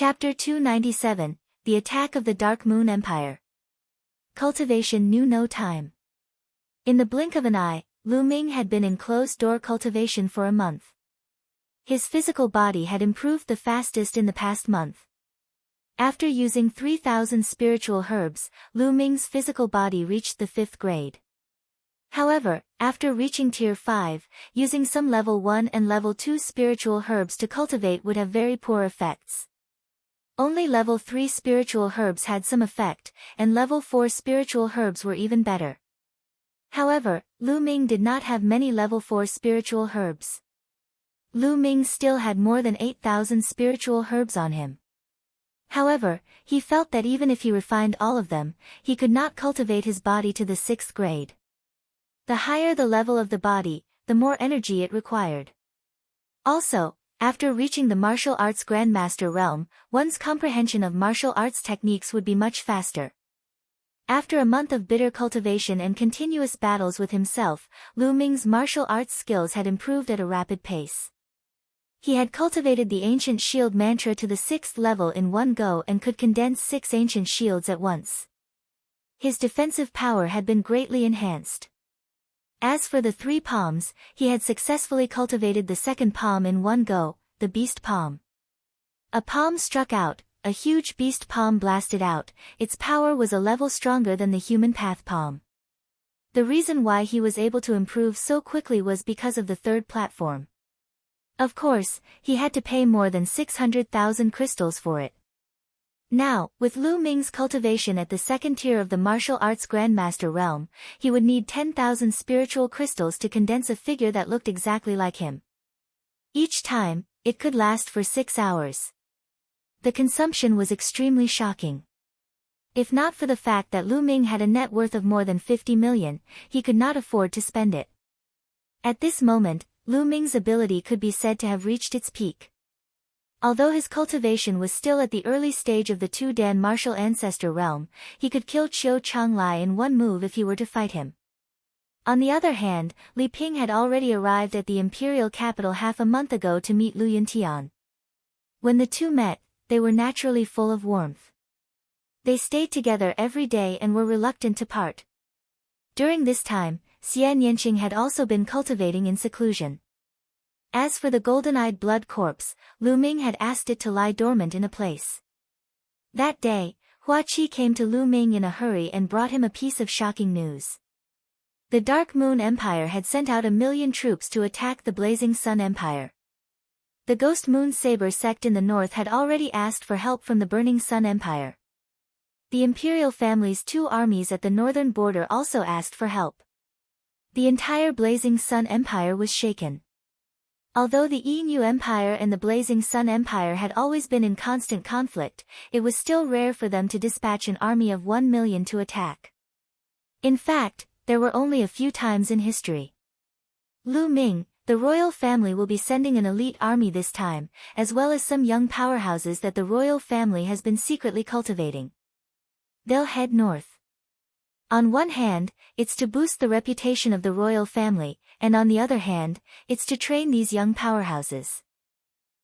Chapter 297, The Attack of the Dark Moon Empire. Cultivation knew no time. In the blink of an eye, Lu Ming had been in closed-door cultivation for a month. His physical body had improved the fastest in the past month. After using 3,000 spiritual herbs, Lu Ming's physical body reached the 5th grade. However, after reaching Tier 5, using some Level 1 and Level 2 spiritual herbs to cultivate would have very poor effects. Only Level 3 spiritual herbs had some effect, and Level 4 spiritual herbs were even better. However, Lu Ming did not have many Level 4 spiritual herbs. Lu Ming still had more than 8,000 spiritual herbs on him. However, he felt that even if he refined all of them, he could not cultivate his body to the 6th grade. The higher the level of the body, the more energy it required. Also, after reaching the martial arts grandmaster realm, one's comprehension of martial arts techniques would be much faster. After a month of bitter cultivation and continuous battles with himself, Lu Ming's martial arts skills had improved at a rapid pace. He had cultivated the ancient shield mantra to the 6th level in one go and could condense 6 ancient shields at once. His defensive power had been greatly enhanced. As for the 3 palms, he had successfully cultivated the 2nd palm in one go, the beast palm. A palm struck out, a huge beast palm blasted out, its power was a level stronger than the human path palm. The reason why he was able to improve so quickly was because of the 3rd platform. Of course, he had to pay more than 600,000 crystals for it. Now, with Lu Ming's cultivation at the 2nd tier of the martial arts grandmaster realm, he would need 10,000 spiritual crystals to condense a figure that looked exactly like him. Each time, it could last for 6 hours. The consumption was extremely shocking. If not for the fact that Lu Ming had a net worth of more than 50 million, he could not afford to spend it. At this moment, Lu Ming's ability could be said to have reached its peak. Although his cultivation was still at the early stage of the 2 Dan martial ancestor realm, he could kill Qiu Changlai in one move if he were to fight him. On the other hand, Li Ping had already arrived at the imperial capital half a month ago to meet Lu Yuntian. When the two met, they were naturally full of warmth. They stayed together every day and were reluctant to part. During this time, Xian Yanqing had also been cultivating in seclusion. As for the golden-eyed blood corpse, Lu Ming had asked it to lie dormant in a place. That day, Hua Qi came to Lu Ming in a hurry and brought him a piece of shocking news. The Dark Moon Empire had sent out 1,000,000 troops to attack the Blazing Sun Empire. The Ghost Moon Saber sect in the north had already asked for help from the Burning Sun Empire. The imperial family's 2 armies at the northern border also asked for help. The entire Blazing Sun Empire was shaken. Although the Yinyu Empire and the Blazing Sun Empire had always been in constant conflict, it was still rare for them to dispatch an army of 1 million to attack. In fact, there were only a few times in history. Lu Ming, the royal family will be sending an elite army this time, as well as some young powerhouses that the royal family has been secretly cultivating. They'll head north. On one hand, it's to boost the reputation of the royal family, and on the other hand, it's to train these young powerhouses.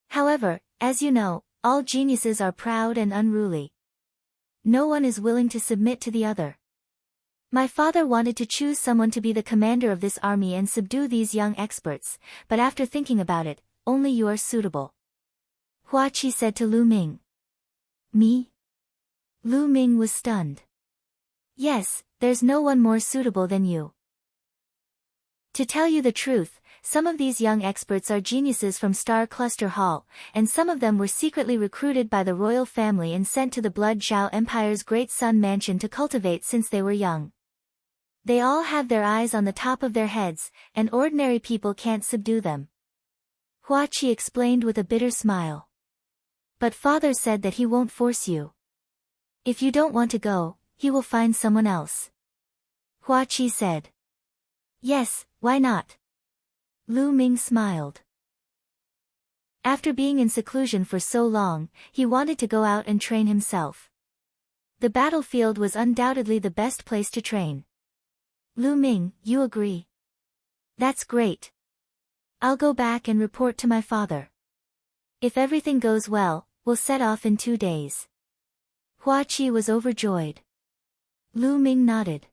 However, as you know, all geniuses are proud and unruly. No one is willing to submit to the other. My father wanted to choose someone to be the commander of this army and subdue these young experts, but after thinking about it, only you are suitable. Hua Qi said to Lu Ming. Me? Lu Ming was stunned. Yes, there's no one more suitable than you. To tell you the truth, some of these young experts are geniuses from Star Cluster Hall, and some of them were secretly recruited by the royal family and sent to the Blood Zhao Empire's Great Sun Mansion to cultivate since they were young. They all have their eyes on the top of their heads, and ordinary people can't subdue them. Hua Qi explained with a bitter smile. But father said that he won't force you. If you don't want to go, he will find someone else. Hua Qi said. Yes, why not? Lu Ming smiled. After being in seclusion for so long, he wanted to go out and train himself. The battlefield was undoubtedly the best place to train. Lu Ming, you agree? That's great. I'll go back and report to my father. If everything goes well, we'll set off in 2 days. Hua Qi was overjoyed. Lu Ming nodded.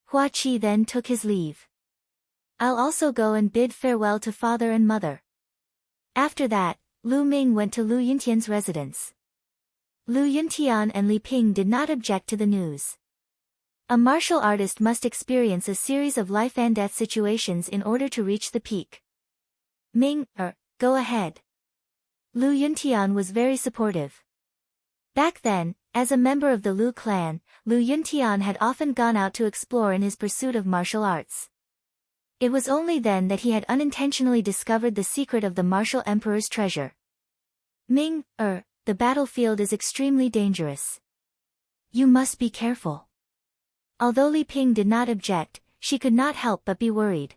Hua Qi then took his leave. I'll also go and bid farewell to father and mother. After that, Lu Ming went to Lu Yuntian's residence. Lu Yuntian and Li Ping did not object to the news. A martial artist must experience a series of life and death situations in order to reach the peak. Ming, go ahead. Lu Yuntian was very supportive. Back then, as a member of the Lu clan, Lu Yuntian had often gone out to explore in his pursuit of martial arts. It was only then that he had unintentionally discovered the secret of the martial emperor's treasure. Ming, the battlefield is extremely dangerous. You must be careful. Although Li Ping did not object, she could not help but be worried.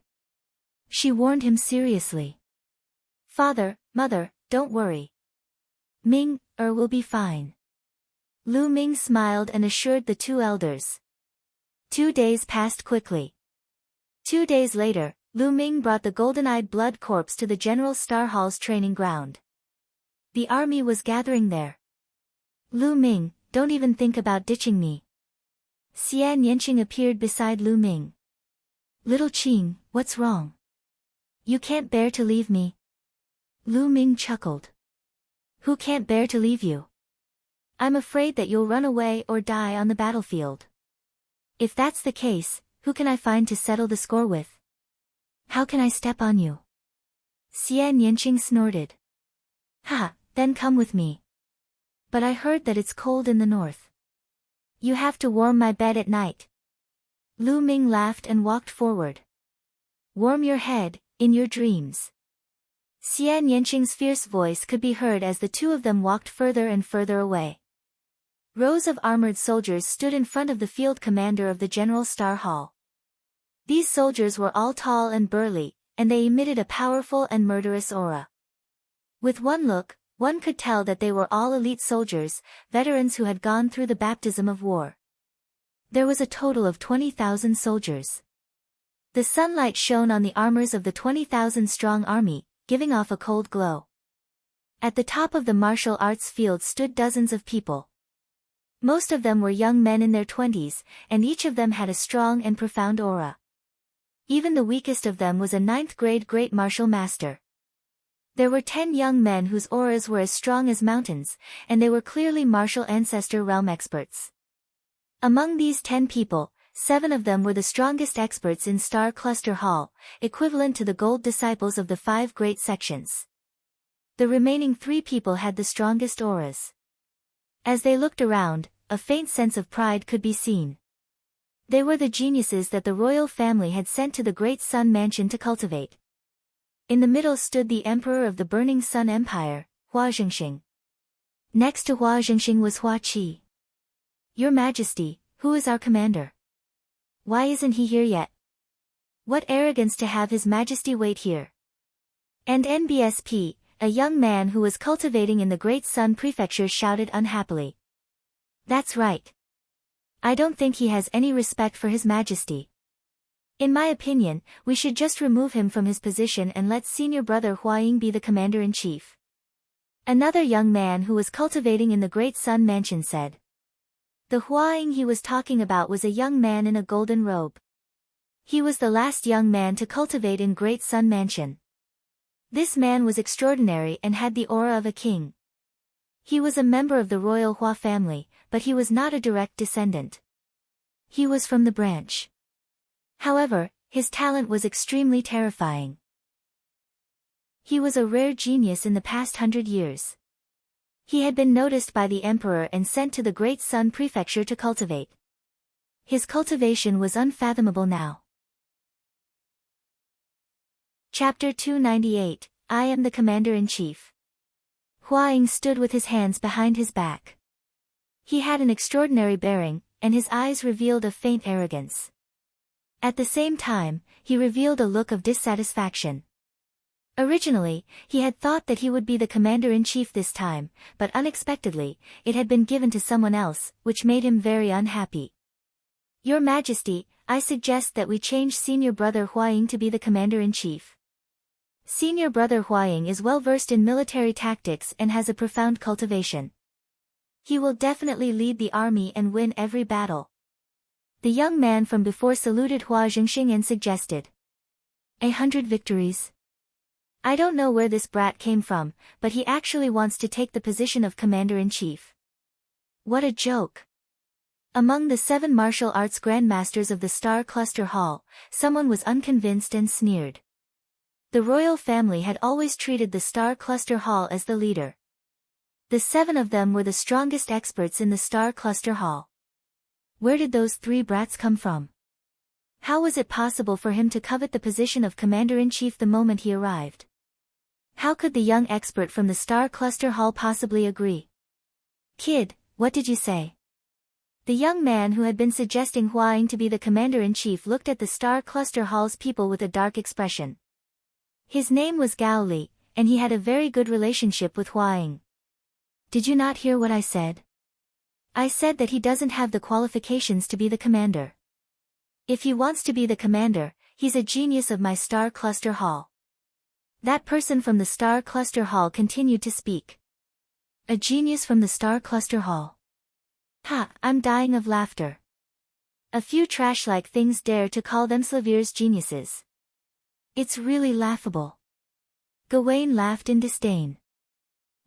She warned him seriously. Father, mother, don't worry. Ming, will be fine. Lu Ming smiled and assured the two elders. 2 days passed quickly. 2 days later, Lu Ming brought the golden-eyed blood corpse to the General Star Hall's training ground. The army was gathering there. Lu Ming, don't even think about ditching me. Xian Yanqing appeared beside Lu Ming. Little Qing, what's wrong? You can't bear to leave me? Lu Ming chuckled. Who can't bear to leave you? I'm afraid that you'll run away or die on the battlefield. If that's the case, who can I find to settle the score with? How can I step on you? Xian Yanqing snorted. Ha, then come with me. But I heard that it's cold in the north. You have to warm my bed at night. Lu Ming laughed and walked forward. Warm your head, in your dreams. Xian Yanqing's fierce voice could be heard as the two of them walked further and further away. Rows of armored soldiers stood in front of the field commander of the General Star Hall. These soldiers were all tall and burly, and they emitted a powerful and murderous aura. With one look, one could tell that they were all elite soldiers, veterans who had gone through the baptism of war. There was a total of 20,000 soldiers. The sunlight shone on the armors of the 20,000-strong army, giving off a cold glow. At the top of the martial arts field stood dozens of people. Most of them were young men in their 20s, and each of them had a strong and profound aura. Even the weakest of them was a 9th-grade great martial master. There were 10 young men whose auras were as strong as mountains, and they were clearly martial ancestor realm experts. Among these 10 people, 7 of them were the strongest experts in Star Cluster Hall, equivalent to the gold disciples of the 5 great sections. The remaining 3 people had the strongest auras. As they looked around, a faint sense of pride could be seen. They were the geniuses that the royal family had sent to the Great Sun Mansion to cultivate. In the middle stood the Emperor of the Burning Sun Empire, Hua Zhengxing. Next to Hua Zhengxing was Hua Qi. Your Majesty, who is our commander? Why isn't he here yet? What arrogance to have His Majesty wait here. And NBSP, a young man who was cultivating in the Great Sun Prefecture, shouted unhappily. That's right. I don't think he has any respect for His Majesty. In my opinion, we should just remove him from his position and let senior brother Huaying be the commander-in-chief. Another young man who was cultivating in the Great Sun Mansion said. The Huaying he was talking about was a young man in a golden robe. He was the last young man to cultivate in Great Sun Mansion. This man was extraordinary and had the aura of a king. He was a member of the royal Hua family, but he was not a direct descendant. He was from the branch. However, his talent was extremely terrifying. He was a rare genius in the past 100 years. He had been noticed by the emperor and sent to the Great Sun Prefecture to cultivate. His cultivation was unfathomable now. Chapter 298, I am the Commander-in-Chief. Huaying stood with his hands behind his back. He had an extraordinary bearing, and his eyes revealed a faint arrogance. At the same time, he revealed a look of dissatisfaction. Originally, he had thought that he would be the commander-in-chief this time, but unexpectedly, it had been given to someone else, which made him very unhappy. Your Majesty, I suggest that we change senior brother Huaying to be the commander-in-chief. Senior brother Huaying is well versed in military tactics and has a profound cultivation. He will definitely lead the army and win every battle. The young man from before saluted Hua Jingxing and suggested. 100 victories. I don't know where this brat came from, but he actually wants to take the position of commander-in-chief. What a joke. Among the 7 martial arts grandmasters of the Star Cluster Hall, someone was unconvinced and sneered. The royal family had always treated the Star Cluster Hall as the leader. The 7 of them were the strongest experts in the Star Cluster Hall. Where did those 3 brats come from? How was it possible for him to covet the position of commander-in-chief the moment he arrived? How could the young expert from the Star Cluster Hall possibly agree? Kid, what did you say? The young man who had been suggesting Huaying to be the commander-in-chief looked at the Star Cluster Hall's people with a dark expression. His name was Gao Li, and he had a very good relationship with Huaying. Did you not hear what I said? I said that he doesn't have the qualifications to be the commander. If he wants to be the commander, he's a genius of my Star Cluster Hall. That person from the Star Cluster Hall continued to speak. A genius from the Star Cluster Hall. Ha, I'm dying of laughter. A few trash-like things dare to call them Slavier's geniuses. It's really laughable. Gawain laughed in disdain.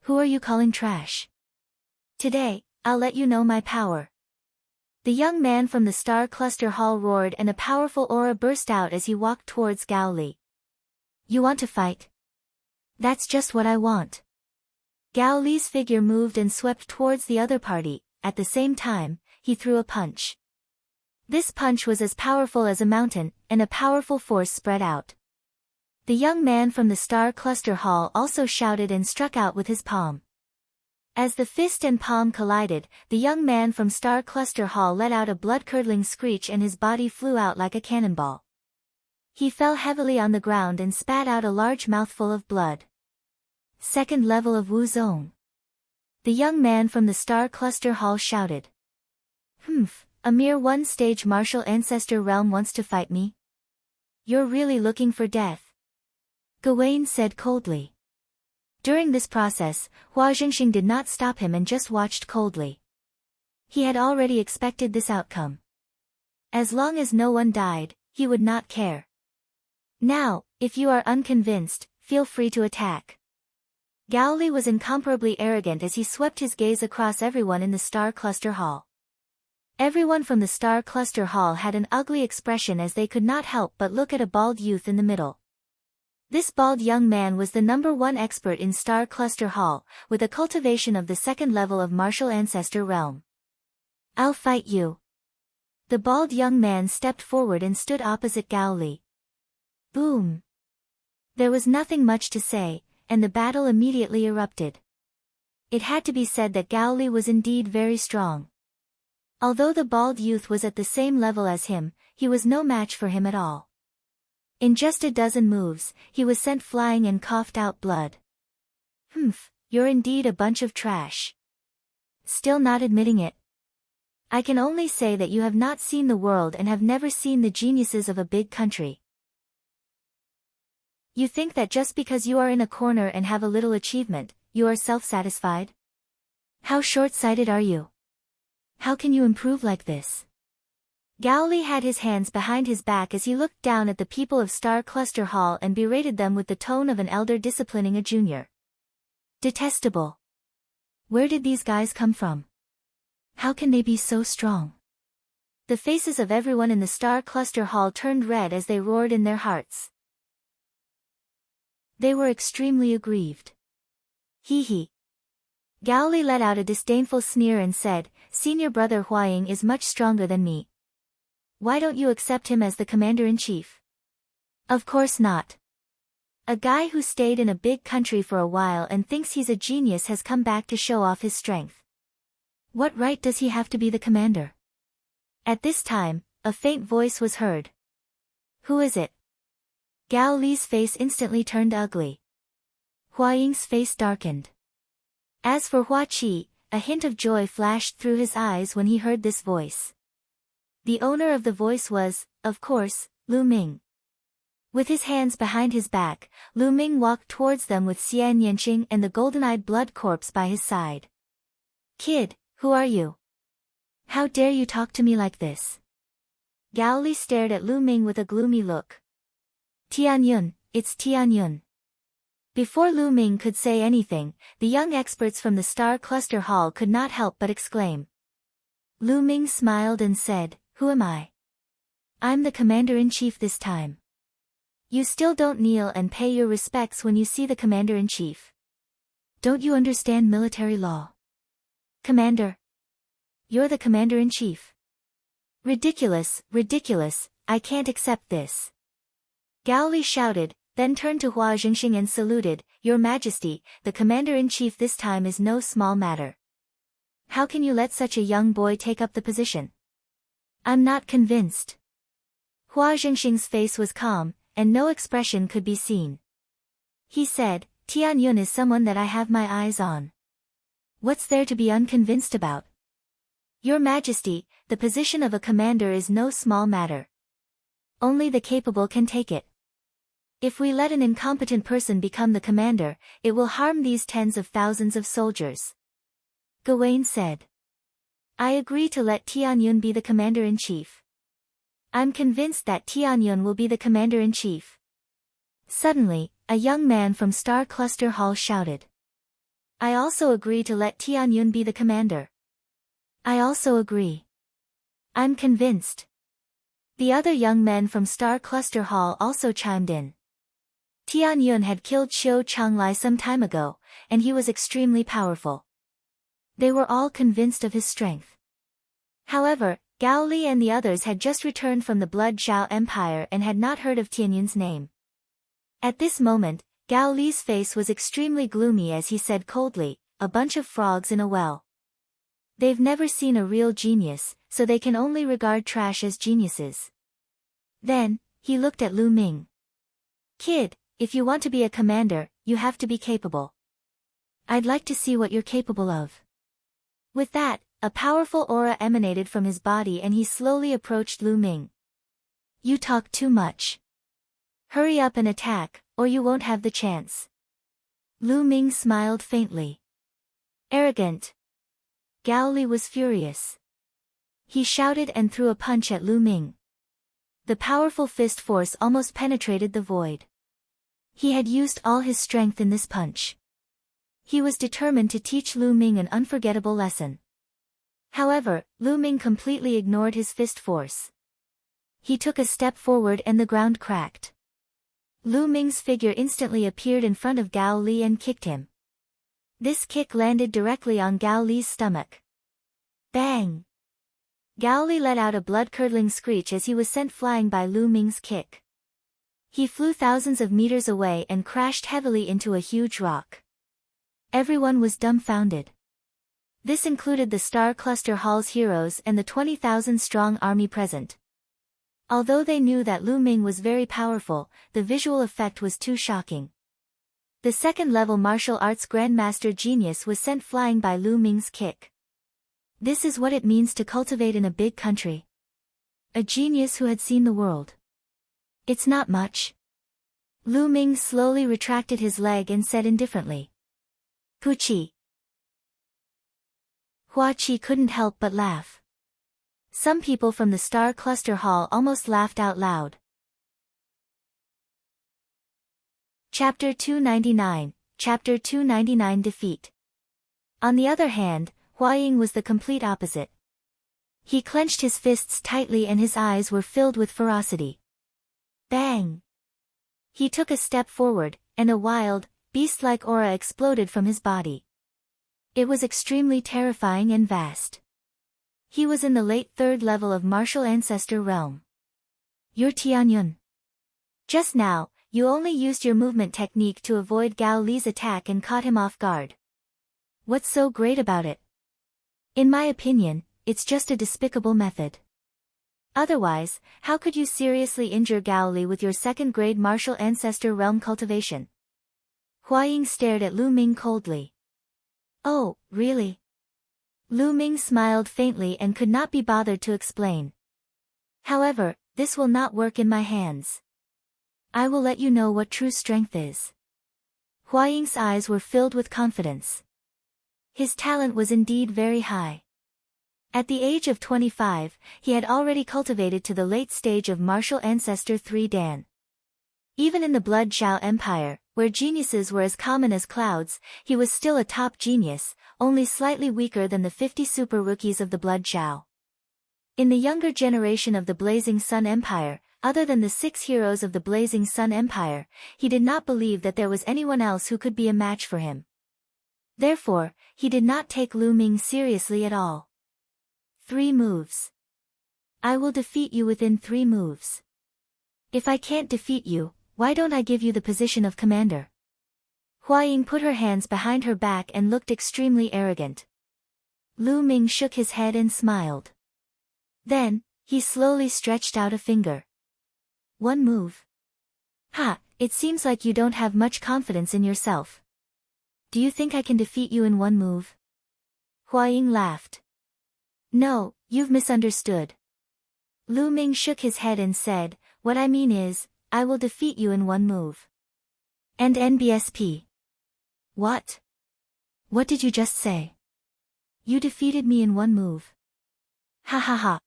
Who are you calling trash? Today, I'll let you know my power. The young man from the Star Cluster Hall roared and a powerful aura burst out as he walked towards Gao Li. You want to fight? That's just what I want. Gao Li's figure moved and swept towards the other party. At the same time, he threw a punch. This punch was as powerful as a mountain, and a powerful force spread out. The young man from the Star Cluster Hall also shouted and struck out with his palm. As the fist and palm collided, the young man from Star Cluster Hall let out a blood-curdling screech and his body flew out like a cannonball. He fell heavily on the ground and spat out a large mouthful of blood. Second level of Wu Zong. The young man from the Star Cluster Hall shouted. A mere one-stage martial ancestor realm wants to fight me? You're really looking for death. Gawain said coldly. During this process, Hua Jingxing did not stop him and just watched coldly. He had already expected this outcome. As long as no one died, he would not care. Now, if you are unconvinced, feel free to attack. Gao Li was incomparably arrogant as he swept his gaze across everyone in the Star Cluster Hall. Everyone from the Star Cluster Hall had an ugly expression as they could not help but look at a bald youth in the middle. This bald young man was the #1 expert in Star Cluster Hall, with a cultivation of the 2nd level of martial ancestor realm. I'll fight you. The bald young man stepped forward and stood opposite Gao Li. Boom! There was nothing much to say, and the battle immediately erupted. It had to be said that Gao Li was indeed very strong. Although the bald youth was at the same level as him, he was no match for him at all. In just a dozen moves, he was sent flying and coughed out blood. You're indeed a bunch of trash. Still not admitting it? I can only say that you have not seen the world and have never seen the geniuses of a big country. You think that just because you are in a corner and have a little achievement, you are self-satisfied? How short-sighted are you? How can you improve like this? Gao Li had his hands behind his back as he looked down at the people of Star Cluster Hall and berated them with the tone of an elder disciplining a junior. Detestable. Where did these guys come from? How can they be so strong? The faces of everyone in the Star Cluster Hall turned red as they roared in their hearts. They were extremely aggrieved. Hee hee. Gao Li let out a disdainful sneer and said, Senior brother Huaying is much stronger than me. Why don't you accept him as the commander-in-chief? Of course not. A guy who stayed in a big country for a while and thinks he's a genius has come back to show off his strength. What right does he have to be the commander? At this time, a faint voice was heard. Who is it? Gao Li's face instantly turned ugly. Huaying's face darkened. As for Hua Qi, a hint of joy flashed through his eyes when he heard this voice. The owner of the voice was, of course, Lu Ming. With his hands behind his back, Lu Ming walked towards them with Xian Yanqing and the golden-eyed blood corpse by his side. Kid, who are you? How dare you talk to me like this? Gao Li stared at Lu Ming with a gloomy look. Tianyun, it's Tianyun. Before Lu Ming could say anything, the young experts from the Star Cluster Hall could not help but exclaim. Lu Ming smiled and said, Who am I? I'm the Commander-in-Chief this time. You still don't kneel and pay your respects when you see the Commander-in-Chief. Don't you understand military law? Commander. You're the Commander-in-Chief. Ridiculous, ridiculous, I can't accept this. Gao Li shouted, then turned to Hua Jingxing and saluted, Your Majesty, the Commander-in-Chief this time is no small matter. How can you let such a young boy take up the position? I'm not convinced. Hua Jingxing's face was calm, and no expression could be seen. He said, Tianyun is someone that I have my eyes on. What's there to be unconvinced about? Your Majesty, the position of a commander is no small matter. Only the capable can take it. If we let an incompetent person become the commander, it will harm these tens of thousands of soldiers. Gawain said. I agree to let Tianyun be the commander-in-chief. I'm convinced that Tianyun will be the commander-in-chief. Suddenly, a young man from Star Cluster Hall shouted. I also agree to let Tianyun be the commander. I also agree. I'm convinced. The other young men from Star Cluster Hall also chimed in. Tianyun had killed Xiu Changlai some time ago, and he was extremely powerful. They were all convinced of his strength. However, Gao Li and the others had just returned from the Blood Zhao Empire and had not heard of Tianyun's name. At this moment, Gao Li's face was extremely gloomy as he said coldly, a bunch of frogs in a well. They've never seen a real genius, so they can only regard trash as geniuses. Then, he looked at Lu Ming. Kid, if you want to be a commander, you have to be capable. I'd like to see what you're capable of. With that, a powerful aura emanated from his body and he slowly approached Lu Ming. You talk too much. Hurry up and attack, or you won't have the chance. Lu Ming smiled faintly. Arrogant. Gao Li was furious. He shouted and threw a punch at Lu Ming. The powerful fist force almost penetrated the void. He had used all his strength in this punch. He was determined to teach Lu Ming an unforgettable lesson. However, Lu Ming completely ignored his fist force. He took a step forward and the ground cracked. Lu Ming's figure instantly appeared in front of Gao Li and kicked him. This kick landed directly on Gao Li's stomach. Bang! Gao Li let out a blood-curdling screech as he was sent flying by Lu Ming's kick. He flew thousands of meters away and crashed heavily into a huge rock. Everyone was dumbfounded. This included the Star Cluster Hall's heroes and the 20,000-strong army present. Although they knew that Lu Ming was very powerful, the visual effect was too shocking. The second-level martial arts grandmaster genius was sent flying by Lu Ming's kick. This is what it means to cultivate in a big country. A genius who had seen the world. It's not much. Lu Ming slowly retracted his leg and said indifferently. Puchi. Hua Qi couldn't help but laugh. Some people from the Star Cluster Hall almost laughed out loud. Chapter 299, Chapter 299 Defeat. On the other hand, Hua Ying was the complete opposite. He clenched his fists tightly and his eyes were filled with ferocity. Bang! He took a step forward, and a wild, beast-like aura exploded from his body. It was extremely terrifying and vast. He was in the late third level of martial ancestor realm. You're Tianyun. Just now, you only used your movement technique to avoid Gao Li's attack and caught him off guard. What's so great about it? In my opinion, it's just a despicable method. Otherwise, how could you seriously injure Gao Li with your second-grade martial ancestor realm cultivation? Hua Ying stared at Lu Ming coldly. Oh, really? Lu Ming smiled faintly and could not be bothered to explain. However, this will not work in my hands. I will let you know what true strength is. Hua Ying's eyes were filled with confidence. His talent was indeed very high. At the age of 25, he had already cultivated to the late stage of martial ancestor 3 Dan. Even in the Blood Zhao Empire, where geniuses were as common as clouds, he was still a top genius, only slightly weaker than the 50 super rookies of the Blood Zhao. In the younger generation of the Blazing Sun Empire, other than the 6 heroes of the Blazing Sun Empire, he did not believe that there was anyone else who could be a match for him. Therefore, he did not take Lu Ming seriously at all. 3 moves. I will defeat you within 3 moves. If I can't defeat you, why don't I give you the position of commander? Hua Ying put her hands behind her back and looked extremely arrogant. Lu Ming shook his head and smiled. Then, he slowly stretched out a finger. 1 move. Ha, it seems like you don't have much confidence in yourself. Do you think I can defeat you in 1 move? Hua Ying laughed. No, you've misunderstood. Lu Ming shook his head and said, what I mean is, I will defeat you in 1 move. And NBSP. What? What did you just say? You defeated me in 1 move. Ha ha ha.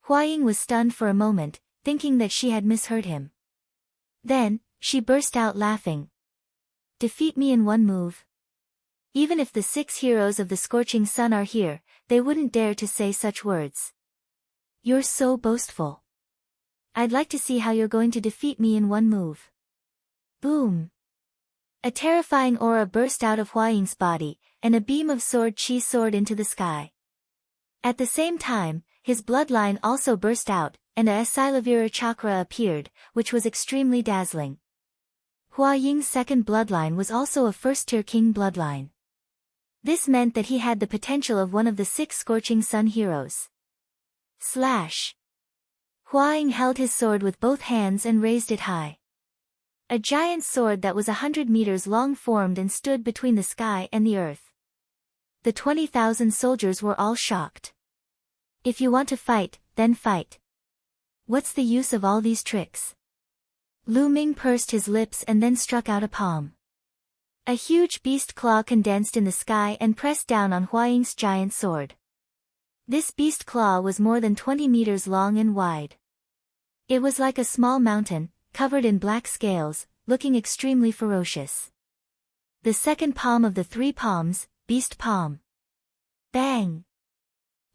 Hua Ying was stunned for a moment, thinking that she had misheard him. Then, she burst out laughing. Defeat me in 1 move? Even if the 6 heroes of the Scorching Sun are here, they wouldn't dare to say such words. You're so boastful. I'd like to see how you're going to defeat me in 1 move. Boom! A terrifying aura burst out of Hua Ying's body, and a beam of sword chi soared into the sky. At the same time, his bloodline also burst out, and a Silavira chakra appeared, which was extremely dazzling. Hua Ying's second bloodline was also a first-tier king bloodline. This meant that he had the potential of one of the 6 Scorching Sun heroes. Slash! Hua Ying held his sword with both hands and raised it high. A giant sword that was 100 meters long formed and stood between the sky and the earth. The 20,000 soldiers were all shocked. If you want to fight, then fight. What's the use of all these tricks? Lu Ming pursed his lips and then struck out a palm. A huge beast claw condensed in the sky and pressed down on Hua Ying's giant sword. This beast claw was more than 20 meters long and wide. It was like a small mountain, covered in black scales, looking extremely ferocious. The second palm of the 3 palms, beast palm. Bang!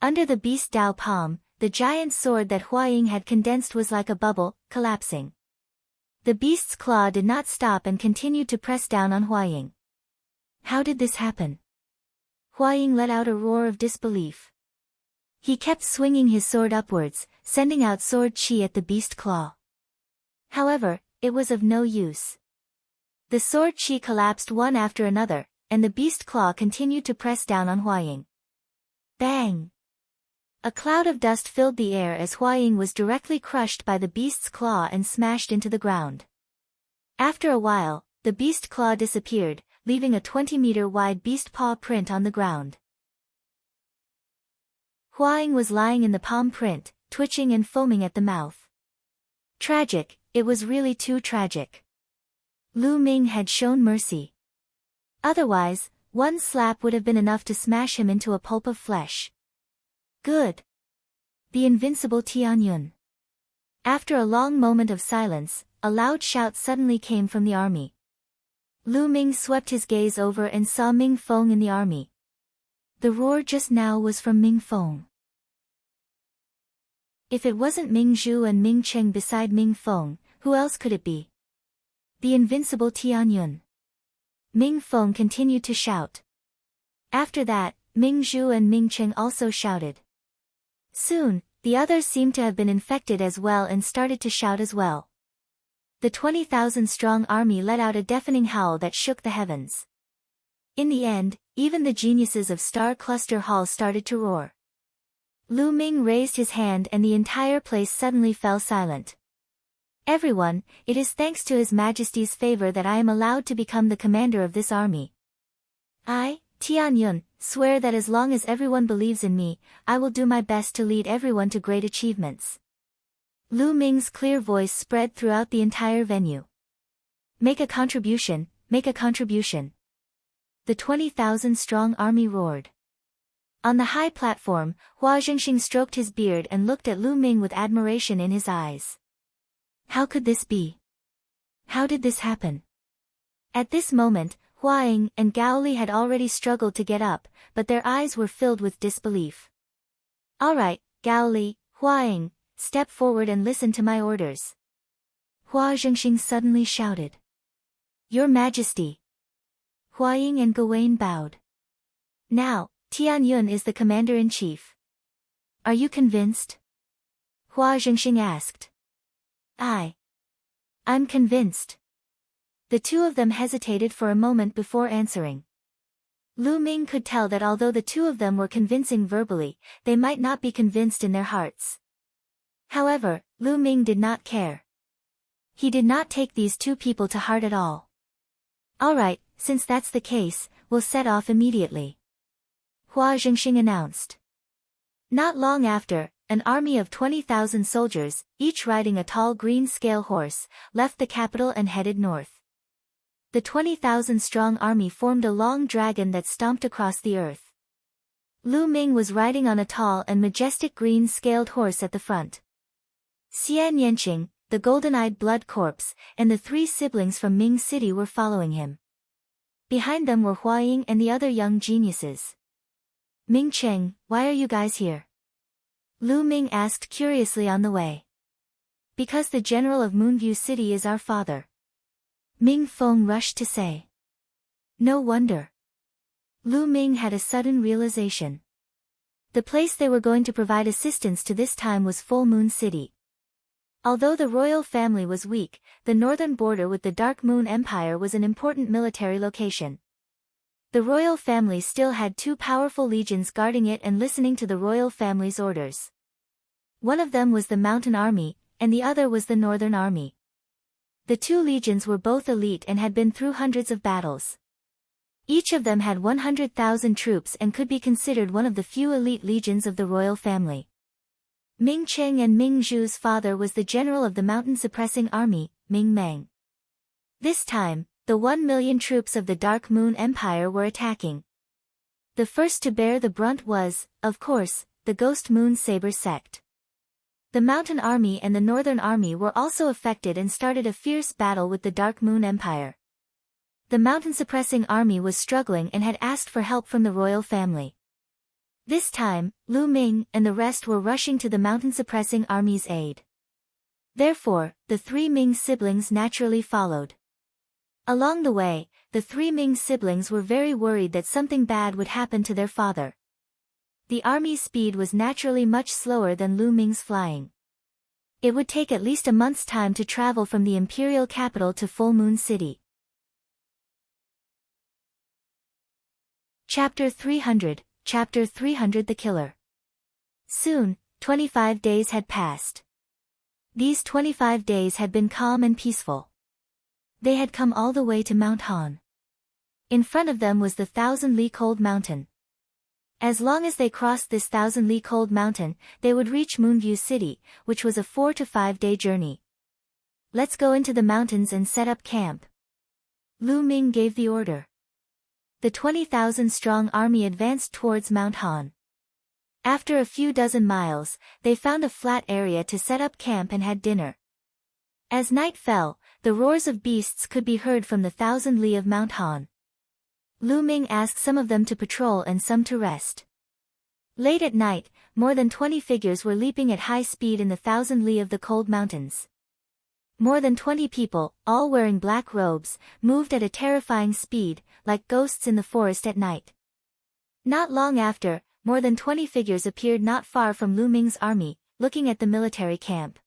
Under the beast Dao palm, the giant sword that Hua Ying had condensed was like a bubble, collapsing. The beast's claw did not stop and continued to press down on Hua Ying. How did this happen? Hua Ying let out a roar of disbelief. He kept swinging his sword upwards, sending out sword chi at the beast claw. However, it was of no use. The sword chi collapsed one after another, and the beast claw continued to press down on Hua Ying. Bang! A cloud of dust filled the air as Hua Ying was directly crushed by the beast's claw and smashed into the ground. After a while, the beast claw disappeared, leaving a 20-meter wide beast paw print on the ground. Hua Ying was lying in the palm print, twitching and foaming at the mouth. Tragic, it was really too tragic. Lu Ming had shown mercy. Otherwise, 1 slap would have been enough to smash him into a pulp of flesh. Good. The invincible Tianyun. After a long moment of silence, a loud shout suddenly came from the army. Lu Ming swept his gaze over and saw Ming Feng in the army. The roar just now was from Ming Feng. If it wasn't Ming Zhu and Ming Cheng beside Ming Feng, who else could it be? The invincible Tianyun. Ming Feng continued to shout. After that, Ming Zhu and Ming Cheng also shouted. Soon, the others seemed to have been infected as well and started to shout as well. The 20,000-strong army let out a deafening howl that shook the heavens. In the end, even the geniuses of Star Cluster Hall started to roar. Lu Ming raised his hand and the entire place suddenly fell silent. Everyone, it is thanks to His Majesty's favor that I am allowed to become the commander of this army. I, Tianyun, swear that as long as everyone believes in me, I will do my best to lead everyone to great achievements. Lu Ming's clear voice spread throughout the entire venue. Make a contribution, make a contribution. The 20,000-strong army roared. On the high platform, Hua Zhengxing stroked his beard and looked at Lu Ming with admiration in his eyes. How could this be? How did this happen? At this moment, Hua Ying and Gao Li had already struggled to get up, but their eyes were filled with disbelief. All right, Gao Li, Hua Ying, step forward and listen to my orders. Hua Zhengxing suddenly shouted. Your Majesty. Hua Ying and Gawain bowed. Now, Tian Yun is the commander-in-chief. Are you convinced? Hua Zhengxing asked. I'm convinced. The two of them hesitated for a moment before answering. Lu Ming could tell that although the two of them were convincing verbally, they might not be convinced in their hearts. However, Lu Ming did not care. He did not take these two people to heart at all. All right, since that's the case, we'll set off immediately. Hua Zhengxing announced. Not long after, an army of 20,000 soldiers, each riding a tall green scale horse, left the capital and headed north. The 20,000-strong army formed a long dragon that stomped across the earth. Lu Ming was riding on a tall and majestic green-scaled horse at the front. Xian Yanqing, the golden-eyed blood corpse, and the three siblings from Ming City were following him. Behind them were Hua Ying and the other young geniuses. Ming Cheng, why are you guys here? Lu Ming asked curiously on the way. Because the general of Moonview City is our father. Ming Feng rushed to say. No wonder. Lu Ming had a sudden realization. The place they were going to provide assistance to this time was Full Moon City. Although the royal family was weak, the northern border with the Dark Moon Empire was an important military location. The royal family still had two powerful legions guarding it and listening to the royal family's orders. One of them was the Mountain Army, and the other was the Northern Army. The two legions were both elite and had been through hundreds of battles. Each of them had 100,000 troops and could be considered one of the few elite legions of the royal family. Ming Cheng and Ming Zhu's father was the general of the mountain-suppressing army, Ming Meng. This time, the 1 million troops of the Dark Moon Empire were attacking. The first to bear the brunt was, of course, the Ghost Moon Saber sect. The Mountain Army and the Northern Army were also affected and started a fierce battle with the Dark Moon Empire. The mountain-suppressing army was struggling and had asked for help from the royal family. This time, Lu Ming and the rest were rushing to the mountain-suppressing army's aid. Therefore, the three Ming siblings naturally followed. Along the way, the three Ming siblings were very worried that something bad would happen to their father. The army's speed was naturally much slower than Lu Ming's flying. It would take at least a month's time to travel from the imperial capital to Full Moon City. Chapter 300, Chapter 300 The Killer. Soon, 25 days had passed. These 25 days had been calm and peaceful. They had come all the way to Mount Han. In front of them was the 1,000-li cold mountain. As long as they crossed this 1,000-li cold mountain, they would reach Moonview City, which was a 4 to 5 day journey. Let's go into the mountains and set up camp. Lu Ming gave the order. The 20,000-strong army advanced towards Mount Han. After a few dozen miles, they found a flat area to set up camp and had dinner. As night fell, the roars of beasts could be heard from the 1,000 li of Mount Han. Lu Ming asked some of them to patrol and some to rest. Late at night, more than 20 figures were leaping at high speed in the 1,000 li of the cold mountains. More than 20 people, all wearing black robes, moved at a terrifying speed, like ghosts in the forest at night. Not long after, more than 20 figures appeared not far from Lu Ming's army, looking at the military camp.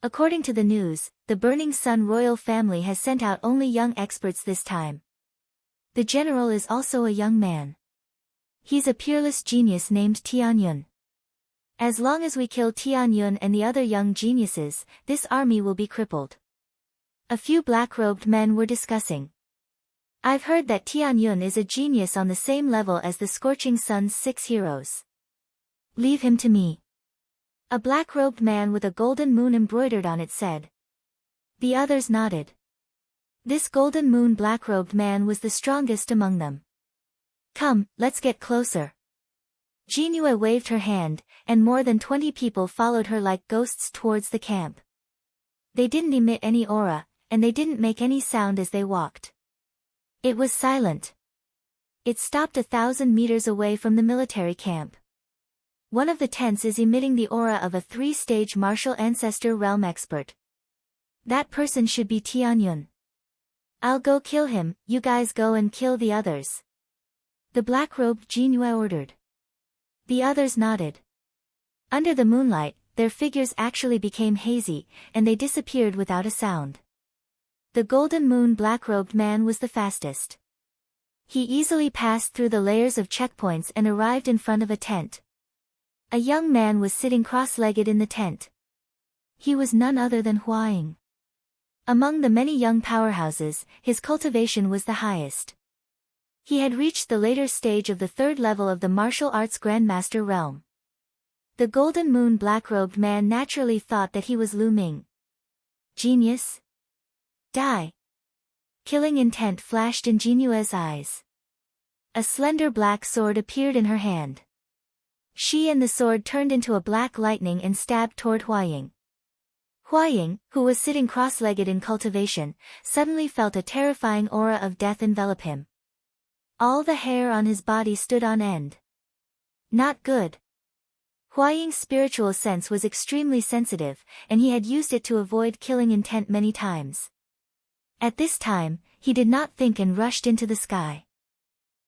According to the news, the Burning Sun royal family has sent out only young experts this time. The general is also a young man. He's a peerless genius named Tian Yun. As long as we kill Tian Yun and the other young geniuses, this army will be crippled. A few black-robed men were discussing. I've heard that Tian Yun is a genius on the same level as the Scorching Sun's 6 heroes. Leave him to me. A black-robed man with a golden moon embroidered on it said. The others nodded. This golden moon black-robed man was the strongest among them. Come, let's get closer. Jinue waved her hand, and more than 20 people followed her like ghosts towards the camp. They didn't emit any aura, and they didn't make any sound as they walked. It was silent. It stopped 1,000 meters away from the military camp. One of the tents is emitting the aura of a 3-stage martial ancestor realm expert. That person should be Tianyun. I'll go kill him, you guys go and kill the others. The black-robed Jinue ordered. The others nodded. Under the moonlight, their figures actually became hazy, and they disappeared without a sound. The golden moon black-robed man was the fastest. He easily passed through the layers of checkpoints and arrived in front of a tent. A young man was sitting cross-legged in the tent. He was none other than Huaying. Among the many young powerhouses, his cultivation was the highest. He had reached the later stage of the 3rd level of the martial arts Grandmaster realm. The golden moon black-robed man naturally thought that he was Lu Ming. Genius? Die! Killing intent flashed in Jinue's eyes. A slender black sword appeared in her hand. She and the sword turned into a black lightning and stabbed toward Huaying. Huaying, who was sitting cross-legged in cultivation, suddenly felt a terrifying aura of death envelop him. All the hair on his body stood on end. Not good. Huaying's spiritual sense was extremely sensitive, and he had used it to avoid killing intent many times. At this time, he did not think and rushed into the sky.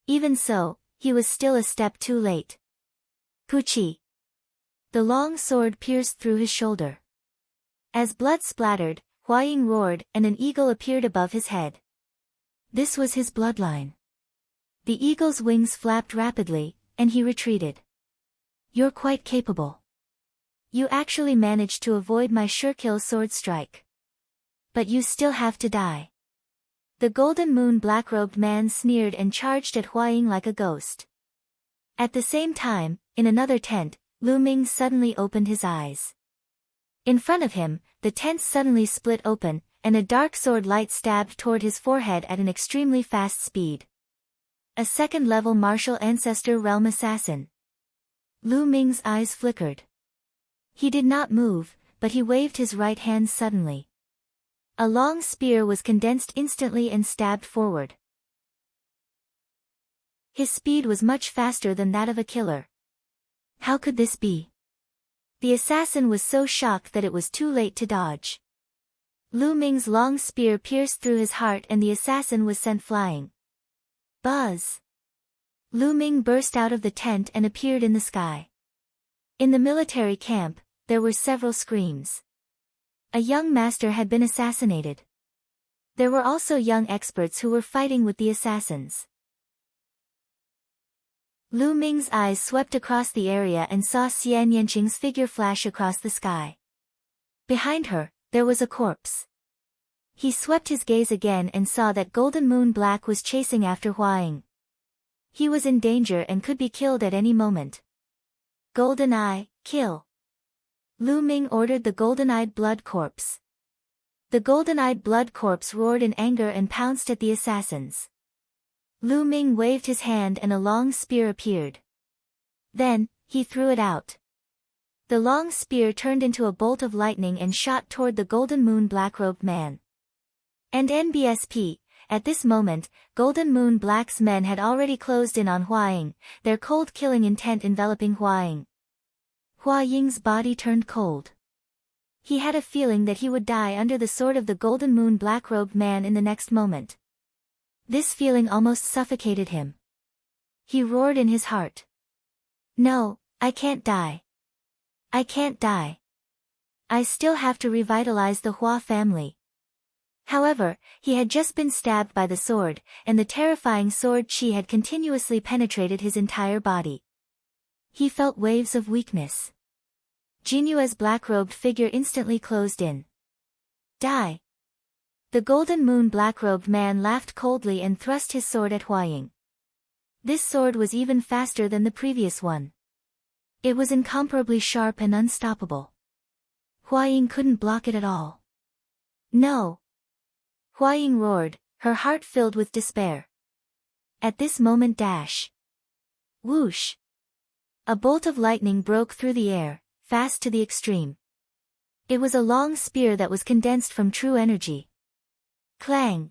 Even so, he was still a step too late. Puchi. The long sword pierced through his shoulder. As blood splattered, Huaying roared and an eagle appeared above his head. This was his bloodline. The eagle's wings flapped rapidly, and he retreated. You're quite capable. You actually managed to avoid my sure-kill sword strike. But you still have to die. The golden moon black-robed man sneered and charged at Huaying like a ghost. At the same time, in another tent, Lu Ming suddenly opened his eyes. In front of him, the tent suddenly split open, and a dark sword light stabbed toward his forehead at an extremely fast speed. A 2nd-level martial ancestor realm assassin. Lu Ming's eyes flickered. He did not move, but he waved his right hand suddenly. A long spear was condensed instantly and stabbed forward. His speed was much faster than that of a killer. How could this be? The assassin was so shocked that it was too late to dodge. Lu Ming's long spear pierced through his heart and the assassin was sent flying. Buzz! Lu Ming burst out of the tent and appeared in the sky. In the military camp, there were several screams. A young master had been assassinated. There were also young experts who were fighting with the assassins. Lu Ming's eyes swept across the area and saw Xian Yanqing's figure flash across the sky. Behind her, there was a corpse. He swept his gaze again and saw that Golden Moon Black was chasing after Huaying. He was in danger and could be killed at any moment. Golden Eye, kill! Lu Ming ordered the golden-eyed blood corpse. The golden-eyed blood corpse roared in anger and pounced at the assassins. Lu Ming waved his hand and a long spear appeared. Then, he threw it out. The long spear turned into a bolt of lightning and shot toward the Golden Moon Black-robed man. And NBSP, at this moment, Golden Moon Black's men had already closed in on Huaying, their cold killing intent enveloping Huaying. Huaying's body turned cold. He had a feeling that he would die under the sword of the Golden Moon Black-robed man in the next moment. This feeling almost suffocated him. He roared in his heart. No, I can't die. I can't die. I still have to revitalize the Hua family. However, he had just been stabbed by the sword, and the terrifying sword chi had continuously penetrated his entire body. He felt waves of weakness. Jinue's black-robed figure instantly closed in. Die! The Golden Moon black-robed man laughed coldly and thrust his sword at Huaying. This sword was even faster than the previous one. It was incomparably sharp and unstoppable. Huaying couldn't block it at all. No! Huaying roared, her heart filled with despair. At this moment dash! Whoosh! A bolt of lightning broke through the air, fast to the extreme. It was a long spear that was condensed from true energy. Clang!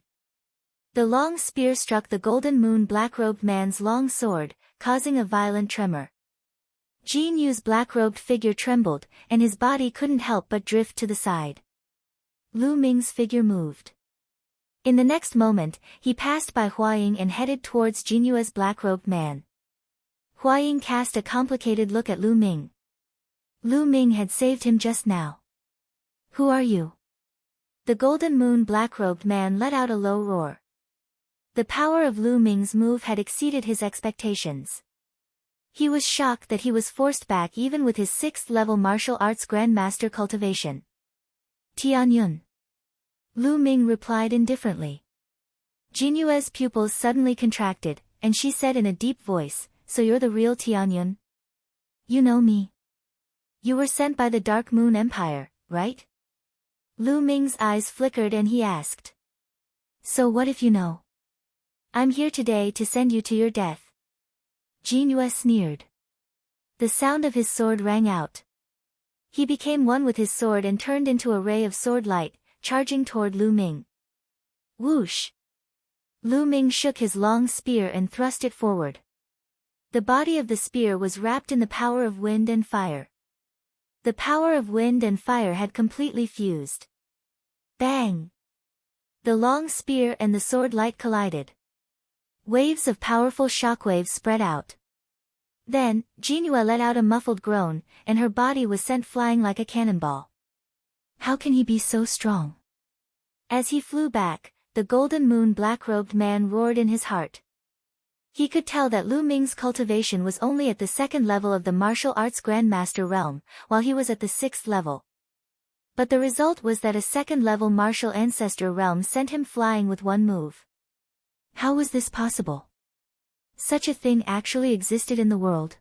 The long spear struck the golden moon black-robed man's long sword, causing a violent tremor. Jin Yu's black-robed figure trembled, and his body couldn't help but drift to the side. Lu Ming's figure moved. In the next moment, he passed by Huaying and headed towards Jin Yu's black-robed man. Huaying cast a complicated look at Lu Ming. Lu Ming had saved him just now. Who are you? The golden moon black-robed man let out a low roar. The power of Lu Ming's move had exceeded his expectations. He was shocked that he was forced back even with his 6th-level martial arts grandmaster cultivation. Tianyun. Lu Ming replied indifferently. Jinyue's pupils suddenly contracted, and she said in a deep voice, "So you're the real Tianyun? You know me. You were sent by the Dark Moon Empire, right?" Lu Ming's eyes flickered and he asked. "So what if you know? I'm here today to send you to your death." Jinyue sneered. The sound of his sword rang out. He became one with his sword and turned into a ray of sword light, charging toward Lu Ming. Whoosh! Lu Ming shook his long spear and thrust it forward. The body of the spear was wrapped in the power of wind and fire. The power of wind and fire had completely fused. Bang! The long spear and the sword light collided. Waves of powerful shockwaves spread out. Then, Jinyue let out a muffled groan, and her body was sent flying like a cannonball. How can he be so strong? As he flew back, the golden moon black-robed man roared in his heart. He could tell that Lu Ming's cultivation was only at the 2nd level of the martial arts grandmaster realm, while he was at the 6th level. But the result was that a 2nd-level martial ancestor realm sent him flying with one move. How was this possible? Such a thing actually existed in the world.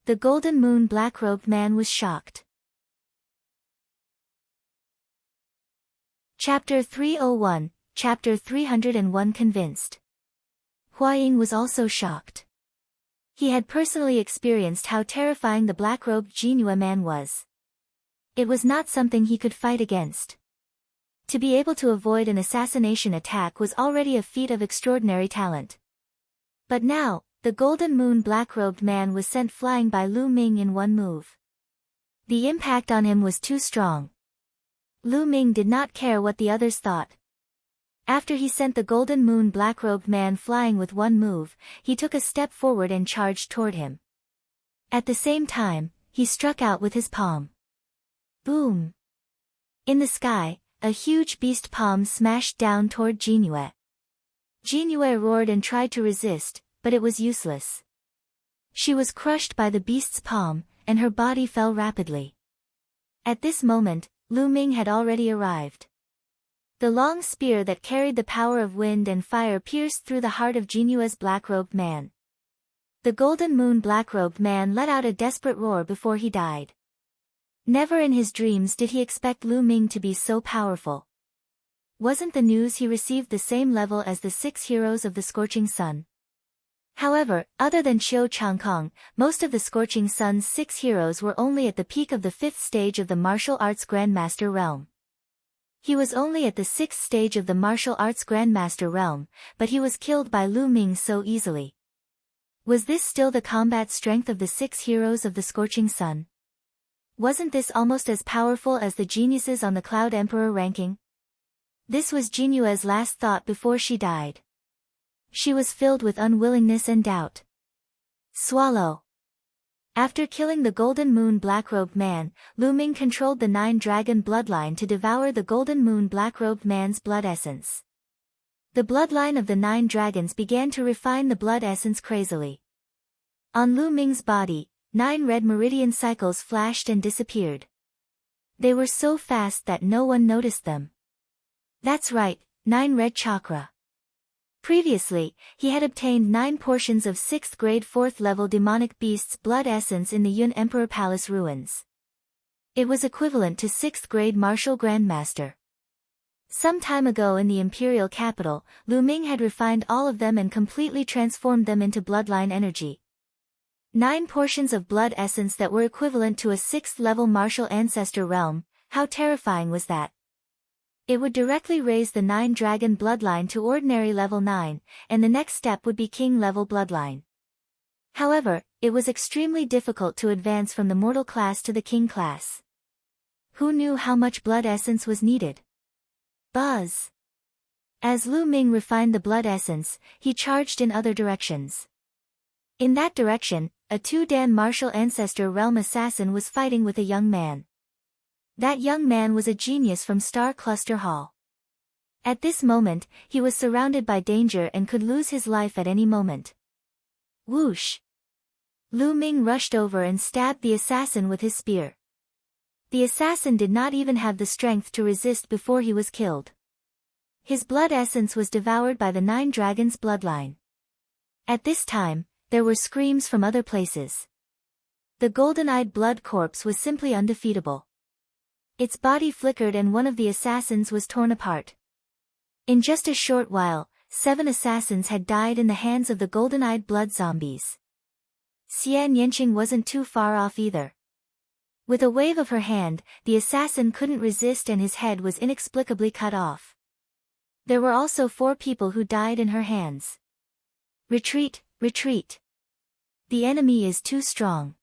The golden moon black-robed man was shocked. Chapter 301, Chapter 301 Convinced. Huaying was also shocked. He had personally experienced how terrifying the black-robed Jinyue man was. It was not something he could fight against. To be able to avoid an assassination attack was already a feat of extraordinary talent. But now, the golden moon black-robed man was sent flying by Lu Ming in one move. The impact on him was too strong. Lu Ming did not care what the others thought. After he sent the golden moon black-robed man flying with one move, he took a step forward and charged toward him. At the same time, he struck out with his palm. Boom! In the sky, a huge beast palm smashed down toward Jinyue. Jinyue roared and tried to resist, but it was useless. She was crushed by the beast's palm, and her body fell rapidly. At this moment, Lu Ming had already arrived. The long spear that carried the power of wind and fire pierced through the heart of Jinyue's black-robed man. The golden moon black-robed man let out a desperate roar before he died. Never in his dreams did he expect Lu Ming to be so powerful. Wasn't the news he received the same level as the 6 heroes of the Scorching Sun? However, other than Qiu Changkong, most of the Scorching Sun's 6 heroes were only at the peak of the 5th stage of the martial arts grandmaster realm. He was only at the 6th stage of the martial arts grandmaster realm, but he was killed by Lu Ming so easily. Was this still the combat strength of the 6 heroes of the Scorching Sun? Wasn't this almost as powerful as the geniuses on the Cloud Emperor ranking? This was Jinyue's last thought before she died. She was filled with unwillingness and doubt. Swallow. After killing the golden moon black-robed man, Lu Ming controlled the 9-dragon bloodline to devour the golden moon black-robed man's blood essence. The bloodline of the 9 dragons began to refine the blood essence crazily. On Lu Ming's body, 9 red meridian cycles flashed and disappeared. They were so fast that no one noticed them. That's right, 9 red chakra. Previously, he had obtained 9 portions of 6th grade 4th level demonic beast's blood essence in the Yun Emperor Palace ruins. It was equivalent to 6th grade martial grandmaster. Some time ago in the imperial capital, Lu Ming had refined all of them and completely transformed them into bloodline energy. 9 portions of blood essence that were equivalent to a 6th level martial ancestor realm. How terrifying was that? It would directly raise the 9 dragon bloodline to ordinary level 9, and the next step would be king level bloodline. However, it was extremely difficult to advance from the mortal class to the king class. Who knew how much blood essence was needed? Buzz! As Lu Ming refined the blood essence, he charged in other directions. In that direction, a 2-dan martial ancestor realm assassin was fighting with a young man. That young man was a genius from Star Cluster Hall. At this moment, he was surrounded by danger and could lose his life at any moment. Whoosh! Lu Ming rushed over and stabbed the assassin with his spear. The assassin did not even have the strength to resist before he was killed. His blood essence was devoured by the 9 dragons' bloodline. At this time, there were screams from other places. The golden-eyed blood corpse was simply undefeatable. Its body flickered and one of the assassins was torn apart. In just a short while, 7 assassins had died in the hands of the golden-eyed blood zombies. Xian Yanqing wasn't too far off either. With a wave of her hand, the assassin couldn't resist and his head was inexplicably cut off. There were also 4 people who died in her hands. Retreat, retreat. The enemy is too strong.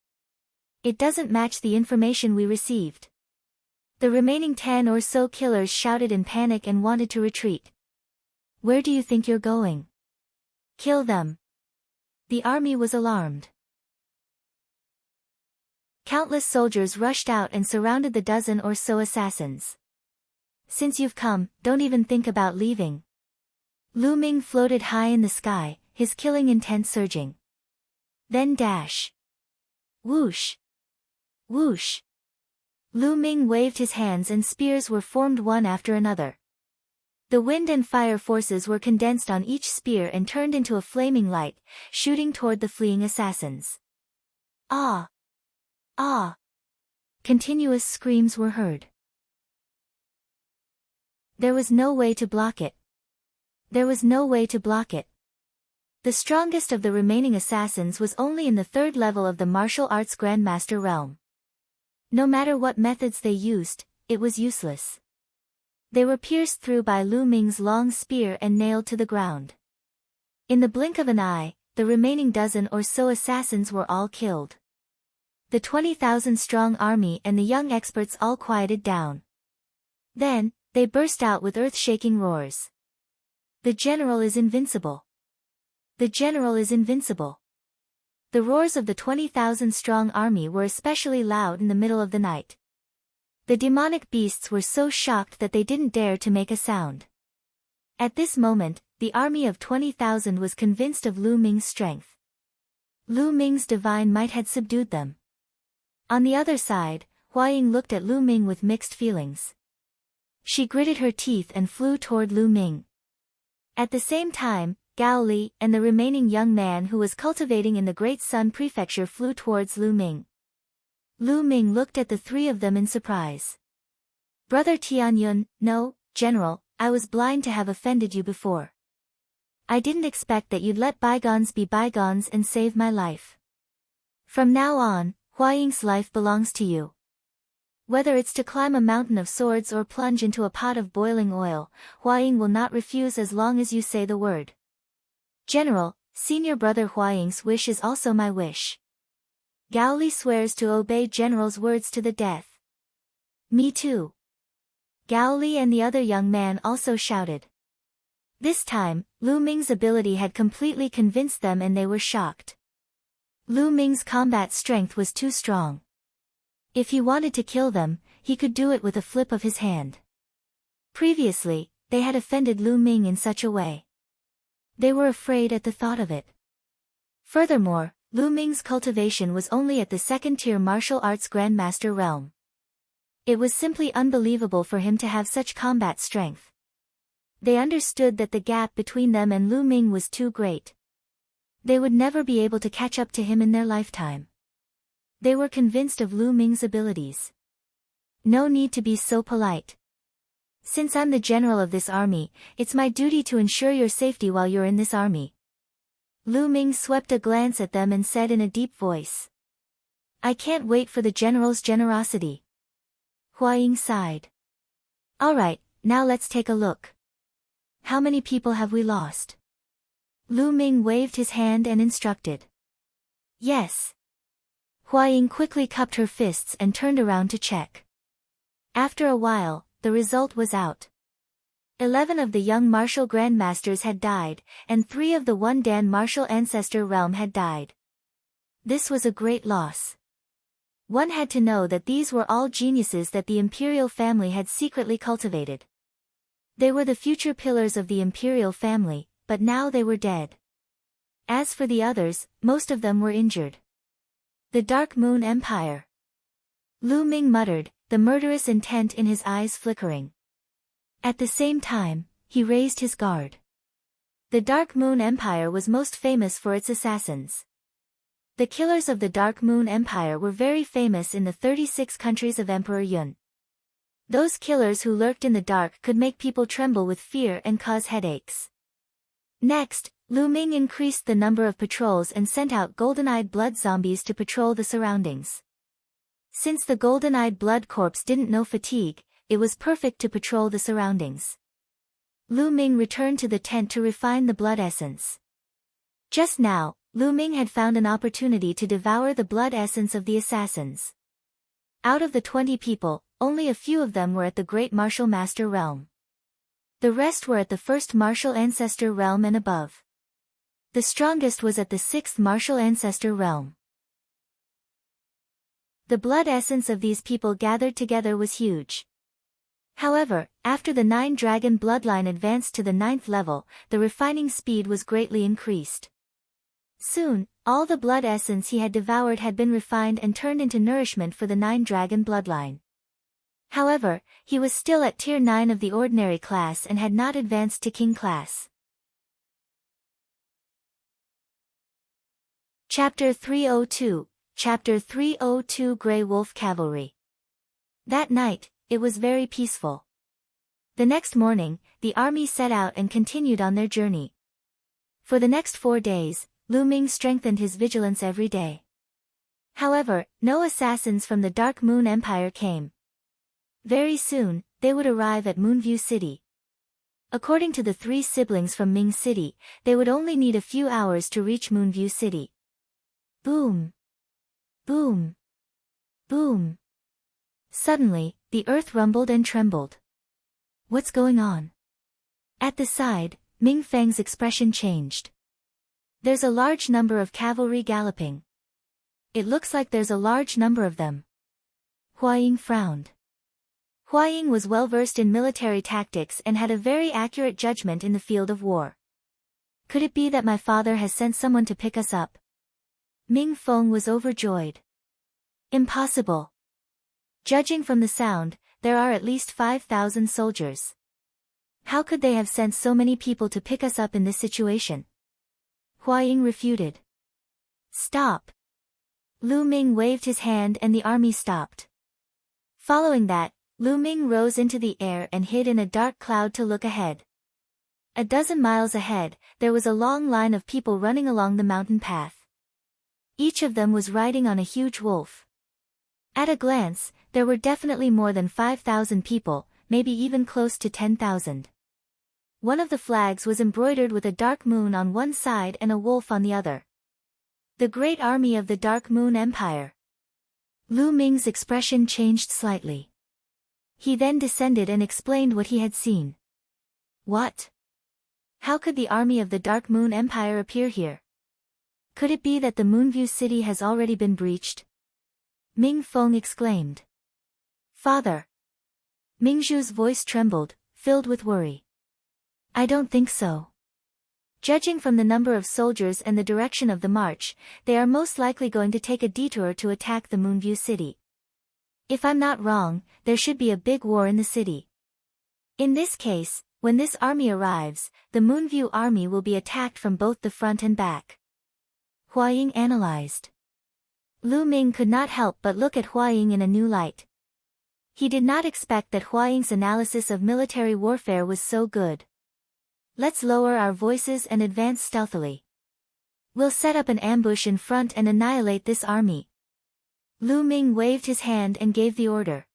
It doesn't match the information we received. The remaining 10 or so killers shouted in panic and wanted to retreat. Where do you think you're going? Kill them. The army was alarmed. Countless soldiers rushed out and surrounded the dozen or so assassins. Since you've come, don't even think about leaving. Lu Ming floated high in the sky, his killing intent surging. Then dash. Whoosh. Whoosh. Lu Ming waved his hands and spears were formed one after another. The wind and fire forces were condensed on each spear and turned into a flaming light, shooting toward the fleeing assassins. Ah! Ah! Continuous screams were heard. There was no way to block it. There was no way to block it. The strongest of the remaining assassins was only in the 3rd level of the martial arts grandmaster realm. No matter what methods they used, it was useless. They were pierced through by Lu Ming's long spear and nailed to the ground. In the blink of an eye, the remaining dozen or so assassins were all killed. The 20,000-strong army and the young experts all quieted down. Then, they burst out with earth-shaking roars. The general is invincible. The general is invincible. The roars of the 20,000-strong army were especially loud in the middle of the night. The demonic beasts were so shocked that they didn't dare to make a sound. At this moment, the army of 20,000 was convinced of Lu Ming's strength. Lu Ming's divine might had subdued them. On the other side, Huaying looked at Lu Ming with mixed feelings. She gritted her teeth and flew toward Lu Ming. At the same time, Gao Li and the remaining young man who was cultivating in the Great Sun Prefecture flew towards Lu Ming. Lu Ming looked at the 3 of them in surprise. Brother Tianyun, no, General, I was blind to have offended you before. I didn't expect that you'd let bygones be bygones and save my life. From now on, Huaying's life belongs to you. Whether it's to climb a mountain of swords or plunge into a pot of boiling oil, Huaying will not refuse as long as you say the word. General, senior brother Huaying's wish is also my wish. Gao Li swears to obey General's words to the death. Me too. Gao Li and the other young man also shouted. This time, Lu Ming's ability had completely convinced them and they were shocked. Lu Ming's combat strength was too strong. If he wanted to kill them, he could do it with a flip of his hand. Previously, they had offended Lu Ming in such a way. They were afraid at the thought of it. Furthermore, Lu Ming's cultivation was only at the 2nd-tier martial arts grandmaster realm. It was simply unbelievable for him to have such combat strength. They understood that the gap between them and Lu Ming was too great. They would never be able to catch up to him in their lifetime. They were convinced of Lu Ming's abilities. No need to be so polite. Since I'm the general of this army, it's my duty to ensure your safety while you're in this army. Lu Ming swept a glance at them and said in a deep voice. I can't wait for the general's generosity. Hua Ying sighed. Alright, now let's take a look. How many people have we lost? Lu Ming waved his hand and instructed. Yes. Hua Ying quickly cupped her fists and turned around to check. After a while, the result was out. 11 of the young martial grandmasters had died, and 3 of the one Dan martial ancestor realm had died. This was a great loss. One had to know that these were all geniuses that the imperial family had secretly cultivated. They were the future pillars of the imperial family, but now they were dead. As for the others, most of them were injured. The Dark Moon Empire. Lu Ming muttered, the murderous intent in his eyes flickering. At the same time, he raised his guard. The Dark Moon Empire was most famous for its assassins. The killers of the Dark Moon Empire were very famous in the 36 countries of Emperor Yun. Those killers who lurked in the dark could make people tremble with fear and cause headaches. Next, Lu Ming increased the number of patrols and sent out golden-eyed blood zombies to patrol the surroundings. Since the golden-eyed blood corpse didn't know fatigue, it was perfect to patrol the surroundings. Lu Ming returned to the tent to refine the blood essence. Just now, Lu Ming had found an opportunity to devour the blood essence of the assassins. Out of the 20 people, only a few of them were at the Great Martial Master realm. The rest were at the First Martial Ancestor realm and above. The strongest was at the 6th Martial Ancestor realm. The blood essence of these people gathered together was huge. However, after the 9 dragon bloodline advanced to the 9th level, the refining speed was greatly increased. Soon, all the blood essence he had devoured had been refined and turned into nourishment for the 9 dragon bloodline. However, he was still at tier 9 of the ordinary class and had not advanced to king class. Chapter 302, Chapter 302 Grey Wolf Cavalry. That night, it was very peaceful. The next morning, the army set out and continued on their journey. For the next 4 days, Lu Ming strengthened his vigilance every day. However, no assassins from the Dark Moon Empire came. Very soon, they would arrive at Moonview City. According to the 3 siblings from Ming City, they would only need a few hours to reach Moonview City. Boom! Boom! Boom! Suddenly, the earth rumbled and trembled. What's going on? At the side, Ming Feng's expression changed. There's a large number of cavalry galloping. It looks like there's a large number of them. Hua Ying frowned. Hua Ying was well versed in military tactics and had a very accurate judgment in the field of war. Could it be that my father has sent someone to pick us up? Ming Feng was overjoyed. Impossible. Judging from the sound, there are at least 5,000 soldiers. How could they have sent so many people to pick us up in this situation? Hua Ying refuted. Stop. Lu Ming waved his hand and the army stopped. Following that, Lu Ming rose into the air and hid in a dark cloud to look ahead. A dozen miles ahead, there was a long line of people running along the mountain path. Each of them was riding on a huge wolf. At a glance, there were definitely more than 5,000 people, maybe even close to 10,000. One of the flags was embroidered with a dark moon on one side and a wolf on the other. The great army of the Dark Moon Empire. Lu Ming's expression changed slightly. He then descended and explained what he had seen. What? How could the army of the Dark Moon Empire appear here? Could it be that the Moonview City has already been breached? Ming Feng exclaimed. Father. Mingzhu's voice trembled, filled with worry. I don't think so. Judging from the number of soldiers and the direction of the march, they are most likely going to take a detour to attack the Moonview City. If I'm not wrong, there should be a big war in the city. In this case, When this army arrives, the Moonview army will be attacked from both the front and back. Hua Ying analyzed. Lu Ming could not help but look at Hua Ying in a new light. He did not expect that Hua Ying's analysis of military warfare was so good. Let's lower our voices and advance stealthily. We'll set up an ambush in front and annihilate this army. Lu Ming waved his hand and gave the order.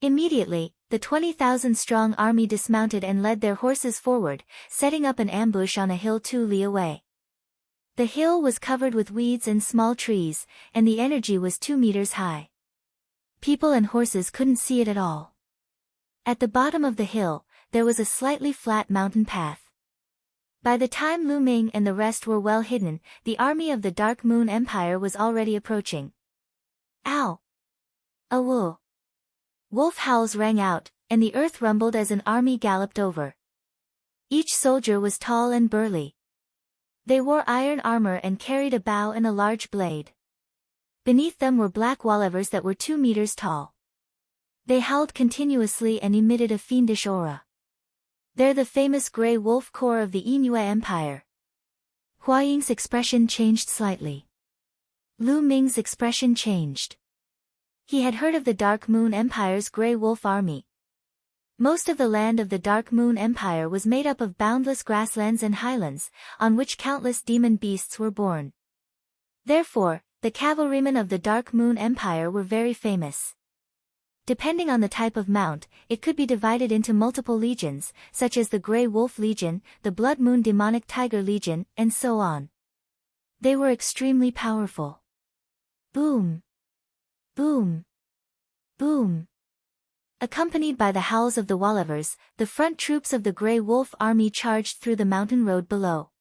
Immediately, the 20,000-strong army dismounted and led their horses forward, setting up an ambush on a hill 2 li away. The hill was covered with weeds and small trees, and the energy was 2 meters high. People and horses couldn't see it at all. At the bottom of the hill, there was a slightly flat mountain path. By the time Lu Ming and the rest were well hidden, the army of the Dark Moon Empire was already approaching. Ow! A woo! Wolf howls rang out, and the earth rumbled as an army galloped over. Each soldier was tall and burly. They wore iron armor and carried a bow and a large blade. Beneath them were black wallevers that were 2 meters tall. They howled continuously and emitted a fiendish aura. They're the famous Grey Wolf Corps of the Yingyue Empire. Hua Ying's expression changed slightly. Lu Ming's expression changed. He had heard of the Dark Moon Empire's Grey Wolf Army. Most of the land of the Dark Moon Empire was made up of boundless grasslands and highlands, on which countless demon beasts were born. Therefore, the cavalrymen of the Dark Moon Empire were very famous. Depending on the type of mount, it could be divided into multiple legions, such as the Grey Wolf Legion, the Blood Moon Demonic Tiger Legion, and so on. They were extremely powerful. Boom! Boom! Boom! Accompanied by the howls of the wallevers, the front troops of the Grey Wolf army charged through the mountain road below.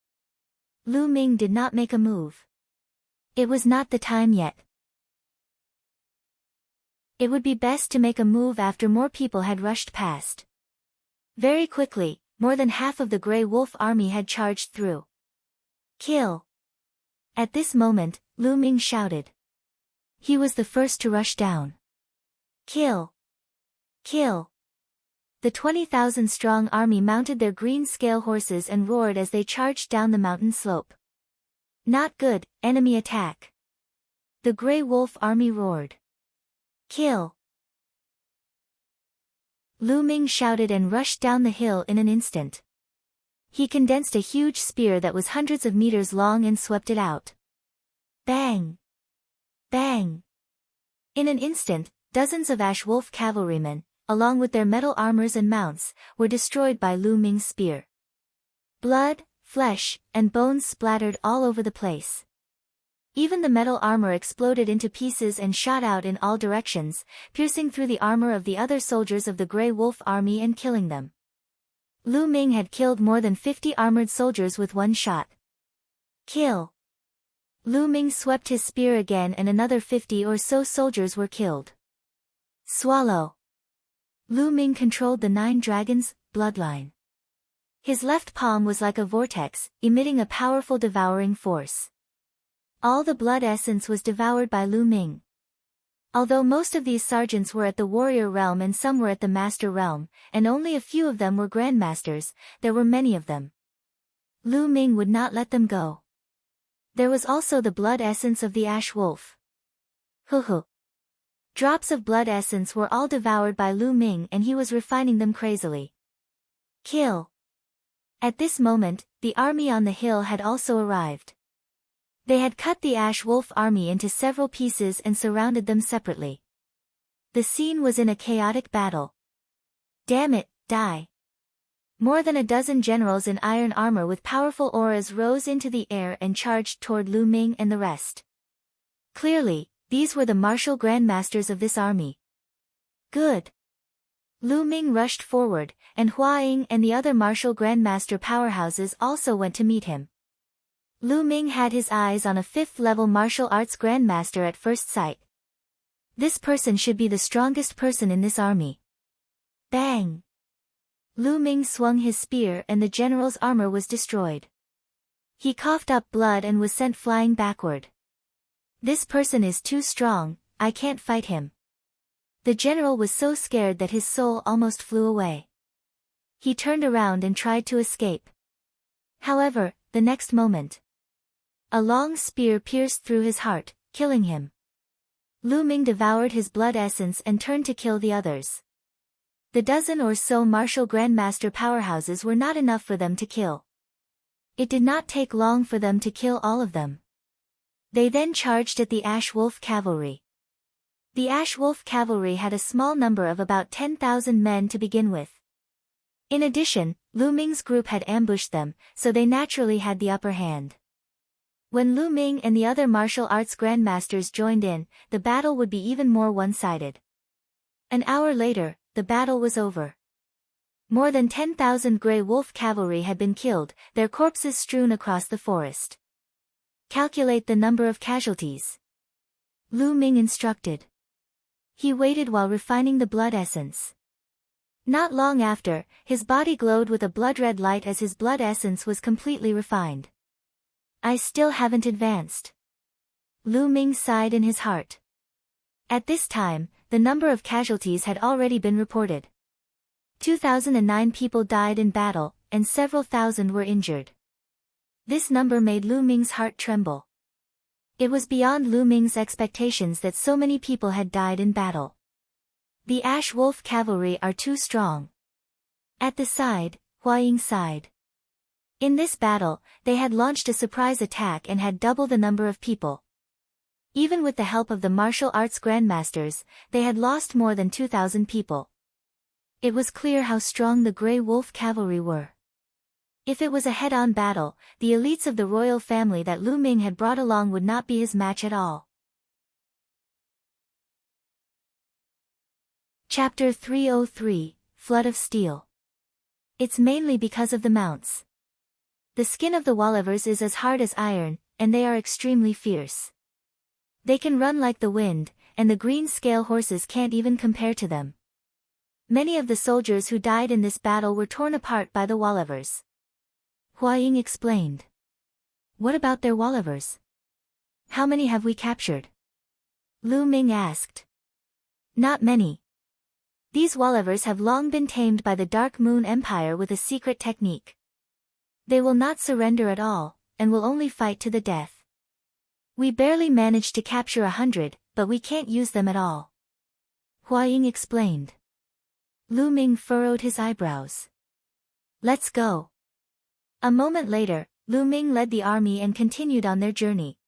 Lu Ming did not make a move. It was not the time yet. It would be best to make a move after more people had rushed past. Very quickly, more than half of the Grey Wolf army had charged through. Kill! At this moment, Lu Ming shouted. He was the first to rush down. Kill! Kill! The 20,000-strong army mounted their green scale horses and roared as they charged down the mountain slope. Not good, enemy attack! The Grey Wolf army roared. Kill! Lu Ming shouted and rushed down the hill in an instant. He condensed a huge spear that was hundreds of meters long and swept it out. Bang! Bang! In an instant, dozens of Ash Wolf cavalrymen, along with their metal armors and mounts, were destroyed by Lu Ming's spear. Blood, flesh, and bones splattered all over the place. Even the metal armor exploded into pieces and shot out in all directions, piercing through the armor of the other soldiers of the Grey Wolf army and killing them. Lu Ming had killed more than 50 armored soldiers with one shot. Kill! Lu Ming swept his spear again and another 50 or so soldiers were killed. Swallow! Lu Ming controlled the 9 dragons' bloodline. His left palm was like a vortex, emitting a powerful devouring force. All the blood essence was devoured by Lu Ming. Although most of these sergeants were at the warrior realm and some were at the master realm, and only a few of them were grandmasters, there were many of them. Lu Ming would not let them go. There was also the blood essence of the Ash Wolf. Hoo. Drops of blood essence were all devoured by Lu Ming and he was refining them crazily. Kill! At this moment, the army on the hill had also arrived. They had cut the Ash Wolf army into several pieces and surrounded them separately. The scene was in a chaotic battle. Damn it, die! More than a dozen generals in iron armor with powerful auras rose into the air and charged toward Lu Ming and the rest. Clearly, these were the martial grandmasters of this army. Good! Lu Ming rushed forward, and Hua Ying and the other martial grandmaster powerhouses also went to meet him. Lu Ming had his eyes on a 5th-level martial arts grandmaster at first sight. This person should be the strongest person in this army. Bang! Lu Ming swung his spear and the general's armor was destroyed. He coughed up blood and was sent flying backward. This person is too strong, I can't fight him. The general was so scared that his soul almost flew away. He turned around and tried to escape. However, the next moment, a long spear pierced through his heart, killing him. Lu Ming devoured his blood essence and turned to kill the others. The dozen or so martial grandmaster powerhouses were not enough for them to kill. It did not take long for them to kill all of them. They then charged at the Ash Wolf Cavalry. The Ash Wolf Cavalry had a small number of about 10,000 men to begin with. In addition, Lu Ming's group had ambushed them, so they naturally had the upper hand. When Lu Ming and the other martial arts grandmasters joined in, the battle would be even more one-sided. An hour later, the battle was over. More than 10,000 Grey Wolf cavalry had been killed, their corpses strewn across the forest. Calculate the number of casualties. Lu Ming instructed. He waited while refining the blood essence. Not long after, his body glowed with a blood-red light as his blood essence was completely refined. I still haven't advanced. Lu Ming sighed in his heart. At this time, the number of casualties had already been reported. 2,009 people died in battle, and several thousand were injured. This number made Lu Ming's heart tremble. It was beyond Lu Ming's expectations that so many people had died in battle. The Ash Wolf cavalry are too strong. At the side, Hua Ying sighed. In this battle, they had launched a surprise attack and had double the number of people. Even with the help of the martial arts grandmasters, they had lost more than 2,000 people. It was clear how strong the Grey Wolf cavalry were. If it was a head-on battle, the elites of the royal family that Lu Ming had brought along would not be his match at all. Chapter 303, Flood of Steel. It's mainly because of the mounts. The skin of the Wallivers is as hard as iron, and they are extremely fierce. They can run like the wind, and the green scale horses can't even compare to them. Many of the soldiers who died in this battle were torn apart by the Wallivers. Hua Ying explained. What about their Wallivers? How many have we captured? Lu Ming asked. Not many. These Wallivers have long been tamed by the Dark Moon Empire with a secret technique. They will not surrender at all, and will only fight to the death. We barely managed to capture 100, but we can't use them at all. Hua Ying explained. Lu Ming furrowed his eyebrows. Let's go. A moment later, Lu Ming led the army and continued on their journey.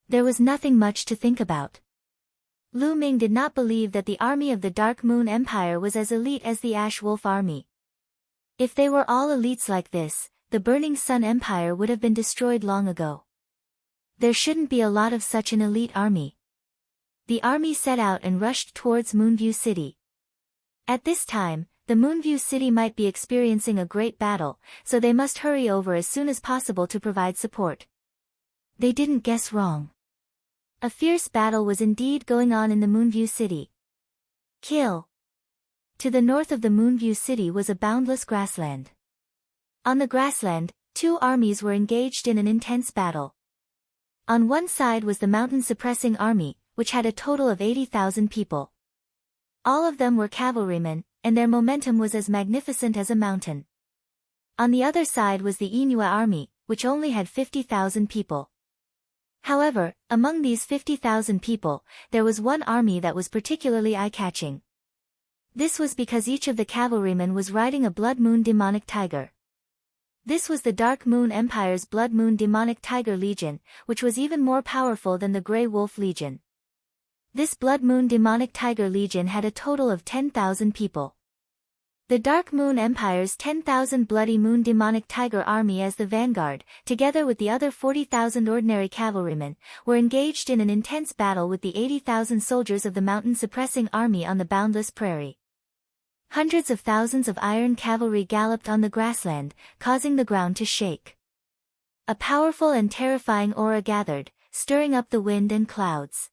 There was nothing much to think about. Lu Ming did not believe that the army of the Dark Moon Empire was as elite as the Ash Wolf army. If they were all elites like this, the Burning Sun Empire would have been destroyed long ago. There shouldn't be a lot of such an elite army. The army set out and rushed towards Moonview City. At this time, the Moonview City might be experiencing a great battle, so they must hurry over as soon as possible to provide support. They didn't guess wrong. A fierce battle was indeed going on in the Moonview City. Kill! To the north of the Moonview City was a boundless grassland. On the grassland, two armies were engaged in an intense battle. On one side was the mountain-suppressing army, which had a total of 80,000 people. All of them were cavalrymen, and their momentum was as magnificent as a mountain. On the other side was the Inua army, which only had 50,000 people. However, among these 50,000 people, there was one army that was particularly eye-catching. This was because each of the cavalrymen was riding a Blood Moon demonic tiger. This was the Dark Moon Empire's Blood Moon demonic tiger legion, which was even more powerful than the Grey Wolf Legion. This Blood Moon demonic tiger legion had a total of 10,000 people. The Dark Moon Empire's 10,000 Bloody Moon demonic tiger army as the vanguard, together with the other 40,000 ordinary cavalrymen, were engaged in an intense battle with the 80,000 soldiers of the mountain-suppressing army on the boundless prairie. Hundreds of thousands of iron cavalry galloped on the grassland, causing the ground to shake. A powerful and terrifying aura gathered, stirring up the wind and clouds.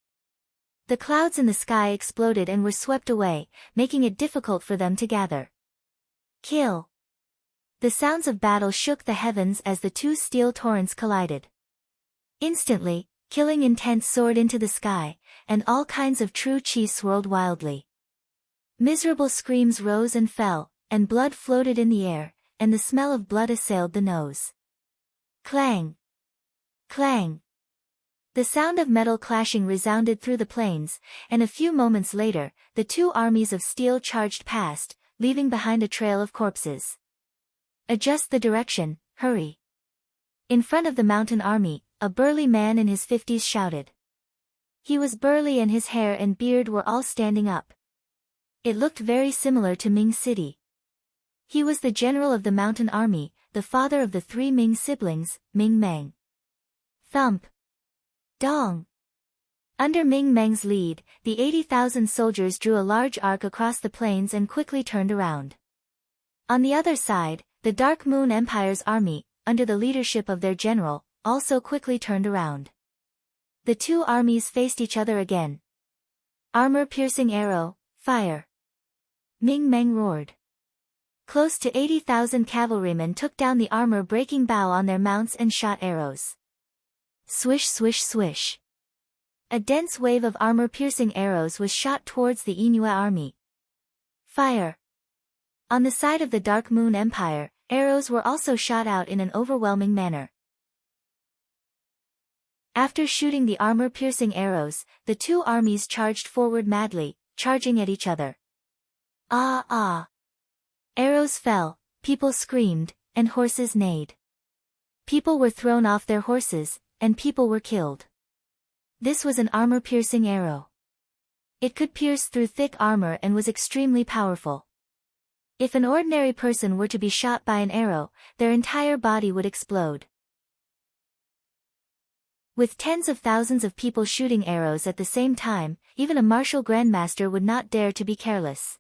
The clouds in the sky exploded and were swept away, making it difficult for them to gather. Kill! The sounds of battle shook the heavens as the two steel torrents collided. Instantly, killing intent soared into the sky, and all kinds of true chi swirled wildly. Miserable screams rose and fell, and blood floated in the air, and the smell of blood assailed the nose. Clang! Clang! The sound of metal clashing resounded through the plains, and a few moments later, the two armies of steel charged past, leaving behind a trail of corpses. Adjust the direction, hurry! In front of the mountain army, a burly man in his 50s shouted. He was burly and his hair and beard were all standing up. It looked very similar to Ming City. He was the general of the mountain army, the father of the three Ming siblings, Ming Meng. Thump! Dong! Under Ming Meng's lead, the 80,000 soldiers drew a large arc across the plains and quickly turned around. On the other side, the Dark Moon Empire's army, under the leadership of their general, also quickly turned around. The two armies faced each other again. Armor-piercing arrow, fire! Ming Meng roared. Close to 80,000 cavalrymen took down the armor-breaking bow on their mounts and shot arrows. Swish swish swish. A dense wave of armor-piercing arrows was shot towards the Inua army. Fire! On the side of the Dark Moon Empire, arrows were also shot out in an overwhelming manner. After shooting the armor-piercing arrows, the two armies charged forward madly, charging at each other. Ah ah! Arrows fell, people screamed, and horses neighed. People were thrown off their horses, and people were killed. This was an armor-piercing arrow. It could pierce through thick armor and was extremely powerful. If an ordinary person were to be shot by an arrow, their entire body would explode. With tens of thousands of people shooting arrows at the same time, even a martial grandmaster would not dare to be careless.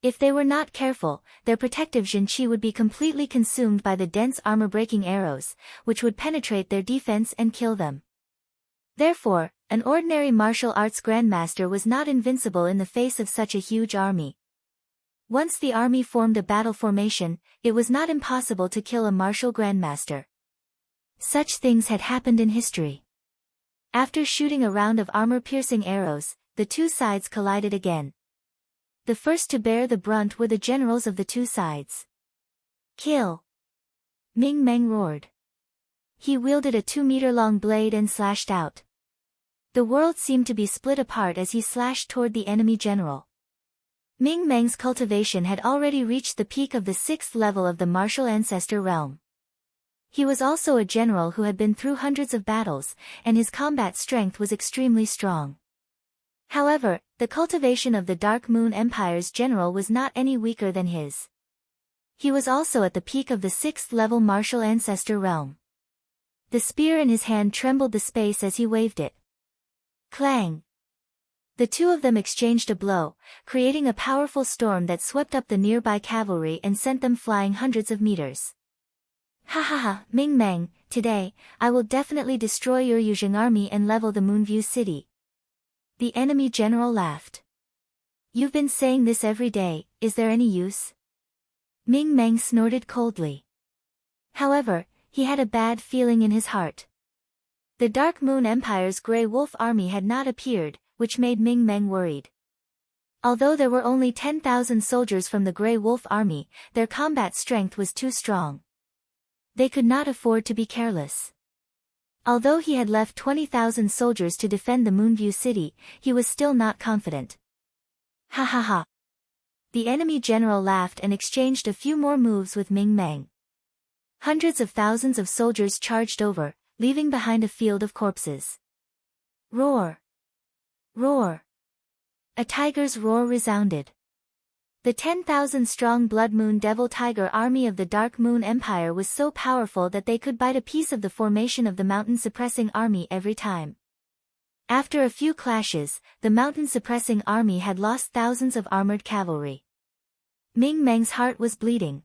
If they were not careful, their protective Jinqi would be completely consumed by the dense armor-breaking arrows, which would penetrate their defense and kill them. Therefore, an ordinary martial arts grandmaster was not invincible in the face of such a huge army. Once the army formed a battle formation, it was not impossible to kill a martial grandmaster. Such things had happened in history. After shooting a round of armor-piercing arrows, the two sides collided again. The first to bear the brunt were the generals of the two sides. Kill! Ming Meng roared. He wielded a 2-meter-long blade and slashed out. The world seemed to be split apart as he slashed toward the enemy general. Ming Meng's cultivation had already reached the peak of the 6th level of the martial ancestor realm. He was also a general who had been through hundreds of battles, and his combat strength was extremely strong. However, the cultivation of the Dark Moon Empire's general was not any weaker than his. He was also at the peak of the 6th level martial ancestor realm. The spear in his hand trembled the space as he waved it. Clang! The two of them exchanged a blow, creating a powerful storm that swept up the nearby cavalry and sent them flying hundreds of meters. Ha ha ha, Ming Meng, today, I will definitely destroy your Yuzheng army and level the Moonview city. The enemy general laughed. You've been saying this every day, is there any use? Ming Meng snorted coldly. However, he had a bad feeling in his heart. The Dark Moon Empire's Grey Wolf army had not appeared, which made Ming Meng worried. Although there were only 10,000 soldiers from the Grey Wolf army, their combat strength was too strong. They could not afford to be careless. Although he had left 20,000 soldiers to defend the Moonview city, he was still not confident. Ha ha ha. The enemy general laughed and exchanged a few more moves with Ming Meng. Hundreds of thousands of soldiers charged over, leaving behind a field of corpses. Roar! Roar! A tiger's roar resounded. The 10,000-strong Blood Moon Devil Tiger army of the Dark Moon Empire was so powerful that they could bite a piece of the formation of the mountain-suppressing army every time. After a few clashes, the mountain-suppressing army had lost thousands of armored cavalry. Ming Meng's heart was bleeding.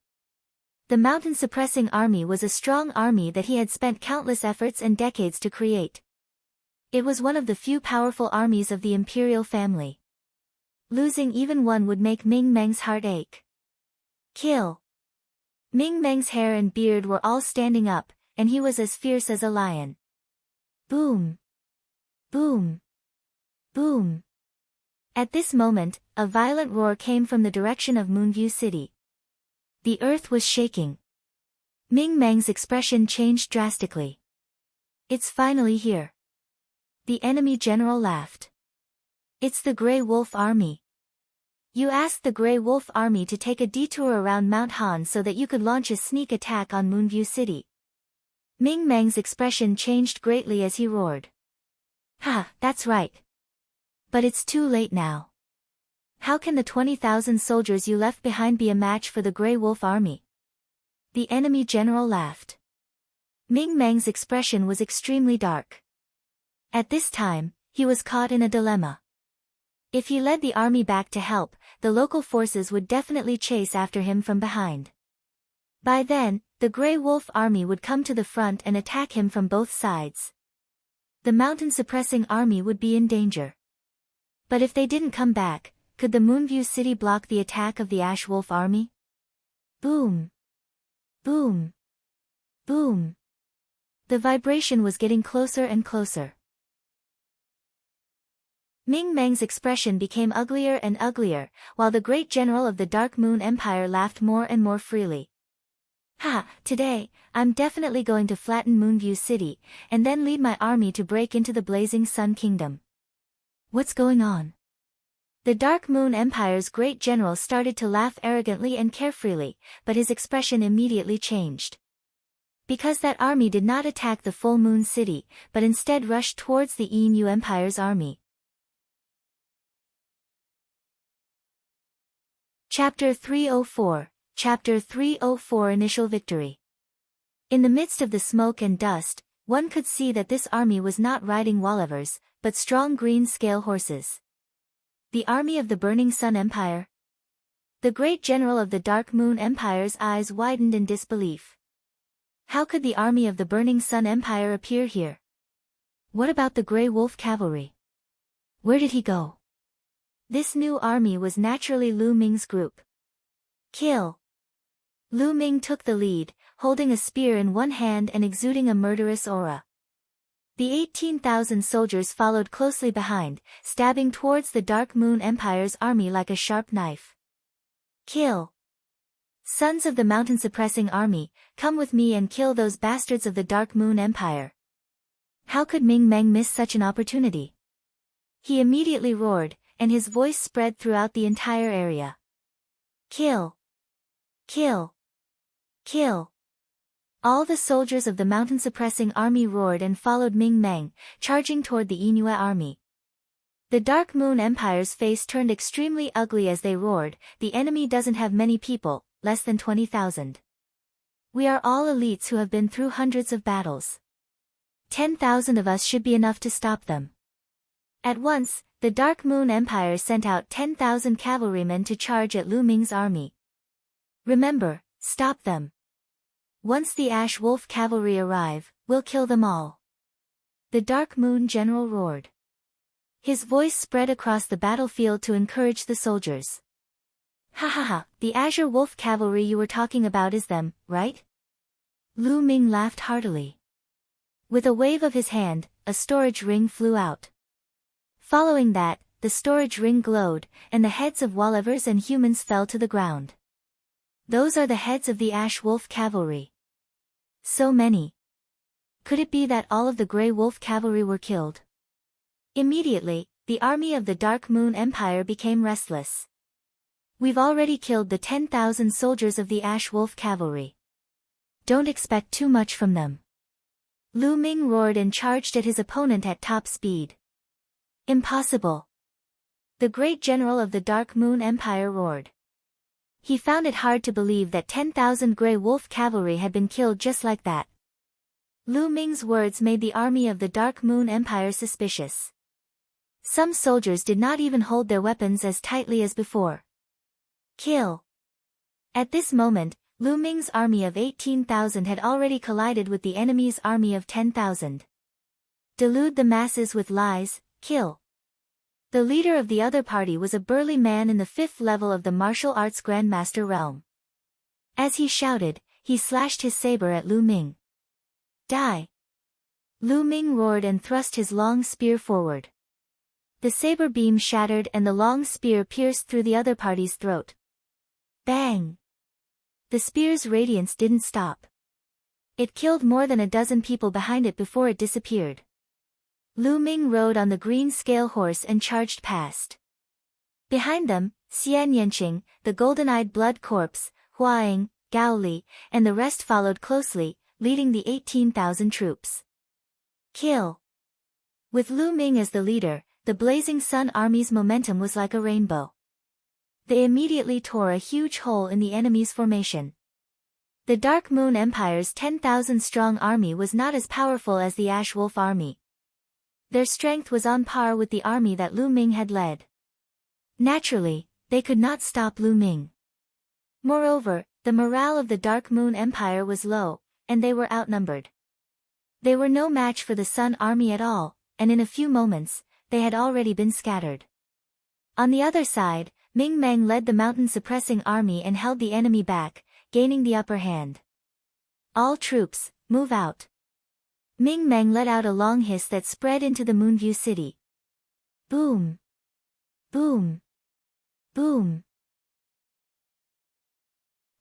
The mountain-suppressing army was a strong army that he had spent countless efforts and decades to create. It was one of the few powerful armies of the imperial family. Losing even one would make Ming Meng's heart ache. Kill! Ming Meng's hair and beard were all standing up, and he was as fierce as a lion. Boom! Boom! Boom! At this moment, a violent roar came from the direction of Moonview City. The earth was shaking. Ming Meng's expression changed drastically. It's finally here. The enemy general laughed. It's the Grey Wolf Army. You asked the Grey Wolf Army to take a detour around Mount Han so that you could launch a sneak attack on Moonview City. Ming Meng's expression changed greatly as he roared. Ha, that's right. But it's too late now. How can the 20,000 soldiers you left behind be a match for the Grey Wolf Army? The enemy general laughed. Ming Meng's expression was extremely dark. At this time, he was caught in a dilemma. If he led the army back to help, the local forces would definitely chase after him from behind. By then, the Grey Wolf Army would come to the front and attack him from both sides. The mountain-suppressing army would be in danger. But if they didn't come back, could the Moonview City block the attack of the Ash Wolf Army? Boom! Boom! Boom! The vibration was getting closer and closer. Ming Meng's expression became uglier and uglier, while the great general of the Dark Moon Empire laughed more and more freely. Ha, today, I'm definitely going to flatten Moonview City, and then lead my army to break into the Blazing Sun Kingdom. What's going on? The Dark Moon Empire's great general started to laugh arrogantly and carefreely, but his expression immediately changed. Because that army did not attack the Full Moon City, but instead rushed towards the Inu Empire's army. Chapter 304, Chapter 304 Initial Victory. In the midst of the smoke and dust, one could see that this army was not riding Wallivers, but strong green scale horses. The army of the Burning Sun Empire? The great general of the Dark Moon Empire's eyes widened in disbelief. How could the army of the Burning Sun Empire appear here? What about the Grey Wolf Cavalry? Where did he go? This new army was naturally Lu Ming's group. Kill! Lu Ming took the lead, holding a spear in one hand and exuding a murderous aura. The 18,000 soldiers followed closely behind, stabbing towards the Dark Moon Empire's army like a sharp knife. Kill! Sons of the mountain-suppressing army, come with me and kill those bastards of the Dark Moon Empire. How could Ming Meng miss such an opportunity? He immediately roared, and his voice spread throughout the entire area. Kill! Kill! Kill! All the soldiers of the mountain-suppressing army roared and followed Ming Meng, charging toward the Inua army. The Dark Moon Empire's face turned extremely ugly as they roared. The enemy doesn't have many people, less than 20,000. We are all elites who have been through hundreds of battles. 10,000 of us should be enough to stop them. At once, the Dark Moon Empire sent out 10,000 cavalrymen to charge at Lu Ming's army. Remember, stop them. Once the Ash Wolf cavalry arrive, we'll kill them all. The Dark Moon general roared. His voice spread across the battlefield to encourage the soldiers. Ha ha ha, the Azure Wolf cavalry you were talking about is them, right? Lu Ming laughed heartily. With a wave of his hand, a storage ring flew out. Following that, the storage ring glowed, and the heads of Wallivers and humans fell to the ground. Those are the heads of the Ash Wolf cavalry. So many. Could it be that all of the Grey Wolf cavalry were killed? Immediately, the army of the Dark Moon Empire became restless. We've already killed the 10,000 soldiers of the Ash Wolf cavalry. Don't expect too much from them. Lu Ming roared and charged at his opponent at top speed. Impossible. The great general of the Dark Moon Empire roared. He found it hard to believe that 10,000 Grey Wolf cavalry had been killed just like that. Lu Ming's words made the army of the Dark Moon Empire suspicious. Some soldiers did not even hold their weapons as tightly as before. Kill! At this moment, Lu Ming's army of 18,000 had already collided with the enemy's army of 10,000. Delude the masses with lies, kill! The leader of the other party was a burly man in the 5th level of the martial arts Grandmaster realm. As he shouted, he slashed his saber at Lu Ming. Die! Lu Ming roared and thrust his long spear forward. The saber beam shattered and the long spear pierced through the other party's throat. Bang! the spear's radiance didn't stop. It killed more than a dozen people behind it before it disappeared. Lu Ming rode on the green scale horse and charged past. Behind them, Xian Yanqing, the golden-eyed blood corpse, Huaing, Gao Li, and the rest followed closely, leading the 18,000 troops. Kill! With Lu Ming as the leader, the Blazing Sun Army's momentum was like a rainbow. They immediately tore a huge hole in the enemy's formation. The Dark Moon Empire's 10,000-strong army was not as powerful as the Ash Wolf army. Their strength was on par with the army that Lu Ming had led. Naturally, they could not stop Lu Ming. Moreover, the morale of the Dark Moon Empire was low, and they were outnumbered. They were no match for the Sun Army at all, and in a few moments, they had already been scattered. On the other side, Ming Meng led the mountain-suppressing army and held the enemy back, gaining the upper hand. All troops, move out. Ming Meng let out a long hiss that spread into the Moonview city. Boom! Boom! Boom!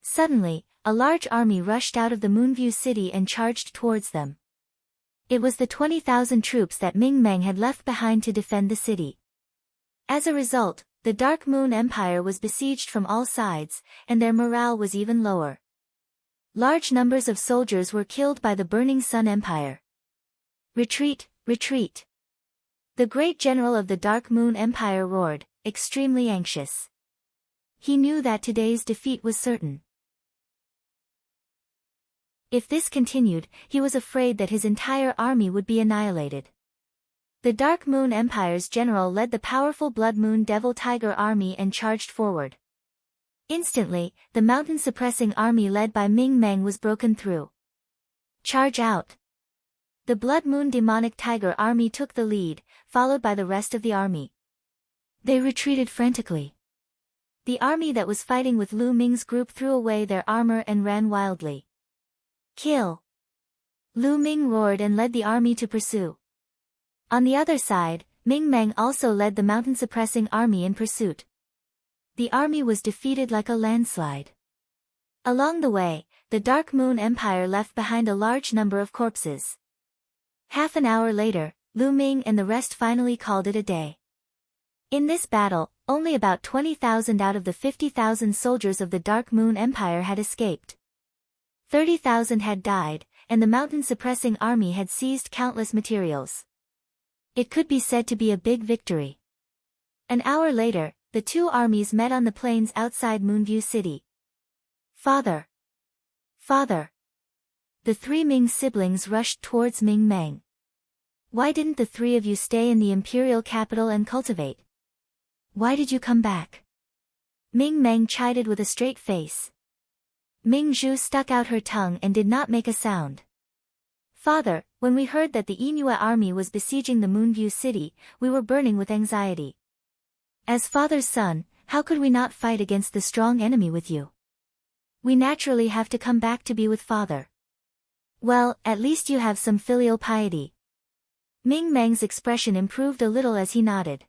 Suddenly, a large army rushed out of the Moonview city and charged towards them. It was the 20,000 troops that Ming Meng had left behind to defend the city. As a result, the Dark Moon Empire was besieged from all sides, and their morale was even lower. Large numbers of soldiers were killed by the Burning Sun Empire. Retreat, retreat! The great general of the Dark Moon Empire roared, extremely anxious. He knew that today's defeat was certain. If this continued, he was afraid that his entire army would be annihilated. The Dark Moon Empire's general led the powerful Blood Moon Devil Tiger army and charged forward. Instantly, the mountain-suppressing army led by Ming Meng was broken through. Charge out! The Blood Moon Demonic Tiger army took the lead, followed by the rest of the army. They retreated frantically. The army that was fighting with Lu Ming's group threw away their armor and ran wildly. Kill! Lu Ming roared and led the army to pursue. On the other side, Ming Meng also led the mountain-suppressing army in pursuit. The army was defeated like a landslide. Along the way, the Dark Moon Empire left behind a large number of corpses. Half an hour later, Lu Ming and the rest finally called it a day. In this battle, only about 20,000 out of the 50,000 soldiers of the Dark Moon Empire had escaped. 30,000 had died, and the mountain-suppressing army had seized countless materials. It could be said to be a big victory. An hour later, the two armies met on the plains outside Moonview City. Father! Father! The three Ming siblings rushed towards Ming Meng. Why didn't the three of you stay in the imperial capital and cultivate? Why did you come back? Ming Meng chided with a straight face. Ming Zhu stuck out her tongue and did not make a sound. Father, when we heard that the Inua army was besieging the Moonview city, we were burning with anxiety. As father's son, how could we not fight against the strong enemy with you? We naturally have to come back to be with father. Well, at least you have some filial piety. Ming Meng's expression improved a little as he nodded.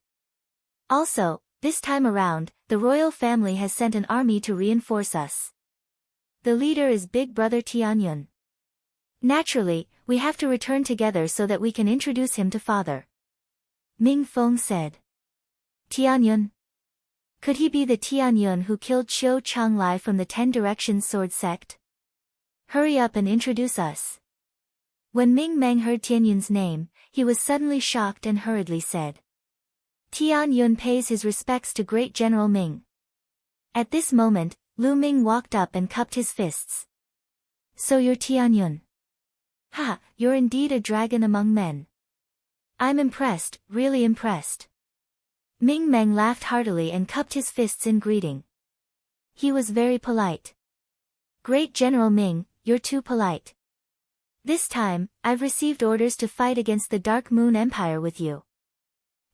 Also, this time around, the royal family has sent an army to reinforce us. The leader is Big Brother Tianyun. Naturally, we have to return together so that we can introduce him to father. Ming Feng said. Tianyun? Could he be the Tianyun who killed Qiu Changlai from the 10 Directions sword sect? Hurry up and introduce us. When Ming Meng heard Tianyun's name, he was suddenly shocked and hurriedly said. Tianyun pays his respects to Great General Ming. At this moment, Lu Ming walked up and cupped his fists. So you're Tianyun. Ha, you're indeed a dragon among men. I'm impressed, really impressed. Ming Meng laughed heartily and cupped his fists in greeting. He was very polite. Great General Ming, you're too polite. This time, I've received orders to fight against the Dark Moon Empire with you.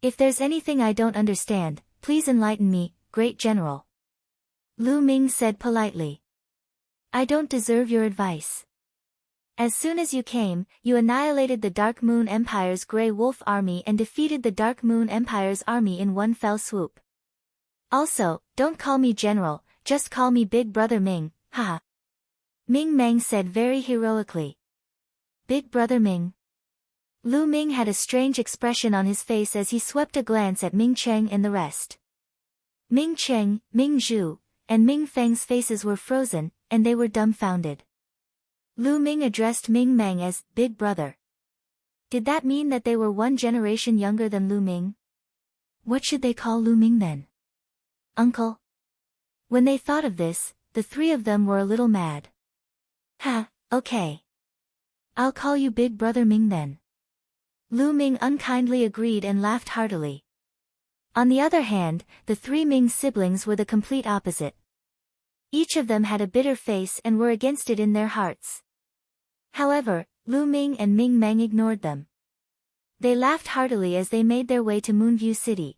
If there's anything I don't understand, please enlighten me, Great General. Lu Ming said politely. I don't deserve your advice. As soon as you came, you annihilated the Dark Moon Empire's Grey Wolf army and defeated the Dark Moon Empire's army in one fell swoop. Also, don't call me General, just call me Big Brother Ming, haha. Ming Meng said very heroically. Big Brother Ming. Lu Ming had a strange expression on his face as he swept a glance at Ming Cheng and the rest. Ming Cheng, Ming Zhu, and Ming Feng's faces were frozen, and they were dumbfounded. Lu Ming addressed Ming Meng as Big Brother. Did that mean that they were one generation younger than Lu Ming? What should they call Lu Ming then? Uncle? When they thought of this, the three of them were a little mad. Okay. I'll call you Big Brother Ming then. Lu Ming unkindly agreed and laughed heartily. On the other hand, the three Ming siblings were the complete opposite. Each of them had a bitter face and were against it in their hearts. However, Lu Ming and Ming Meng ignored them. They laughed heartily as they made their way to Moonview City.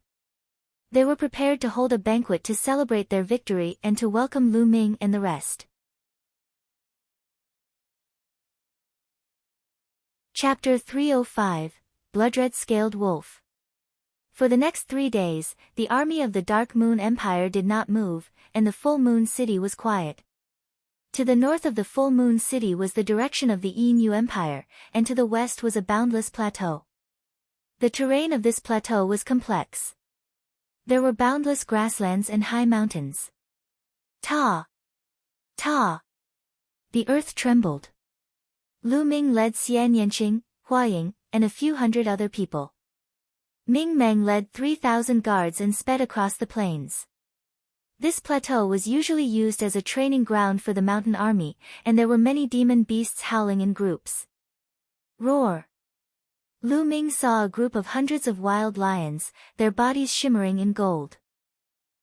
They were prepared to hold a banquet to celebrate their victory and to welcome Lu Ming and the rest. Chapter 305, Bloodred Scaled Wolf. For the next 3 days, the army of the Dark Moon Empire did not move, and the Full Moon City was quiet. To the north of the Full Moon City was the direction of the Inu Empire, and to the west was a boundless plateau. The terrain of this plateau was complex. There were boundless grasslands and high mountains. Ta! Ta! The earth trembled. Lu Ming led Xian Yanqing, Hua Ying, and a few hundred other people. Ming Meng led 3,000 guards and sped across the plains. This plateau was usually used as a training ground for the mountain army, and there were many demon beasts howling in groups. Roar! Lu Ming saw a group of hundreds of wild lions, their bodies shimmering in gold.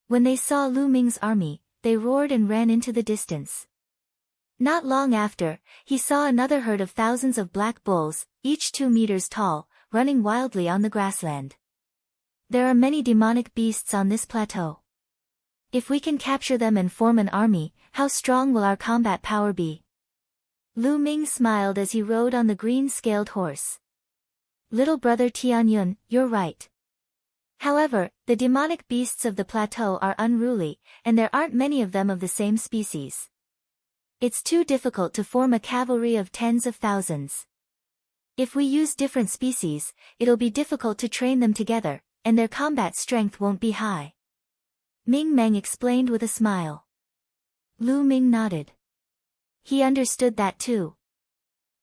When they saw Lu Ming's army, they roared and ran into the distance. Not long after, he saw another herd of thousands of black bulls, each 2 meters tall, running wildly on the grassland. There are many demonic beasts on this plateau. If we can capture them and form an army, how strong will our combat power be? Lu Ming smiled as he rode on the green-scaled horse. Little brother Tianyun, you're right. However, the demonic beasts of the plateau are unruly, and there aren't many of them of the same species. It's too difficult to form a cavalry of tens of thousands. If we use different species, it'll be difficult to train them together, and their combat strength won't be high. Ming Meng explained with a smile. Lu Ming nodded. He understood that too.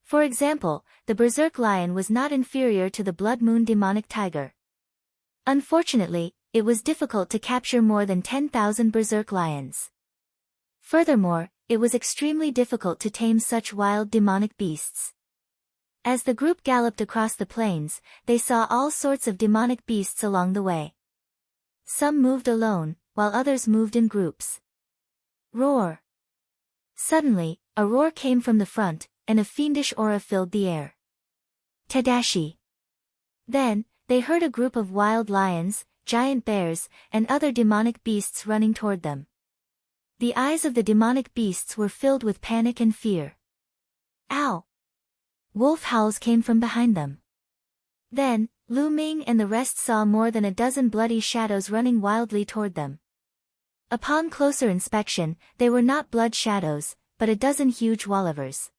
For example, the berserk lion was not inferior to the blood moon demonic tiger. Unfortunately, it was difficult to capture more than 10,000 berserk lions. Furthermore, it was extremely difficult to tame such wild demonic beasts. As the group galloped across the plains, they saw all sorts of demonic beasts along the way. Some moved alone, while others moved in groups. Roar! Suddenly, a roar came from the front, and a fiendish aura filled the air. Tadashi! Then, they heard a group of wild lions, giant bears, and other demonic beasts running toward them. The eyes of the demonic beasts were filled with panic and fear. Ow! Wolf howls came from behind them. Then, Lu Ming and the rest saw more than a dozen bloody shadows running wildly toward them. Upon closer inspection, they were not blood shadows, but a dozen huge wallivers.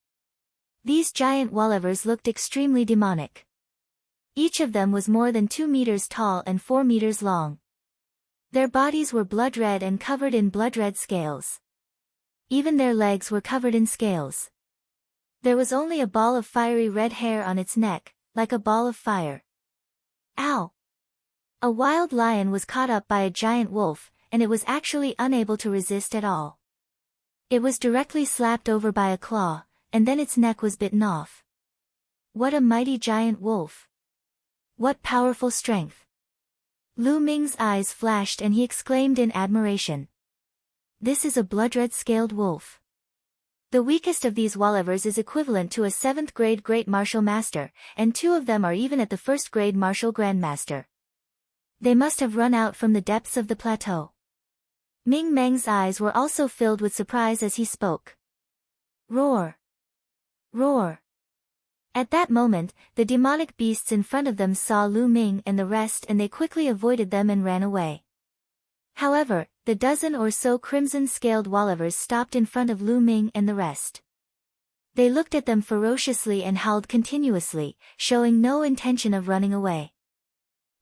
These giant wallivers looked extremely demonic. Each of them was more than 2 meters tall and 4 meters long. Their bodies were blood red and covered in blood red scales. Even their legs were covered in scales. There was only a ball of fiery red hair on its neck, like a ball of fire. Ow! A wild lion was caught up by a giant wolf, and it was actually unable to resist at all. It was directly slapped over by a claw, and then its neck was bitten off. What a mighty giant wolf! What powerful strength! Lu Ming's eyes flashed and he exclaimed in admiration. This is a blood-red scaled wolf. The weakest of these wallivers is equivalent to a 7th grade Great Martial Master, and 2 of them are even at the 1st grade Martial Grandmaster. They must have run out from the depths of the plateau. Ming Meng's eyes were also filled with surprise as he spoke. Roar! Roar! At that moment, the demonic beasts in front of them saw Lu Ming and the rest and they quickly avoided them and ran away. However, the dozen or so crimson-scaled wallivers stopped in front of Lu Ming and the rest. They looked at them ferociously and howled continuously, showing no intention of running away.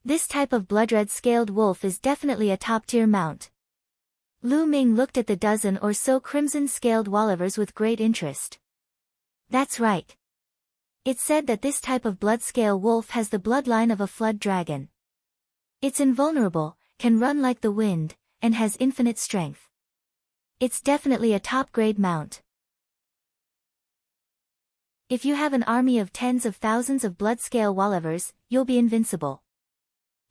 This type of blood-red scaled wolf is definitely a top-tier mount. Lu Ming looked at the dozen or so crimson-scaled wolivers with great interest. That's right. It's said that this type of blood-scale wolf has the bloodline of a flood dragon. It's invulnerable, can run like the wind, and has infinite strength. It's definitely a top-grade mount. If you have an army of tens of thousands of blood-scale wolivers, you'll be invincible.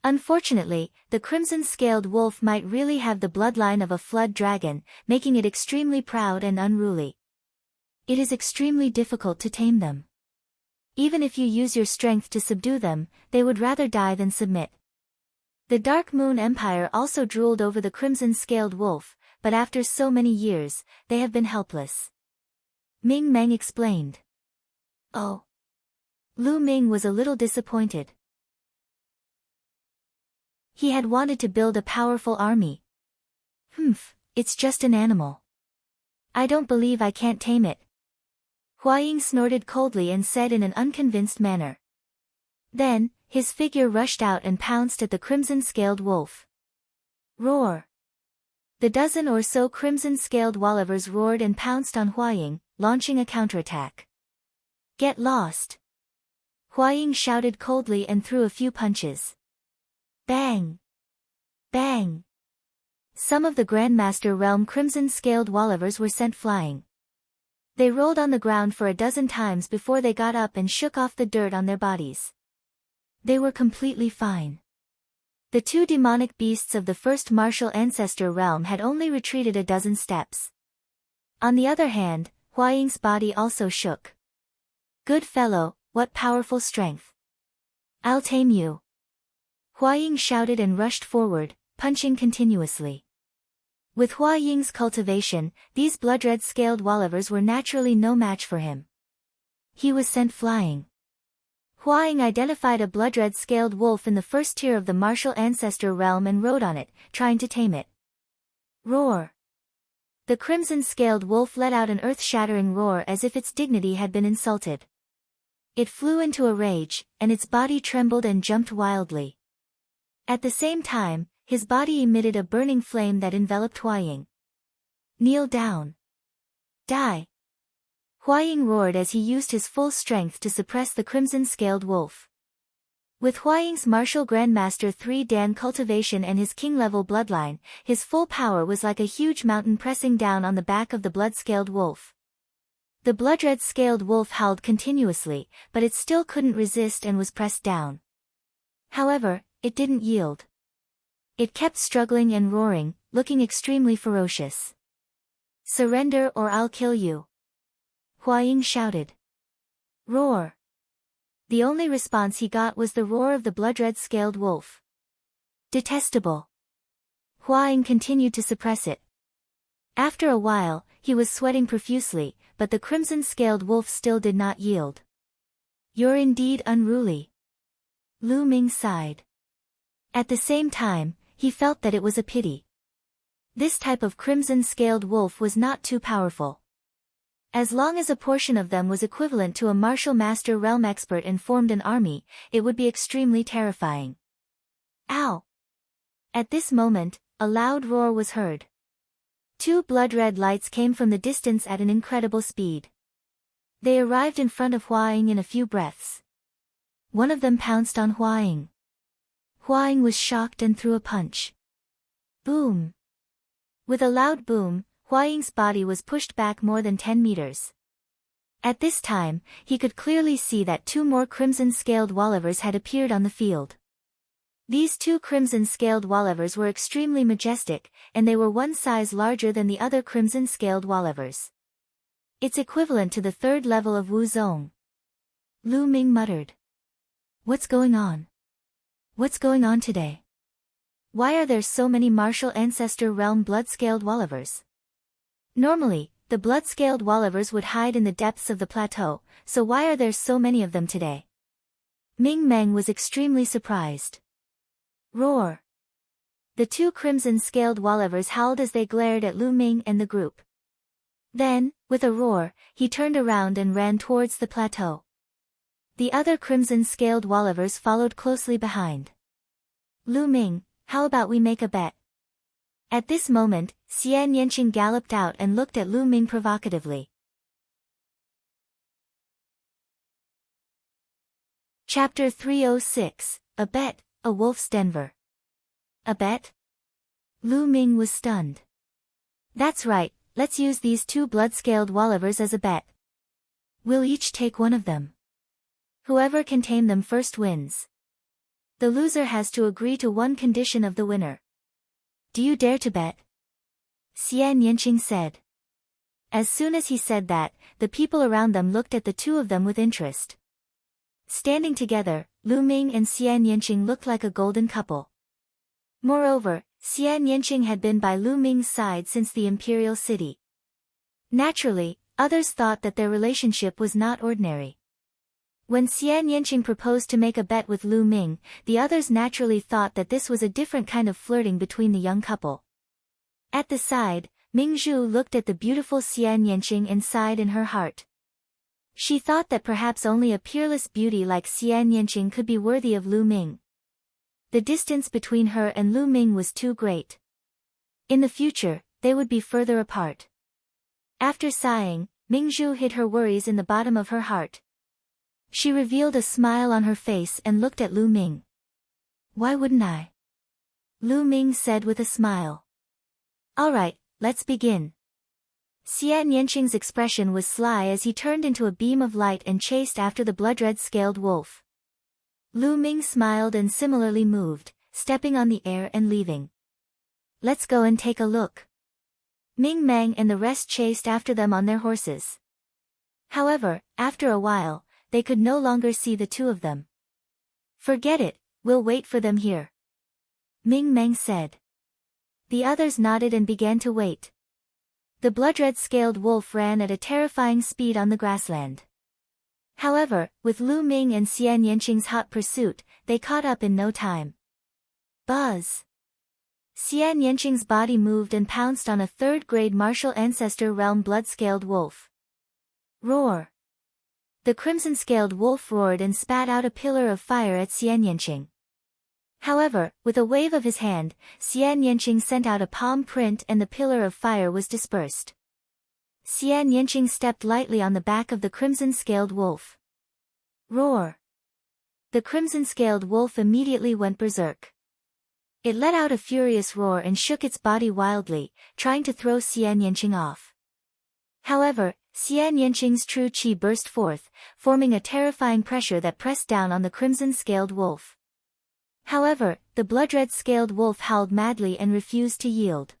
Unfortunately, the crimson-scaled wolf might really have the bloodline of a flood dragon, making it extremely proud and unruly. It is extremely difficult to tame them. Even if you use your strength to subdue them, they would rather die than submit. The Dark Moon Empire also drooled over the crimson-scaled wolf, but after so many years, they have been helpless. Ming Meng explained. Oh. Lu Ming was a little disappointed. He had wanted to build a powerful army. It's just an animal. I don't believe I can't tame it. Huaying snorted coldly and said in an unconvinced manner. Then, his figure rushed out and pounced at the crimson-scaled wolf. Roar! The dozen or so crimson-scaled wolivers roared and pounced on Huaying, launching a counterattack. Get lost! Huaying shouted coldly and threw a few punches. Bang! Bang! Some of the Grandmaster Realm crimson-scaled wolivers were sent flying. They rolled on the ground for a dozen times before they got up and shook off the dirt on their bodies. They were completely fine. The two demonic beasts of the first martial ancestor realm had only retreated a dozen steps. On the other hand, Huaying's body also shook. Good fellow, what powerful strength. I'll tame you. Huaying shouted and rushed forward, punching continuously. With Huaying's cultivation, these blood-red scaled wolivers were naturally no match for him. He was sent flying. Huaying identified a blood-red scaled wolf in the first tier of the martial ancestor realm and rode on it, trying to tame it. Roar! The crimson-scaled wolf let out an earth-shattering roar as if its dignity had been insulted. It flew into a rage, and its body trembled and jumped wildly. At the same time, his body emitted a burning flame that enveloped Huaying. Kneel down. Die! Huaying roared as he used his full strength to suppress the crimson-scaled wolf. With Huaying's martial Grandmaster 3 Dan cultivation and his king-level bloodline, his full power was like a huge mountain pressing down on the back of the blood-scaled wolf. The blood-red scaled wolf howled continuously, but it still couldn't resist and was pressed down. However, it didn't yield. It kept struggling and roaring, looking extremely ferocious. Surrender or I'll kill you. Huaying shouted. Roar! The only response he got was the roar of the blood-red scaled wolf. Detestable. Huaying continued to suppress it. After a while, he was sweating profusely, but the crimson-scaled wolf still did not yield. You're indeed unruly. Lu Ming sighed. At the same time, he felt that it was a pity. This type of crimson-scaled wolf was not too powerful. As long as a portion of them was equivalent to a martial master realm expert and formed an army, it would be extremely terrifying. Ow! At this moment, a loud roar was heard. Two blood-red lights came from the distance at an incredible speed. They arrived in front of Huaying in a few breaths. One of them pounced on Huaying. Huaying was shocked and threw a punch. Boom! With a loud boom, Huaying's body was pushed back more than 10 meters. At this time, he could clearly see that two more crimson-scaled wolivers had appeared on the field. These two crimson-scaled wolivers were extremely majestic, and they were one size larger than the other crimson-scaled wolivers. It's equivalent to the third level of Wu Zong. Lu Ming muttered. What's going on? What's going on today? Why are there so many martial ancestor realm blood-scaled wolivers? Normally, the blood-scaled wolivers would hide in the depths of the plateau, so why are there so many of them today? Ming Meng was extremely surprised. Roar! The two crimson-scaled wolivers howled as they glared at Lu Ming and the group. Then, with a roar, he turned around and ran towards the plateau. The other crimson-scaled Wallivers followed closely behind. Lu Ming, how about we make a bet? At this moment, Xian Yanqing galloped out and looked at Lu Ming provocatively. Chapter 306, A Bet, A Wolf's Denver. A bet? Lu Ming was stunned. That's right, let's use these two blood-scaled Wallivers as a bet. We'll each take one of them. Whoever can tame them first wins. The loser has to agree to one condition of the winner. Do you dare to bet? Xian Yanqing said. As soon as he said that, the people around them looked at the two of them with interest. Standing together, Lu Ming and Xian Yanqing looked like a golden couple. Moreover, Xian Yanqing had been by Lu Ming's side since the imperial city. Naturally, others thought that their relationship was not ordinary. When Xian Yanqing proposed to make a bet with Lu Ming, the others naturally thought that this was a different kind of flirting between the young couple. At the side, Ming Zhu looked at the beautiful Xian Yanqing and sighed in her heart. She thought that perhaps only a peerless beauty like Xian Yanqing could be worthy of Lu Ming. The distance between her and Lu Ming was too great. In the future, they would be further apart. After sighing, Ming Zhu hid her worries in the bottom of her heart. She revealed a smile on her face and looked at Lu Ming. Why wouldn't I? Lu Ming said with a smile. All right, let's begin. Xian Yanqing's expression was sly as he turned into a beam of light and chased after the blood-red-scaled wolf. Lu Ming smiled and similarly moved, stepping on the air and leaving. Let's go and take a look. Ming Mang and the rest chased after them on their horses. However, after a while, they could no longer see the two of them. Forget it, we'll wait for them here. Ming Mang said. The others nodded and began to wait. The blood-red-scaled wolf ran at a terrifying speed on the grassland. However, with Lu Ming and Xian Yanqing's hot pursuit, they caught up in no time. Buzz! Xian Yanqing's body moved and pounced on a third-grade martial ancestor realm blood-scaled wolf. Roar! The crimson-scaled wolf roared and spat out a pillar of fire at Xian Yanqing. However, with a wave of his hand, Xian Yanqing sent out a palm print and the pillar of fire was dispersed. Xian Yanqing stepped lightly on the back of the crimson-scaled wolf. Roar! The crimson-scaled wolf immediately went berserk. It let out a furious roar and shook its body wildly, trying to throw Xian Yanqing off. However, Xian Yanqing's true qi burst forth, forming a terrifying pressure that pressed down on the crimson-scaled wolf. However, the blood-red-scaled wolf howled madly and refused to yield.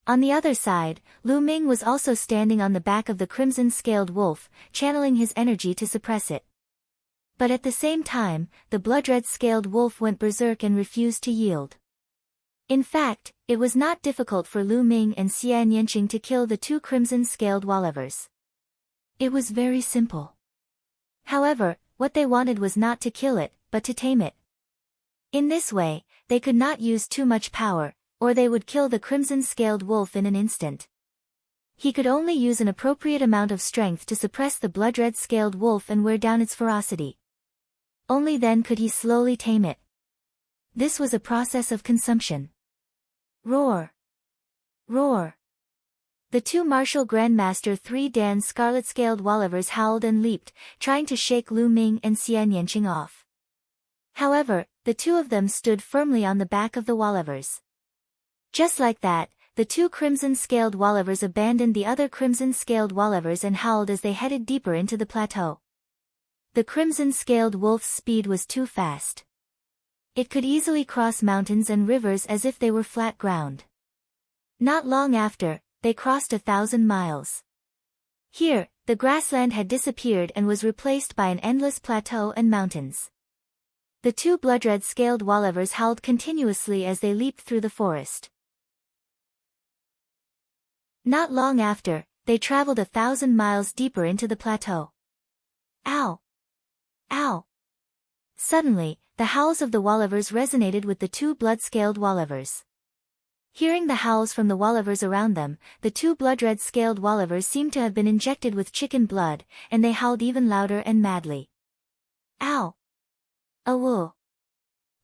On the other side, Lu Ming was also standing on the back of the crimson-scaled wolf, channeling his energy to suppress it. But at the same time, the blood-red-scaled wolf went berserk and refused to yield. In fact, it was not difficult for Lu Ming and Xian Yanqing to kill the two crimson-scaled Wallivers. It was very simple. However, what they wanted was not to kill it, but to tame it. In this way, they could not use too much power, or they would kill the crimson-scaled wolf in an instant. He could only use an appropriate amount of strength to suppress the blood-red-scaled wolf and wear down its ferocity. Only then could he slowly tame it. This was a process of consumption. Roar! Roar! The two martial Grandmaster 3 Dan scarlet-scaled Wallivers howled and leaped, trying to shake Lu Ming and Xian Yanqing off. However, the two of them stood firmly on the back of the Wallivers. Just like that, the two crimson-scaled Wallivers abandoned the other crimson-scaled Wallivers and howled as they headed deeper into the plateau. The crimson-scaled wolf's speed was too fast. It could easily cross mountains and rivers as if they were flat ground. Not long after, they crossed 1,000 miles. Here, the grassland had disappeared and was replaced by an endless plateau and mountains. The two blood-red-scaled Wallivers howled continuously as they leaped through the forest. Not long after, they traveled 1,000 miles deeper into the plateau. Ow! Ow! Suddenly, the howls of the Wallivers resonated with the two blood-scaled Wallivers. Hearing the howls from the Wallivers around them, the two blood-red scaled Wallivers seemed to have been injected with chicken blood, and they howled even louder and madly. Ow! Awoo!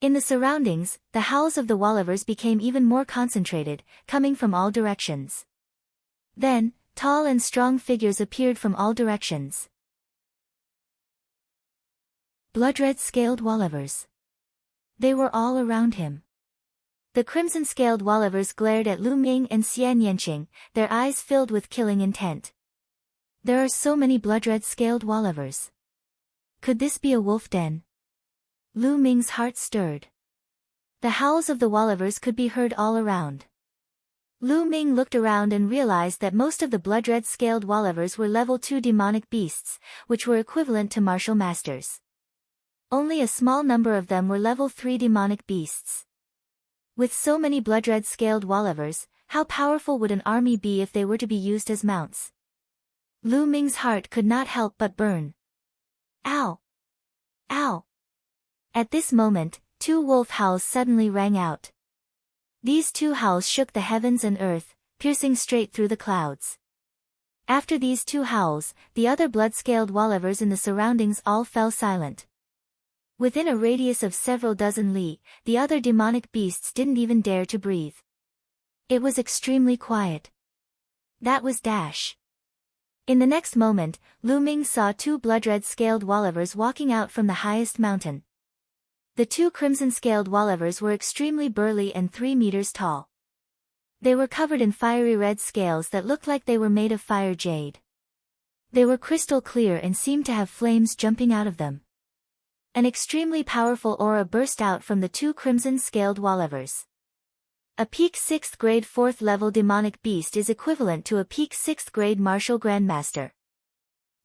In the surroundings, the howls of the Wallivers became even more concentrated, coming from all directions. Then, tall and strong figures appeared from all directions. Blood-red scaled Wallivers. They were all around him. The crimson-scaled Wallivers glared at Lu Ming and Xian Yanqing, their eyes filled with killing intent. There are so many blood-red scaled Wallivers. Could this be a wolf den? Lu Ming's heart stirred. The howls of the Wallivers could be heard all around. Lu Ming looked around and realized that most of the blood-red scaled Wallivers were level 2 demonic beasts, which were equivalent to martial masters. Only a small number of them were level 3 demonic beasts. With so many blood-red scaled Wallivers, how powerful would an army be if they were to be used as mounts? Lu Ming's heart could not help but burn. Ow! Ow! At this moment, 2 wolf howls suddenly rang out. These 2 howls shook the heavens and earth, piercing straight through the clouds. After these 2 howls, the other blood-scaled Wallivers in the surroundings all fell silent. Within a radius of several dozen li, the other demonic beasts didn't even dare to breathe. It was extremely quiet. That was Dash. In the next moment, Lu Ming saw 2 blood-red scaled Wallivers walking out from the highest mountain. The 2 crimson-scaled Wallivers were extremely burly and 3 meters tall. They were covered in fiery red scales that looked like they were made of fire jade. They were crystal clear and seemed to have flames jumping out of them. An extremely powerful aura burst out from the 2 crimson-scaled Wallivers. A peak 6th grade 4th level demonic beast is equivalent to a peak 6th grade martial grandmaster.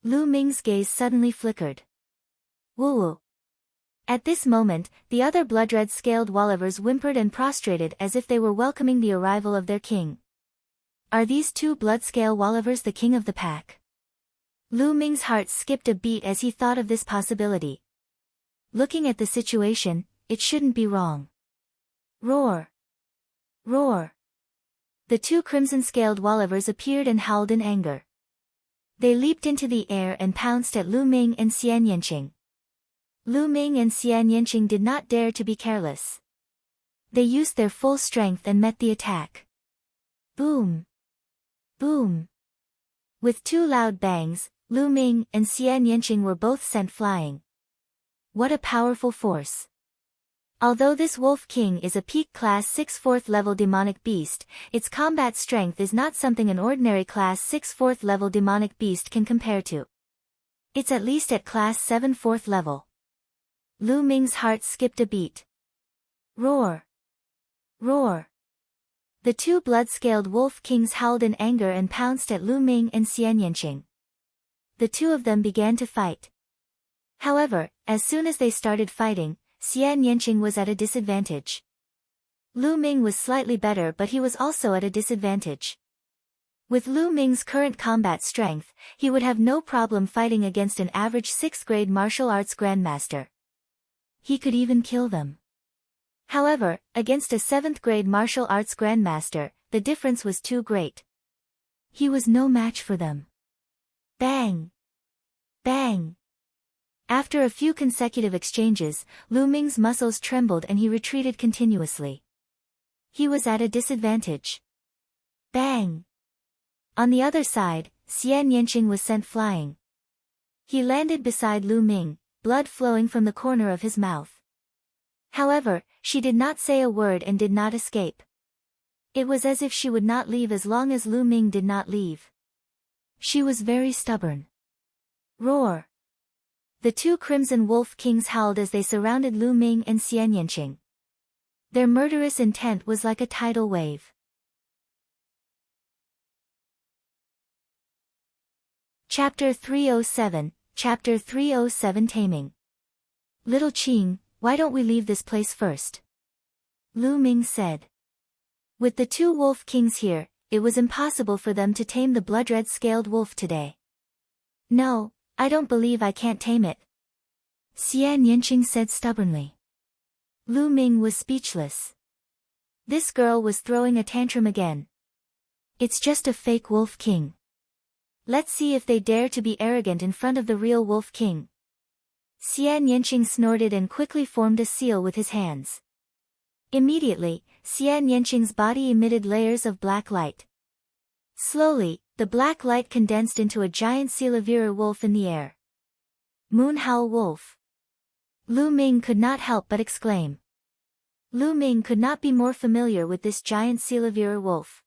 Lu Ming's gaze suddenly flickered. Woo-woo. At this moment, the other blood-red scaled Wallivers whimpered and prostrated as if they were welcoming the arrival of their king. Are these 2 blood-scale Wallivers the king of the pack? Lu Ming's heart skipped a beat as he thought of this possibility. Looking at the situation, it shouldn't be wrong. Roar! Roar! The 2 crimson-scaled Wallivers appeared and howled in anger. They leaped into the air and pounced at Lu Ming and Xian Yanqing. Lu Ming and Xian Yanqing did not dare to be careless. They used their full strength and met the attack. Boom! Boom! With 2 loud bangs, Lu Ming and Xian Yanqing were both sent flying. What a powerful force! Although this Wolf King is a peak class 6 4th level demonic beast, its combat strength is not something an ordinary class 6 4th level demonic beast can compare to. It's at least at class 7 4th level. Lu Ming's heart skipped a beat. Roar! Roar! The 2 blood-scaled Wolf Kings howled in anger and pounced at Lu Ming and Xian Yanqing. The 2 of them began to fight. However, as soon as they started fighting, Xian Yanqing was at a disadvantage. Lu Ming was slightly better, but he was also at a disadvantage. With Lu Ming's current combat strength, he would have no problem fighting against an average 6th grade martial arts grandmaster. He could even kill them. However, against a 7th grade martial arts grandmaster, the difference was too great. He was no match for them. Bang! Bang! After a few consecutive exchanges, Lu Ming's muscles trembled and he retreated continuously. He was at a disadvantage. Bang! On the other side, Xian Yanqing was sent flying. He landed beside Lu Ming, blood flowing from the corner of his mouth. However, she did not say a word and did not escape. It was as if she would not leave as long as Lu Ming did not leave. She was very stubborn. Roar! The 2 Crimson Wolf Kings howled as they surrounded Lu Ming and Xian Yanqing. Their murderous intent was like a tidal wave. Chapter 307, Chapter 307 Taming. Little Qing, why don't we leave this place first? Lu Ming said. With the 2 Wolf Kings here, it was impossible for them to tame the blood-red scaled wolf today. No, I don't believe I can't tame it. Xian Yanqing said stubbornly. Lu Ming was speechless. This girl was throwing a tantrum again. It's just a fake wolf king. Let's see if they dare to be arrogant in front of the real wolf king. Xian Yanqing snorted and quickly formed a seal with his hands. Immediately, Xian Yanqing's body emitted layers of black light. Slowly, the black light condensed into a giant Silavira wolf in the air. Moonhowl wolf. Lu Ming could not help but exclaim. Lu Ming could not be more familiar with this giant Silavira wolf.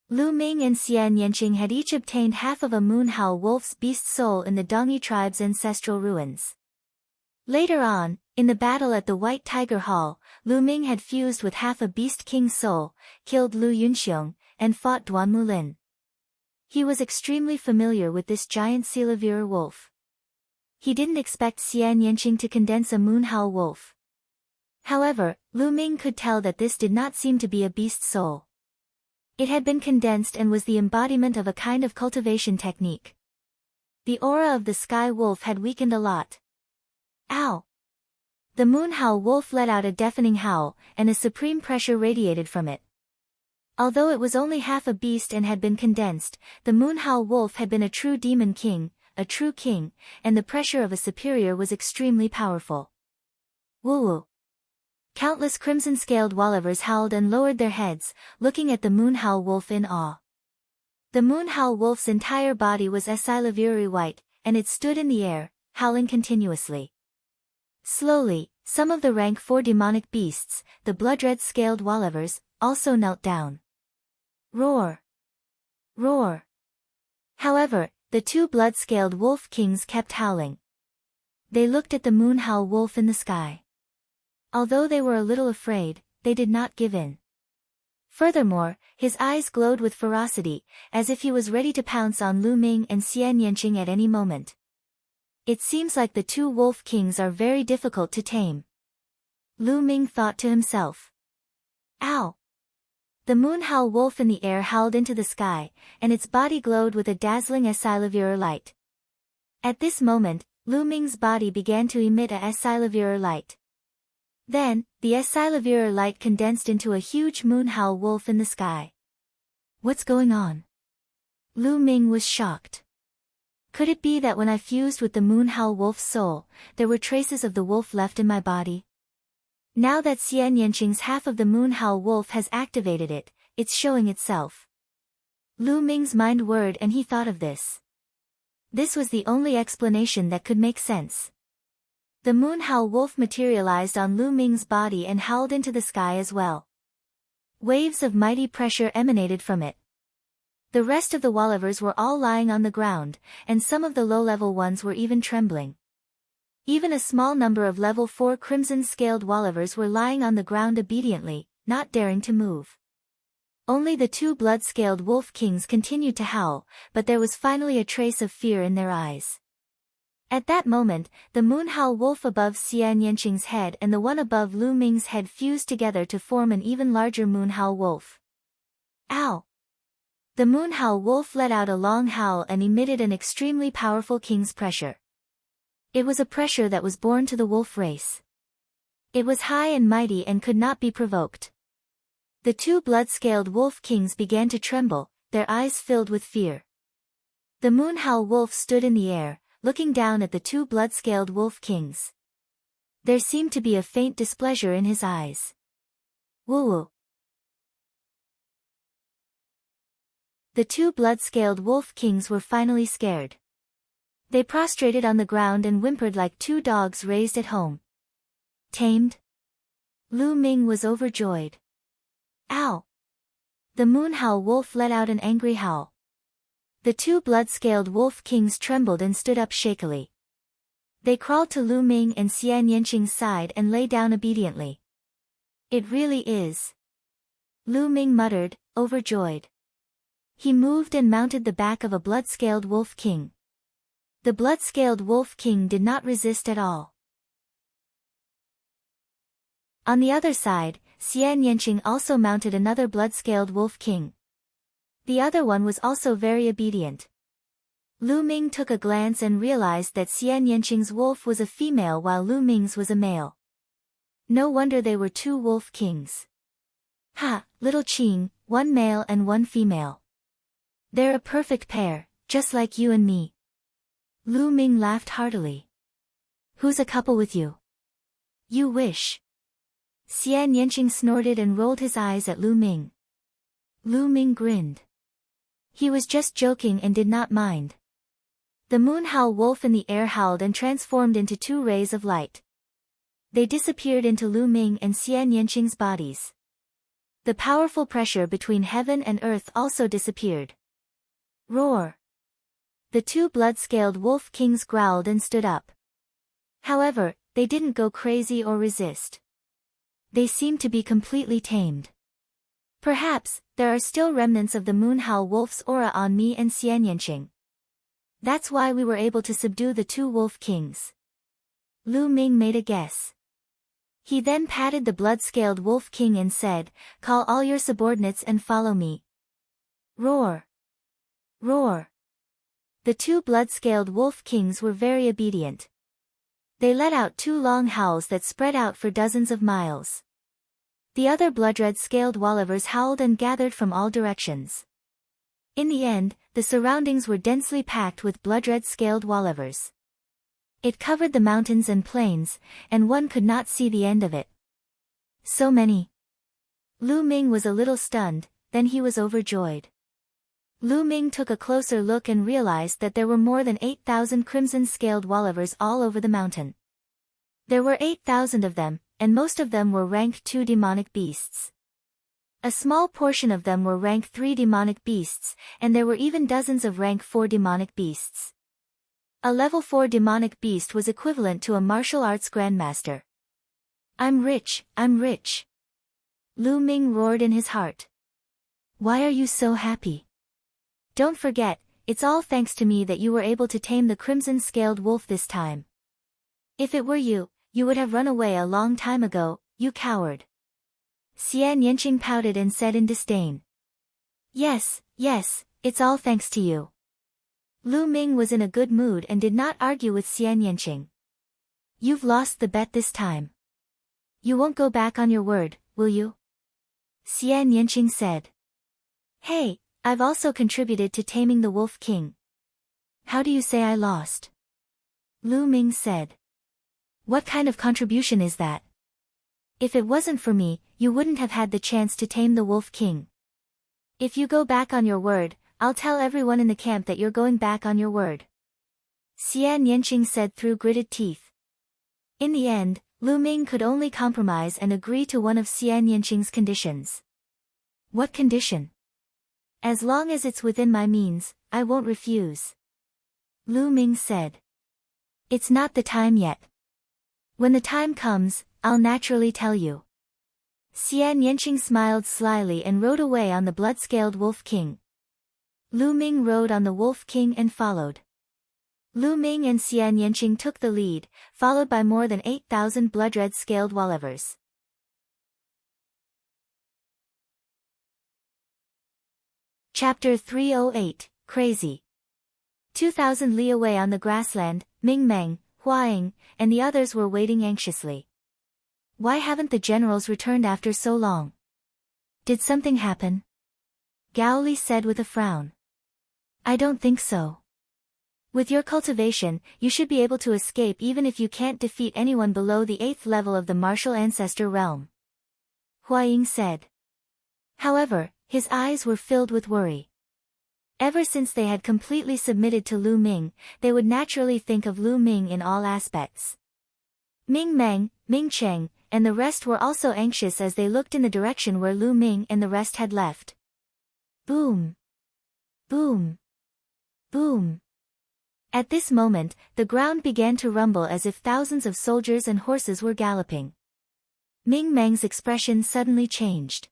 Lu Ming and Xian Yanqing had each obtained half of a moonhowl wolf's beast soul in the Dongyi tribe's ancestral ruins. Later on, in the battle at the White Tiger Hall, Lu Ming had fused with half a beast king's soul, killed Lu Yunxiong, and fought Duan Mulin. He was extremely familiar with this giant Silavira wolf. He didn't expect Xian Yanqing to condense a moonhowl wolf. However, Lu Ming could tell that this did not seem to be a beast soul. It had been condensed and was the embodiment of a kind of cultivation technique. The aura of the sky wolf had weakened a lot. Ow! The moonhowl wolf let out a deafening howl, and a supreme pressure radiated from it. Although it was only half a beast and had been condensed, the moonhowl wolf had been a true demon king, a true king, and the pressure of a superior was extremely powerful. Woo-woo! Countless crimson-scaled wallivers howled and lowered their heads, looking at the moonhowl wolf in awe. The moonhowl wolf's entire body was silaviri white, and it stood in the air, howling continuously. Slowly, some of the rank 4 demonic beasts, the blood-red-scaled wallivers, also knelt down. Roar! Roar! However, the 2 blood-scaled wolf kings kept howling. They looked at the moonhowl wolf in the sky. Although they were a little afraid, they did not give in. Furthermore, his eyes glowed with ferocity, as if he was ready to pounce on Lu Ming and Xian Yanqing at any moment. It seems like the 2 wolf kings are very difficult to tame. Lu Ming thought to himself. Ow! The moonhowl wolf in the air howled into the sky, and its body glowed with a dazzling silavira light. At this moment, Lu Ming's body began to emit a silavira light. Then, the silavira light condensed into a huge moonhowl wolf in the sky. What's going on? Lu Ming was shocked. Could it be that when I fused with the moonhowl wolf's soul, there were traces of the wolf left in my body? Now that Xian Yanqing's half of the moonhowl wolf has activated it, it's showing itself. Lu Ming's mind whirred and he thought of this. This was the only explanation that could make sense. The moonhowl wolf materialized on Lu Ming's body and howled into the sky as well. Waves of mighty pressure emanated from it. The rest of the wallivers were all lying on the ground, and some of the low-level ones were even trembling. Even a small number of level 4 crimson-scaled wallivers were lying on the ground obediently, not daring to move. Only the 2 blood-scaled wolf kings continued to howl, but there was finally a trace of fear in their eyes. At that moment, the moonhowl wolf above Xian Yanqing's head and the one above Lu Ming's head fused together to form an even larger moonhowl wolf. Ow! The moonhowl wolf let out a long howl and emitted an extremely powerful king's pressure. It was a pressure that was born to the wolf race. It was high and mighty and could not be provoked. The 2 blood-scaled wolf kings began to tremble, their eyes filled with fear. The moonhowl wolf stood in the air, looking down at the 2 blood-scaled wolf kings. There seemed to be a faint displeasure in his eyes. Woo-woo. The 2 blood-scaled wolf kings were finally scared. They prostrated on the ground and whimpered like 2 dogs raised at home. Tamed? Lu Ming was overjoyed. Ow! The moonhowl wolf let out an angry howl. The 2 blood-scaled wolf kings trembled and stood up shakily. They crawled to Lu Ming and Xian Yanqing's side and lay down obediently. It really is. Lu Ming muttered, overjoyed. He moved and mounted the back of a blood-scaled wolf king. The blood-scaled wolf king did not resist at all. On the other side, Xian Yanqing also mounted another blood-scaled wolf king. The other one was also very obedient. Lu Ming took a glance and realized that Xian Yanqing's wolf was a female while Lu Ming's was a male. No wonder they were 2 wolf kings. Ha, little Qing, one male and one female. They're a perfect pair, just like you and me. Lu Ming laughed heartily. Who's a couple with you? You wish. Xian Yanqing snorted and rolled his eyes at Lu Ming. Lu Ming grinned. He was just joking and did not mind. The moon howl wolf in the air howled and transformed into two rays of light. They disappeared into Lu Ming and Xian Yanqing's bodies. The powerful pressure between heaven and earth also disappeared. Roar! The two blood-scaled wolf kings growled and stood up. However, they didn't go crazy or resist. They seemed to be completely tamed. Perhaps, there are still remnants of the moon howl wolf's aura on me and Xian Yanqing. That's why we were able to subdue the two wolf kings. Lu Ming made a guess. He then patted the blood-scaled wolf king and said, "Call all your subordinates and follow me." Roar! Roar! The two blood-scaled wolf kings were very obedient. They let out two long howls that spread out for dozens of miles. The other blood-red-scaled wallivers howled and gathered from all directions. In the end, the surroundings were densely packed with blood-red-scaled wallivers. It covered the mountains and plains, and one could not see the end of it. So many. Lu Ming was a little stunned, then he was overjoyed. Lu Ming took a closer look and realized that there were more than 8,000 crimson-scaled wallivers all over the mountain. There were 8,000 of them, and most of them were rank 2 demonic beasts. A small portion of them were rank 3 demonic beasts, and there were even dozens of rank 4 demonic beasts. A level 4 demonic beast was equivalent to a martial arts grandmaster. I'm rich, I'm rich. Lu Ming roared in his heart. Why are you so happy? Don't forget, it's all thanks to me that you were able to tame the crimson-scaled wolf this time. If it were you, you would have run away a long time ago, you coward. Xian Yanqing pouted and said in disdain. Yes, yes, it's all thanks to you. Lu Ming was in a good mood and did not argue with Xian Yanqing. You've lost the bet this time. You won't go back on your word, will you? Xian Yanqing said. Hey, I've also contributed to taming the Wolf King. How do you say I lost? Lu Ming said. What kind of contribution is that? If it wasn't for me, you wouldn't have had the chance to tame the Wolf King. If you go back on your word, I'll tell everyone in the camp that you're going back on your word. Xian Yanqing said through gritted teeth. In the end, Lu Ming could only compromise and agree to one of Xian Yanqing's conditions. What condition? As long as it's within my means, I won't refuse. Lu Ming said. It's not the time yet. When the time comes, I'll naturally tell you. Xian Yanqing smiled slyly and rode away on the blood-scaled Wolf King. Lu Ming rode on the Wolf King and followed. Lu Ming and Xian Yanqing took the lead, followed by more than 8,000 blood-red-scaled wallivers. Chapter 308, Crazy. 2,000 li away on the grassland, Ming Meng, Huaying, and the others were waiting anxiously. Why haven't the generals returned after so long? Did something happen? Gao Li said with a frown. I don't think so. With your cultivation, you should be able to escape even if you can't defeat anyone below the 8th level of the martial ancestor realm. Huaying said. However, his eyes were filled with worry. Ever since they had completely submitted to Lu Ming, they would naturally think of Lu Ming in all aspects. Ming Meng, Ming Cheng, and the rest were also anxious as they looked in the direction where Lu Ming and the rest had left. Boom! Boom! Boom! At this moment, the ground began to rumble as if thousands of soldiers and horses were galloping. Ming Meng's expression suddenly changed.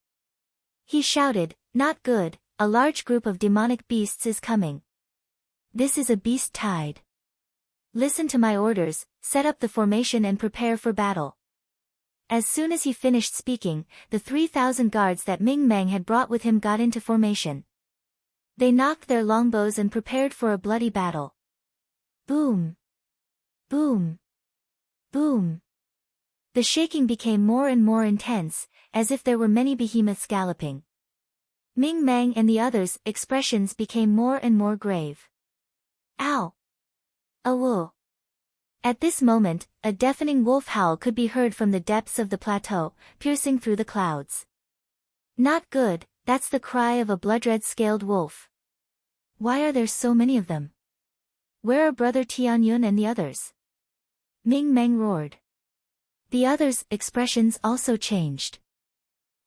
He shouted, "Not good, a large group of demonic beasts is coming. This is a beast tide. Listen to my orders, set up the formation and prepare for battle." As soon as he finished speaking, the 3,000 guards that Ming Meng had brought with him got into formation. They knocked their longbows and prepared for a bloody battle. Boom! Boom! Boom! The shaking became more and more intense, as if there were many behemoths galloping. Ming Mang and the others' expressions became more and more grave. Ow! Awoo! At this moment, a deafening wolf howl could be heard from the depths of the plateau, piercing through the clouds. Not good, that's the cry of a blood-red-scaled wolf. Why are there so many of them? Where are Brother Tianyun and the others? Ming Mang roared. The others' expressions also changed.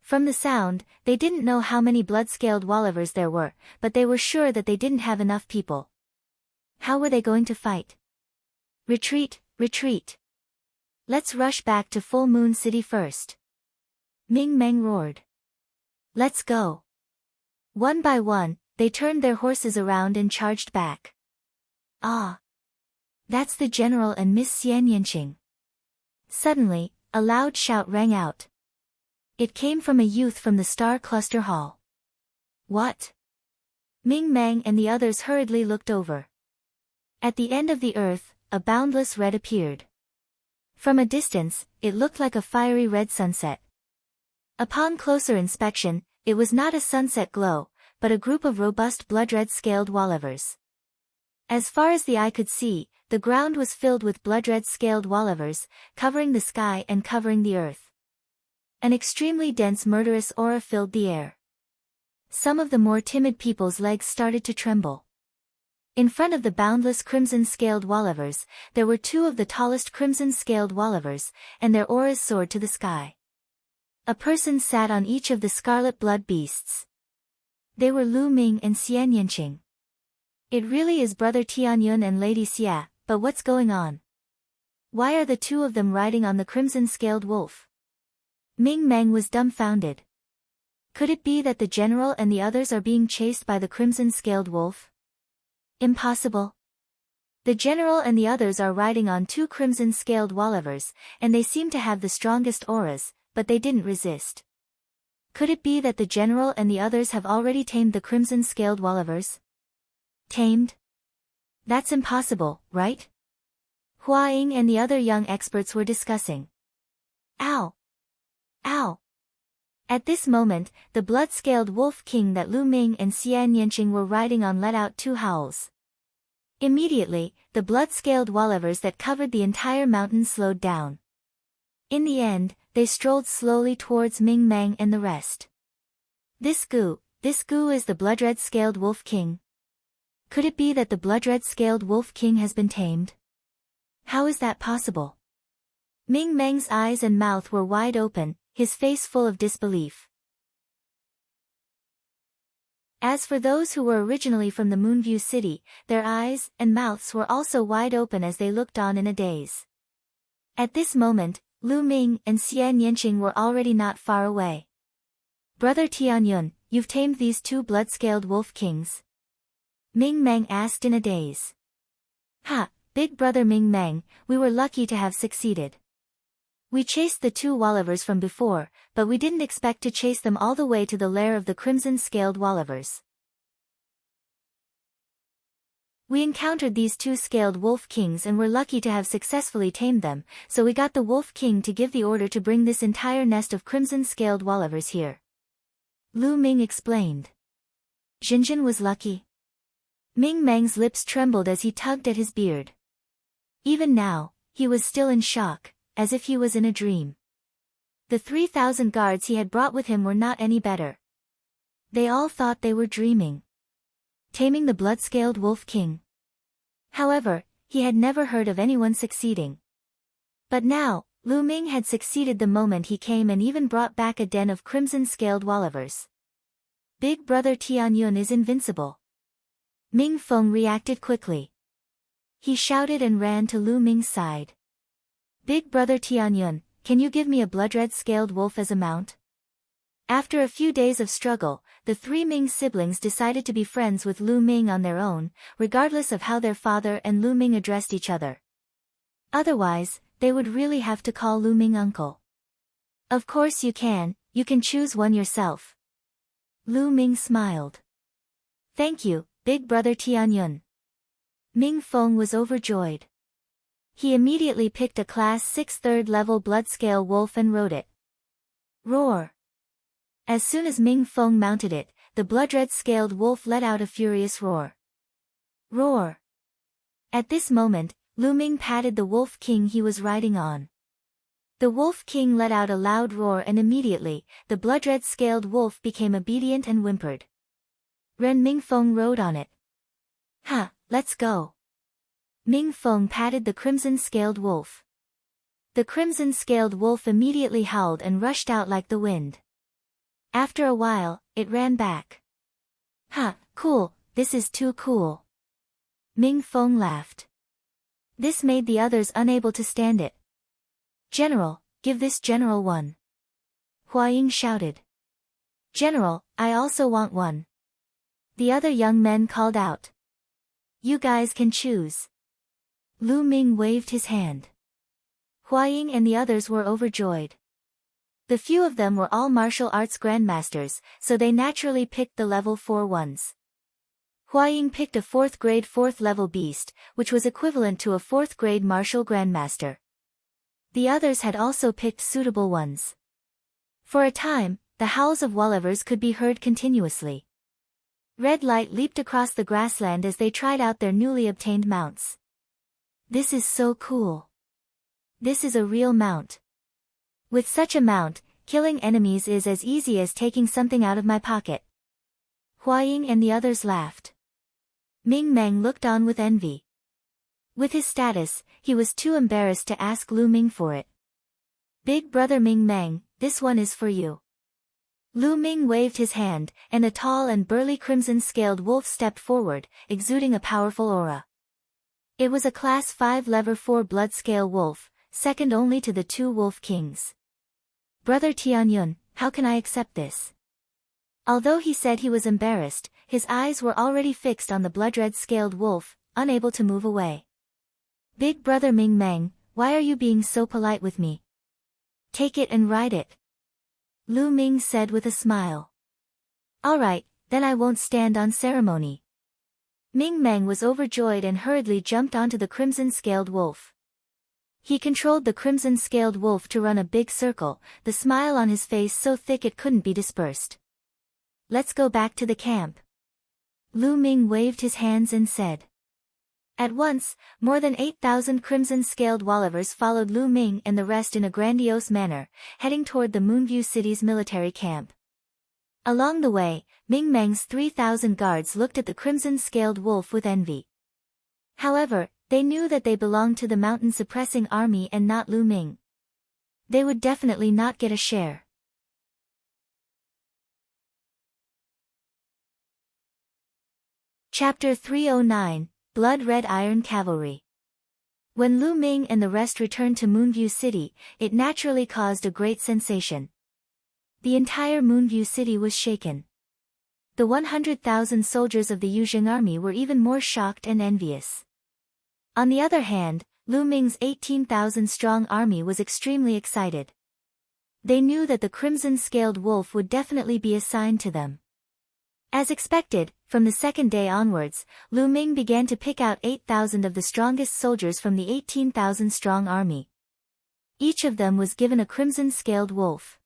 From the sound, they didn't know how many blood-scaled Wallivers there were, but they were sure that they didn't have enough people. How were they going to fight? Retreat, retreat. Let's rush back to Full Moon City first. Ming Mang roared. Let's go. One by one, they turned their horses around and charged back. Ah! That's the general and Miss Xian Yanqing. Suddenly, a loud shout rang out. It came from a youth from the Star Cluster Hall. What? Ming Mang and the others hurriedly looked over. At the end of the earth, a boundless red appeared. From a distance, it looked like a fiery red sunset. Upon closer inspection, it was not a sunset glow, but a group of robust blood-red-scaled Wallivers. As far as the eye could see, the ground was filled with blood-red-scaled Wallivers, covering the sky and covering the earth. An extremely dense murderous aura filled the air. Some of the more timid people's legs started to tremble. In front of the boundless crimson-scaled Wallivers, there were two of the tallest crimson-scaled Wallivers, and their auras soared to the sky. A person sat on each of the scarlet blood beasts. They were Lu Ming and Xian Yanqing. It really is Brother Tianyun and Lady Xia, but what's going on? Why are the two of them riding on the crimson-scaled wolf? Ming Mang was dumbfounded. Could it be that the general and the others are being chased by the crimson-scaled wolf? Impossible. The general and the others are riding on two crimson-scaled Wallivers, and they seem to have the strongest auras, but they didn't resist. Could it be that the general and the others have already tamed the crimson-scaled Wallivers? Tamed? That's impossible, right? Hua Ying and the other young experts were discussing. Ow! Ow! At this moment, the blood-scaled wolf king that Lu Ming and Xian Yanqing were riding on let out two howls. Immediately, the blood-scaled Wallivers that covered the entire mountain slowed down. In the end, they strolled slowly towards Ming Mang and the rest. This gu is the blood-red-scaled wolf king. Could it be that the blood-red-scaled wolf king has been tamed? How is that possible? Ming Mang's eyes and mouth were wide open, his face full of disbelief. As for those who were originally from the Moonview City, their eyes and mouths were also wide open as they looked on in a daze. At this moment, Lu Ming and Xian Yanqing were already not far away. Brother Tianyun, you've tamed these two blood-scaled wolf kings? Ming Mang asked in a daze. Ha, big brother Ming Mang, we were lucky to have succeeded. We chased the two Wallivers from before, but we didn't expect to chase them all the way to the lair of the crimson-scaled Wallivers. We encountered these two scaled wolf kings and were lucky to have successfully tamed them, so we got the wolf king to give the order to bring this entire nest of crimson-scaled Wallivers here. Lu Ming explained. Jinjin was lucky. Ming Mang's lips trembled as he tugged at his beard. Even now, he was still in shock, as if he was in a dream. The 3,000 guards he had brought with him were not any better. They all thought they were dreaming. Taming the blood-scaled wolf king. However, he had never heard of anyone succeeding. But now, Lu Ming had succeeded the moment he came and even brought back a den of crimson-scaled Wallivers. Big brother Tianyun is invincible. Ming Feng reacted quickly. He shouted and ran to Lu Ming's side. Big brother Tianyun, can you give me a blood-red-scaled wolf as a mount? After a few days of struggle, the three Ming siblings decided to be friends with Lu Ming on their own, regardless of how their father and Lu Ming addressed each other. Otherwise, they would really have to call Lu Ming uncle. Of course you can choose one yourself. Lu Ming smiled. Thank you, big brother Tianyun. Ming Feng was overjoyed. He immediately picked a Class 6 third-level bloodscale wolf and rode it. Roar! As soon as Ming Feng mounted it, the blood-red-scaled wolf let out a furious roar. Roar! At this moment, Lu Ming patted the wolf king he was riding on. The wolf king let out a loud roar and immediately, the blood-red-scaled wolf became obedient and whimpered. Ren Ming Feng rode on it. Ha, let's go. Ming Feng patted the crimson-scaled wolf. The crimson-scaled wolf immediately howled and rushed out like the wind. After a while, it ran back. Ha, cool, this is too cool. Ming Feng laughed. This made the others unable to stand it. General, give this general one. Hua Ying shouted. General, I also want one. The other young men called out. You guys can choose. Lu Ming waved his hand. Hua Ying and the others were overjoyed. The few of them were all martial arts grandmasters, so they naturally picked the level 4 ones. Hua Ying picked a 4th grade 4th level beast, which was equivalent to a 4th grade martial grandmaster. The others had also picked suitable ones. For a time, the howls of Wollivers could be heard continuously. Red light leaped across the grassland as they tried out their newly obtained mounts. This is so cool. This is a real mount. With such a mount, killing enemies is as easy as taking something out of my pocket. Hua Ying and the others laughed. Ming Meng looked on with envy. With his status, he was too embarrassed to ask Lu Ming for it. Big brother Ming Meng, this one is for you. Lu Ming waved his hand, and a tall and burly crimson-scaled wolf stepped forward, exuding a powerful aura. It was a class 5 lever 4 blood-scale wolf, second only to the 2 wolf kings. Brother Tianyun, how can I accept this? Although he said he was embarrassed, his eyes were already fixed on the blood-red-scaled wolf, unable to move away. Big brother Ming Meng, why are you being so polite with me? Take it and ride it. Lu Ming said with a smile. Alright, then I won't stand on ceremony. Ming Meng was overjoyed and hurriedly jumped onto the crimson-scaled wolf. He controlled the crimson-scaled wolf to run a big circle, the smile on his face so thick it couldn't be dispersed. Let's go back to the camp. Lu Ming waved his hands and said. At once, more than 8,000 crimson-scaled Wollivers followed Lu Ming and the rest in a grandiose manner, heading toward the Moonview City's military camp. Along the way, Ming Meng's 3,000 guards looked at the crimson-scaled wolf with envy. However, they knew that they belonged to the mountain-suppressing army and not Lu Ming. They would definitely not get a share. Chapter 309, Blood Red Iron Cavalry. When Lu Ming and the rest returned to Moonview City, it naturally caused a great sensation. The entire Moonview City was shaken. The 100,000 soldiers of the Yuzheng army were even more shocked and envious. On the other hand, Lu Ming's 18,000-strong army was extremely excited. They knew that the crimson-scaled wolf would definitely be assigned to them. As expected, from the second day onwards, Lu Ming began to pick out 8,000 of the strongest soldiers from the 18,000-strong army. Each of them was given a crimson-scaled wolf.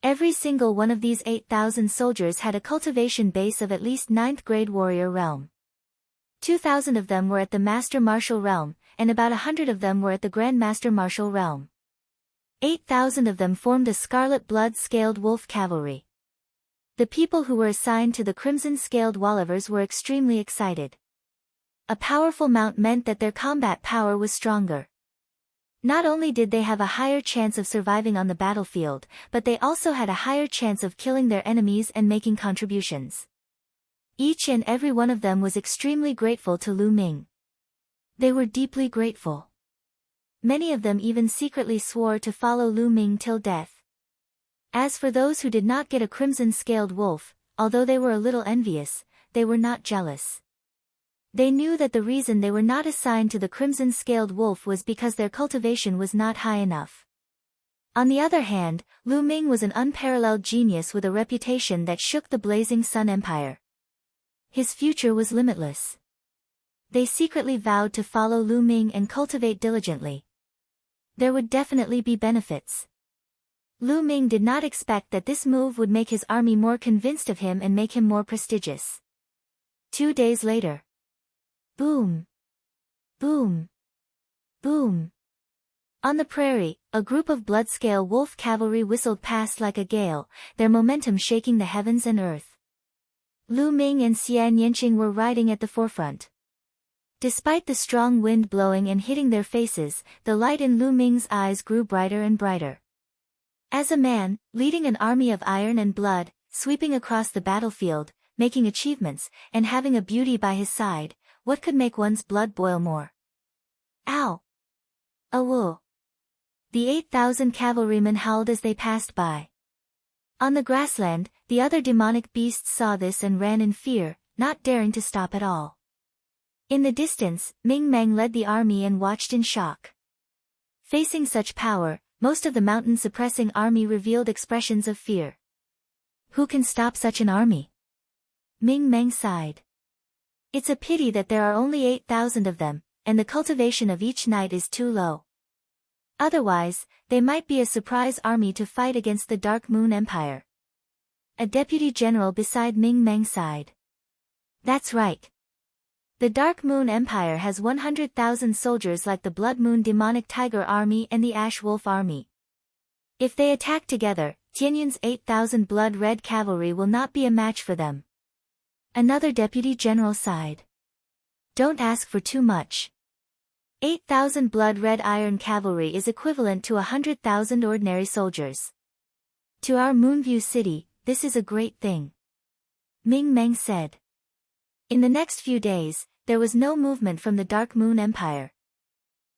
Every single one of these 8,000 soldiers had a cultivation base of at least 9th grade warrior realm. 2,000 of them were at the Master Martial realm, and about 100 of them were at the Grandmaster Martial realm. 8,000 of them formed a scarlet blood-scaled wolf cavalry. The people who were assigned to the crimson-scaled Wollivers were extremely excited. A powerful mount meant that their combat power was stronger. Not only did they have a higher chance of surviving on the battlefield, but they also had a higher chance of killing their enemies and making contributions. Each and every one of them was extremely grateful to Lu Ming. They were deeply grateful. Many of them even secretly swore to follow Lu Ming till death. As for those who did not get a crimson-scaled wolf, although they were a little envious, they were not jealous. They knew that the reason they were not assigned to the crimson-scaled wolf was because their cultivation was not high enough. On the other hand, Lu Ming was an unparalleled genius with a reputation that shook the Blazing Sun Empire. His future was limitless. They secretly vowed to follow Lu Ming and cultivate diligently. There would definitely be benefits. Lu Ming did not expect that this move would make his army more convinced of him and make him more prestigious. 2 days later. Boom! Boom! Boom! On the prairie, a group of blood-scale wolf cavalry whistled past like a gale, their momentum shaking the heavens and earth. Lu Ming and Xian Yanqing were riding at the forefront. Despite the strong wind blowing and hitting their faces, the light in Lu Ming's eyes grew brighter and brighter. As a man, leading an army of iron and blood, sweeping across the battlefield, making achievements, and having a beauty by his side, what could make one's blood boil more? Ow! Awoo! The 8,000 cavalrymen howled as they passed by. On the grassland, the other demonic beasts saw this and ran in fear, not daring to stop at all. In the distance, Ming Meng led the army and watched in shock. Facing such power, most of the mountain-suppressing army revealed expressions of fear. Who can stop such an army? Ming Meng sighed. It's a pity that there are only 8,000 of them, and the cultivation of each knight is too low. Otherwise, they might be a surprise army to fight against the Dark Moon Empire. A deputy general beside Ming Meng sighed. That's right. The Dark Moon Empire has 100,000 soldiers like the Blood Moon Demonic Tiger Army and the Ash Wolf Army. If they attack together, Tianyun's 8,000 Blood Red Cavalry will not be a match for them. Another deputy general sighed. Don't ask for too much. 8,000 Blood Red Iron Cavalry is equivalent to 100,000 ordinary soldiers. To our Moonview city, this is a great thing. Ming Meng said. In the next few days, there was no movement from the Dark Moon Empire.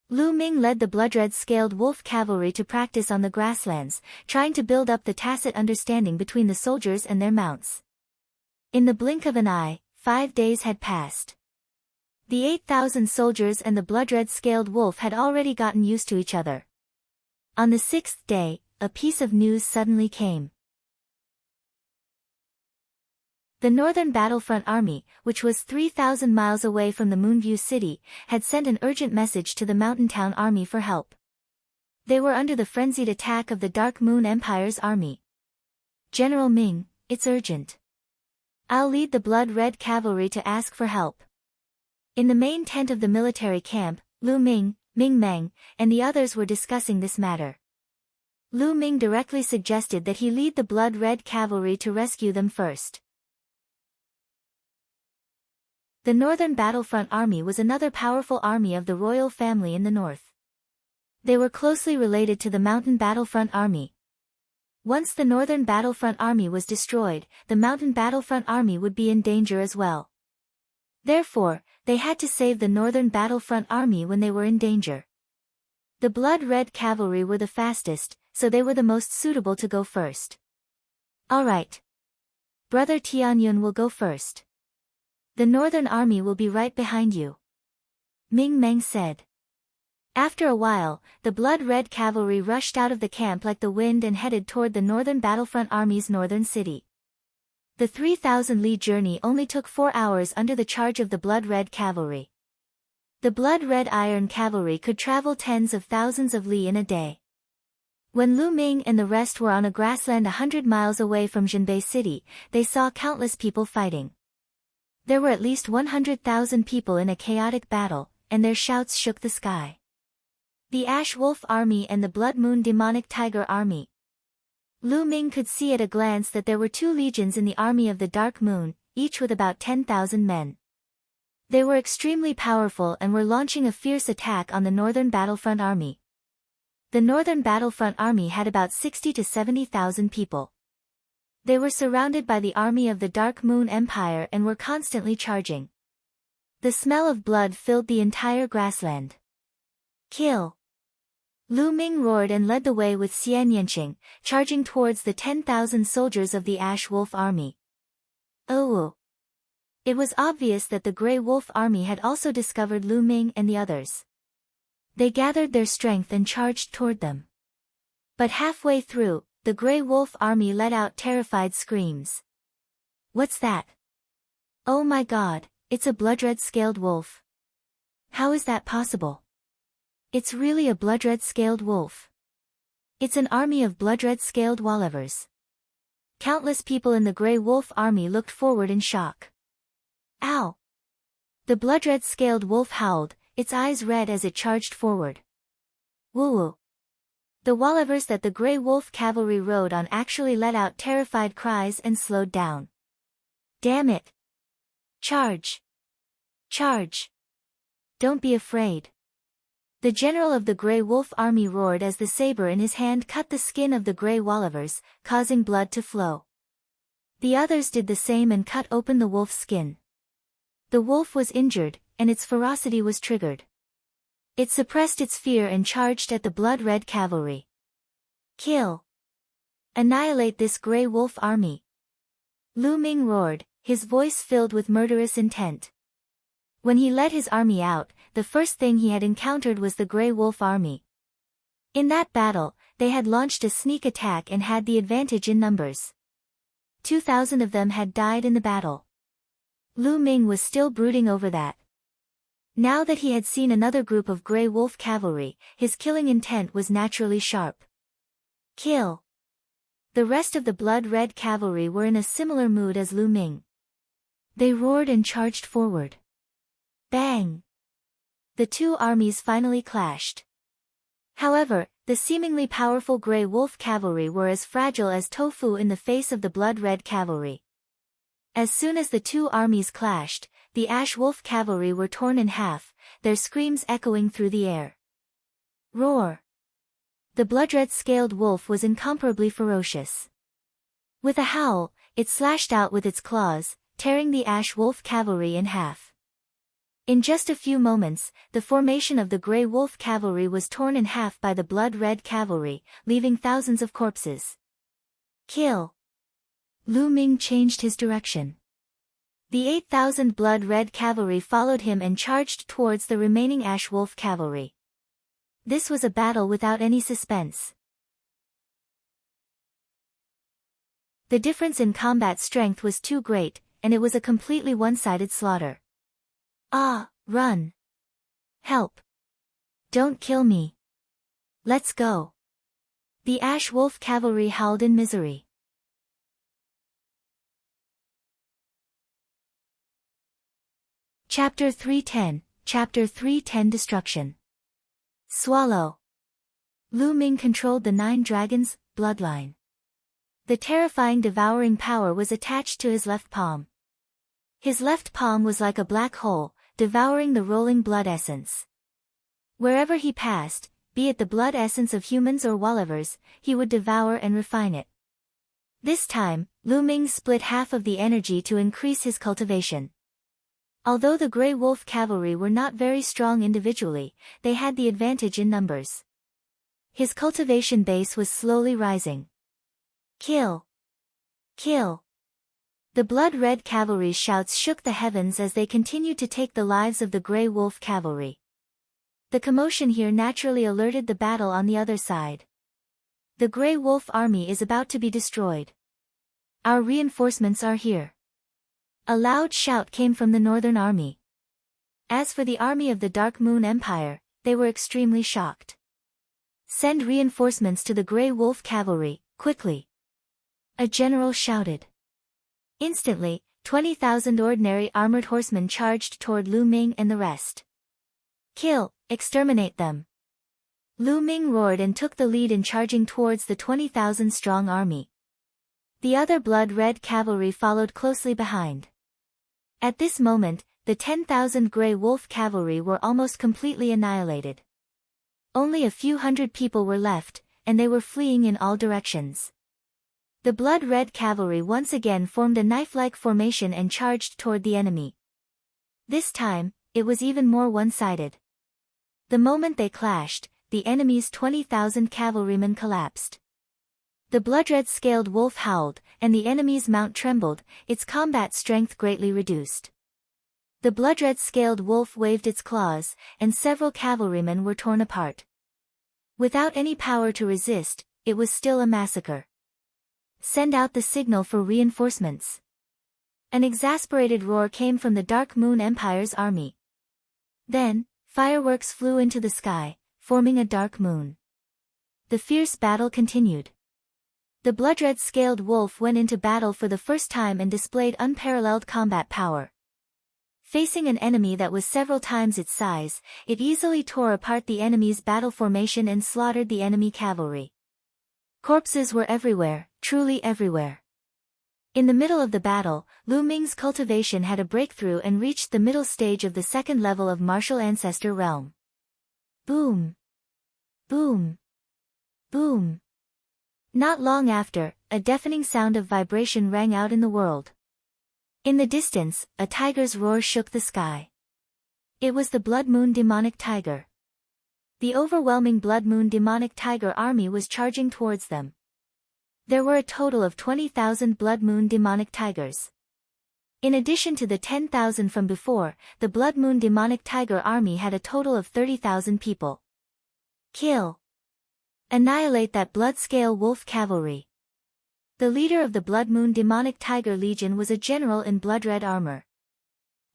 Lu Ming led the blood-red scaled wolf cavalry to practice on the grasslands, trying to build up the tacit understanding between the soldiers and their mounts. In the blink of an eye, 5 days had passed. The 8,000 soldiers and the blood-red scaled wolf had already gotten used to each other. On the 6th day, a piece of news suddenly came. The Northern Battlefront Army, which was 3,000 miles away from the Moonview City, had sent an urgent message to the Mountain Town Army for help. They were under the frenzied attack of the Dark Moon Empire's army. General Ming, it's urgent. I'll lead the Blood Red Cavalry to ask for help. In the main tent of the military camp, Lu Ming, Ming Meng, and the others were discussing this matter. Lu Ming directly suggested that he lead the Blood Red Cavalry to rescue them first. The Northern Battlefront Army was another powerful army of the royal family in the north. They were closely related to the Mountain Battlefront Army. Once the Northern Battlefront Army was destroyed, the Mountain Battlefront Army would be in danger as well. Therefore, they had to save the Northern Battlefront Army when they were in danger. The Blood Red Cavalry were the fastest, so they were the most suitable to go first. All right. Brother Tianyun will go first. The Northern Army will be right behind you. Ming Meng said. After a while, the Blood Red Cavalry rushed out of the camp like the wind and headed toward the Northern Battlefront Army's northern city. The 3,000 li journey only took 4 hours under the charge of the Blood Red Cavalry. The Blood Red Iron Cavalry could travel tens of thousands of li in a day. When Lu Ming and the rest were on a grassland 100 miles away from Jinbei City, they saw countless people fighting. There were at least 100,000 people in a chaotic battle, and their shouts shook the sky. The Ash Wolf Army and the Blood Moon Demonic Tiger Army. Lu Ming could see at a glance that there were 2 legions in the army of the Dark Moon, each with about 10,000 men. They were extremely powerful and were launching a fierce attack on the Northern Battlefront Army. The Northern Battlefront Army had about 60 to 70,000 people. They were surrounded by the army of the Dark Moon Empire and were constantly charging. The smell of blood filled the entire grassland. Kill! Lu Ming roared and led the way with Xian Yanqing, charging towards the 10,000 soldiers of the Ash Wolf Army. Oh! It was obvious that the Grey Wolf Army had also discovered Lu Ming and the others. They gathered their strength and charged toward them. But halfway through, the Grey Wolf Army let out terrified screams. What's that? Oh my God, it's a blood-red scaled wolf. How is that possible? It's really a blood-red scaled wolf. It's an army of blood-red-scaled wallivers. Countless people in the Grey Wolf army looked forward in shock. Ow! The blood-red-scaled wolf howled, its eyes red as it charged forward. Woo-woo! The wallivers that the Grey Wolf cavalry rode on actually let out terrified cries and slowed down. Damn it! Charge! Charge! Don't be afraid. The general of the Grey Wolf army roared as the saber in his hand cut the skin of the Grey Wallivers, causing blood to flow. The others did the same and cut open the wolf's skin. The wolf was injured, and its ferocity was triggered. It suppressed its fear and charged at the blood-red cavalry. Kill! Annihilate this Grey Wolf army! Lu Ming roared, his voice filled with murderous intent. When he led his army out, the first thing he had encountered was the Grey Wolf army. In that battle, they had launched a sneak attack and had the advantage in numbers. 2,000 of them had died in the battle. Lu Ming was still brooding over that. Now that he had seen another group of Grey Wolf cavalry, his killing intent was naturally sharp. Kill! The rest of the blood-red cavalry were in a similar mood as Lu Ming. They roared and charged forward. Bang! The two armies finally clashed. However, the seemingly powerful Grey Wolf cavalry were as fragile as tofu in the face of the blood-red cavalry. As soon as the two armies clashed, the Ash Wolf cavalry were torn in half, their screams echoing through the air. Roar! The blood-red-scaled wolf was incomparably ferocious. With a howl, it slashed out with its claws, tearing the Ash Wolf cavalry in half. In just a few moments, the formation of the Grey Wolf cavalry was torn in half by the blood-red cavalry, leaving thousands of corpses. Kill! Lu Ming changed his direction. The 8,000 blood-red cavalry followed him and charged towards the remaining Ash Wolf cavalry. This was a battle without any suspense. The difference in combat strength was too great, and it was a completely one-sided slaughter. Ah, run! Help! Don't kill me! Let's go! The Ash Wolf cavalry howled in misery. Chapter 310, Chapter 310 Destruction. Swallow. Lu Ming controlled the 9 dragons' bloodline. The terrifying devouring power was attached to his left palm. His left palm was like a black hole, devouring the rolling blood essence. Wherever he passed, be it the blood essence of humans or wallivers, he would devour and refine it. This time, Lu Ming split half of the energy to increase his cultivation. Although the Grey Wolf cavalry were not very strong individually, they had the advantage in numbers. His cultivation base was slowly rising. Kill! Kill! The blood-red cavalry's shouts shook the heavens as they continued to take the lives of the Grey Wolf cavalry. The commotion here naturally alerted the battle on the other side. The Grey Wolf army is about to be destroyed. Our reinforcements are here. A loud shout came from the Northern Army. As for the army of the Dark Moon Empire, they were extremely shocked. Send reinforcements to the Grey Wolf cavalry, quickly! A general shouted. Instantly, 20,000 ordinary armored horsemen charged toward Lu Ming and the rest. Kill, exterminate them! Lu Ming roared and took the lead in charging towards the 20,000-strong army. The other blood-red cavalry followed closely behind. At this moment, the 10,000 Grey Wolf cavalry were almost completely annihilated. Only a few hundred people were left, and they were fleeing in all directions. The blood-red cavalry once again formed a knife-like formation and charged toward the enemy. This time, it was even more one-sided. The moment they clashed, the enemy's 20,000 cavalrymen collapsed. The blood-red-scaled wolf howled, and the enemy's mount trembled, its combat strength greatly reduced. The blood-red-scaled wolf waved its claws, and several cavalrymen were torn apart. Without any power to resist, it was still a massacre. Send out the signal for reinforcements. An exasperated roar came from the Dark Moon Empire's army. Then, fireworks flew into the sky, forming a dark moon. The fierce battle continued. The blood-red scaled wolf went into battle for the first time and displayed unparalleled combat power. Facing an enemy that was several times its size, it easily tore apart the enemy's battle formation and slaughtered the enemy cavalry. Corpses were everywhere, truly everywhere. In the middle of the battle, Lu Ming's cultivation had a breakthrough and reached the middle stage of the second level of martial ancestor realm. Boom! Boom! Boom! Not long after, a deafening sound of vibration rang out in the world. In the distance, a tiger's roar shook the sky. It was the Blood Moon demonic tiger. The overwhelming Blood Moon demonic tiger army was charging towards them. There were a total of 20,000 Blood Moon demonic tigers. In addition to the 10,000 from before, the Blood Moon demonic tiger army had a total of 30,000 people. Kill! Annihilate that blood-scale wolf cavalry. The leader of the Blood Moon demonic tiger legion was a general in blood-red armor.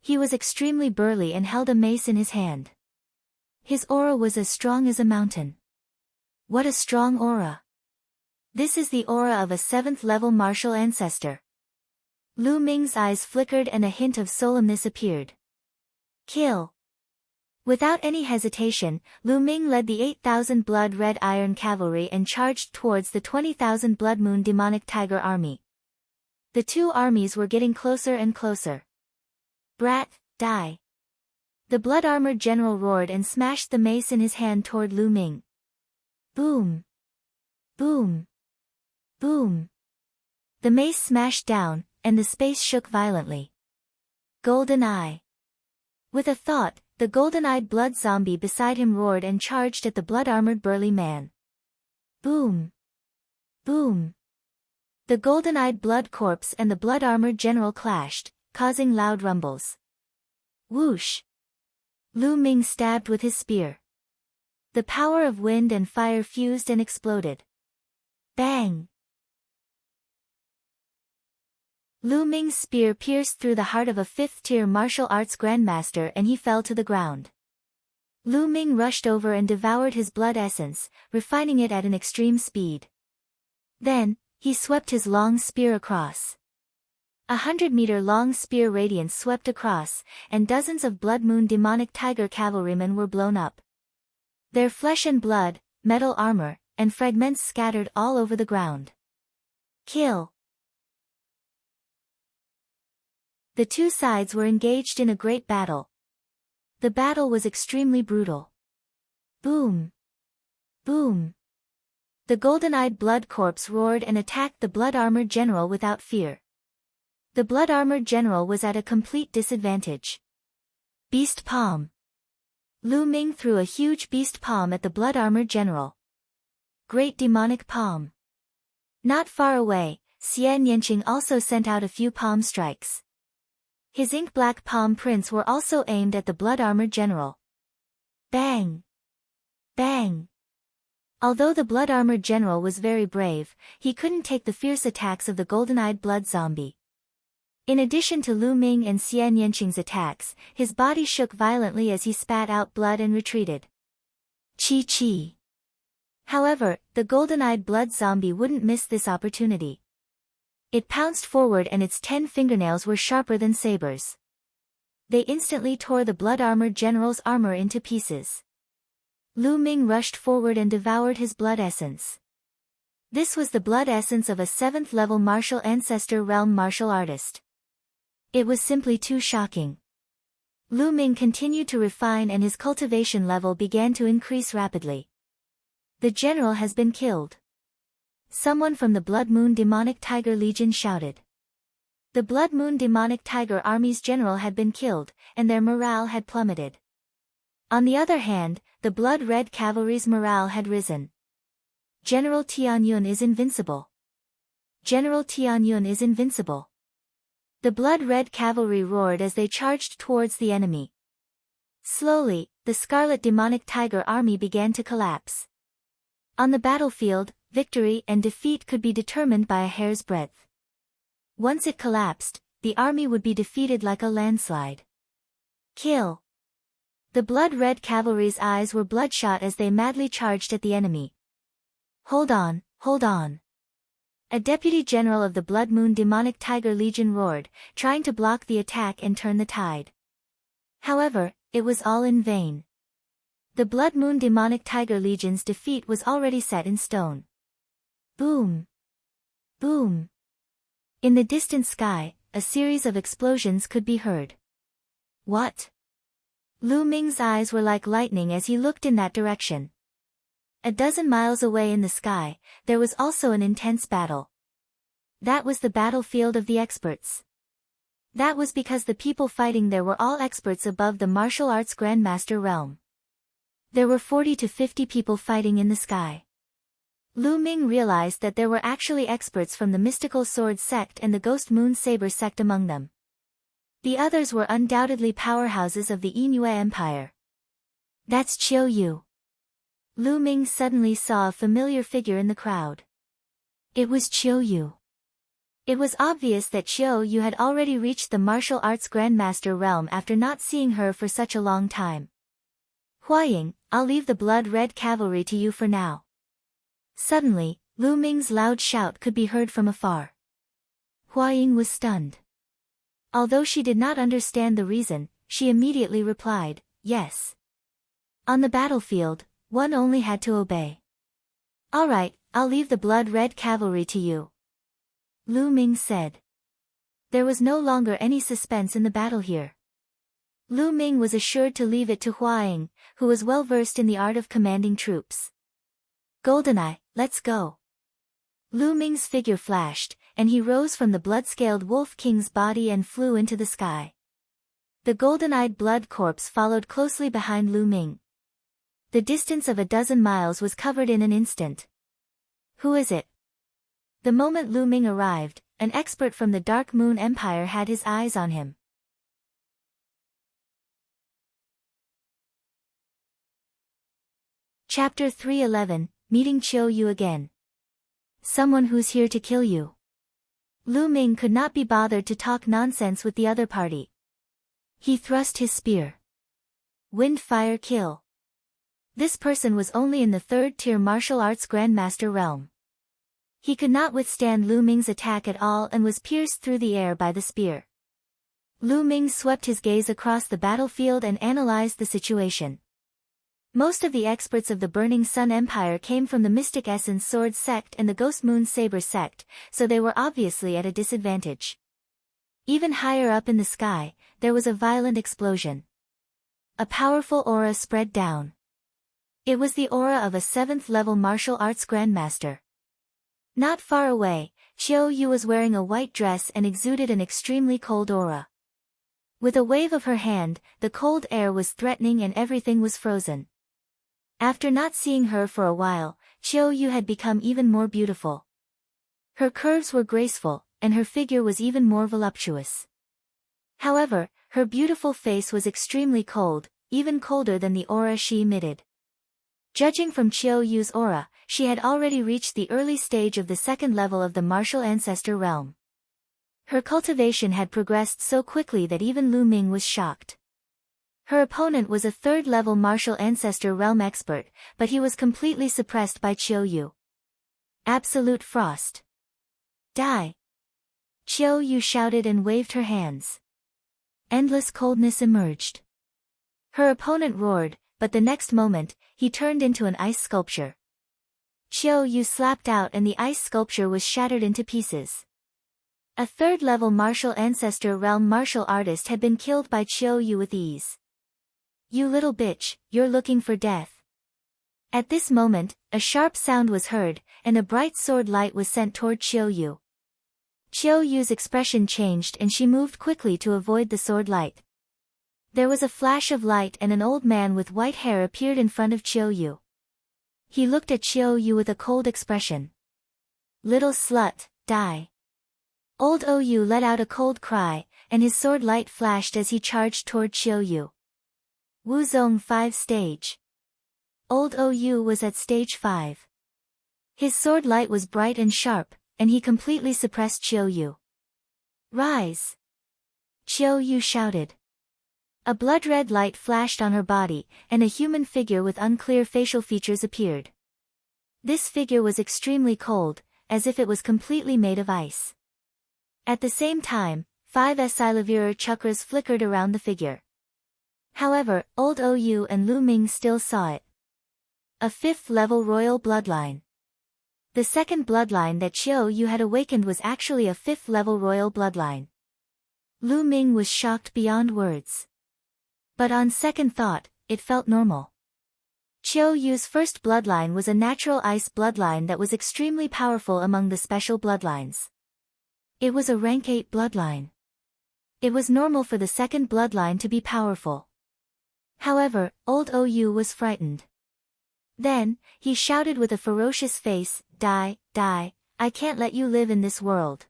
He was extremely burly and held a mace in his hand. His aura was as strong as a mountain. What a strong aura! This is the aura of a 7th-level martial ancestor. Lu Ming's eyes flickered and a hint of solemnness appeared. Kill! Without any hesitation, Lu Ming led the 8,000 blood-red iron cavalry and charged towards the 20,000 Blood Moon demonic tiger army. The two armies were getting closer and closer. Brat, die! The blood-armored general roared and smashed the mace in his hand toward Lu Ming. Boom! Boom! Boom! The mace smashed down, and the space shook violently. Golden Eye! With a thought, the golden-eyed blood zombie beside him roared and charged at the blood-armored burly man. Boom! Boom! The golden-eyed blood corpse and the blood-armored general clashed, causing loud rumbles. Whoosh! Lu Ming stabbed with his spear. The power of wind and fire fused and exploded. Bang! Lu Ming's spear pierced through the heart of a 5th-tier martial arts grandmaster and he fell to the ground. Lu Ming rushed over and devoured his blood essence, refining it at an extreme speed. Then, he swept his long spear across. 100-meter-long spear radiance swept across, and dozens of Blood Moon demonic tiger cavalrymen were blown up. Their flesh and blood, metal armor, and fragments scattered all over the ground. Kill! The two sides were engaged in a great battle. The battle was extremely brutal. Boom! Boom! The golden-eyed blood corpse roared and attacked the blood-armored general without fear. The blood-armored general was at a complete disadvantage. Beast Palm! Lu Ming threw a huge beast palm at the blood-armored general. Great demonic palm! Not far away, Xian Yanqing also sent out a few palm strikes. His ink-black palm prints were also aimed at the blood-armored general. Bang! Bang! Although the blood-armored general was very brave, he couldn't take the fierce attacks of the golden-eyed blood zombie. In addition to Lu Ming and Xian Yanqing's attacks, his body shook violently as he spat out blood and retreated. Chi-chi! However, the golden-eyed blood zombie wouldn't miss this opportunity. It pounced forward and its 10 fingernails were sharper than sabers. They instantly tore the blood-armored general's armor into pieces. Lu Ming rushed forward and devoured his blood essence. This was the blood essence of a 7th-level martial ancestor realm martial artist. It was simply too shocking. Lu Ming continued to refine and his cultivation level began to increase rapidly. The general has been killed. Someone from the Blood Moon demonic tiger legion shouted. The Blood Moon demonic tiger army's general had been killed, and their morale had plummeted. On the other hand, the Blood Red cavalry's morale had risen. General Tianyun is invincible. General Tianyun is invincible. The Blood Red cavalry roared as they charged towards the enemy. Slowly, the Scarlet demonic tiger army began to collapse. On the battlefield, victory and defeat could be determined by a hair's breadth. Once it collapsed, the army would be defeated like a landslide. Kill! The blood-red cavalry's eyes were bloodshot as they madly charged at the enemy. Hold on, hold on. A deputy general of the Blood Moon Demonic Tiger Legion roared, trying to block the attack and turn the tide. However, it was all in vain. The Blood Moon Demonic Tiger Legion's defeat was already set in stone. Boom! Boom! In the distant sky, a series of explosions could be heard. What? Lu Ming's eyes were like lightning as he looked in that direction. A dozen miles away in the sky, there was also an intense battle. That was the battlefield of the experts. That was because the people fighting there were all experts above the martial arts grandmaster realm. There were 40 to 50 people fighting in the sky. Lu Ming realized that there were actually experts from the Mystical Sword sect and the Ghost Moon Saber sect among them. The others were undoubtedly powerhouses of the Yingyue Empire. That's Qiu Yu. Lu Ming suddenly saw a familiar figure in the crowd. It was Qiu Yu. It was obvious that Qiu Yu had already reached the martial arts grandmaster realm after not seeing her for such a long time. Huaying, I'll leave the blood-red cavalry to you for now. Suddenly, Lu Ming's loud shout could be heard from afar. Huaying was stunned. Although she did not understand the reason, she immediately replied, yes. On the battlefield, one only had to obey. All right, I'll leave the blood-red cavalry to you. Lu Ming said. There was no longer any suspense in the battle here. Lu Ming was assured to leave it to Huaying, who was well versed in the art of commanding troops. Goldeneye, let's go. Lu Ming's figure flashed, and he rose from the blood-scaled Wolf King's body and flew into the sky. The golden-eyed blood corpse followed closely behind Lu Ming. The distance of a dozen miles was covered in an instant. Who is it? The moment Lu Ming arrived, an expert from the Dark Moon Empire had his eyes on him. Chapter 311, Meeting Qiu Yu again. Someone who's here to kill you. Lu Ming could not be bothered to talk nonsense with the other party. He thrust his spear. Wind fire kill. This person was only in the third-tier martial arts grandmaster realm. He could not withstand Lu Ming's attack at all and was pierced through the air by the spear. Lu Ming swept his gaze across the battlefield and analyzed the situation. Most of the experts of the Burning Sun Empire came from the Mystic Essence Sword sect and the Ghost Moon Saber sect, so they were obviously at a disadvantage. Even higher up in the sky, there was a violent explosion. A powerful aura spread down. It was the aura of a 7th-level martial arts grandmaster. Not far away, Qiu Yu was wearing a white dress and exuded an extremely cold aura. With a wave of her hand, the cold air was threatening and everything was frozen. After not seeing her for a while, Qiu Yu had become even more beautiful. Her curves were graceful, and her figure was even more voluptuous. However, her beautiful face was extremely cold, even colder than the aura she emitted. Judging from Qiu Yu's aura, she had already reached the early stage of the 2nd level of the martial ancestor realm. Her cultivation had progressed so quickly that even Lu Ming was shocked. Her opponent was a 3rd-level martial ancestor realm expert, but he was completely suppressed by Qiu Yu. Absolute frost. Die! Qiu Yu shouted and waved her hands. Endless coldness emerged. Her opponent roared, but the next moment, he turned into an ice sculpture. Qiu Yu slapped out and the ice sculpture was shattered into pieces. A 3rd-level martial ancestor realm martial artist had been killed by Qiu Yu with ease. You little bitch, you're looking for death. At this moment, a sharp sound was heard, and a bright sword light was sent toward Qiu Yu. Qiu Yu's expression changed and she moved quickly to avoid the sword light. There was a flash of light and an old man with white hair appeared in front of Qiu Yu. He looked at Qiu Yu with a cold expression. Little slut, die. Old Ou let out a cold cry, and his sword light flashed as he charged toward Qiu Yu. Wuzong 5 stage. Old Ou was at stage 5. His sword light was bright and sharp, and he completely suppressed Qiu Yu. Rise! Qiu Yu shouted. A blood-red light flashed on her body, and a human figure with unclear facial features appeared. This figure was extremely cold, as if it was completely made of ice. At the same time, 5 Silavirar chakras flickered around the figure. However, old Ou and Lu Ming still saw it. A 5th-level royal bloodline. The second bloodline that Qiu Yu had awakened was actually a 5th-level royal bloodline. Lu Ming was shocked beyond words. But on second thought, it felt normal. Qiu Yu's first bloodline was a natural ice bloodline that was extremely powerful among the special bloodlines. It was a rank 8 bloodline. It was normal for the second bloodline to be powerful. However, old Ou was frightened. Then, he shouted with a ferocious face, "Die, die, I can't let you live in this world."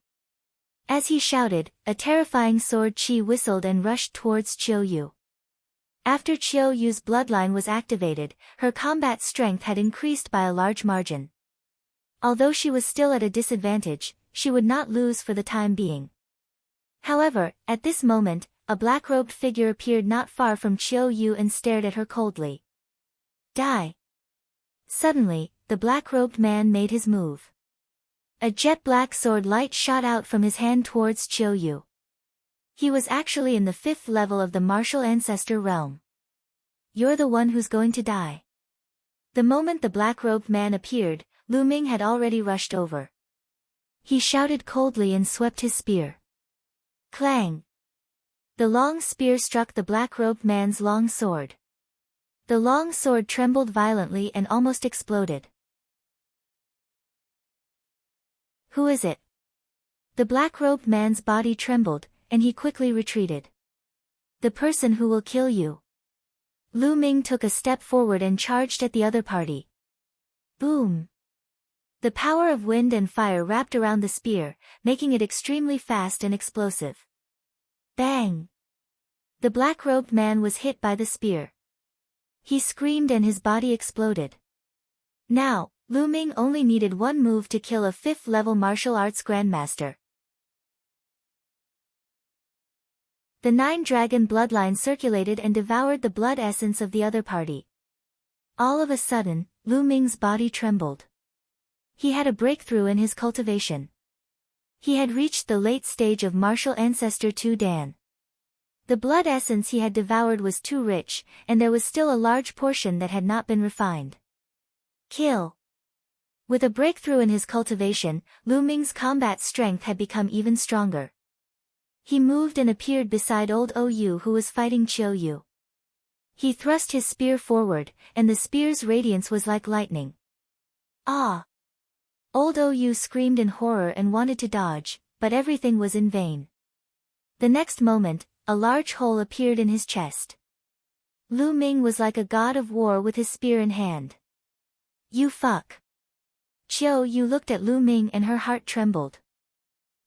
As he shouted, a terrifying sword chi whistled and rushed towards Qiu Yu. After Qiu Yu's bloodline was activated, her combat strength had increased by a large margin. Although she was still at a disadvantage, she would not lose for the time being. However, at this moment, a black-robed figure appeared not far from Qiu Yu and stared at her coldly. Die! Suddenly, the black-robed man made his move. A jet-black sword light shot out from his hand towards Qiu Yu. He was actually in the 5th level of the martial ancestor realm. "You're the one who's going to die." The moment the black-robed man appeared, Lu Ming had already rushed over. He shouted coldly and swept his spear. Clang! The long spear struck the black-robed man's long sword. The long sword trembled violently and almost exploded. "Who is it?" The black-robed man's body trembled, and he quickly retreated. "The person who will kill you." Lu Ming took a step forward and charged at the other party. Boom! The power of wind and fire wrapped around the spear, making it extremely fast and explosive. Bang! The black-robed man was hit by the spear. He screamed and his body exploded. Now, Lu Ming only needed one move to kill a 5th-level martial arts grandmaster. The 9-dragon bloodline circulated and devoured the blood essence of the other party. All of a sudden, Lu Ming's body trembled. He had a breakthrough in his cultivation. He had reached the late stage of martial ancestor 2 Dan. The blood essence he had devoured was too rich, and there was still a large portion that had not been refined. Kill! With a breakthrough in his cultivation, Lu Ming's combat strength had become even stronger. He moved and appeared beside old Ou who was fighting Qiu Yu. He thrust his spear forward, and the spear's radiance was like lightning. Ah! Old Ou screamed in horror and wanted to dodge, but everything was in vain. The next moment, a large hole appeared in his chest. Lu Ming was like a god of war with his spear in hand. "You fuck." Qiu Yu looked at Lu Ming and her heart trembled.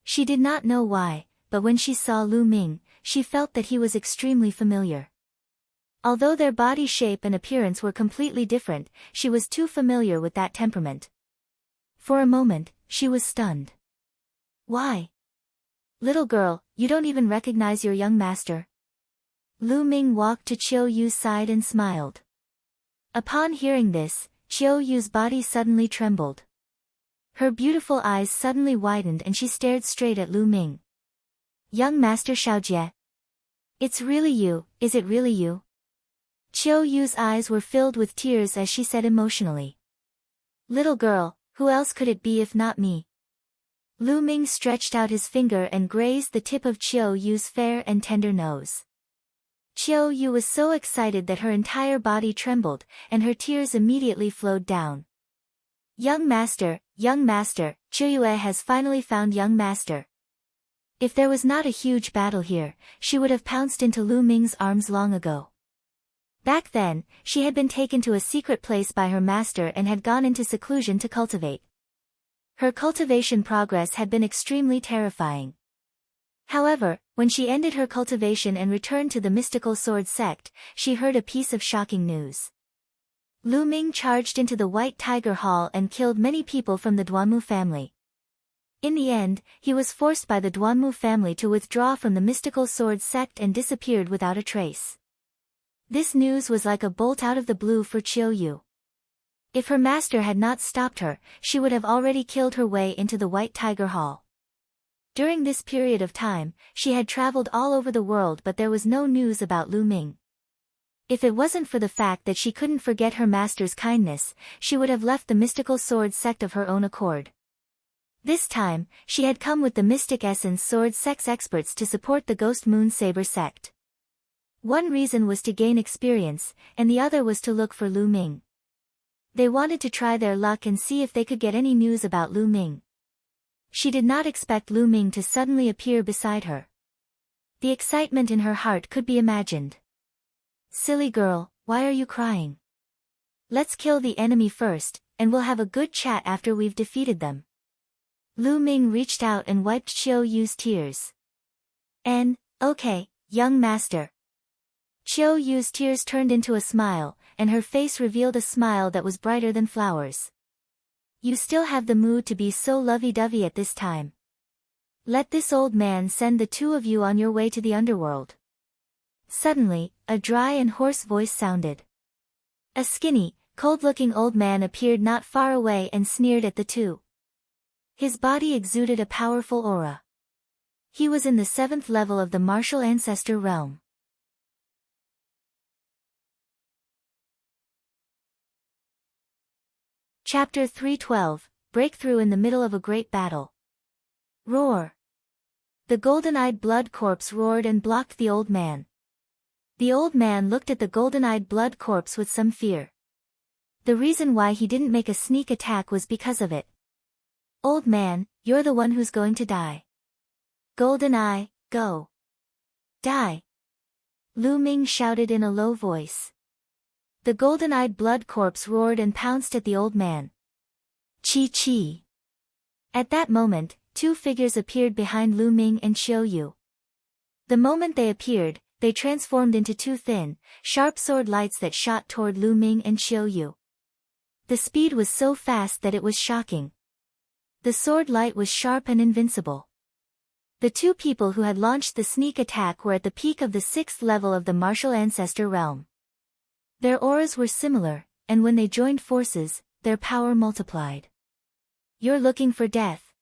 She did not know why, but when she saw Lu Ming, she felt that he was extremely familiar. Although their body shape and appearance were completely different, she was too familiar with that temperament. For a moment, she was stunned. "Why? Little girl, you don't even recognize your young master?" Lu Ming walked to Qiu Yu's side and smiled. Upon hearing this, Qiu Yu's body suddenly trembled. Her beautiful eyes suddenly widened and she stared straight at Lu Ming. "Young Master Xiaojie. It's really you, is it really you?" Qiu Yu's eyes were filled with tears as she said emotionally. "Little girl, who else could it be if not me?" Lu Ming stretched out his finger and grazed the tip of Qiu Yu's fair and tender nose. Qiu Yu was so excited that her entire body trembled, and her tears immediately flowed down. Young Master, Qiu Yue has finally found young master." If there was not a huge battle here, she would have pounced into Lu Ming's arms long ago. Back then, she had been taken to a secret place by her master and had gone into seclusion to cultivate. Her cultivation progress had been extremely terrifying. However, when she ended her cultivation and returned to the mystical sword sect, she heard a piece of shocking news. Lu Ming charged into the White Tiger Hall and killed many people from the Duanmu family. In the end, he was forced by the Duanmu family to withdraw from the mystical sword sect and disappeared without a trace. This news was like a bolt out of the blue for Qiu Yu. If her master had not stopped her, she would have already killed her way into the White Tiger Hall. During this period of time, she had traveled all over the world, but there was no news about Lu Ming. If it wasn't for the fact that she couldn't forget her master's kindness, she would have left the mystical sword sect of her own accord. This time, she had come with the Mystic Essence Sword Sect's experts to support the Ghost Moon Saber sect. One reason was to gain experience, and the other was to look for Lu Ming. They wanted to try their luck and see if they could get any news about Lu Ming. She did not expect Lu Ming to suddenly appear beside her. The excitement in her heart could be imagined. "Silly girl, why are you crying? Let's kill the enemy first, and we'll have a good chat after we've defeated them." Lu Ming reached out and wiped Qiu Yu's tears. Okay, young master." Qiu Yu's tears turned into a smile, and her face revealed a smile that was brighter than flowers. "You still have the mood to be so lovey-dovey at this time. Let this old man send the two of you on your way to the underworld." Suddenly, a dry and hoarse voice sounded. A skinny, cold-looking old man appeared not far away and sneered at the two. His body exuded a powerful aura. He was in the 7th level of the martial ancestor realm. Chapter 312, Breakthrough in the Middle of a Great Battle. Roar! The golden-eyed blood corpse roared and blocked the old man. The old man looked at the golden-eyed blood corpse with some fear. The reason why he didn't make a sneak attack was because of it. "Old man, you're the one who's going to die. Golden Eye, go. Die!" Lu Ming shouted in a low voice. The golden-eyed blood corpse roared and pounced at the old man. Chi. At that moment, two figures appeared behind Lu Ming and Qiu Yu. The moment they appeared, they transformed into two thin, sharp sword lights that shot toward Lu Ming and Qiu Yu. The speed was so fast that it was shocking. The sword light was sharp and invincible. The two people who had launched the sneak attack were at the peak of the 6th level of the martial ancestor realm. Their auras were similar, and when they joined forces, their power multiplied. "You're looking for death."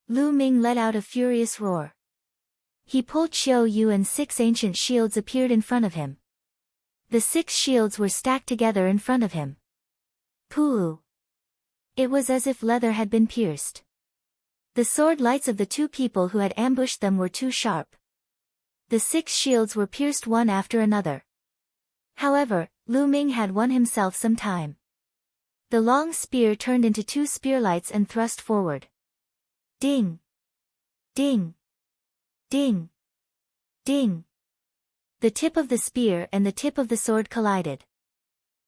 Lu Ming let out a furious roar. He pulled Qiu Yu and 6 ancient shields appeared in front of him. The 6 shields were stacked together in front of him. Pooh! It was as if leather had been pierced. The sword lights of the two people who had ambushed them were too sharp. The 6 shields were pierced one after another. However, Lu Ming had won himself some time. The long spear turned into 2 spear lights and thrust forward. Ding! Ding! Ding! Ding! The tip of the spear and the tip of the sword collided.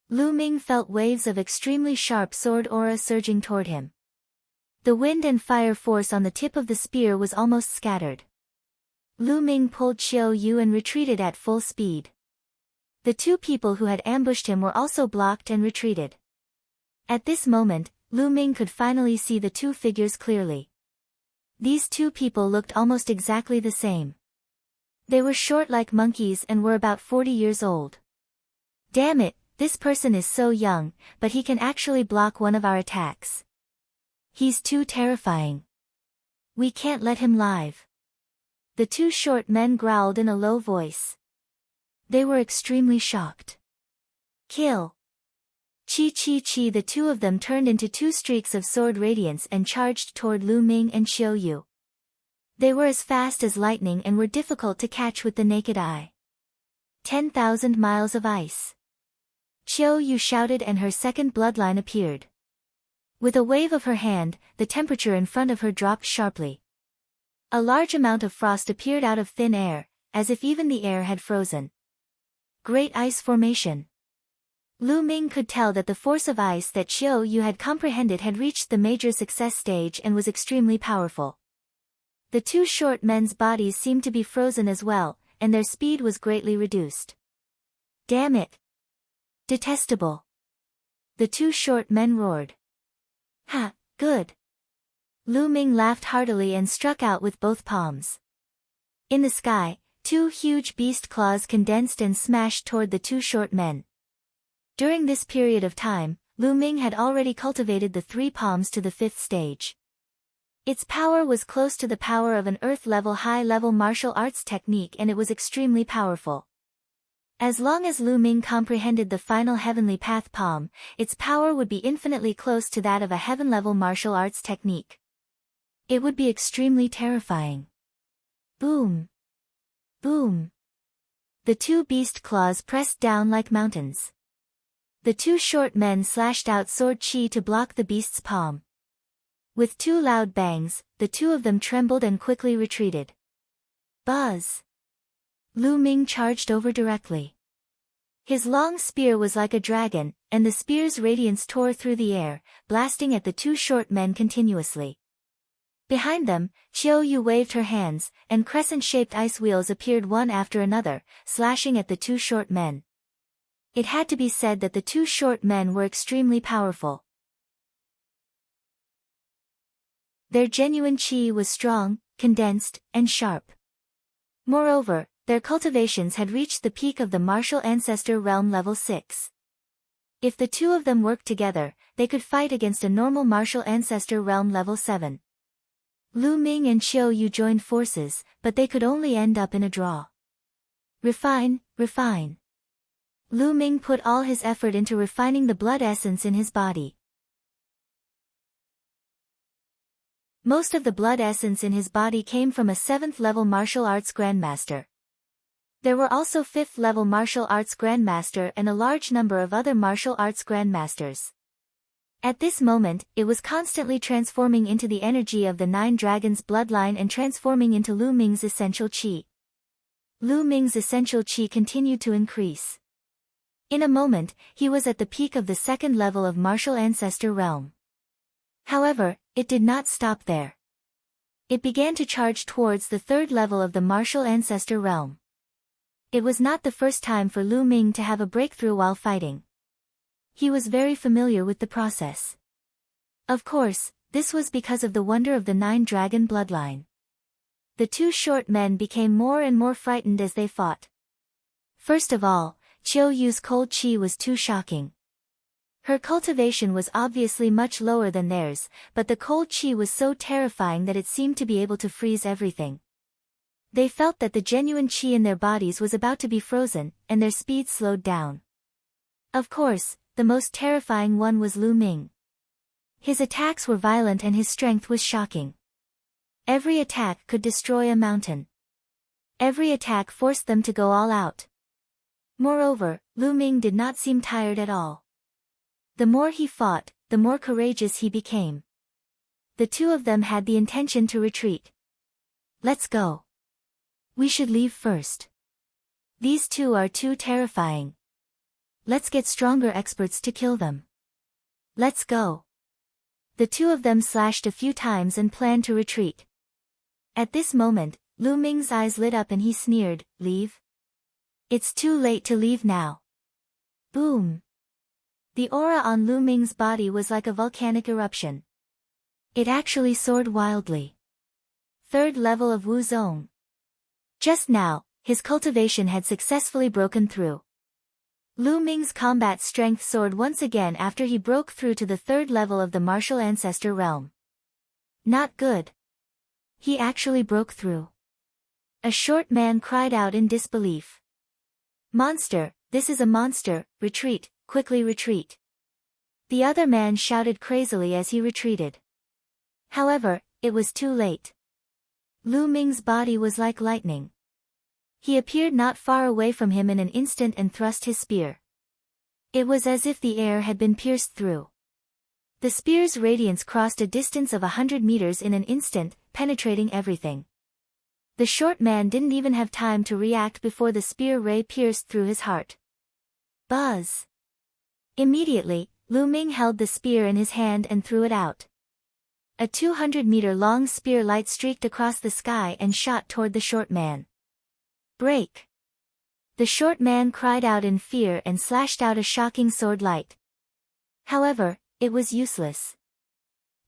Lu Ming felt waves of extremely sharp sword aura surging toward him. The wind and fire force on the tip of the spear was almost scattered. Lu Ming pulled Qiu Yu and retreated at full speed. The two people who had ambushed him were also blocked and retreated. At this moment, Lu Ming could finally see the two figures clearly. These two people looked almost exactly the same. They were short like monkeys and were about 40 years old. "Damn it, this person is so young, but he can actually block one of our attacks. He's too terrifying. We can't let him live." The two short men growled in a low voice. They were extremely shocked. "Kill!" Chi. The two of them turned into 2 streaks of sword radiance and charged toward Lu Ming and Qiu Yu. They were as fast as lightning and were difficult to catch with the naked eye. 10,000 miles of ice. Qiu Yu shouted and her second bloodline appeared. With a wave of her hand, the temperature in front of her dropped sharply. A large amount of frost appeared out of thin air, as if even the air had frozen. Great ice formation. Lu Ming could tell that the force of ice that Qiu Yu had comprehended had reached the major success stage and was extremely powerful. The two short men's bodies seemed to be frozen as well, and their speed was greatly reduced. "Damn it! Detestable!" The two short men roared. "Ha, good!" Lu Ming laughed heartily and struck out with both palms. In the sky, 2 huge beast claws condensed and smashed toward the two short men. During this period of time, Lu Ming had already cultivated the 3 palms to the 5th stage. Its power was close to the power of an earth-level high-level martial arts technique, and it was extremely powerful. As long as Lu Ming comprehended the final heavenly path palm, its power would be infinitely close to that of a heaven-level martial arts technique. It would be extremely terrifying. Boom! Boom! The 2 beast claws pressed down like mountains. The 2 short men slashed out sword chi to block the beast's palm. With 2 loud bangs, the 2 of them trembled and quickly retreated. Buzz! Lu Ming charged over directly. His long spear was like a dragon, and the spear's radiance tore through the air, blasting at the 2 short men continuously. Behind them, Qiu Yu waved her hands, and crescent-shaped ice wheels appeared one after another, slashing at the 2 short men. It had to be said that the 2 short men were extremely powerful. Their genuine qi was strong, condensed, and sharp. Moreover, their cultivations had reached the peak of the martial ancestor realm level 6. If the 2 of them worked together, they could fight against a normal martial ancestor realm level 7. Lu Ming and Qiu Yu joined forces, but they could only end up in a draw. Refine, refine. Lu Ming put all his effort into refining the blood essence in his body. Most of the blood essence in his body came from a 7th level martial arts grandmaster. There were also 5th level martial arts grandmaster and a large number of other martial arts grandmasters. At this moment, it was constantly transforming into the energy of the 9 dragons' bloodline and transforming into Lu Ming's essential qi. Lu Ming's essential qi continued to increase. In a moment, he was at the peak of the 2nd level of martial ancestor realm. However, it did not stop there. It began to charge towards the 3rd level of the martial ancestor realm. It was not the first time for Lu Ming to have a breakthrough while fighting. He was very familiar with the process. Of course, this was because of the wonder of the 9 dragon bloodline. The 2 short men became more and more frightened as they fought. First of all, Qiu Yu's cold qi was too shocking. Her cultivation was obviously much lower than theirs, but the cold qi was so terrifying that it seemed to be able to freeze everything. They felt that the genuine qi in their bodies was about to be frozen, and their speed slowed down. Of course, the most terrifying one was Lu Ming. His attacks were violent and his strength was shocking. Every attack could destroy a mountain. Every attack forced them to go all out. Moreover, Lu Ming did not seem tired at all. The more he fought, the more courageous he became. The 2 of them had the intention to retreat. Let's go. We should leave first. These 2 are too terrifying. Let's get stronger experts to kill them. Let's go. The 2 of them slashed a few times and planned to retreat. At this moment, Lu Ming's eyes lit up and he sneered, "Leave? It's too late to leave now." Boom. The aura on Lu Ming's body was like a volcanic eruption. It actually soared wildly. 3rd level of Wu Zong. Just now, his cultivation had successfully broken through. Lu Ming's combat strength soared once again after he broke through to the 3rd level of the martial ancestor realm. Not good. He actually broke through. A short man cried out in disbelief. "Monster, this is a monster, retreat. Quickly retreat." The other man shouted crazily as he retreated. However, it was too late. Lu Ming's body was like lightning. He appeared not far away from him in an instant and thrust his spear. It was as if the air had been pierced through. The spear's radiance crossed a distance of 100 meters in an instant, penetrating everything. The short man didn't even have time to react before the spear ray pierced through his heart. Buzz! Immediately, Lu Ming held the spear in his hand and threw it out. A 200-meter-long spear light streaked across the sky and shot toward the short man. Break! The short man cried out in fear and slashed out a shocking sword light. However, it was useless.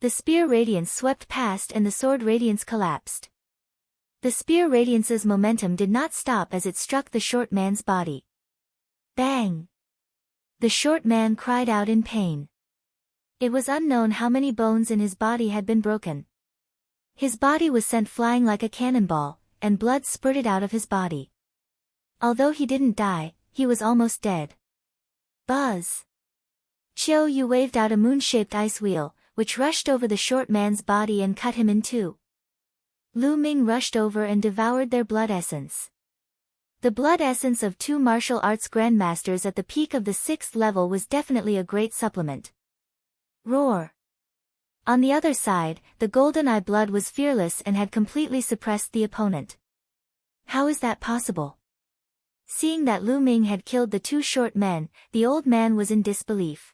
The spear radiance swept past and the sword radiance collapsed. The spear radiance's momentum did not stop as it struck the short man's body. Bang! The short man cried out in pain. It was unknown how many bones in his body had been broken. His body was sent flying like a cannonball, and blood spurted out of his body. Although he didn't die, he was almost dead. Buzz! Xiao Yu waved out a moon-shaped ice wheel, which rushed over the short man's body and cut him in two. Lu Ming rushed over and devoured their blood essence. The blood essence of two martial arts grandmasters at the peak of the 6th level was definitely a great supplement. Roar! On the other side, the golden eye blood was fearless and had completely suppressed the opponent. How is that possible? Seeing that Lu Ming had killed the two short men, the old man was in disbelief.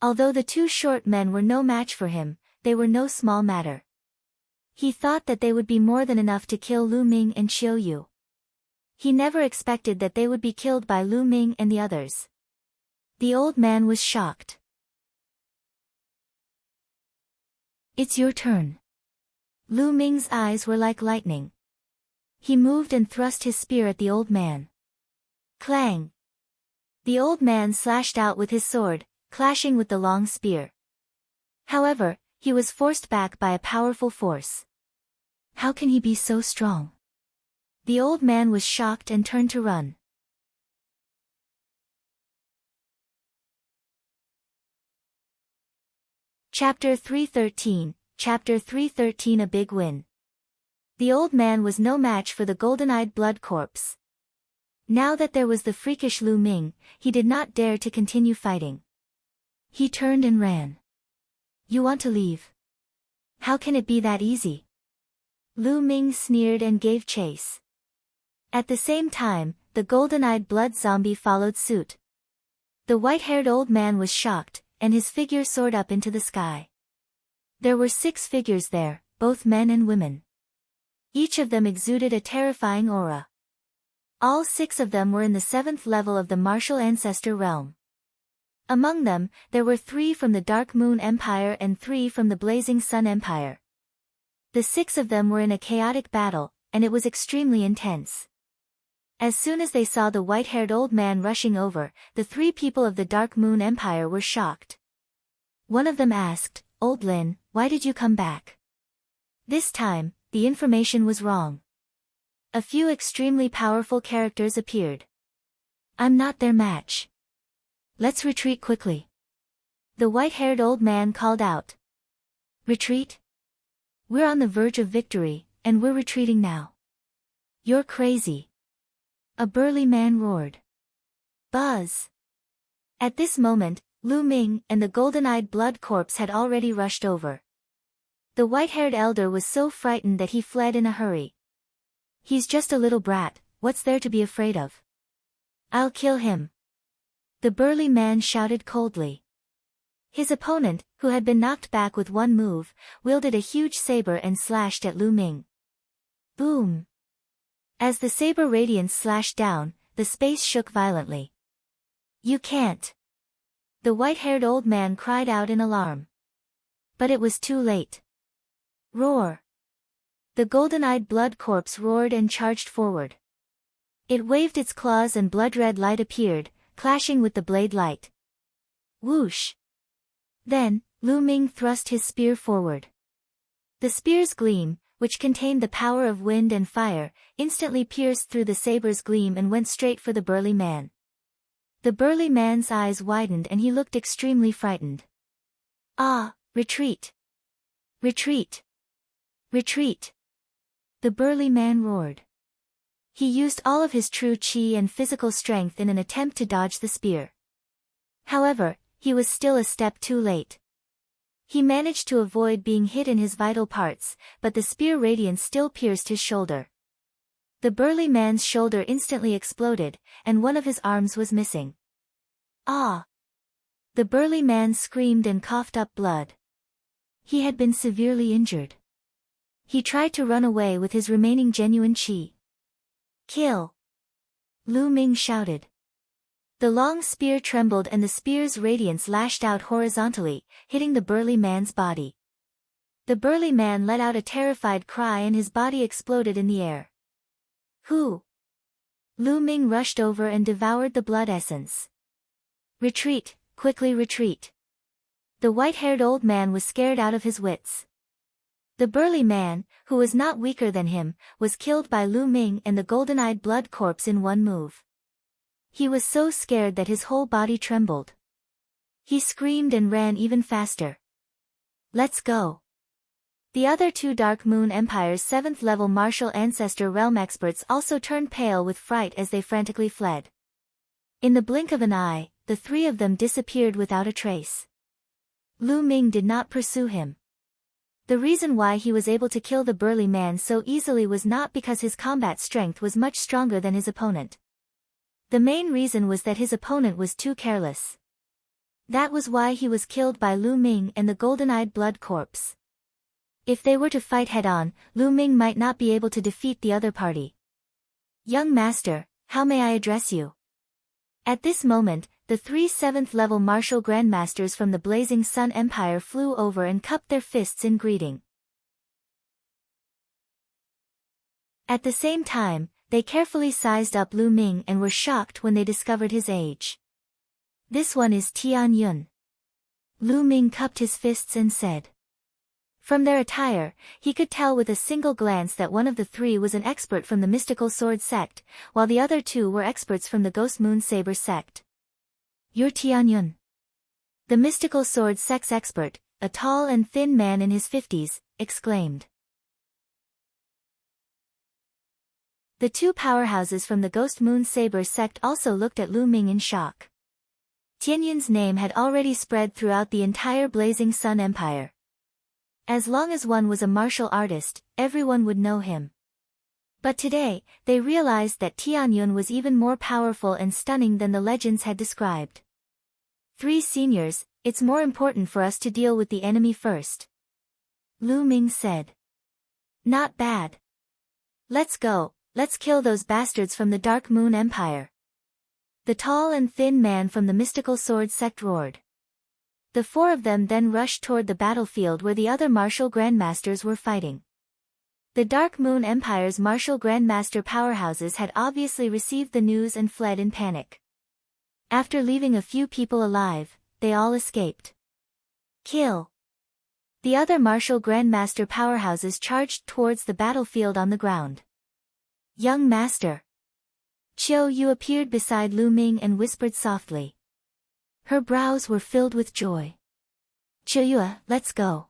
Although the two short men were no match for him, they were no small matter. He thought that they would be more than enough to kill Lu Ming and Xiao Yu. He never expected that they would be killed by Lu Ming and the others. The old man was shocked. It's your turn. Lu Ming's eyes were like lightning. He moved and thrust his spear at the old man. Clang! The old man slashed out with his sword, clashing with the long spear. However, he was forced back by a powerful force. How can he be so strong? The old man was shocked and turned to run. Chapter 313, Chapter 313 A Big Win. The old man was no match for the golden-eyed blood corpse. Now that there was the freakish Lu Ming, he did not dare to continue fighting. He turned and ran. You want to leave? How can it be that easy? Lu Ming sneered and gave chase. At the same time, the golden-eyed blood zombie followed suit. The white-haired old man was shocked, and his figure soared up into the sky. There were 6 figures there, both men and women. Each of them exuded a terrifying aura. All 6 of them were in the 7th level of the martial ancestor realm. Among them, there were 3 from the Dark Moon Empire and 3 from the Blazing Sun Empire. The 6 of them were in a chaotic battle, and it was extremely intense. As soon as they saw the white-haired old man rushing over, the 3 people of the Dark Moon Empire were shocked. One of them asked, "Old Lin, why did you come back?" This time, the information was wrong. A few extremely powerful characters appeared. I'm not their match. Let's retreat quickly. The white-haired old man called out. Retreat? We're on the verge of victory, and we're retreating now. You're crazy. A burly man roared. Buzz! At this moment, Lu Ming and the golden-eyed blood corpse had already rushed over. The white-haired elder was so frightened that he fled in a hurry. He's just a little brat, what's there to be afraid of? I'll kill him. The burly man shouted coldly. His opponent, who had been knocked back with one move, wielded a huge saber and slashed at Lu Ming. Boom! As the saber radiance slashed down, the space shook violently. You can't! The white-haired old man cried out in alarm. But it was too late. Roar! The golden-eyed blood corpse roared and charged forward. It waved its claws and blood-red light appeared, clashing with the blade light. Whoosh! Then, Lu Ming thrust his spear forward. The spear's gleam, which contained the power of wind and fire, instantly pierced through the saber's gleam and went straight for the burly man. The burly man's eyes widened and he looked extremely frightened. Ah, retreat! Retreat! Retreat! The burly man roared. He used all of his true chi and physical strength in an attempt to dodge the spear. However, he was still a step too late. He managed to avoid being hit in his vital parts, but the spear radiance still pierced his shoulder. The burly man's shoulder instantly exploded, and one of his arms was missing. Ah! The burly man screamed and coughed up blood. He had been severely injured. He tried to run away with his remaining genuine chi. Kill! Lu Ming shouted. The long spear trembled and the spear's radiance lashed out horizontally, hitting the burly man's body. The burly man let out a terrified cry and his body exploded in the air. Who? Lu Ming rushed over and devoured the blood essence. Retreat, quickly retreat. The white-haired old man was scared out of his wits. The burly man, who was not weaker than him, was killed by Lu Ming and the golden-eyed blood corpse in one move. He was so scared that his whole body trembled. He screamed and ran even faster. Let's go. The other two Dark Moon Empire's 7th-level martial ancestor realm experts also turned pale with fright as they frantically fled. In the blink of an eye, the three of them disappeared without a trace. Lu Ming did not pursue him. The reason why he was able to kill the burly man so easily was not because his combat strength was much stronger than his opponent. The main reason was that his opponent was too careless. That was why he was killed by Lu Ming and the golden-eyed blood corpse. If they were to fight head-on, Lu Ming might not be able to defeat the other party. Young master, how may I address you? At this moment, the three 7th-level martial grandmasters from the Blazing Sun Empire flew over and cupped their fists in greeting. At the same time, they carefully sized up Lu Ming and were shocked when they discovered his age. This one is Tian Yun. Lu Ming cupped his fists and said. From their attire, he could tell with a single glance that one of the three was an expert from the Mystical Sword sect, while the other two were experts from the Ghost Moon Saber sect. You're Tian Yun. The Mystical Sword sect's expert, a tall and thin man in his 50s, exclaimed. The two powerhouses from the Ghost Moon Saber sect also looked at Lu Ming in shock. Tianyun's name had already spread throughout the entire Blazing Sun Empire. As long as one was a martial artist, everyone would know him. But today, they realized that Tianyun was even more powerful and stunning than the legends had described. Three seniors, it's more important for us to deal with the enemy first. Lu Ming said. Not bad. Let's go, let's kill those bastards from the Dark Moon Empire. The tall and thin man from the Mystical Sword sect roared. The four of them then rushed toward the battlefield where the other martial grandmasters were fighting. The Dark Moon Empire's martial grandmaster powerhouses had obviously received the news and fled in panic. After leaving a few people alive, they all escaped. Kill! The other martial grandmaster powerhouses charged towards the battlefield on the ground. Young master! Qiu Yu appeared beside Lu Ming and whispered softly. Her brows were filled with joy. Qiu Yu, let's go.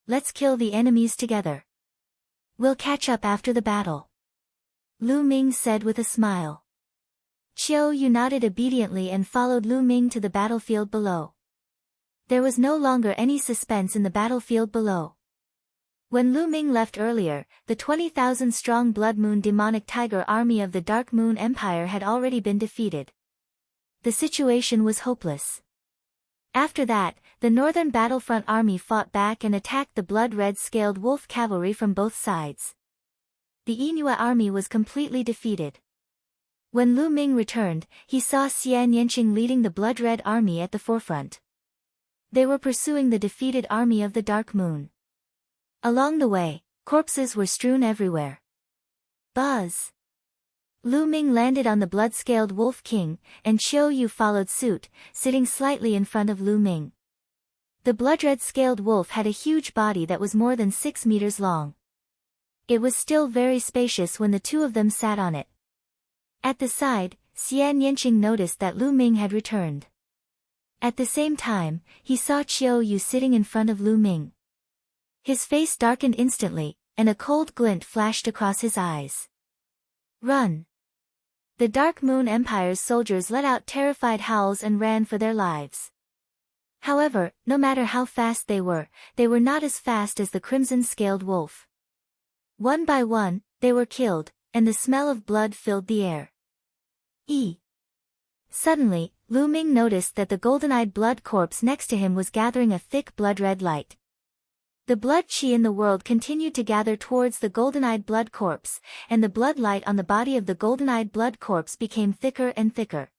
Let's kill the enemies together. We'll catch up after the battle. Lu Ming said with a smile. Qiu Yu nodded obediently and followed Lu Ming to the battlefield below. There was no longer any suspense in the battlefield below. When Lu Ming left earlier, the 20,000-strong Blood Moon Demonic Tiger army of the Dark Moon Empire had already been defeated. The situation was hopeless. After that, the Northern Battlefront Army fought back and attacked the blood-red scaled wolf cavalry from both sides. The Yinhua army was completely defeated. When Lu Ming returned, he saw Xian Yanqing leading the blood-red army at the forefront. They were pursuing the defeated army of the Dark Moon. Along the way, corpses were strewn everywhere. Buzz! Lu Ming landed on the blood-scaled Wolf King, and Qiu Yu followed suit, sitting slightly in front of Lu Ming. The blood-red-scaled wolf had a huge body that was more than 6 meters long. It was still very spacious when the two of them sat on it. At the side, Xian Yanqing noticed that Lu Ming had returned. At the same time, he saw Qiu Yu sitting in front of Lu Ming. His face darkened instantly, and a cold glint flashed across his eyes. Run! The Dark Moon Empire's soldiers let out terrified howls and ran for their lives. However, no matter how fast they were not as fast as the crimson-scaled wolf. One by one, they were killed, and the smell of blood filled the air. Suddenly, Lu Ming noticed that the golden-eyed blood corpse next to him was gathering a thick blood-red light. The blood qi in the world continued to gather towards the golden-eyed blood corpse, and the blood light on the body of the golden-eyed blood corpse became thicker and thicker.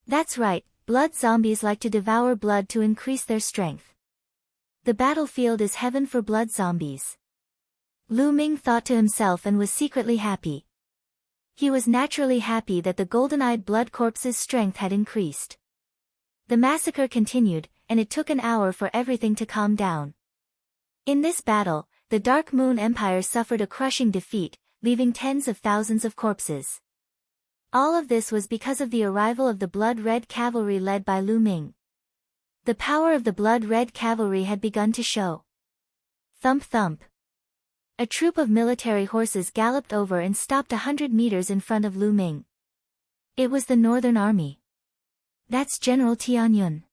That's right, blood zombies like to devour blood to increase their strength. The battlefield is heaven for blood zombies. Lu Ming thought to himself and was secretly happy. He was naturally happy that the golden-eyed blood corpse's strength had increased. The massacre continued, and it took an hour for everything to calm down. In this battle, the Dark Moon Empire suffered a crushing defeat, leaving tens of thousands of corpses. All of this was because of the arrival of the Blood-Red Cavalry led by Lu Ming. The power of the Blood-Red Cavalry had begun to show. Thump thump. A troop of military horses galloped over and stopped 100 meters in front of Lu Ming. It was the Northern Army. "That's General Tianyun."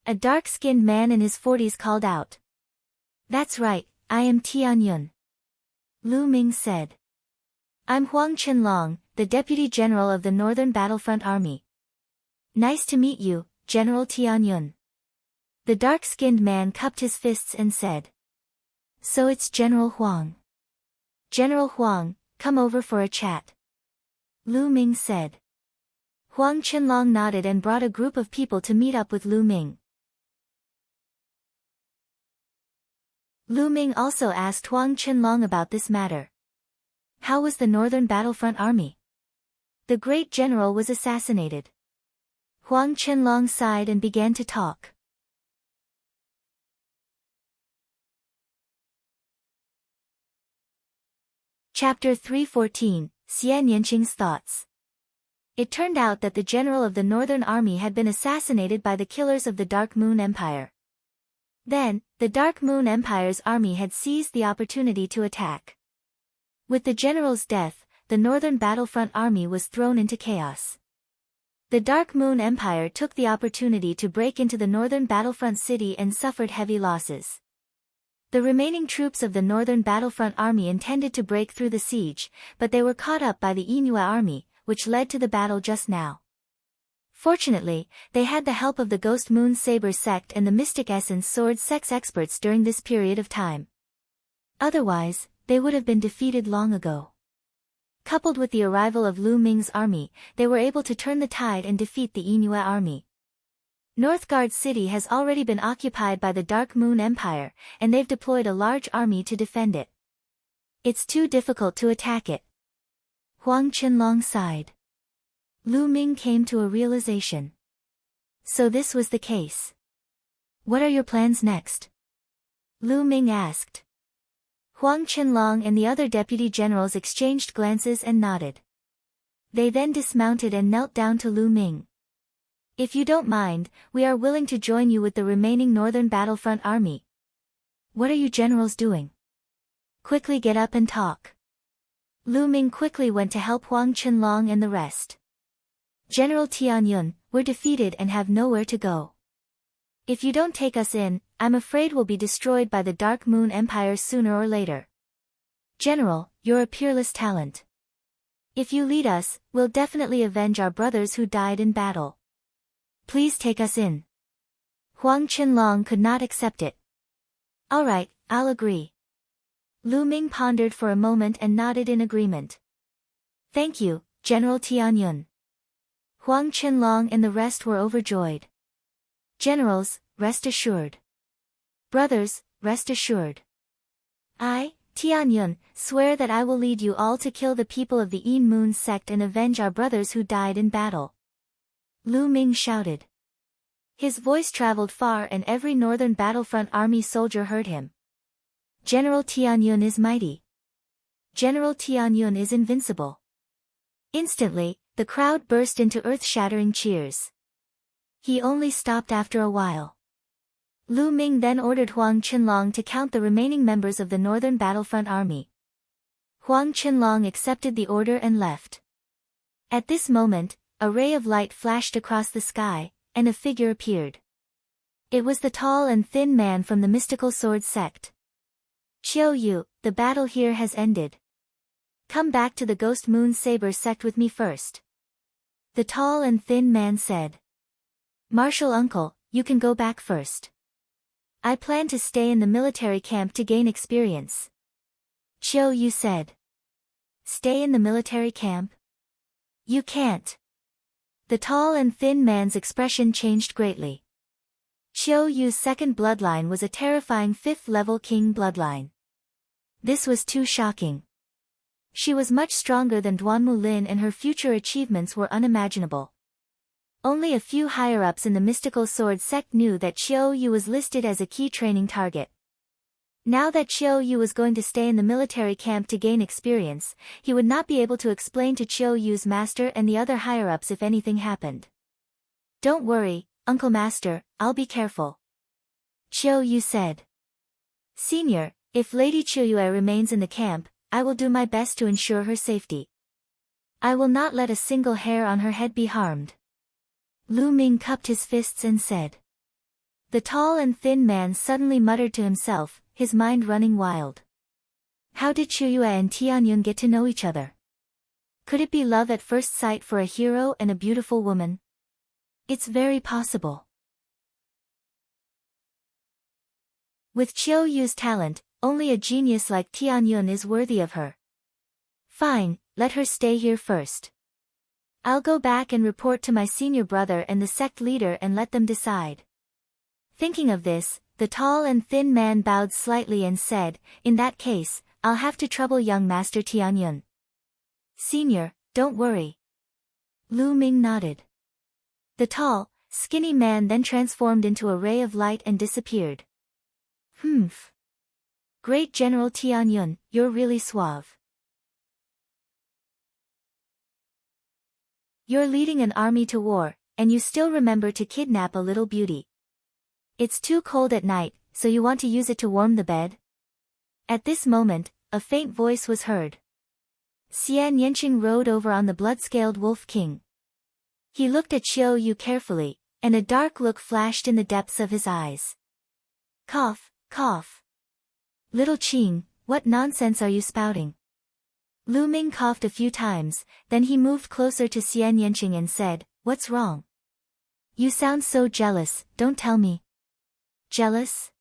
A dark-skinned man in his 40s called out. "That's right, I am Tianyun," Lu Ming said. "I'm Huang Qinlong, the Deputy General of the Northern Battlefront Army." "Nice to meet you, General Tianyun." The dark-skinned man cupped his fists and said. "So it's General Huang." "General Huang, come over for a chat," Lu Ming said. Huang Qinlong nodded and brought a group of people to meet up with Lu Ming. Lu Ming also asked Huang Qinlong about this matter. How was the Northern Battlefront Army? The great general was assassinated. Huang Qinlong sighed and began to talk. Chapter 314, Xian Yanqing's Thoughts. It turned out that the general of the Northern Army had been assassinated by the killers of the Dark Moon Empire. Then, the Dark Moon Empire's army had seized the opportunity to attack. With the general's death, the Northern Battlefront Army was thrown into chaos. The Dark Moon Empire took the opportunity to break into the Northern Battlefront city and suffered heavy losses. The remaining troops of the Northern Battlefront Army intended to break through the siege, but they were caught up by the Yinhua Army, which led to the battle just now. Fortunately, they had the help of the Ghost Moon Saber sect and the Mystic Essence Sword sect's experts during this period of time. Otherwise, they would have been defeated long ago. Coupled with the arrival of Lu Ming's army, they were able to turn the tide and defeat the Yinhua army. Northgard City has already been occupied by the Dark Moon Empire, and they've deployed a large army to defend it. It's too difficult to attack it. Huang Qinlong sighed. Lu Ming came to a realization. So this was the case. What are your plans next? Lu Ming asked. Huang Qinlong and the other deputy generals exchanged glances and nodded. They then dismounted and knelt down to Lu Ming. If you don't mind, we are willing to join you with the remaining Northern Battlefront Army. What are you generals doing? Quickly get up and talk. Lu Ming quickly went to help Huang Qinlong and the rest. General Tianyun, we're defeated and have nowhere to go. If you don't take us in, I'm afraid we'll be destroyed by the Dark Moon Empire sooner or later. General, you're a peerless talent. If you lead us, we'll definitely avenge our brothers who died in battle. Please take us in. Huang Qinlong could not accept it. All right, I'll agree. Lu Ming pondered for a moment and nodded in agreement. Thank you, General Tianyun. Huang Qinlong and the rest were overjoyed. Generals, rest assured. Brothers, rest assured. I, Tianyun, swear that I will lead you all to kill the people of the Yin Moon sect and avenge our brothers who died in battle. Lu Ming shouted. His voice traveled far and every Northern Battlefront Army soldier heard him. General Tianyun is mighty. General Tianyun is invincible. Instantly, the crowd burst into earth-shattering cheers. He only stopped after a while. Lu Ming then ordered Huang Qinlong to count the remaining members of the Northern Battlefront Army. Huang Qinlong accepted the order and left. At this moment, a ray of light flashed across the sky, and a figure appeared. It was the tall and thin man from the Mystical Sword sect. Xiao Yu, the battle here has ended. Come back to the Ghost Moon Saber sect with me first. The tall and thin man said. Martial uncle, you can go back first. I plan to stay in the military camp to gain experience. Xiao Yu said. Stay in the military camp? You can't. The tall and thin man's expression changed greatly. Xiao Yu's second bloodline was a terrifying 5th-level king bloodline. This was too shocking. She was much stronger than Duanmu Lin and her future achievements were unimaginable. Only a few higher-ups in the mystical sword sect knew that Qiu Yu was listed as a key training target. Now that Qiu Yu was going to stay in the military camp to gain experience, he would not be able to explain to Qiu Yu's master and the other higher-ups if anything happened. "Don't worry, Uncle Master, I'll be careful," Qiu Yu said. "Senior, if Lady Qiuyue remains in the camp, I will do my best to ensure her safety. I will not let a single hair on her head be harmed." Lu Ming cupped his fists and said. The tall and thin man suddenly muttered to himself, his mind running wild. How did Qiuyue and Tianyun get to know each other? Could it be love at first sight for a hero and a beautiful woman? It's very possible. With Qiu Yu's talent, only a genius like Tianyun is worthy of her. Fine, let her stay here first. I'll go back and report to my senior brother and the sect leader and let them decide. Thinking of this, the tall and thin man bowed slightly and said, "In that case, I'll have to trouble young Master Tianyun." "Senior, don't worry." Lu Ming nodded. The tall, skinny man then transformed into a ray of light and disappeared. Humph. Great General Tianyun, you're really suave. You're leading an army to war, and you still remember to kidnap a little beauty. It's too cold at night, so you want to use it to warm the bed? At this moment, a faint voice was heard. Xian Yanqing rode over on the blood-scaled Wolf King. He looked at Qiu Yu carefully, and a dark look flashed in the depths of his eyes. Cough, cough. Little Qing, what nonsense are you spouting? Lu Ming coughed a few times, then he moved closer to Xian Yanqing and said, "What's wrong? You sound so jealous, don't tell me." "Jealous?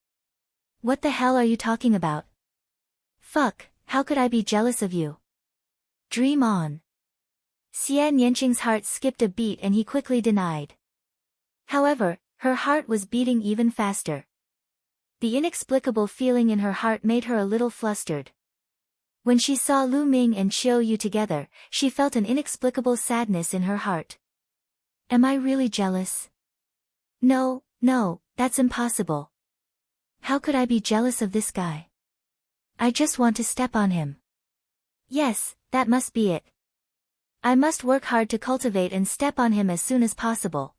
What the hell are you talking about? Fuck, how could I be jealous of you? Dream on." Xian Yanqing's heart skipped a beat and he quickly denied. However, her heart was beating even faster. The inexplicable feeling in her heart made her a little flustered. When she saw Lu Ming and Qiu Yu together, she felt an inexplicable sadness in her heart. Am I really jealous? No, that's impossible. How could I be jealous of this guy? I just want to step on him. Yes, that must be it. I must work hard to cultivate and step on him as soon as possible.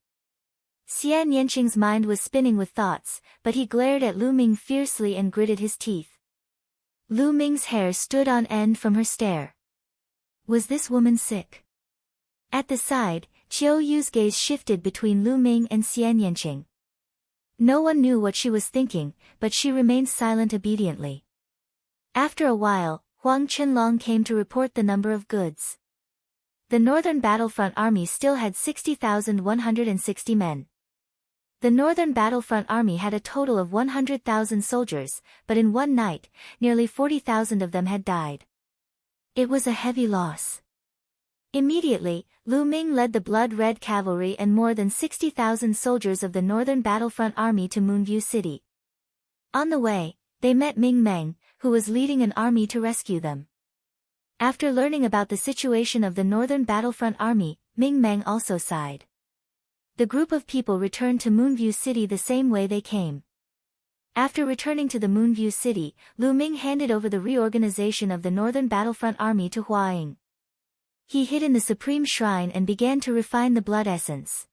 Xian Yanqing's mind was spinning with thoughts, but he glared at Lu Ming fiercely and gritted his teeth. Lu Ming's hair stood on end from her stare. Was this woman sick? At the side, Qiu Yu's gaze shifted between Lu Ming and Xian Yanqing. No one knew what she was thinking, but she remained silent obediently. After a while, Huang Qinlong came to report the number of goods. The Northern Battlefront Army still had 60,160 men. The Northern Battlefront Army had a total of 100,000 soldiers, but in one night, nearly 40,000 of them had died. It was a heavy loss. Immediately, Lu Ming led the Blood-Red Cavalry and more than 60,000 soldiers of the Northern Battlefront Army to Moonview City. On the way, they met Ming Meng, who was leading an army to rescue them. After learning about the situation of the Northern Battlefront Army, Ming Meng also sighed. The group of people returned to Moonview City the same way they came. After returning to the Moonview City, Lu Ming handed over the reorganization of the Northern Battlefront Army to Hua Ying. He hid in the Supreme Shrine and began to refine the blood essence.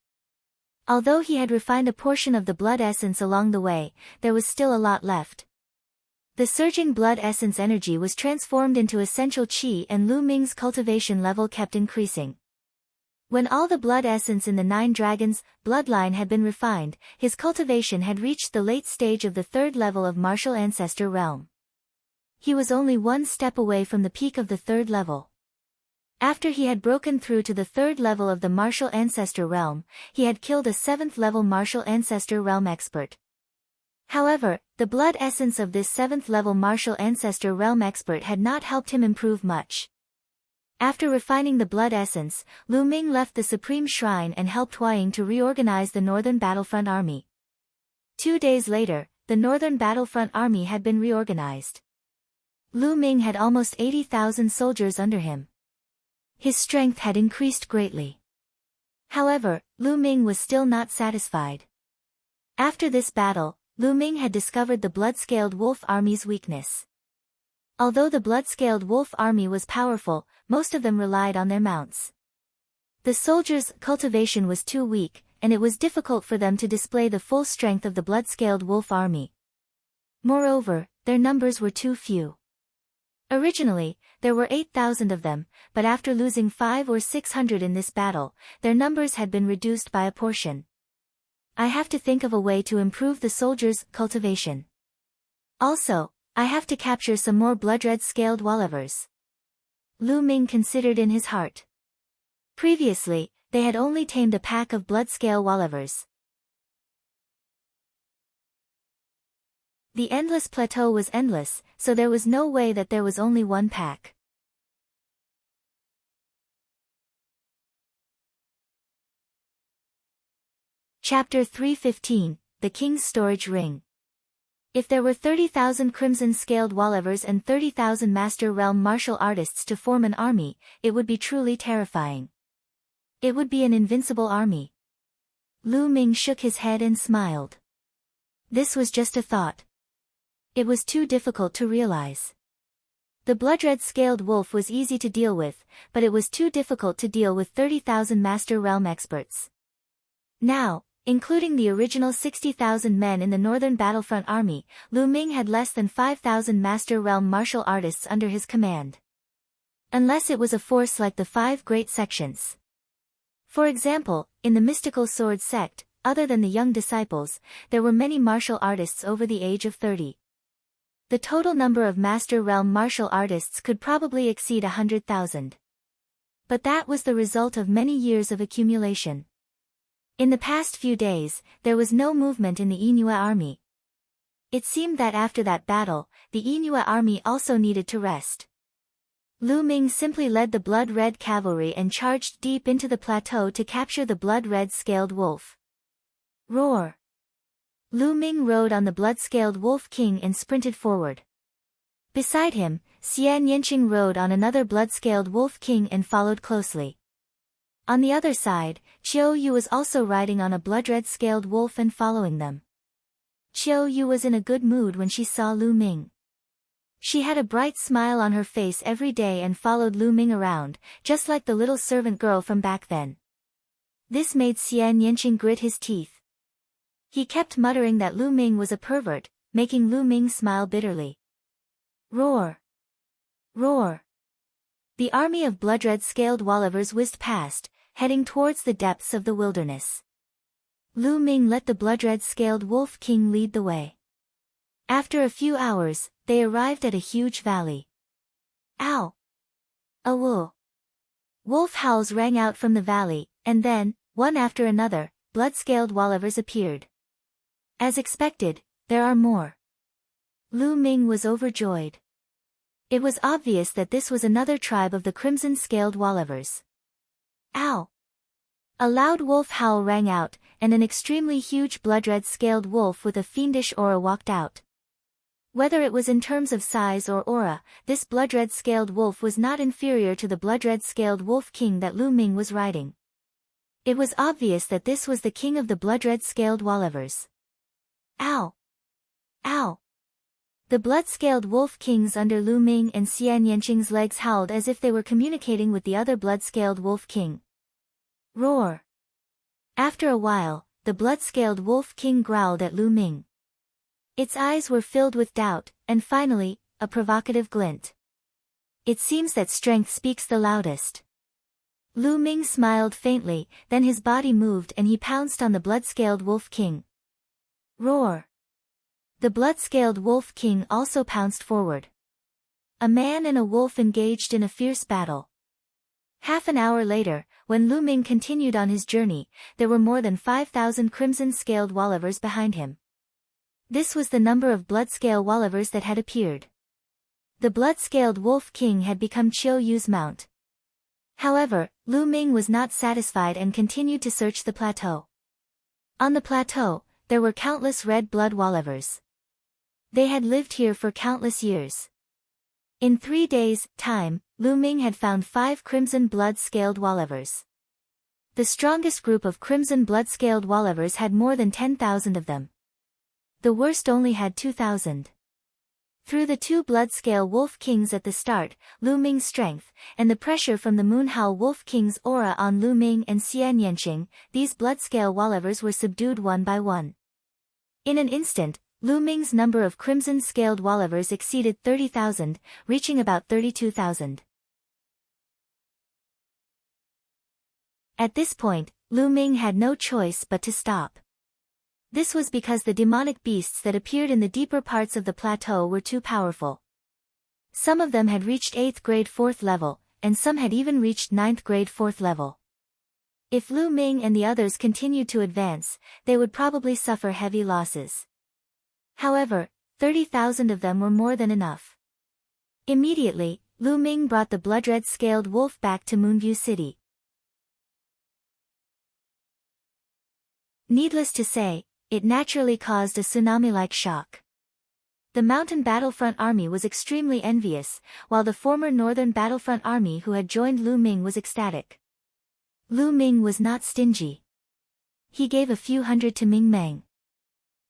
Although he had refined a portion of the blood essence along the way, there was still a lot left. The surging blood essence energy was transformed into essential qi and Lu Ming's cultivation level kept increasing. When all the blood essence in the 9 dragons' bloodline had been refined, his cultivation had reached the late stage of the 3rd level of martial ancestor realm. He was only one step away from the peak of the 3rd level. After he had broken through to the 3rd level of the martial ancestor realm, he had killed a 7th level martial ancestor realm expert. However, the blood essence of this 7th level martial ancestor realm expert had not helped him improve much. After refining the blood essence, Lu Ming left the Supreme Shrine and helped Hua Ying to reorganize the Northern Battlefront Army. 2 days later, the Northern Battlefront Army had been reorganized. Lu Ming had almost 80,000 soldiers under him. His strength had increased greatly. However, Lu Ming was still not satisfied. After this battle, Lu Ming had discovered the blood-scaled wolf army's weakness. Although the blood-scaled wolf army was powerful, most of them relied on their mounts. The soldiers' cultivation was too weak, and it was difficult for them to display the full strength of the blood-scaled wolf army. Moreover, their numbers were too few. Originally, there were 8,000 of them, but after losing 500 or 600 in this battle, their numbers had been reduced by a portion. I have to think of a way to improve the soldiers' cultivation. Also, I have to capture some more blood-red-scaled wolvers. Lu Ming considered in his heart. Previously, they had only tamed a pack of blood-scale wolvers. The endless plateau was endless, so there was no way that there was only one pack. Chapter 315, The King's Storage Ring. If there were 30,000 crimson-scaled wolvers and 30,000 Master Realm martial artists to form an army, it would be truly terrifying. It would be an invincible army. Lu Ming shook his head and smiled. This was just a thought. It was too difficult to realize. The blood-red-scaled wolf was easy to deal with, but it was too difficult to deal with 30,000 Master Realm experts. Now, including the original 60,000 men in the Northern Battlefront Army, Lu Ming had less than 5,000 Master Realm martial artists under his command. Unless it was a force like the 5 Great Sections. For example, in the Mystical Sword sect, other than the young disciples, there were many martial artists over the age of 30. The total number of Master Realm martial artists could probably exceed 100,000. But that was the result of many years of accumulation. In the past few days, there was no movement in the Inua army. It seemed that after that battle, the Inua army also needed to rest. Lu Ming simply led the blood-red cavalry and charged deep into the plateau to capture the blood-red-scaled wolf. Roar! Lu Ming rode on the blood-scaled wolf king and sprinted forward. Beside him, Xian Yanqing rode on another blood-scaled wolf king and followed closely. On the other side, Qiu Yu was also riding on a blood-red-scaled wolf and following them. Qiu Yu was in a good mood when she saw Lu Ming. She had a bright smile on her face every day and followed Lu Ming around, just like the little servant girl from back then. This made Xian Yanqing grit his teeth. He kept muttering that Lu Ming was a pervert, making Lu Ming smile bitterly. Roar! Roar! The army of blood-red-scaled wolvers whizzed past, heading towards the depths of the wilderness. Lu Ming let the blood-red-scaled wolf king lead the way. After a few hours, they arrived at a huge valley. Ow! Awoo! Wolf howls rang out from the valley, and then, one after another, blood-scaled wolvers appeared. As expected, there are more. Lu Ming was overjoyed. It was obvious that this was another tribe of the crimson-scaled wolvers. Ow! A loud wolf howl rang out, and an extremely huge blood-red-scaled wolf with a fiendish aura walked out. Whether it was in terms of size or aura, this blood-red-scaled wolf was not inferior to the blood-red-scaled wolf king that Lu Ming was riding. It was obvious that this was the king of the blood-red-scaled wolvers. Ow! Ow! The blood-scaled wolf kings under Lu Ming and Xian Yanqing's legs howled as if they were communicating with the other blood-scaled wolf king. Roar! After a while, the blood-scaled wolf king growled at Lu Ming. Its eyes were filled with doubt, and finally, a provocative glint. It seems that strength speaks the loudest. Lu Ming smiled faintly, then his body moved and he pounced on the blood-scaled wolf king. Roar! The blood-scaled wolf king also pounced forward. A man and a wolf engaged in a fierce battle. Half an hour later, when Lu Ming continued on his journey, there were more than 5,000 crimson-scaled wolvers behind him. This was the number of blood-scale wolvers that had appeared. The blood-scaled wolf king had become Qiu Yu's mount. However, Lu Ming was not satisfied and continued to search the plateau. On the plateau, there were countless red blood wolvers. They had lived here for countless years. In 3 days' time, Lu Ming had found 5 crimson blood-scaled wolvers. The strongest group of crimson blood-scaled wallivers had more than 10,000 of them. The worst only had 2,000. Through the two blood-scale wolf kings at the start, Lu Ming's strength, and the pressure from the Moonhowl wolf king's aura on Lu Ming and Xian Yanqing, these blood-scale wallivers were subdued one by one. In an instant, Lu Ming's number of crimson-scaled wallivers exceeded 30,000, reaching about 32,000. At this point, Lu Ming had no choice but to stop. This was because the demonic beasts that appeared in the deeper parts of the plateau were too powerful. Some of them had reached 8th grade 4th level, and some had even reached 9th grade 4th level. If Lu Ming and the others continued to advance, they would probably suffer heavy losses. However, 30,000 of them were more than enough. Immediately, Lu Ming brought the blood-red-scaled wolf back to Moonview City. Needless to say, it naturally caused a tsunami-like shock. The Mountain Battlefront Army was extremely envious, while the former Northern Battlefront Army who had joined Lu Ming was ecstatic. Lu Ming was not stingy. He gave a few hundred to Ming Meng.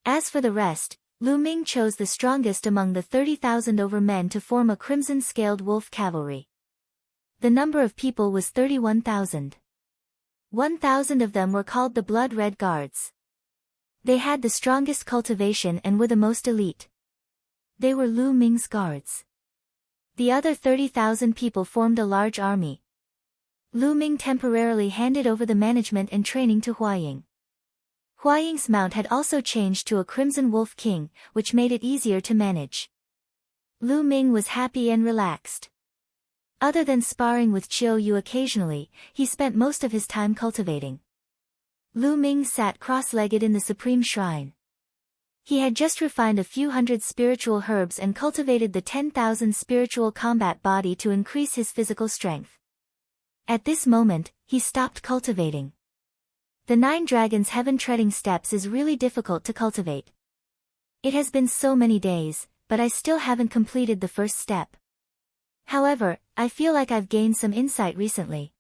As for the rest, Lu Ming chose the strongest among the 30,000 over men to form a crimson-scaled wolf cavalry. The number of people was 31,000. 1,000 of them were called the Blood Red Guards. They had the strongest cultivation and were the most elite. They were Lu Ming's guards. The other 30,000 people formed a large army. Lu Ming temporarily handed over the management and training to Huaying. Huaying's mount had also changed to a Crimson Wolf King, which made it easier to manage. Lu Ming was happy and relaxed. Other than sparring with Chiu Yu occasionally, he spent most of his time cultivating. Lu Ming sat cross-legged in the Supreme Shrine. He had just refined a few hundred spiritual herbs and cultivated the 10,000 spiritual combat body to increase his physical strength. At this moment, he stopped cultivating. The 9 Dragons Heaven-treading steps is really difficult to cultivate. It has been so many days, but I still haven't completed the first step. However, I feel like I've gained some insight recently.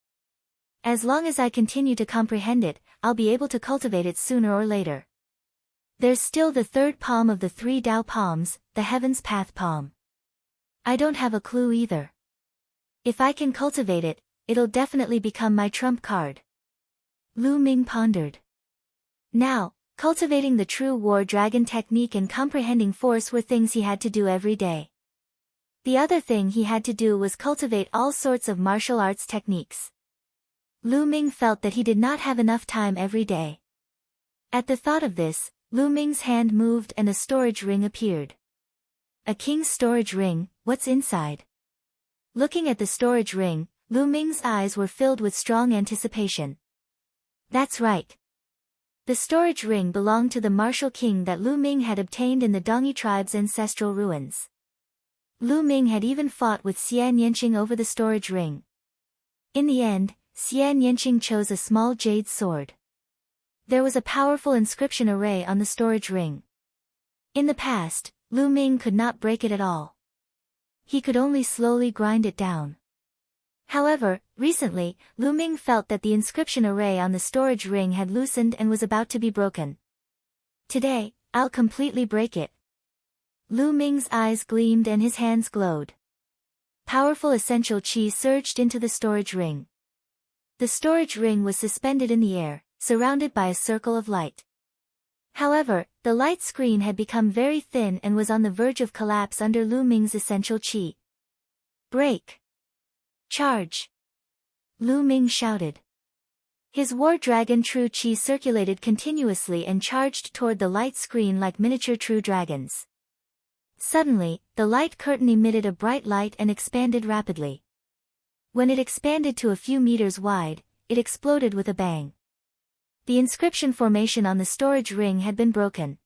As long as I continue to comprehend it, I'll be able to cultivate it sooner or later. There's still the 3rd palm of the 3 Dao palms, the Heaven's Path palm. I don't have a clue either. If I can cultivate it, it'll definitely become my trump card. Lu Ming pondered. Now, cultivating the true war dragon technique and comprehending force were things he had to do every day. The other thing he had to do was cultivate all sorts of martial arts techniques. Lu Ming felt that he did not have enough time every day. At the thought of this, Lu Ming's hand moved and a storage ring appeared. A king's storage ring, what's inside? Looking at the storage ring, Lu Ming's eyes were filled with strong anticipation. That's right. The storage ring belonged to the martial king that Lu Ming had obtained in the Dongyi tribe's ancestral ruins. Lu Ming had even fought with Xian Yanqing over the storage ring. In the end, Xian Yanqing chose a small jade sword. There was a powerful inscription array on the storage ring. In the past, Lu Ming could not break it at all. He could only slowly grind it down. However, recently, Lu Ming felt that the inscription array on the storage ring had loosened and was about to be broken. Today, I'll completely break it. Lu Ming's eyes gleamed and his hands glowed. Powerful essential qi surged into the storage ring. The storage ring was suspended in the air, surrounded by a circle of light. However, the light screen had become very thin and was on the verge of collapse under Lu Ming's essential qi. Break! Charge! Lu Ming shouted. His war dragon true qi circulated continuously and charged toward the light screen like miniature true dragons. Suddenly, the light curtain emitted a bright light and expanded rapidly. When it expanded to a few meters wide, it exploded with a bang. The inscription formation on the storage ring had been broken.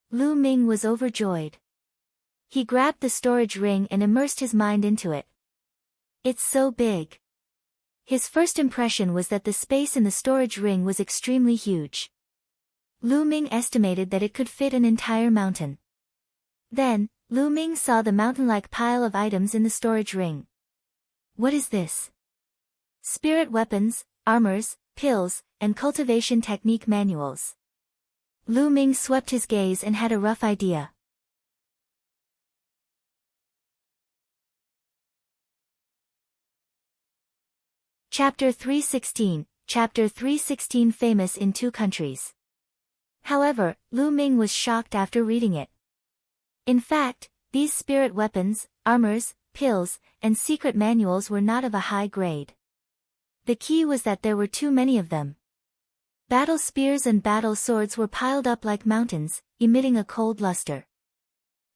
Lu Ming was overjoyed. He grabbed the storage ring and immersed his mind into it. It's so big. His first impression was that the space in the storage ring was extremely huge. Lu Ming estimated that it could fit an entire mountain. Then, Lu Ming saw the mountain-like pile of items in the storage ring. What is this? Spirit weapons, armors, pills, and cultivation technique manuals. Lu Ming swept his gaze and had a rough idea. Chapter 316, Chapter 316 Famous in 2 countries. However, Lu Ming was shocked after reading it. In fact, these spirit weapons, armors, pills, and secret manuals were not of a high grade. The key was that there were too many of them. Battle spears and battle swords were piled up like mountains, emitting a cold luster.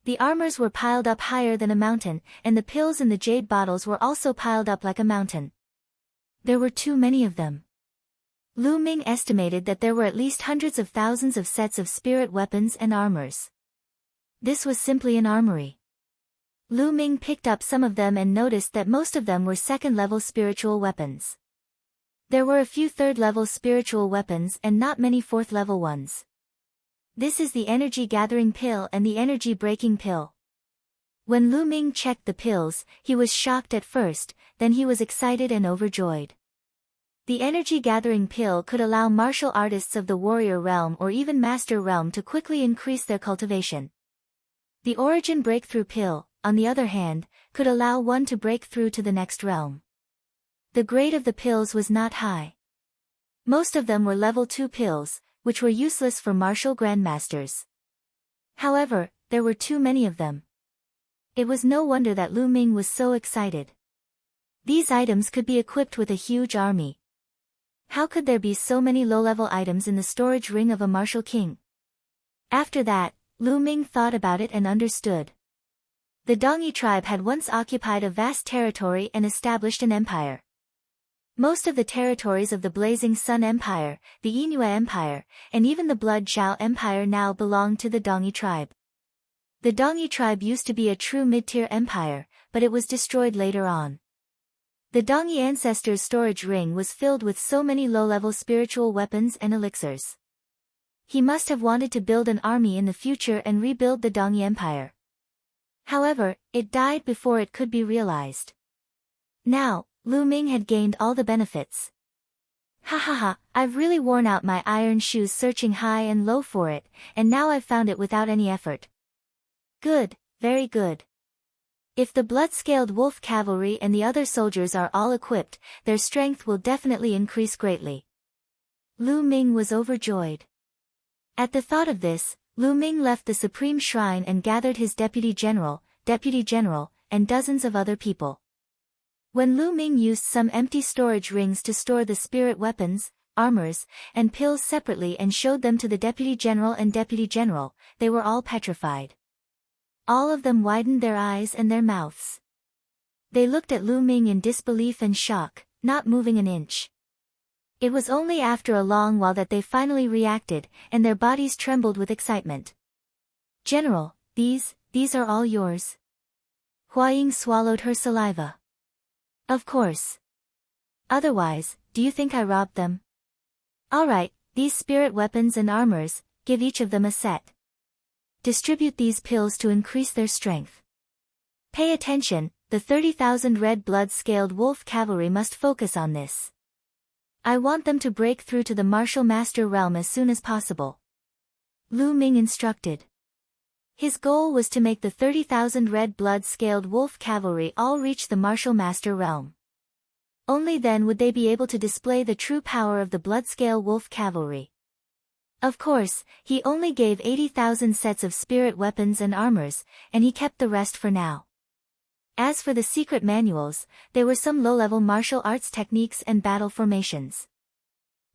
The armors were piled up higher than a mountain, and the pills in the jade bottles were also piled up like a mountain. There were too many of them. Lu Ming estimated that there were at least hundreds of thousands of sets of spirit weapons and armors. This was simply an armory. Lu Ming picked up some of them and noticed that most of them were second-level spiritual weapons. There were a few third-level spiritual weapons and not many fourth-level ones. This is the energy-gathering pill and the energy-breaking pill. When Lu Ming checked the pills, he was shocked at first, then he was excited and overjoyed. The energy-gathering pill could allow martial artists of the warrior realm or even master realm to quickly increase their cultivation. The origin breakthrough pill, on the other hand, could allow one to break through to the next realm. The grade of the pills was not high. Most of them were level 2 pills, which were useless for martial grandmasters. However, there were too many of them. It was no wonder that Lu Ming was so excited. These items could be equipped with a huge army. How could there be so many low-level items in the storage ring of a martial king? After that, Lu Ming thought about it and understood. The Dongyi tribe had once occupied a vast territory and established an empire. Most of the territories of the Blazing Sun Empire, the Yinhua Empire, and even the Blood Zhao Empire now belong to the Dongyi tribe. The Dongyi tribe used to be a true mid-tier empire, but it was destroyed later on. The Dongyi ancestors' storage ring was filled with so many low-level spiritual weapons and elixirs. He must have wanted to build an army in the future and rebuild the Dongyi Empire. However, it died before it could be realized. Now, Lu Ming had gained all the benefits. Ha ha ha, I've really worn out my iron shoes searching high and low for it, and now I've found it without any effort. Good, very good. If the blood-scaled wolf cavalry and the other soldiers are all equipped, their strength will definitely increase greatly. Lu Ming was overjoyed. At the thought of this, Lu Ming left the Supreme Shrine and gathered his deputy general, and dozens of other people. When Lu Ming used some empty storage rings to store the spirit weapons, armors, and pills separately and showed them to the deputy general and deputy general, they were all petrified. All of them widened their eyes and their mouths. They looked at Lu Ming in disbelief and shock, not moving an inch. It was only after a long while that they finally reacted, and their bodies trembled with excitement. General, these are all yours. Hua Ying swallowed her saliva. Of course. Otherwise, do you think I robbed them? Alright, these spirit weapons and armors, give each of them a set. Distribute these pills to increase their strength. Pay attention, the 30,000 red blood-scaled wolf cavalry must focus on this. I want them to break through to the martial master realm as soon as possible. Lu Ming instructed. His goal was to make the 30,000 red blood-scaled wolf cavalry all reach the martial master realm. Only then would they be able to display the true power of the blood-scale wolf cavalry. Of course, he only gave 80,000 sets of spirit weapons and armors, and he kept the rest for now. As for the secret manuals, they were some low-level martial arts techniques and battle formations.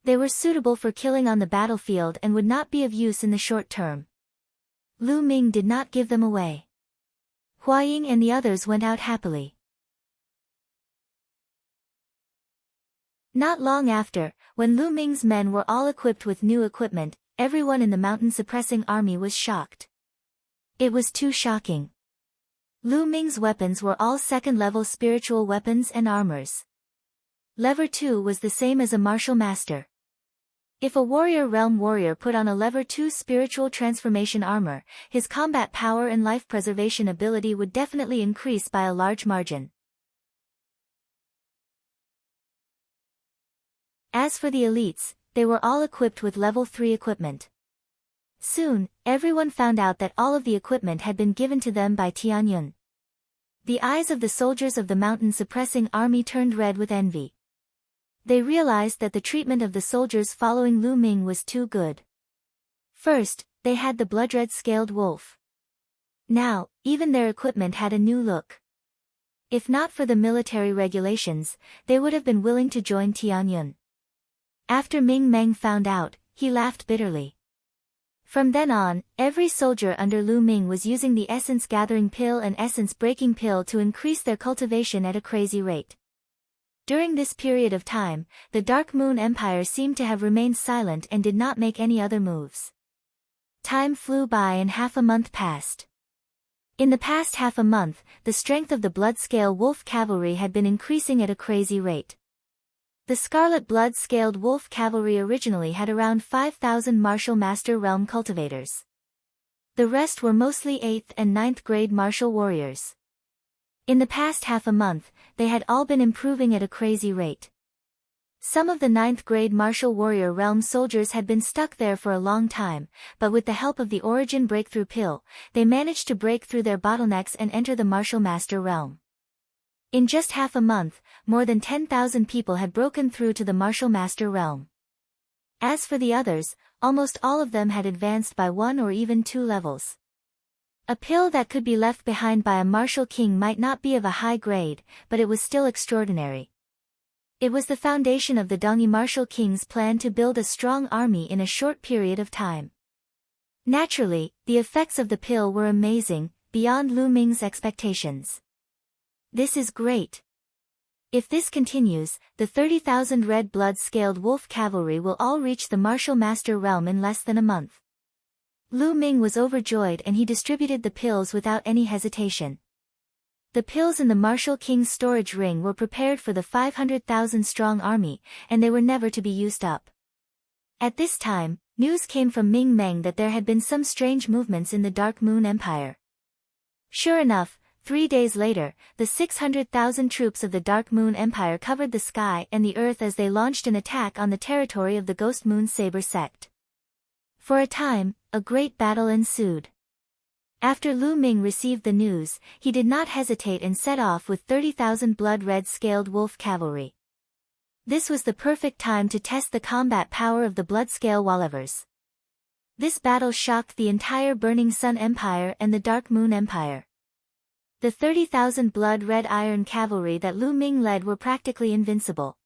They were suitable for killing on the battlefield and would not be of use in the short term. Lu Ming did not give them away. Hua Ying and the others went out happily. Not long after, when Lu Ming's men were all equipped with new equipment, everyone in the mountain-suppressing army was shocked. It was too shocking. Lu Ming's weapons were all second-level spiritual weapons and armors. Level 2 was the same as a martial master. If a warrior realm warrior put on a Level 2 spiritual transformation armor, his combat power and life preservation ability would definitely increase by a large margin. As for the elites, they were all equipped with level 3 equipment. Soon, everyone found out that all of the equipment had been given to them by Tianyun. The eyes of the soldiers of the mountain-suppressing army turned red with envy. They realized that the treatment of the soldiers following Lu Ming was too good. First, they had the blood-red scaled wolf. Now, even their equipment had a new look. If not for the military regulations, they would have been willing to join Tianyun. After Ming Meng found out, he laughed bitterly. From then on, every soldier under Lu Ming was using the essence-gathering pill and essence-breaking pill to increase their cultivation at a crazy rate. During this period of time, the Dark Moon Empire seemed to have remained silent and did not make any other moves. Time flew by and half a month passed. In the past half a month, the strength of the Blood-Scale Wolf Cavalry had been increasing at a crazy rate. The Scarlet Blood-Scaled Wolf Cavalry originally had around 5,000 Martial Master Realm cultivators. The rest were mostly 8th and 9th grade martial warriors. In the past half a month, they had all been improving at a crazy rate. Some of the 9th grade martial warrior realm soldiers had been stuck there for a long time, but with the help of the Origin Breakthrough Pill, they managed to break through their bottlenecks and enter the martial master realm. In just half a month, more than 10,000 people had broken through to the martial master realm. As for the others, almost all of them had advanced by 1 or even 2 levels. A pill that could be left behind by a martial king might not be of a high grade, but it was still extraordinary. It was the foundation of the Dongyi martial king's plan to build a strong army in a short period of time. Naturally, the effects of the pill were amazing, beyond Lu Ming's expectations. This is great. If this continues, the 30,000 red blood-scaled wolf cavalry will all reach the martial master realm in less than a month. Lu Ming was overjoyed and he distributed the pills without any hesitation. The pills in the martial king's storage ring were prepared for the 500,000-strong army, and they were never to be used up. At this time, news came from Ming Meng that there had been some strange movements in the Dark Moon Empire. Sure enough, 3 days later, the 600,000 troops of the Dark Moon Empire covered the sky and the earth as they launched an attack on the territory of the Ghost Moon Saber sect. For a time, a great battle ensued. After Lu Ming received the news, he did not hesitate and set off with 30,000 blood-red scaled wolf cavalry. This was the perfect time to test the combat power of the blood-scale Wallivers. This battle shocked the entire Burning Sun Empire and the Dark Moon Empire. The 30,000 blood-red iron cavalry that Lu Ming led were practically invincible.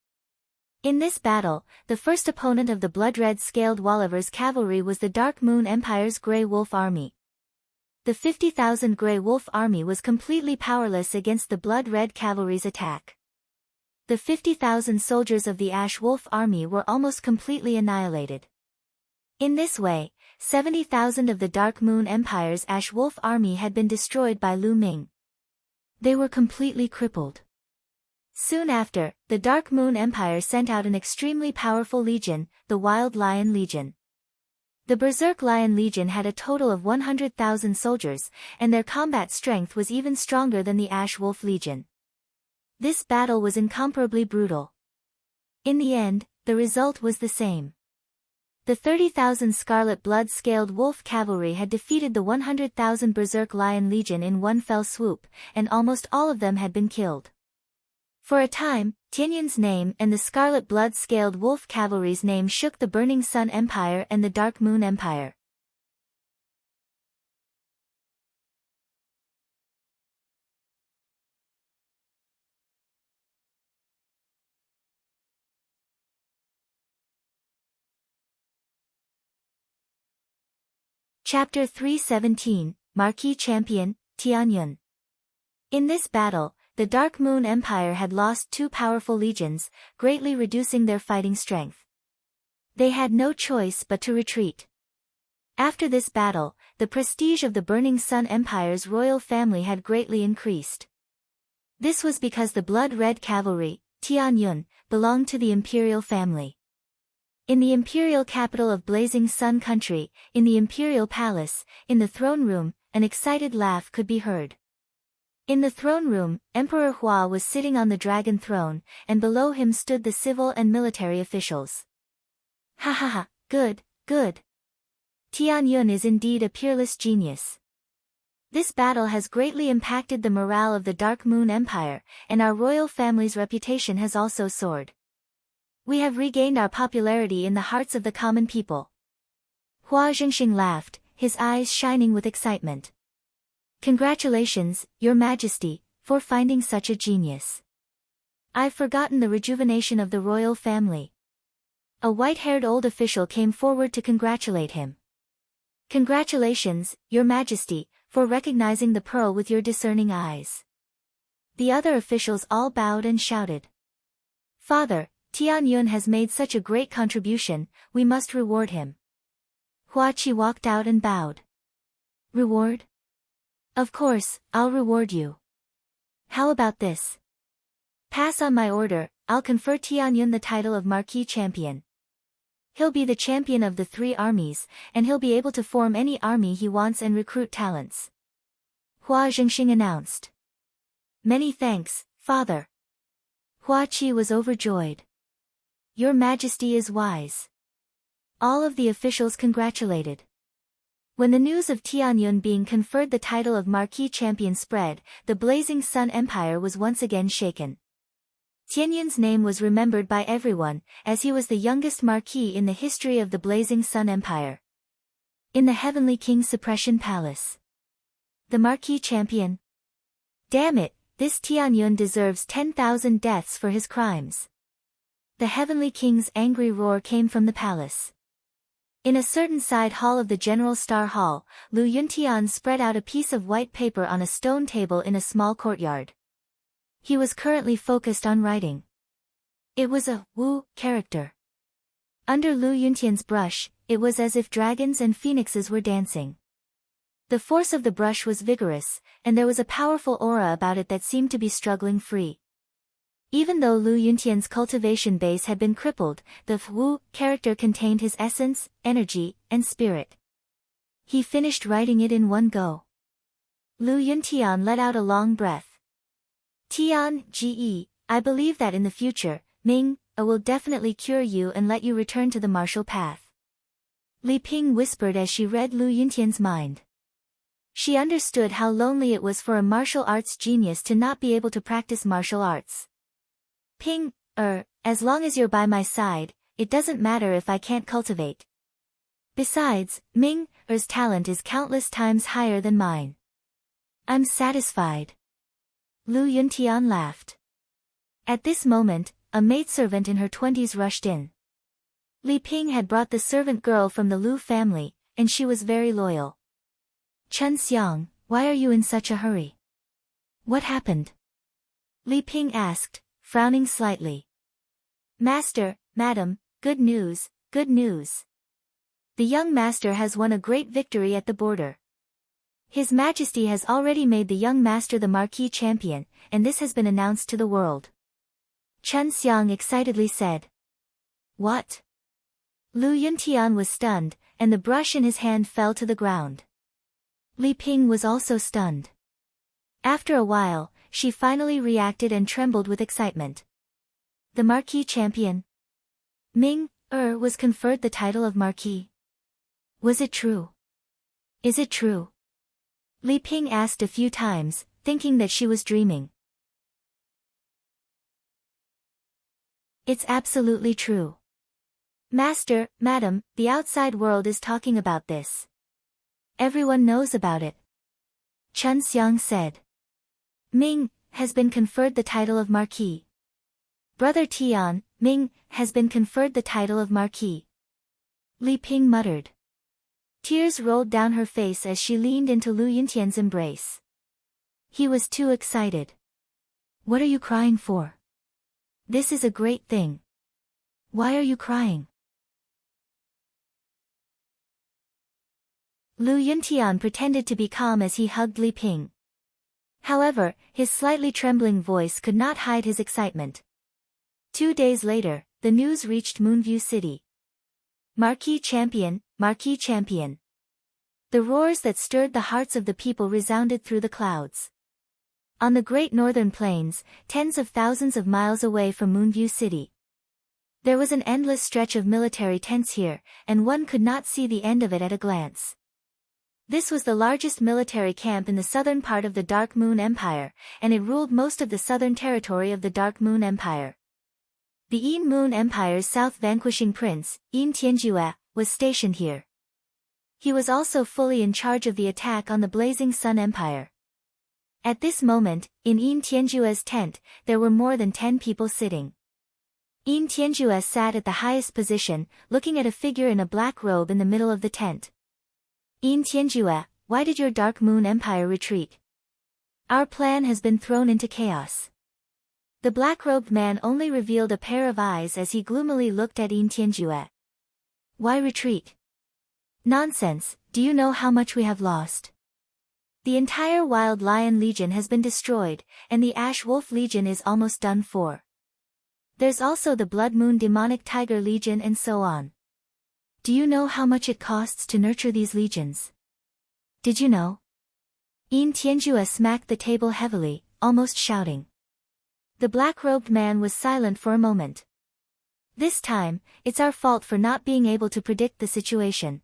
In this battle, the first opponent of the blood-red scaled Wallivers cavalry was the Dark Moon Empire's Grey Wolf Army. The 50,000 Grey Wolf Army was completely powerless against the blood-red cavalry's attack. The 50,000 soldiers of the Ash Wolf Army were almost completely annihilated. In this way, 70,000 of the Dark Moon Empire's Ash Wolf Army had been destroyed by Lu Ming. They were completely crippled. Soon after, the Dark Moon Empire sent out an extremely powerful legion, the Wild Lion Legion. The Berserk Lion Legion had a total of 100,000 soldiers, and their combat strength was even stronger than the Ash Wolf Legion. This battle was incomparably brutal. In the end, the result was the same. The 30,000 Scarlet Blood-Scaled Wolf Cavalry had defeated the 100,000 Berserk Lion Legion in one fell swoop, and almost all of them had been killed. For a time, Tianyun's name and the Scarlet Blood-Scaled Wolf Cavalry's name shook the Burning Sun Empire and the Dark Moon Empire. Chapter 317, Marquis Champion, Tianyun. In this battle, the Dark Moon Empire had lost 2 powerful legions, greatly reducing their fighting strength. They had no choice but to retreat. After this battle, the prestige of the Burning Sun Empire's royal family had greatly increased. This was because the Blood-Red Cavalry, Tianyun, belonged to the imperial family. In the imperial capital of Blazing Sun Country, in the imperial palace, in the throne room, an excited laugh could be heard. In the throne room, Emperor Hua was sitting on the dragon throne, and below him stood the civil and military officials. Ha ha ha, good, good. Tian Yun is indeed a peerless genius. This battle has greatly impacted the morale of the Dark Moon Empire, and our royal family's reputation has also soared. We have regained our popularity in the hearts of the common people. Hua Zhengxing laughed, his eyes shining with excitement. Congratulations, Your Majesty, for finding such a genius. I've forgotten the rejuvenation of the royal family. A white-haired old official came forward to congratulate him. Congratulations, Your Majesty, for recognizing the pearl with your discerning eyes. The other officials all bowed and shouted. Father, Tian Yun has made such a great contribution, we must reward him. Hua Qi walked out and bowed. Reward? Of course, I'll reward you. How about this? Pass on my order, I'll confer Tian Yun the title of Marquis Champion. He'll be the champion of the 3 armies, and he'll be able to form any army he wants and recruit talents. Hua Zhengxing announced. Many thanks, Father. Hua Qi was overjoyed. Your Majesty is wise. All of the officials congratulated. When the news of Tian Yun being conferred the title of Marquis Champion spread, the Blazing Sun Empire was once again shaken. Tian Yun's name was remembered by everyone, as he was the youngest marquis in the history of the Blazing Sun Empire. In the Heavenly King's Suppression Palace. The Marquis Champion. Damn it, this Tian Yun deserves 10,000 deaths for his crimes. The Heavenly King's angry roar came from the palace. In a certain side hall of the General Star Hall, Lu Yuntian spread out a piece of white paper on a stone table in a small courtyard. He was currently focused on writing. It was a Wu character. Under Lu Yuntian's brush, it was as if dragons and phoenixes were dancing. The force of the brush was vigorous, and there was a powerful aura about it that seemed to be struggling free. Even though Lu Yuntian's cultivation base had been crippled, the Wu character contained his essence, energy, and spirit. He finished writing it in one go. Lu Yuntian let out a long breath. Tian, Ge, I believe that in the future, Ming, I will definitely cure you and let you return to the martial path. Li Ping whispered as she read Lu Yuntian's mind. She understood how lonely it was for a martial arts genius to not be able to practice martial arts. Ping, as long as you're by my side, it doesn't matter if I can't cultivate. Besides, Ming's talent is countless times higher than mine. I'm satisfied. Lu Yuntian laughed. At this moment, a maidservant in her 20s rushed in. Li Ping had brought the servant girl from the Lu family, and she was very loyal. Chen Xiang, why are you in such a hurry? What happened? Li Ping asked, frowning slightly. Master, madam, good news, good news. The young master has won a great victory at the border. His Majesty has already made the young master the Marquis Champion, and this has been announced to the world. Chen Xiang excitedly said. What? Lu Yuntian was stunned, and the brush in his hand fell to the ground. Li Ping was also stunned. After a while, she finally reacted and trembled with excitement. The Marquis Champion? Ming, was conferred the title of Marquis. Was it true? Is it true? Li Ping asked a few times, thinking that she was dreaming. It's absolutely true. Master, madam, the outside world is talking about this. Everyone knows about it. Chen Xiang said. Ming has been conferred the title of Marquis. Brother Tian, Ming has been conferred the title of Marquis. Li Ping muttered. Tears rolled down her face as she leaned into Lu Yuntian's embrace. He was too excited. What are you crying for? This is a great thing. Why are you crying? Lu Yuntian pretended to be calm as he hugged Li Ping. However, his slightly trembling voice could not hide his excitement. 2 days later, the news reached Moonview City. Marquis Champion, Marquis Champion. The roars that stirred the hearts of the people resounded through the clouds. On the Great Northern Plains, tens of thousands of miles away from Moonview City. There was an endless stretch of military tents here, and one could not see the end of it at a glance. This was the largest military camp in the southern part of the Dark Moon Empire, and it ruled most of the southern territory of the Dark Moon Empire. The Yin Moon Empire's south-vanquishing prince, Yin Tianjue, was stationed here. He was also fully in charge of the attack on the Blazing Sun Empire. At this moment, in Yin Tianjue's tent, there were more than 10 people sitting. Yin Tianjue sat at the highest position, looking at a figure in a black robe in the middle of the tent. Yin Tianjue, why did your Dark Moon Empire retreat? Our plan has been thrown into chaos. The black-robed man only revealed a pair of eyes as he gloomily looked at Yin Tianjue. Why retreat? Nonsense, do you know how much we have lost? The entire Wild Lion Legion has been destroyed, and the Ash Wolf Legion is almost done for. There's also the Blood Moon Demonic Tiger Legion and so on. Do you know how much it costs to nurture these legions? Did you know? Yin Tianjue smacked the table heavily, almost shouting. The black-robed man was silent for a moment. This time, it's our fault for not being able to predict the situation.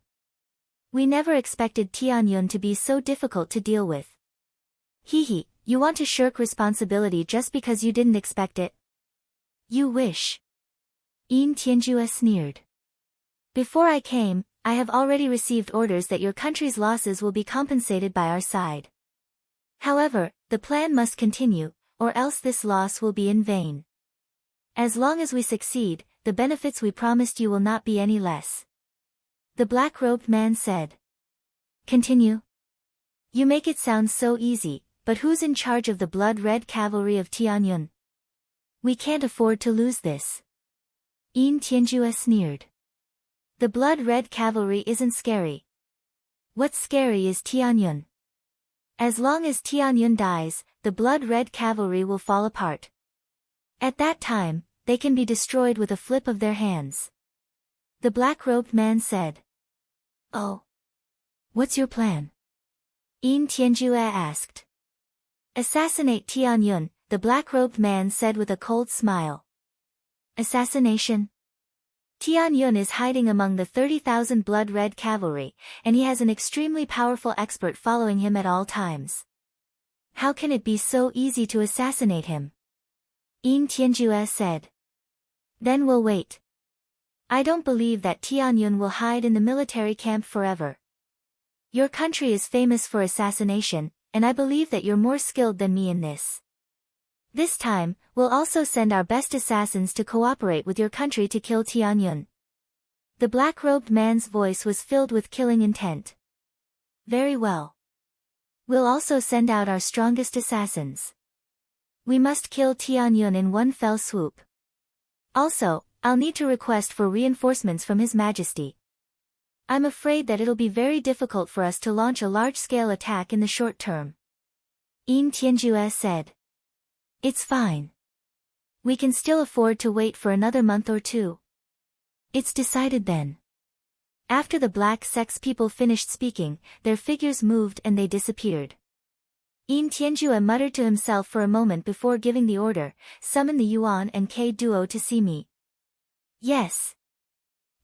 We never expected Tianyun to be so difficult to deal with. Hee, you want to shirk responsibility just because you didn't expect it? You wish. Yin Tianjue sneered. Before I came, I have already received orders that your country's losses will be compensated by our side. However, the plan must continue, or else this loss will be in vain. As long as we succeed, the benefits we promised you will not be any less. The black-robed man said. Continue. You make it sound so easy, but who's in charge of the blood-red cavalry of Tianyun? We can't afford to lose this. Yin Tianjue sneered. The blood-red cavalry isn't scary. What's scary is Tianyun. As long as Tianyun dies, the blood-red cavalry will fall apart. At that time, they can be destroyed with a flip of their hands. The black-robed man said. Oh. What's your plan? Yin Tianjue asked. Assassinate Tianyun, the black-robed man said with a cold smile. Assassination? Tianyun is hiding among the 30,000 blood-red cavalry, and he has an extremely powerful expert following him at all times. How can it be so easy to assassinate him? Yin Tianjue said. Then we'll wait. I don't believe that Tianyun will hide in the military camp forever. Your country is famous for assassination, and I believe that you're more skilled than me in this. This time, we'll also send our best assassins to cooperate with your country to kill Tianyun. The black-robed man's voice was filled with killing intent. Very well. We'll also send out our strongest assassins. We must kill Tianyun in one fell swoop. Also, I'll need to request for reinforcements from His Majesty. I'm afraid that it'll be very difficult for us to launch a large-scale attack in the short term. Yin Tianjue said. It's fine. We can still afford to wait for another month or two. It's decided then. After the black sex people finished speaking, their figures moved and they disappeared. Yin Tianjue muttered to himself for a moment before giving the order, summon the Yuan and K duo to see me. Yes.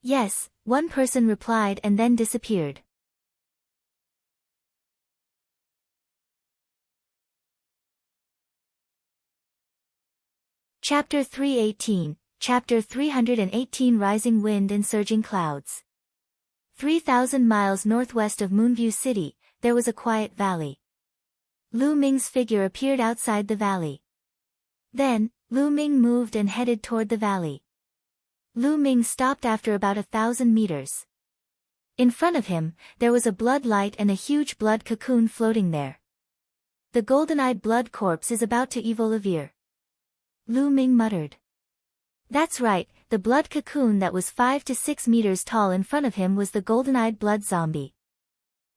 Yes, one person replied and then disappeared. Chapter 318, Chapter 318 Rising Wind and Surging Clouds. 3,000 miles northwest of Moonview City, there was a quiet valley. Lu Ming's figure appeared outside the valley. Then, Lu Ming moved and headed toward the valley. Lu Ming stopped after about 1,000 meters. In front of him, there was a blood light and a huge blood cocoon floating there. The golden-eyed blood corpse is about to evolve. Lu Ming muttered. That's right, the blood cocoon that was 5 to 6 meters tall in front of him was the golden-eyed blood zombie.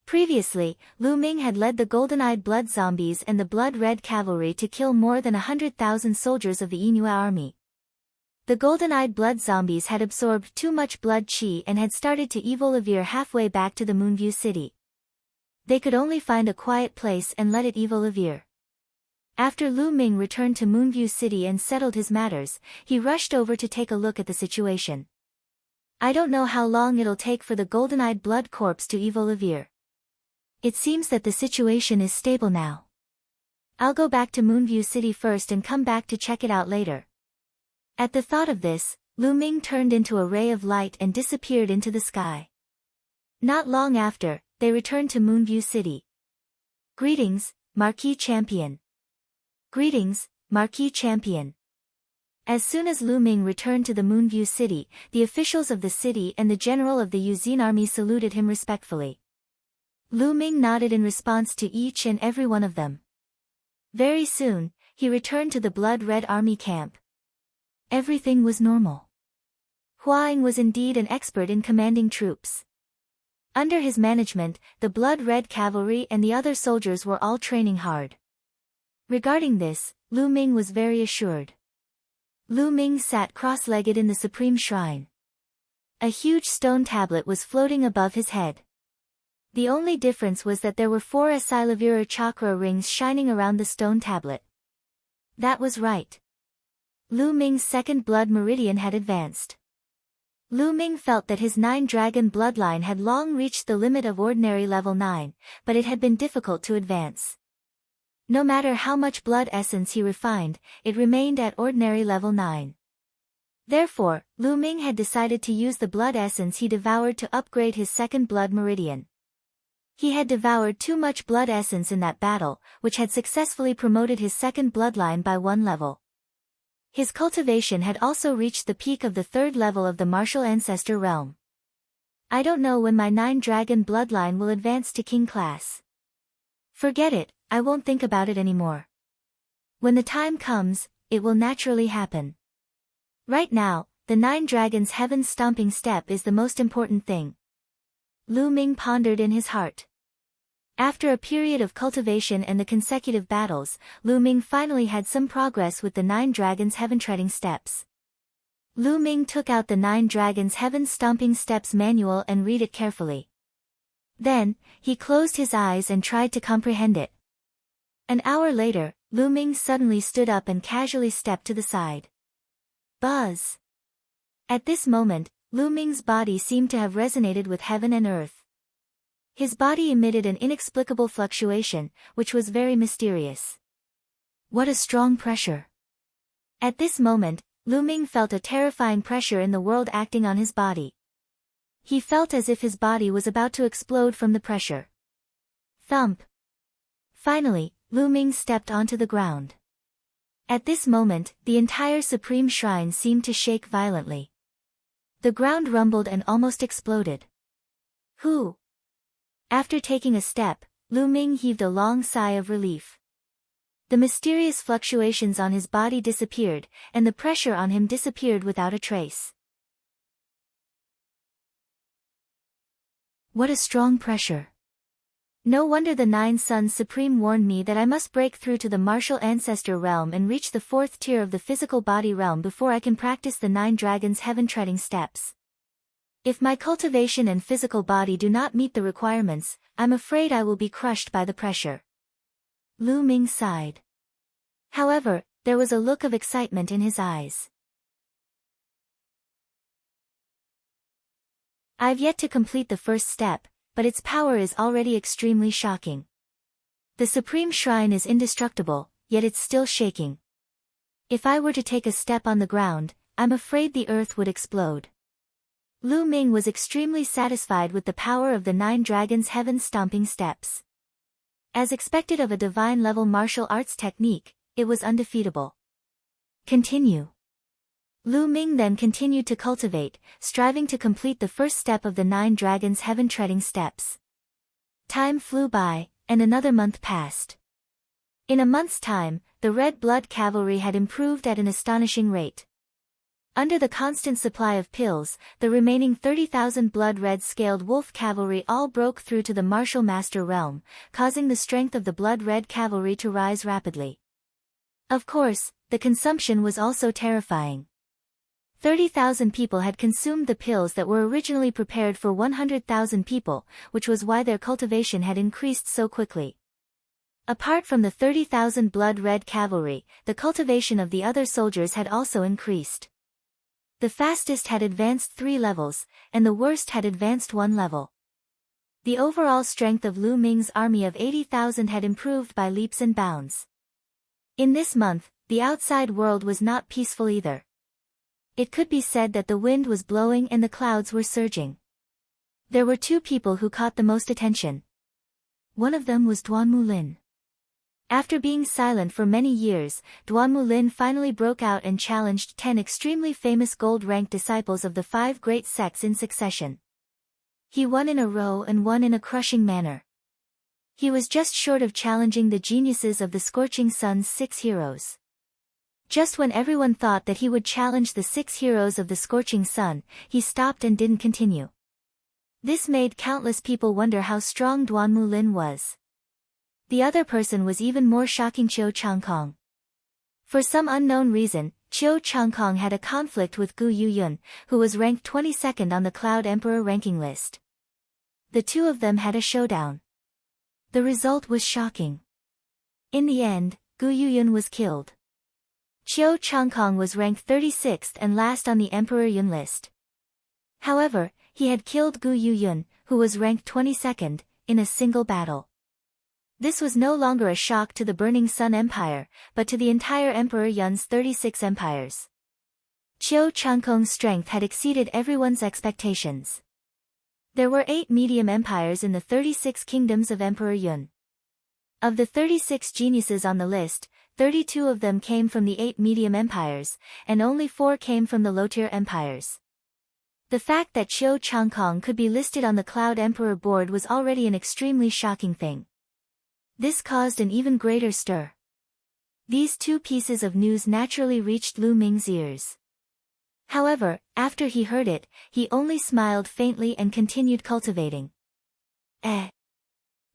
Previously, Lu Ming had led the golden-eyed blood zombies and the blood-red cavalry to kill more than 100,000 soldiers of the Yinhua army. The golden-eyed blood zombies had absorbed too much blood qi and had started to evolve halfway back to the Moonview City. They could only find a quiet place and let it evolve. After Lu Ming returned to Moonview City and settled his matters, he rushed over to take a look at the situation. I don't know how long it'll take for the golden-eyed blood corpse to evolve. It seems that the situation is stable now. I'll go back to Moonview City first and come back to check it out later. At the thought of this, Lu Ming turned into a ray of light and disappeared into the sky. Not long after, they returned to Moonview City. Greetings, Marquis Champion. Greetings, Marquis Champion. As soon as Lu Ming returned to the Moonview City, the officials of the city and the general of the Yuzin army saluted him respectfully. Lu Ming nodded in response to each and every one of them. Very soon, he returned to the Blood Red Army camp. Everything was normal. Huang was indeed an expert in commanding troops. Under his management, the Blood Red Cavalry and the other soldiers were all training hard. Regarding this, Lu Ming was very assured. Lu Ming sat cross-legged in the Supreme Shrine. A huge stone tablet was floating above his head. The only difference was that there were 4 Asilavira chakra rings shining around the stone tablet. That was right. Lu Ming's second blood meridian had advanced. Lu Ming felt that his 9-dragon bloodline had long reached the limit of ordinary level 9, but it had been difficult to advance. No matter how much blood essence he refined, it remained at ordinary level 9. Therefore, Lu Ming had decided to use the blood essence he devoured to upgrade his second blood meridian. He had devoured too much blood essence in that battle, which had successfully promoted his second bloodline by 1 level. His cultivation had also reached the peak of the 3rd level of the martial ancestor realm. I don't know when my 9-dragon bloodline will advance to king class. Forget it, I won't think about it anymore. When the time comes, it will naturally happen. Right now, the 9 dragons' heaven stomping step is the most important thing. Lu Ming pondered in his heart. After a period of cultivation and the consecutive battles, Lu Ming finally had some progress with the 9 dragons' heaven-treading steps. Lu Ming took out the 9 dragons' heaven-stomping steps manual and read it carefully. Then, he closed his eyes and tried to comprehend it. An hour later, Lu Ming suddenly stood up and casually stepped to the side. Buzz! At this moment, Lu Ming's body seemed to have resonated with heaven and earth. His body emitted an inexplicable fluctuation, which was very mysterious. What a strong pressure! At this moment, Lu Ming felt a terrifying pressure in the world acting on his body. He felt as if his body was about to explode from the pressure. Thump! Finally, Lu Ming stepped onto the ground. At this moment, the entire Supreme Shrine seemed to shake violently. The ground rumbled and almost exploded. Who? After taking a step, Lu Ming heaved a long sigh of relief. The mysterious fluctuations on his body disappeared, and the pressure on him disappeared without a trace. What a strong pressure! No wonder the 9 Suns Supreme warned me that I must break through to the martial ancestor realm and reach the 4th tier of the physical body realm before I can practice the 9 dragons' heaven-treading steps. If my cultivation and physical body do not meet the requirements, I'm afraid I will be crushed by the pressure. Lu Ming sighed. However, there was a look of excitement in his eyes. I've yet to complete the first step, but its power is already extremely shocking. The Supreme Shrine is indestructible, yet it's still shaking. If I were to take a step on the ground, I'm afraid the earth would explode. Lu Ming was extremely satisfied with the power of the 9 dragons' heaven-stomping steps. As expected of a divine-level martial arts technique, it was undefeatable. Continue. Lu Ming then continued to cultivate, striving to complete the first step of the 9 dragons' heaven-treading steps. Time flew by, and another month passed. In a month's time, the Red Blood Cavalry had improved at an astonishing rate. Under the constant supply of pills, the remaining 30,000 Blood Red Scaled Wolf Cavalry all broke through to the Martial Master realm, causing the strength of the Blood Red Cavalry to rise rapidly. Of course, the consumption was also terrifying. 30,000 people had consumed the pills that were originally prepared for 100,000 people, which was why their cultivation had increased so quickly. Apart from the 30,000 blood-red cavalry, the cultivation of the other soldiers had also increased. The fastest had advanced 3 levels, and the worst had advanced 1 level. The overall strength of Lu Ming's army of 80,000 had improved by leaps and bounds. In this month, the outside world was not peaceful either. It could be said that the wind was blowing and the clouds were surging. There were 2 people who caught the most attention. One of them was Duan Mulin. After being silent for many years, Duan Mulin finally broke out and challenged 10 extremely famous gold-ranked disciples of the 5 great sects in succession. He won in a row and won in a crushing manner. He was just short of challenging the geniuses of the Scorching Sun's 6 heroes. Just when everyone thought that he would challenge the 6 heroes of the Scorching Sun, he stopped and didn't continue. This made countless people wonder how strong Duan Mulin was. The other person was even more shocking: Qiu Changkong. For some unknown reason, Qiu Changkong had a conflict with Gu Yuyun, who was ranked 22nd on the Cloud Emperor ranking list. The 2 of them had a showdown. The result was shocking. In the end, Gu Yuyun was killed. Qiu Changkong was ranked 36th and last on the Emperor Yun list. However, he had killed Gu Yuyun, who was ranked 22nd, in a single battle. This was no longer a shock to the Burning Sun Empire, but to the entire Emperor Yun's 36 empires. Qiu Changkong's strength had exceeded everyone's expectations. There were 8 medium empires in the 36 kingdoms of Emperor Yun. Of the 36 geniuses on the list, 32 of them came from the 8 medium empires, and only 4 came from the low-tier empires. The fact that Qiu Changkong could be listed on the Cloud Emperor board was already an extremely shocking thing. This caused an even greater stir. These 2 pieces of news naturally reached Lu Ming's ears. However, after he heard it, he only smiled faintly and continued cultivating.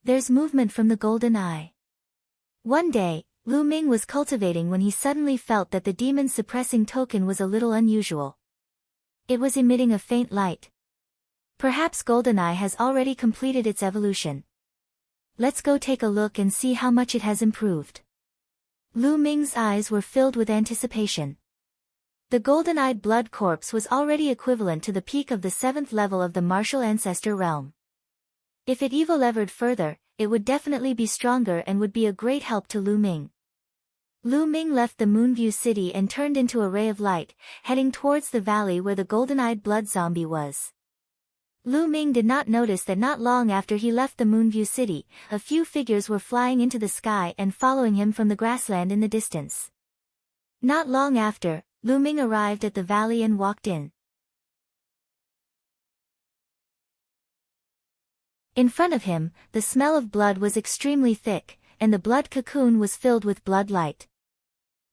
There's movement from the golden eye. One day, Lu Ming was cultivating when he suddenly felt that the demon's suppressing token was a little unusual. It was emitting a faint light. Perhaps Goldeneye has already completed its evolution. Let's go take a look and see how much it has improved. Lu Ming's eyes were filled with anticipation. The golden-eyed blood corpse was already equivalent to the peak of the 7th level of the martial ancestor realm. If it evolved further, it would definitely be stronger and would be a great help to Lu Ming. Lu Ming left the Moonview city and turned into a ray of light, heading towards the valley where the golden-eyed blood zombie was. Lu Ming did not notice that not long after he left the Moonview city, a few figures were flying into the sky and following him from the grassland in the distance. Not long after, Lu Ming arrived at the valley and walked in. In front of him, the smell of blood was extremely thick, and the blood cocoon was filled with blood light.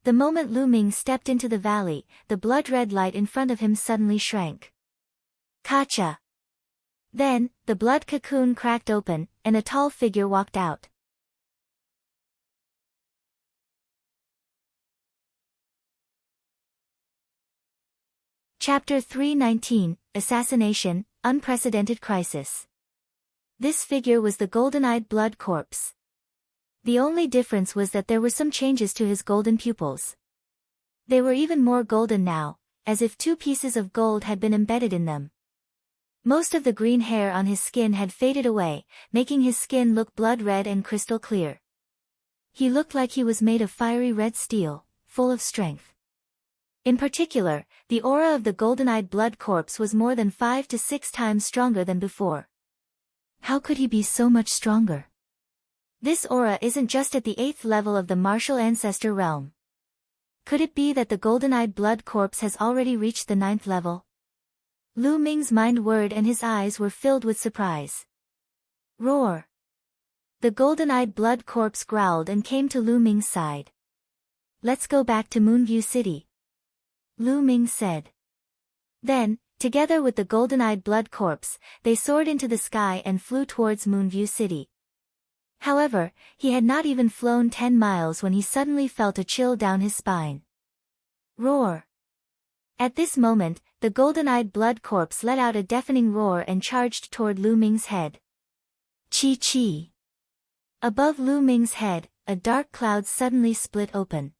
The moment Lu Ming stepped into the valley, the blood-red light in front of him suddenly shrank. Kacha! Then, the blood cocoon cracked open, and a tall figure walked out. Chapter 319, Assassination, Unprecedented Crisis. This figure was the golden-eyed blood corpse. The only difference was that there were some changes to his golden pupils. They were even more golden now, as if 2 pieces of gold had been embedded in them. Most of the green hair on his skin had faded away, making his skin look blood-red and crystal clear. He looked like he was made of fiery red steel, full of strength. In particular, the aura of the golden-eyed blood corpse was more than 5 to 6 times stronger than before. How could he be so much stronger? This aura isn't just at the 8th level of the martial ancestor realm. Could it be that the golden-eyed blood corpse has already reached the 9th level? Lu Ming's mind whirred and his eyes were filled with surprise. Roar! The golden-eyed blood corpse growled and came to Lu Ming's side. Let's go back to Moonview City, Lu Ming said. Then, together with the golden-eyed blood corpse, they soared into the sky and flew towards Moonview City. However, he had not even flown 10 miles when he suddenly felt a chill down his spine. Roar! At this moment, the golden-eyed blood corpse let out a deafening roar and charged toward Lu Ming's head. Chi-chi! Above Lu Ming's head, a dark cloud suddenly split open.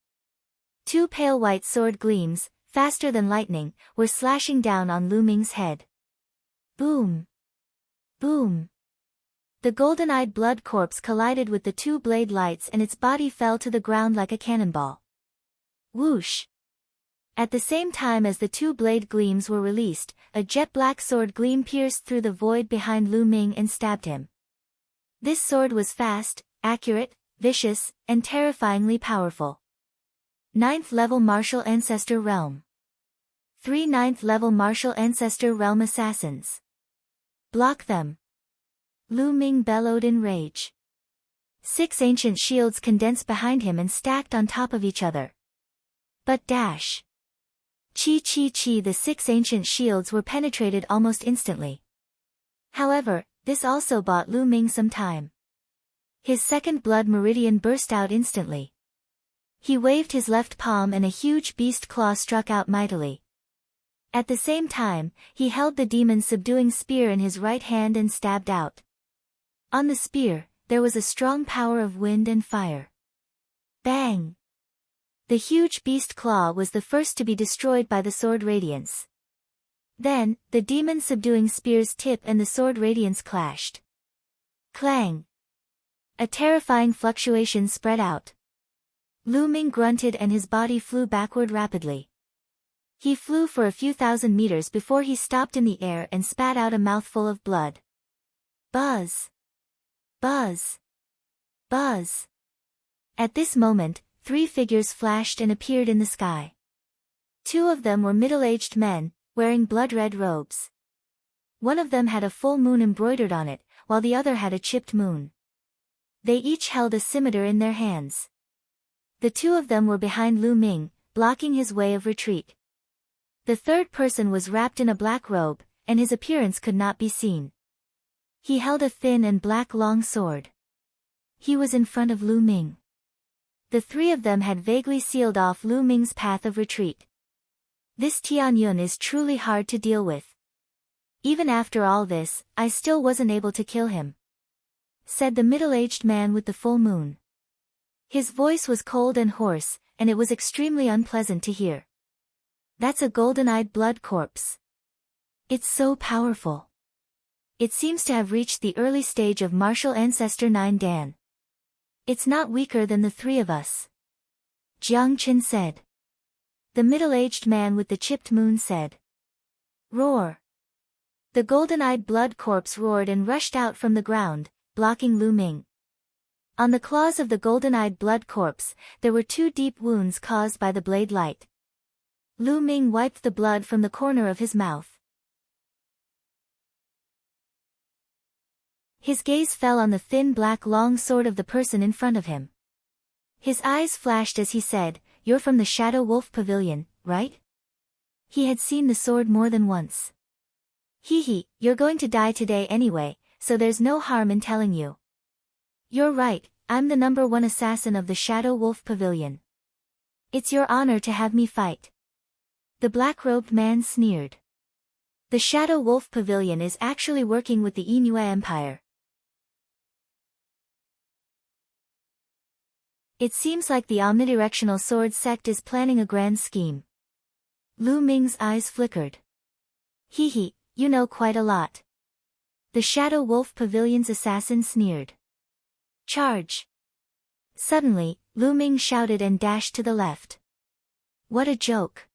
Two pale white sword gleams, faster than lightning, were slashing down on Lu Ming's head. Boom! Boom! The golden-eyed blood corpse collided with the two blade lights and its body fell to the ground like a cannonball. Whoosh! At the same time as the two blade gleams were released, a jet-black sword gleam pierced through the void behind Lu Ming and stabbed him. This sword was fast, accurate, vicious, and terrifyingly powerful. 9th level Martial Ancestor Realm. 3 9th level Martial Ancestor Realm Assassins. Block them! Lu Ming bellowed in rage. 6 ancient shields condensed behind him and stacked on top of each other. But dash! Chi! The 6 ancient shields were penetrated almost instantly. However, this also bought Lu Ming some time. His second blood meridian burst out instantly. He waved his left palm and a huge beast claw struck out mightily. At the same time, he held the demon's subduing spear in his right hand and stabbed out. On the spear, there was a strong power of wind and fire. Bang! The huge beast claw was the first to be destroyed by the sword radiance. Then, the demon subduing spear's tip and the sword radiance clashed. Clang! A terrifying fluctuation spread out. Lu Ming grunted and his body flew backward rapidly. He flew for a few thousand meters before he stopped in the air and spat out a mouthful of blood. Buzz! Buzz! Buzz! At this moment, 3 figures flashed and appeared in the sky. 2 of them were middle-aged men, wearing blood-red robes. One of them had a full moon embroidered on it, while the other had a chipped moon. They each held a scimitar in their hands. The 2 of them were behind Lu Ming, blocking his way of retreat. The third person was wrapped in a black robe, and his appearance could not be seen. He held a thin and black long sword. He was in front of Lu Ming. The 3 of them had vaguely sealed off Lu Ming's path of retreat. This Tianyun is truly hard to deal with. Even after all this, I still wasn't able to kill him, said the middle-aged man with the full moon. His voice was cold and hoarse, and it was extremely unpleasant to hear. That's a golden-eyed blood corpse. It's so powerful. It seems to have reached the early stage of Martial Ancestor 9 Dan. It's not weaker than the 3 of us, Jiang Qin said. The middle-aged man with the chipped moon said. Roar! The golden-eyed blood corpse roared and rushed out from the ground, blocking Lu Ming. On the claws of the golden-eyed blood corpse, there were 2 deep wounds caused by the blade light. Lu Ming wiped the blood from the corner of his mouth. His gaze fell on the thin black long sword of the person in front of him. His eyes flashed as he said, "You're from the Shadow Wolf Pavilion, right?" He had seen the sword more than once. Hee, you're going to die today anyway, so there's no harm in telling you. You're right, I'm the #1 assassin of the Shadow Wolf Pavilion. It's your honor to have me fight. The black-robed man sneered. The Shadow Wolf Pavilion is actually working with the Yinhua Empire. It seems like the omnidirectional sword sect is planning a grand scheme. Lu Ming's eyes flickered. Hee, you know quite a lot. The Shadow Wolf Pavilion's assassin sneered. Charge! Suddenly, Lu Ming shouted and dashed to the left. What a joke.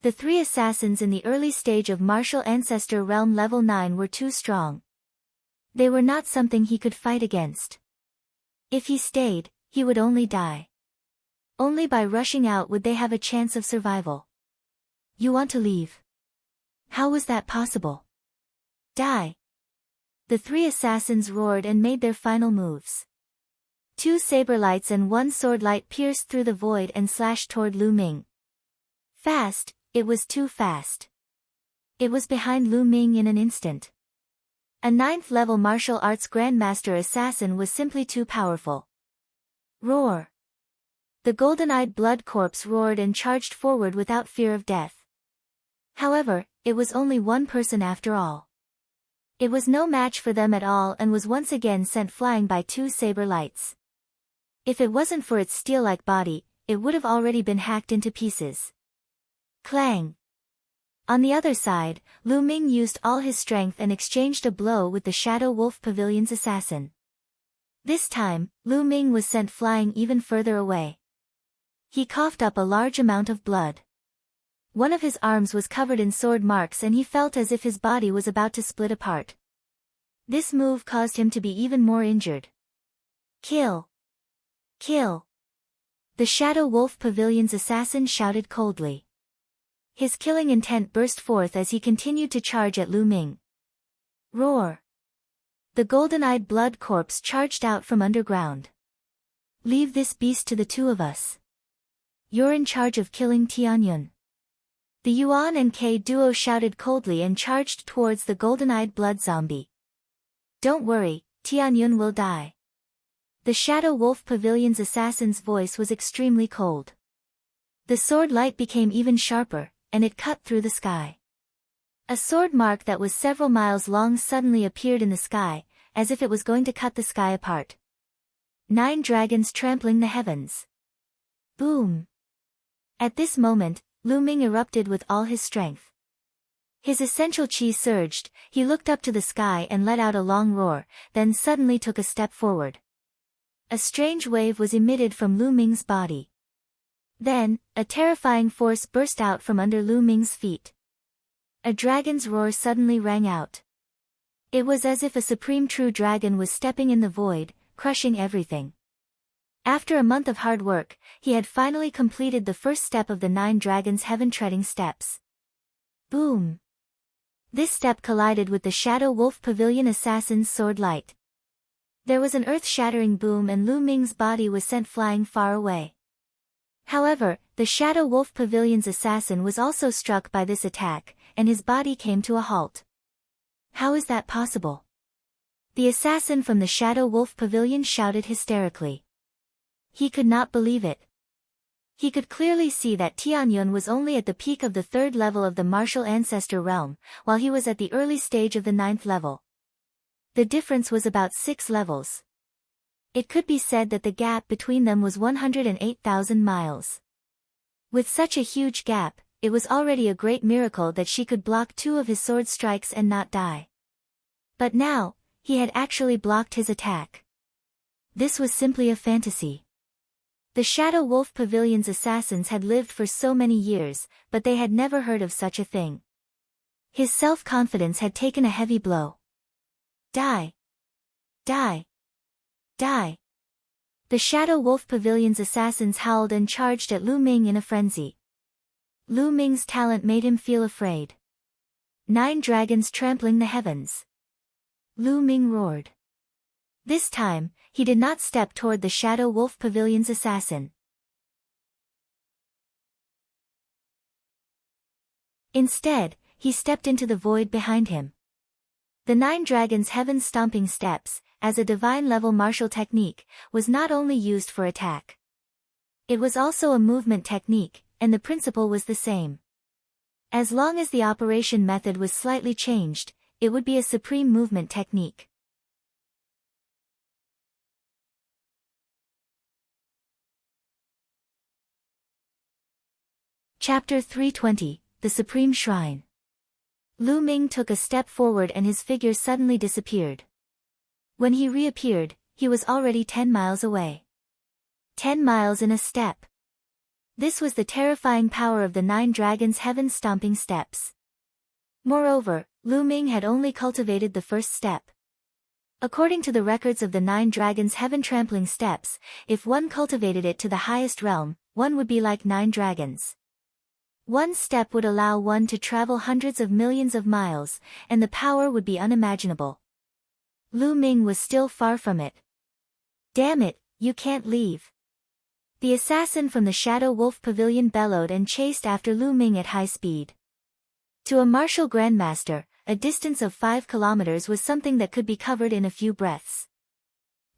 The 3 assassins in the early stage of Martial Ancestor Realm Level 9 were too strong. They were not something he could fight against. If he stayed, he would only die. Only by rushing out would they have a chance of survival. You want to leave? How was that possible? Die! The 3 assassins roared and made their final moves. 2 saber lights and 1 sword light pierced through the void and slashed toward Lu Ming. Fast, it was too fast. It was behind Lu Ming in an instant. A 9th level martial arts grandmaster assassin was simply too powerful. Roar! The golden-eyed blood corpse roared and charged forward without fear of death. However, it was only one person after all. It was no match for them at all and was once again sent flying by two saber lights. If it wasn't for its steel-like body, it would have already been hacked into pieces. Clang! On the other side, Lu Ming used all his strength and exchanged a blow with the Shadow Wolf Pavilion's assassin. This time, Lu Ming was sent flying even further away. He coughed up a large amount of blood. One of his arms was covered in sword marks and he felt as if his body was about to split apart. This move caused him to be even more injured. Kill! Kill! The Shadow Wolf Pavilion's assassin shouted coldly. His killing intent burst forth as he continued to charge at Lu Ming. Roar! The golden-eyed blood corpse charged out from underground. Leave this beast to the two of us. You're in charge of killing Tianyun. The Yuan and K duo shouted coldly and charged towards the golden-eyed blood zombie. Don't worry, Tianyun will die. The Shadow Wolf Pavilion's assassin's voice was extremely cold. The sword light became even sharper, and it cut through the sky. A sword mark that was several miles long suddenly appeared in the sky, as if it was going to cut the sky apart. 9 dragons trampling the heavens. Boom! At this moment, Lu Ming erupted with all his strength. His essential chi surged, he looked up to the sky and let out a long roar, then suddenly took a step forward. A strange wave was emitted from Lu Ming's body. Then, a terrifying force burst out from under Lu Ming's feet. A dragon's roar suddenly rang out. It was as if a supreme true dragon was stepping in the void, crushing everything. After a month of hard work, he had finally completed the first step of the 9 dragons' heaven-treading steps. Boom! This step collided with the Shadow Wolf Pavilion assassin's sword light. There was an earth-shattering boom and Lu Ming's body was sent flying far away. However, the Shadow Wolf Pavilion's assassin was also struck by this attack, and his body came to a halt. How is that possible? The assassin from the Shadow Wolf Pavilion shouted hysterically. He could not believe it. He could clearly see that Tianyun was only at the peak of the 3rd level of the martial ancestor realm, while he was at the early stage of the 9th level. The difference was about 6 levels. It could be said that the gap between them was 108,000 miles. With such a huge gap, it was already a great miracle that she could block 2 of his sword strikes and not die. But now, he had actually blocked his attack. This was simply a fantasy. The Shadow Wolf Pavilion's assassins had lived for so many years, but they had never heard of such a thing. His self-confidence had taken a heavy blow. Die! Die! Die! The Shadow Wolf Pavilion's assassins howled and charged at Lu Ming in a frenzy. Lu Ming's talent made him feel afraid. 9 dragons trampling the heavens. Lu Ming roared. This time, he did not step toward the Shadow Wolf Pavilion's assassin. Instead, he stepped into the void behind him. The 9 dragons' heaven-stomping steps, as a divine-level martial technique, was not only used for attack. It was also a movement technique, and the principle was the same. As long as the operation method was slightly changed, it would be a supreme movement technique. Chapter 320, The Supreme Shrine. Lu Ming took a step forward and his figure suddenly disappeared. When he reappeared, he was already 10 miles away. 10 miles in a step. This was the terrifying power of the 9 dragons' heaven-stomping steps. Moreover, Lu Ming had only cultivated the first step. According to the records of the 9 dragons' heaven-trampling steps, if one cultivated it to the highest realm, one would be like 9 dragons. One step would allow one to travel hundreds of millions of miles, and the power would be unimaginable. Lu Ming was still far from it. Damn it, you can't leave. The assassin from the Shadow Wolf Pavilion bellowed and chased after Lu Ming at high speed. To a martial grandmaster, a distance of 5 kilometers was something that could be covered in a few breaths.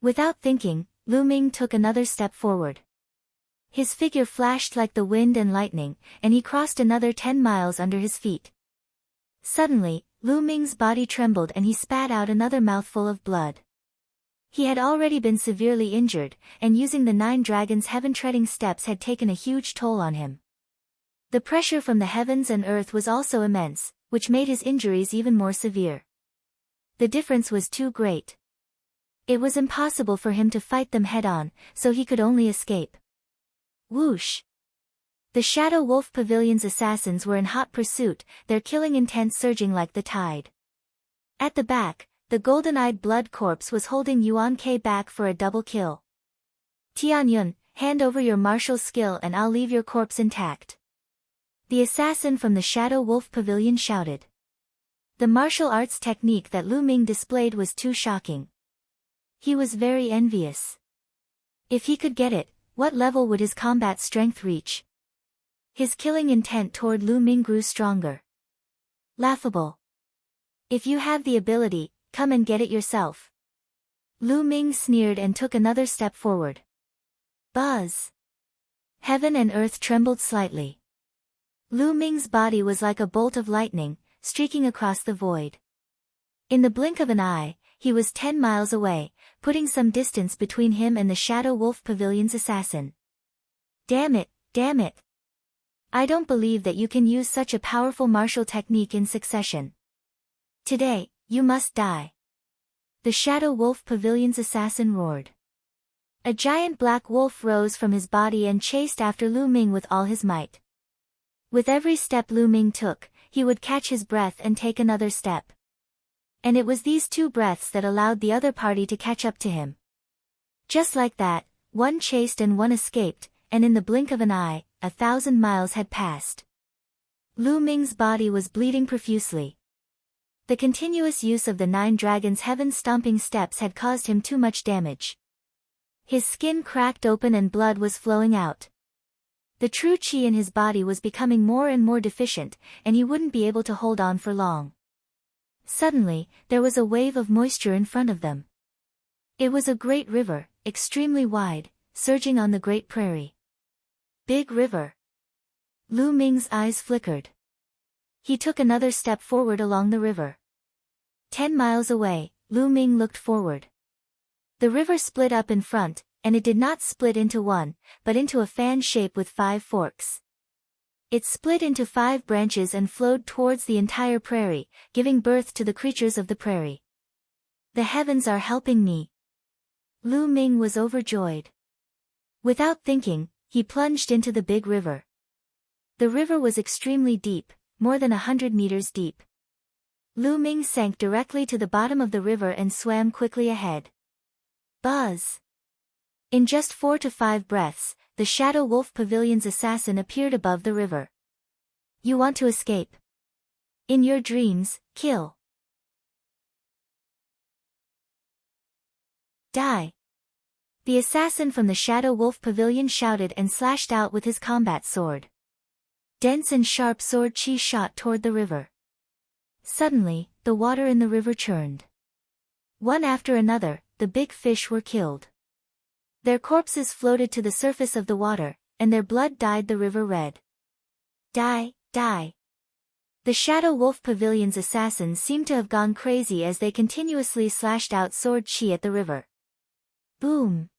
Without thinking, Lu Ming took another step forward. His figure flashed like the wind and lightning, and he crossed another 10 miles under his feet. Suddenly, Lu Ming's body trembled and he spat out another mouthful of blood. He had already been severely injured, and using the 9 dragons' heaven-treading steps had taken a huge toll on him. The pressure from the heavens and earth was also immense, which made his injuries even more severe. The difference was too great. It was impossible for him to fight them head-on, so he could only escape. Whoosh! The Shadow Wolf Pavilion's assassins were in hot pursuit, their killing intent surging like the tide. At the back, the golden-eyed blood corpse was holding Yuan Ke back for a double kill. Tianyun, hand over your martial skill and I'll leave your corpse intact. The assassin from the Shadow Wolf Pavilion shouted. The martial arts technique that Lu Ming displayed was too shocking. He was very envious. If he could get it, what level would his combat strength reach? His killing intent toward Lu Ming grew stronger. Laughable. If you have the ability, come and get it yourself. Lu Ming sneered and took another step forward. Buzz! Heaven and earth trembled slightly. Lu Ming's body was like a bolt of lightning, streaking across the void. In the blink of an eye, he was 10 miles away, putting some distance between him and the Shadow Wolf Pavilion's assassin. Damn it, damn it! I don't believe that you can use such a powerful martial technique in succession. Today, you must die. The Shadow Wolf Pavilion's assassin roared. A giant black wolf rose from his body and chased after Lu Ming with all his might. With every step Lu Ming took, he would catch his breath and take another step. And it was these 2 breaths that allowed the other party to catch up to him. Just like that, one chased and one escaped, and in the blink of an eye, 1,000 miles had passed. Lu Ming's body was bleeding profusely. The continuous use of the 9 dragons' heaven-stomping steps had caused him too much damage. His skin cracked open and blood was flowing out. The true qi in his body was becoming more and more deficient, and he wouldn't be able to hold on for long. Suddenly, there was a wave of moisture in front of them. It was a great river, extremely wide, surging on the great prairie. Big river. Lu Ming's eyes flickered. He took another step forward along the river. 10 miles away, Lu Ming looked forward. The river split up in front, and it did not split into one, but into a fan shape with 5 forks. It split into 5 branches and flowed towards the entire prairie, giving birth to the creatures of the prairie. The heavens are helping me. Lu Ming was overjoyed. Without thinking, he plunged into the big river. The river was extremely deep, more than 100 meters deep. Lu Ming sank directly to the bottom of the river and swam quickly ahead. Buzz! In just 4 to 5 breaths, the Shadow Wolf Pavilion's assassin appeared above the river. You want to escape? In your dreams, kill. Die. The assassin from the Shadow Wolf Pavilion shouted and slashed out with his combat sword. Dense and sharp sword qi shot toward the river. Suddenly, the water in the river churned. One after another, the big fish were killed. Their corpses floated to the surface of the water, and their blood dyed the river red. Die, die. The Shadow Wolf Pavilion's assassins seemed to have gone crazy as they continuously slashed out sword qi at the river. Boom!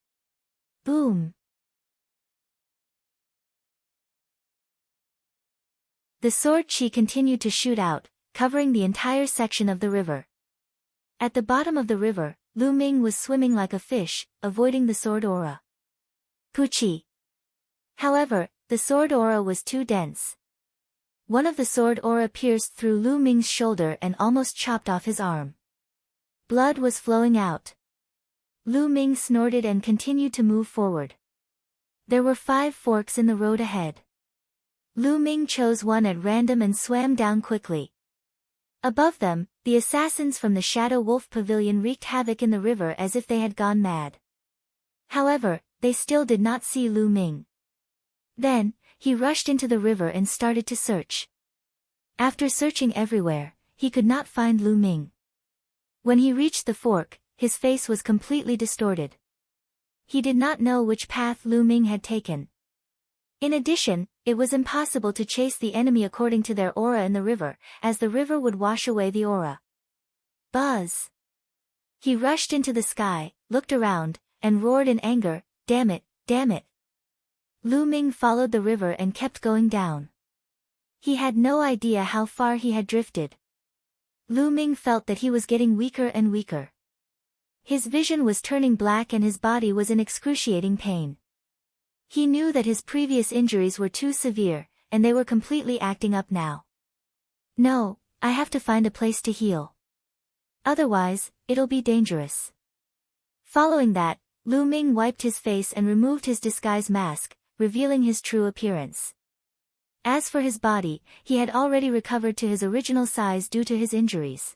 Boom! The sword qi continued to shoot out, covering the entire section of the river. At the bottom of the river, Lu Ming was swimming like a fish, avoiding the sword aura. Puchi. However, the sword aura was too dense. One of the sword aura pierced through Lu Ming's shoulder and almost chopped off his arm. Blood was flowing out. Lu Ming snorted and continued to move forward. There were 5 forks in the road ahead. Lu Ming chose one at random and swam down quickly. Above them, the assassins from the Shadow Wolf Pavilion wreaked havoc in the river as if they had gone mad. However, they still did not see Lu Ming. Then, he rushed into the river and started to search. After searching everywhere, he could not find Lu Ming. When he reached the fork, his face was completely distorted. He did not know which path Lu Ming had taken. In addition, It was impossible to chase the enemy according to their aura in the river, as the river would wash away the aura. Buzz! He rushed into the sky, looked around, and roared in anger, "Damn it, damn it!" Lu Ming followed the river and kept going down. He had no idea how far he had drifted. Lu Ming felt that he was getting weaker and weaker. His vision was turning black and his body was in excruciating pain. He knew that his previous injuries were too severe, and they were completely acting up now. No, I have to find a place to heal. Otherwise, it'll be dangerous. Following that, Lu Ming wiped his face and removed his disguise mask, revealing his true appearance. As for his body, he had already recovered to his original size due to his injuries.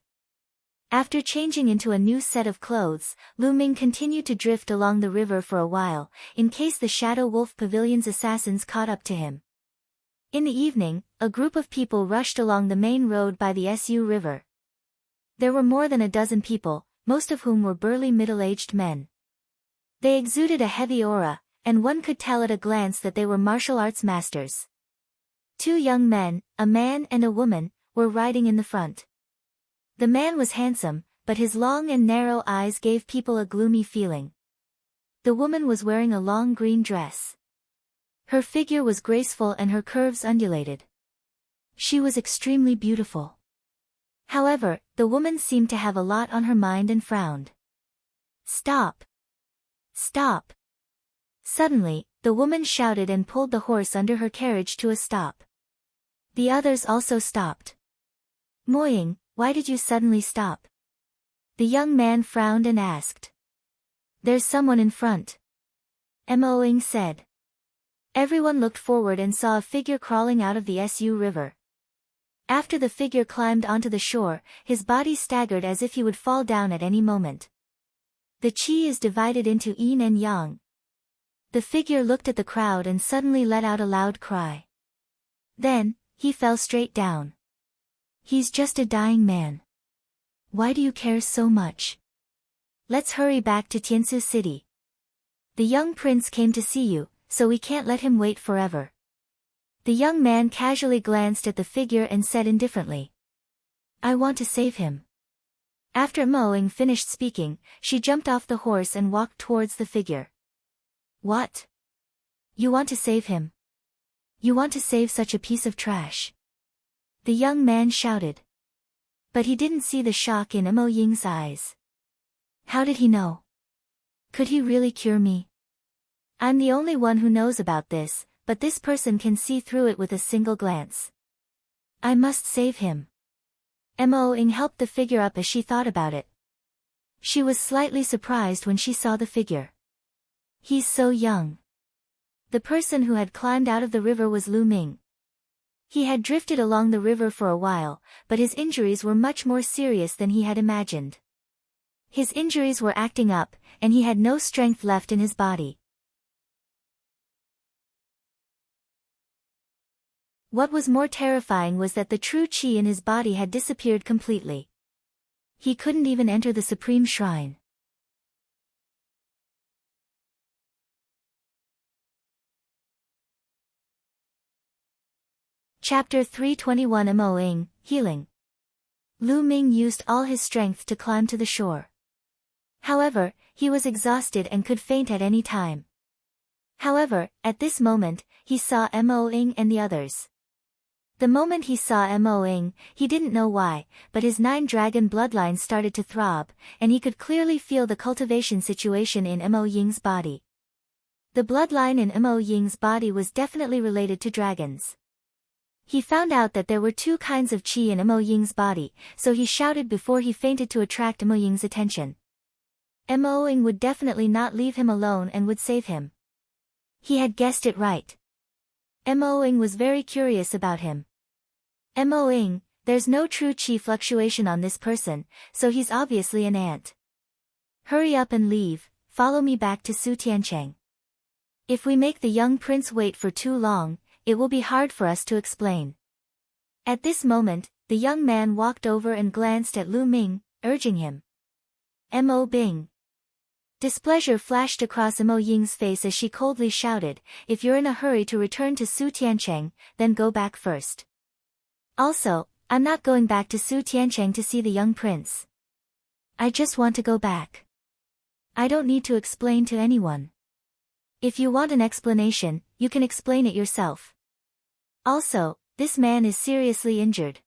After changing into a new set of clothes, Lu Ming continued to drift along the river for a while, in case the Shadow Wolf Pavilion's assassins caught up to him. In the evening, a group of people rushed along the main road by the Su River. There were more than a dozen people, most of whom were burly middle-aged men. They exuded a heavy aura, and one could tell at a glance that they were martial arts masters. Two young men, a man and a woman, were riding in the front. The man was handsome, but his long and narrow eyes gave people a gloomy feeling. The woman was wearing a long green dress. Her figure was graceful and her curves undulated. She was extremely beautiful. However, the woman seemed to have a lot on her mind and frowned. "Stop! Stop!" Suddenly, the woman shouted and pulled the horse under her carriage to a stop. The others also stopped. "Moying, why did you suddenly stop?" The young man frowned and asked. "There's someone in front," Moing said. Everyone looked forward and saw a figure crawling out of the Su River. After the figure climbed onto the shore, his body staggered as if he would fall down at any moment. The chi is divided into yin and yang. The figure looked at the crowd and suddenly let out a loud cry. Then, he fell straight down. "He's just a dying man. Why do you care so much? Let's hurry back to Tiansu City. The young prince came to see you, so we can't let him wait forever." The young man casually glanced at the figure and said indifferently, "I want to save him." After Moing finished speaking, she jumped off the horse and walked towards the figure. "What? You want to save him? You want to save such a piece of trash?" the young man shouted. But he didn't see the shock in Mo Ying's eyes. How did he know? Could he really cure me? I'm the only one who knows about this, but this person can see through it with a single glance. I must save him. Mo Ying helped the figure up as she thought about it. She was slightly surprised when she saw the figure. He's so young. The person who had climbed out of the river was Lu Ming. He had drifted along the river for a while, but his injuries were much more serious than he had imagined. His injuries were acting up, and he had no strength left in his body. What was more terrifying was that the true chi in his body had disappeared completely. He couldn't even enter the Supreme Shrine. Chapter 321 Mo Ying, Healing. Lu Ming used all his strength to climb to the shore. However, he was exhausted and could faint at any time. However, at this moment, he saw Mo Ying and the others. The moment he saw Mo Ying, he didn't know why, but his 9-dragon bloodline started to throb, and he could clearly feel the cultivation situation in Mo Ying's body. The bloodline in Mo Ying's body was definitely related to dragons. He found out that there were 2 kinds of chi in Mo Ying's body, so he shouted before he fainted to attract Mo Ying's attention. Mo Ying would definitely not leave him alone and would save him. He had guessed it right. Mo Ying was very curious about him. Mo Ying, there's no true chi fluctuation on this person, so he's obviously an ant. Hurry up and leave, follow me back to Su Tiancheng. If we make the young prince wait for too long, it will be hard for us to explain. At this moment, the young man walked over and glanced at Lu Ming, urging him. Mo Bing. Displeasure flashed across Mo Ying's face as she coldly shouted, "If you're in a hurry to return to Su Tiancheng, then go back first. Also, I'm not going back to Su Tiancheng to see the young prince. I just want to go back. I don't need to explain to anyone. If you want an explanation, you can explain it yourself. Also, this man is seriously injured.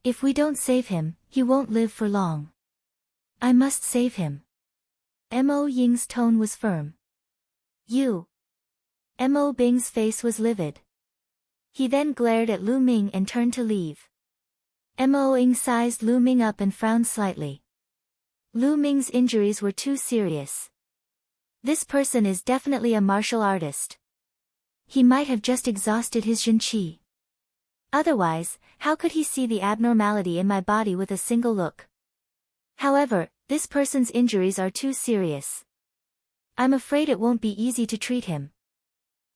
If we don't save him, he won't live for long. I must save him." Mo Ying's tone was firm. "You." Mo Bing's face was livid. He then glared at Lu Ming and turned to leave. Mo Ying sized Lu Ming up and frowned slightly. Lu Ming's injuries were too serious. This person is definitely a martial artist. He might have just exhausted his Jin Qi. Otherwise, how could he see the abnormality in my body with a single look? However, this person's injuries are too serious. I'm afraid it won't be easy to treat him.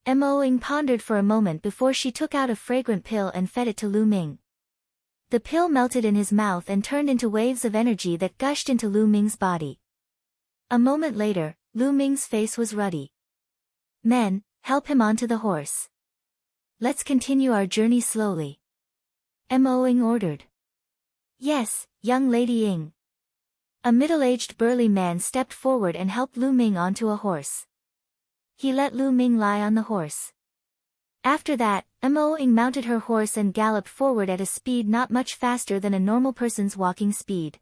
Mo Ying pondered for a moment before she took out a fragrant pill and fed it to Lu Ming. The pill melted in his mouth and turned into waves of energy that gushed into Lu Ming's body. A moment later, Lu Ming's face was ruddy. "Men, help him onto the horse. Let's continue our journey slowly," Mo Ying ordered. "Yes, young lady Ying." A middle-aged burly man stepped forward and helped Lu Ming onto a horse. He let Lu Ming lie on the horse. After that, Mo Ying mounted her horse and galloped forward at a speed not much faster than a normal person's walking speed.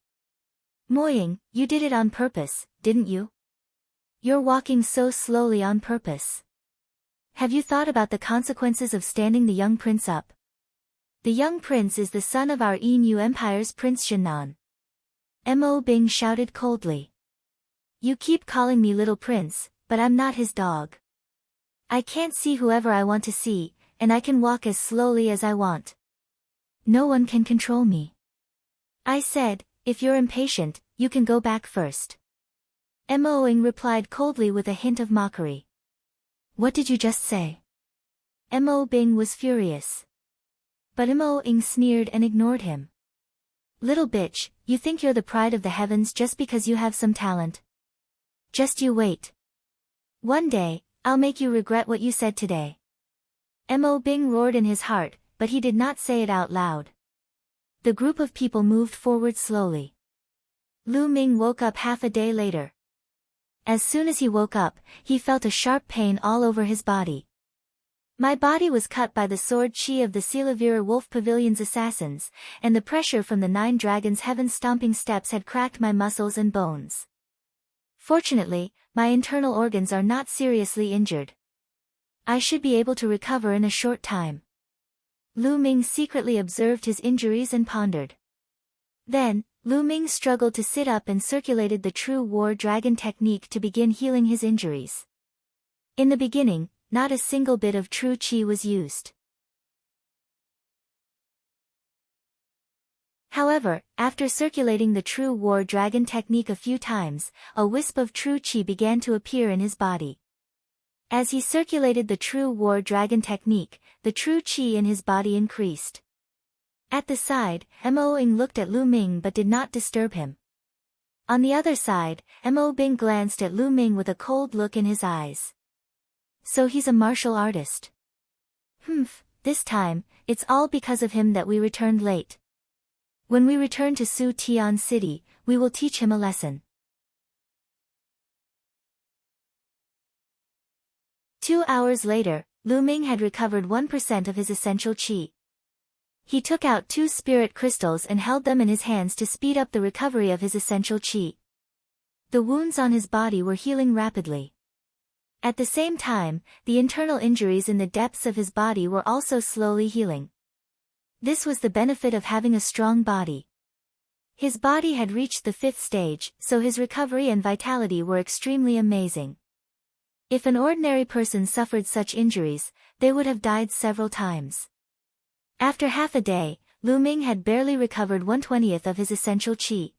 "Mo Ying, you did it on purpose, didn't you? You're walking so slowly on purpose. Have you thought about the consequences of standing the young prince up? The young prince is the son of our Yin Empire's Prince Shennan." Mo Bing shouted coldly. "You keep calling me little prince, but I'm not his dog. I can't see whoever I want to see, and I can walk as slowly as I want. No one can control me. I said, if you're impatient, you can go back first." Mo Ying replied coldly with a hint of mockery. "What did you just say?" Mo Bing was furious. But Mo Ying sneered and ignored him. "Little bitch, you think you're the pride of the heavens just because you have some talent? Just you wait. One day, I'll make you regret what you said today." Mo Bing roared in his heart, but he did not say it out loud. The group of people moved forward slowly. Lu Ming woke up half a day later. As soon as he woke up, he felt a sharp pain all over his body. "My body was cut by the sword chi of the Silavira Wolf Pavilion's assassins, and the pressure from the 9 dragons' heaven-stomping steps had cracked my muscles and bones. Fortunately, my internal organs are not seriously injured. I should be able to recover in a short time." Lu Ming secretly observed his injuries and pondered. Then, Lu Ming struggled to sit up and circulated the true war dragon technique to begin healing his injuries. In the beginning, not a single bit of true chi was used. However, after circulating the true war dragon technique a few times, a wisp of true chi began to appear in his body. As he circulated the true war dragon technique, the true chi in his body increased. At the side, Mo Ying looked at Lu Ming but did not disturb him. On the other side, Mo Bing glanced at Lu Ming with a cold look in his eyes. "So he's a martial artist. Humph, this time, it's all because of him that we returned late. When we return to Su Tian City, we will teach him a lesson." 2 hours later, Lu Ming had recovered 1% of his essential qi. He took out 2 spirit crystals and held them in his hands to speed up the recovery of his essential qi. The wounds on his body were healing rapidly. At the same time, the internal injuries in the depths of his body were also slowly healing. This was the benefit of having a strong body. His body had reached the 5th stage, so his recovery and vitality were extremely amazing. If an ordinary person suffered such injuries, they would have died several times. After half a day, Lu Ming had barely recovered 1/20th of his essential qi.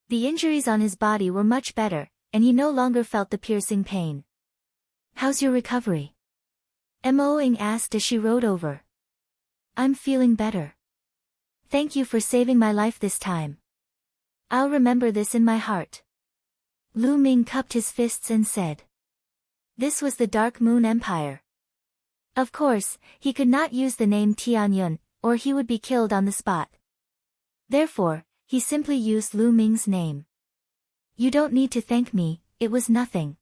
The injuries on his body were much better, and he no longer felt the piercing pain. "How's your recovery?" Mo Ying asked as she rode over. "I'm feeling better. Thank you for saving my life this time. I'll remember this in my heart." Lu Ming cupped his fists and said. This was the Dark Moon Empire. Of course, he could not use the name Tianyun, or he would be killed on the spot. Therefore, he simply used Lu Ming's name. You don't need to thank me, it was nothing.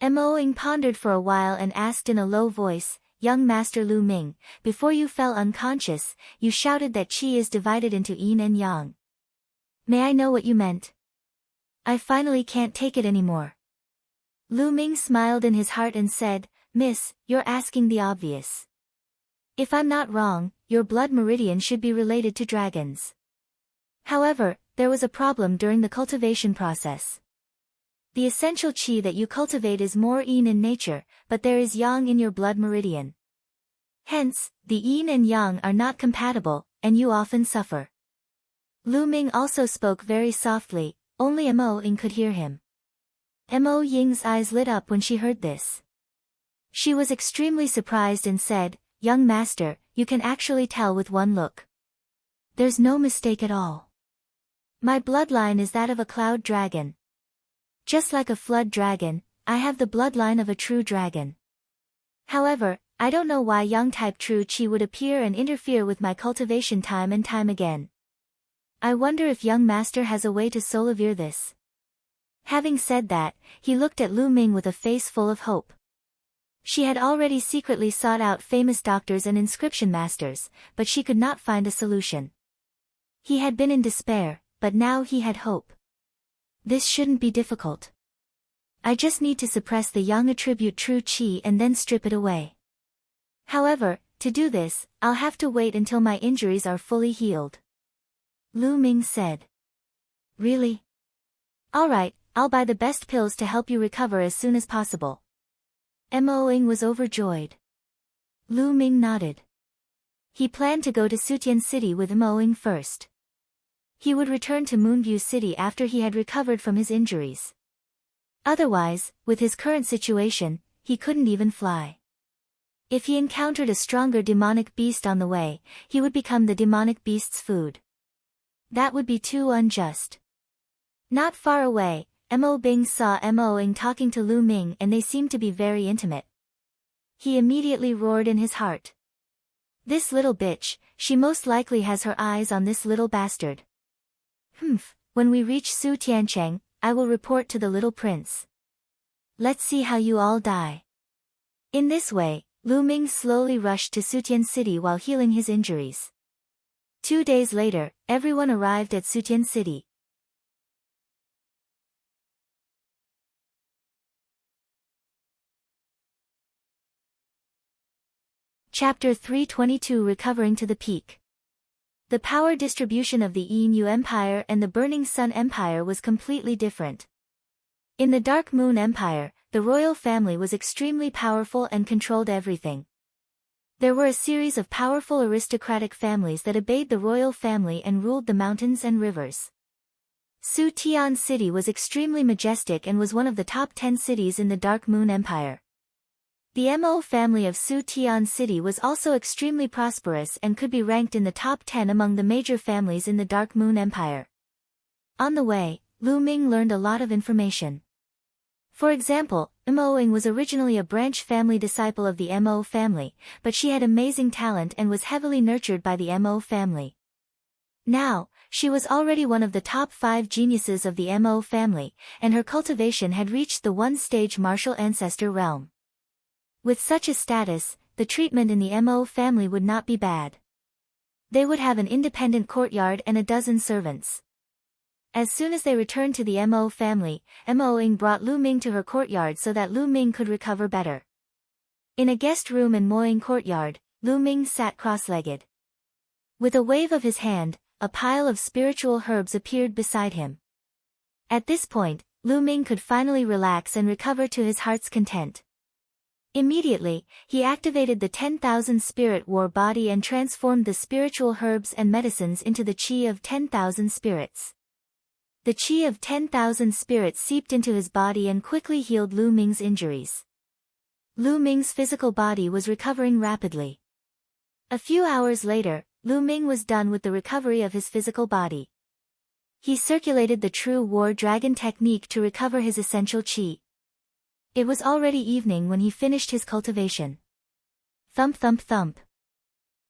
Mo-ing pondered for a while and asked in a low voice, Young Master Lu Ming, before you fell unconscious, you shouted that qi is divided into yin and yang. May I know what you meant? I finally can't take it anymore. Lu Ming smiled in his heart and said, Miss, you're asking the obvious. If I'm not wrong, your blood meridian should be related to dragons. However, there was a problem during the cultivation process. The essential qi that you cultivate is more yin in nature, but there is yang in your blood meridian. Hence, the yin and yang are not compatible, and you often suffer. Lu Ming also spoke very softly, only Mo-ing could hear him. Mo-ying's eyes lit up when she heard this. She was extremely surprised and said, Young master, you can actually tell with one look. There's no mistake at all. My bloodline is that of a cloud dragon. Just like a flood dragon, I have the bloodline of a true dragon. However, I don't know why yang-type true qi would appear and interfere with my cultivation time and time again. I wonder if young master has a way to solve this. Having said that, he looked at Lu Ming with a face full of hope. She had already secretly sought out famous doctors and inscription masters, but she could not find a solution. He had been in despair, but now he had hope. This shouldn't be difficult. I just need to suppress the yang attribute true qi and then strip it away. However, to do this, I'll have to wait until my injuries are fully healed. Lu Ming said. Really? Alright, I'll buy the best pills to help you recover as soon as possible. Mo-ing was overjoyed. Lu Ming nodded. He planned to go to Sutian City with Mo-ing first. He would return to Moonview City after he had recovered from his injuries. Otherwise, with his current situation, he couldn't even fly. If he encountered a stronger demonic beast on the way, he would become the demonic beast's food. That would be too unjust. Not far away, Mo Bing saw Mo-ing talking to Lu Ming and they seemed to be very intimate. He immediately roared in his heart. This little bitch, she most likely has her eyes on this little bastard. When we reach Su Tiancheng, I will report to the little prince. Let's see how you all die. In this way, Lu Ming slowly rushed to Sutian City while healing his injuries. 2 days later, everyone arrived at Sutian City. Chapter 322 Recovering to the Peak. The power distribution of the Yin Empire and the Burning Sun Empire was completely different. In the Dark Moon Empire, the royal family was extremely powerful and controlled everything. There were a series of powerful aristocratic families that obeyed the royal family and ruled the mountains and rivers. Su Tian City was extremely majestic and was one of the top 10 cities in the Dark Moon Empire. The Mo family of Su Tian City was also extremely prosperous and could be ranked in the top 10 among the major families in the Dark Moon Empire. On the way, Lu Ming learned a lot of information. For example, Mo-ing was originally a branch family disciple of the Mo family, but she had amazing talent and was heavily nurtured by the Mo family. Now, she was already one of the top 5 geniuses of the Mo family, and her cultivation had reached the one-stage martial ancestor realm. With such a status, the treatment in the Mo family would not be bad. They would have an independent courtyard and a dozen servants. As soon as they returned to the Mo family, Mo-ing brought Lu Ming to her courtyard so that Lu Ming could recover better. In a guest room in Mo-ing courtyard, Lu Ming sat cross-legged. With a wave of his hand, a pile of spiritual herbs appeared beside him. At this point, Lu Ming could finally relax and recover to his heart's content. Immediately, he activated the 10,000 spirit war body and transformed the spiritual herbs and medicines into the qi of 10,000 spirits. The qi of 10,000 spirits seeped into his body and quickly healed Lu Ming's injuries. Lu Ming's physical body was recovering rapidly. A few hours later, Lu Ming was done with the recovery of his physical body. He circulated the true war dragon technique to recover his essential chi. It was already evening when he finished his cultivation. Thump thump thump.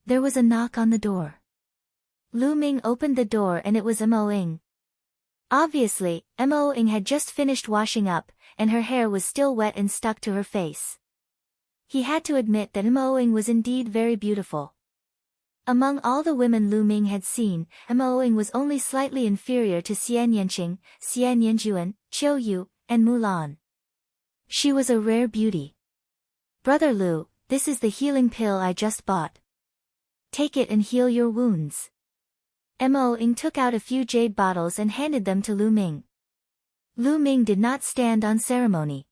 There was a knock on the door. Lu Ming opened the door and it was Mo Ying. Obviously, Mo Ying had just finished washing up, and her hair was still wet and stuck to her face. He had to admit that Mo Ying was indeed very beautiful. Among all the women Lu Ming had seen, Mo Ying was only slightly inferior to Xian Yanqing, Xian Yanjuan, Qiu Yu, and Mulan. She was a rare beauty. Brother Lu, this is the healing pill I just bought. Take it and heal your wounds. Mo Ying took out a few jade bottles and handed them to Lu Ming. Lu Ming did not stand on ceremony.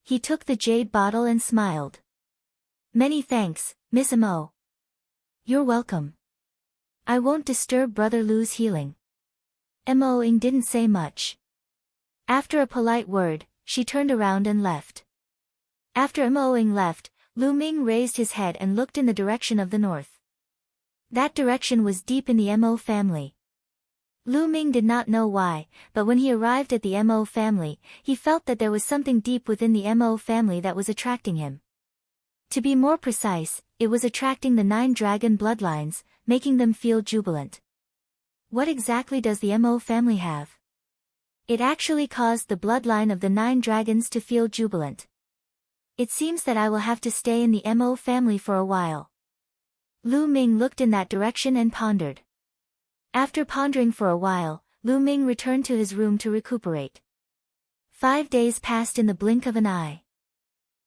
He took the jade bottle and smiled. Many thanks, Miss Mo. You're welcome. I won't disturb Brother Lu's healing. Mo Ying didn't say much. After a polite word, she turned around and left. After Mo Ying left, Lu Ming raised his head and looked in the direction of the north. That direction was deep in the Mo family. Lu Ming did not know why, but when he arrived at the Mo family, he felt that there was something deep within the Mo family that was attracting him. To be more precise, it was attracting the 9 dragon bloodlines, making them feel jubilant. What exactly does the Mo family have? It actually caused the bloodline of the 9 dragons to feel jubilant. It seems that I will have to stay in the Mo family for a while. Lu Ming looked in that direction and pondered. After pondering for a while, Lu Ming returned to his room to recuperate. 5 days passed in the blink of an eye.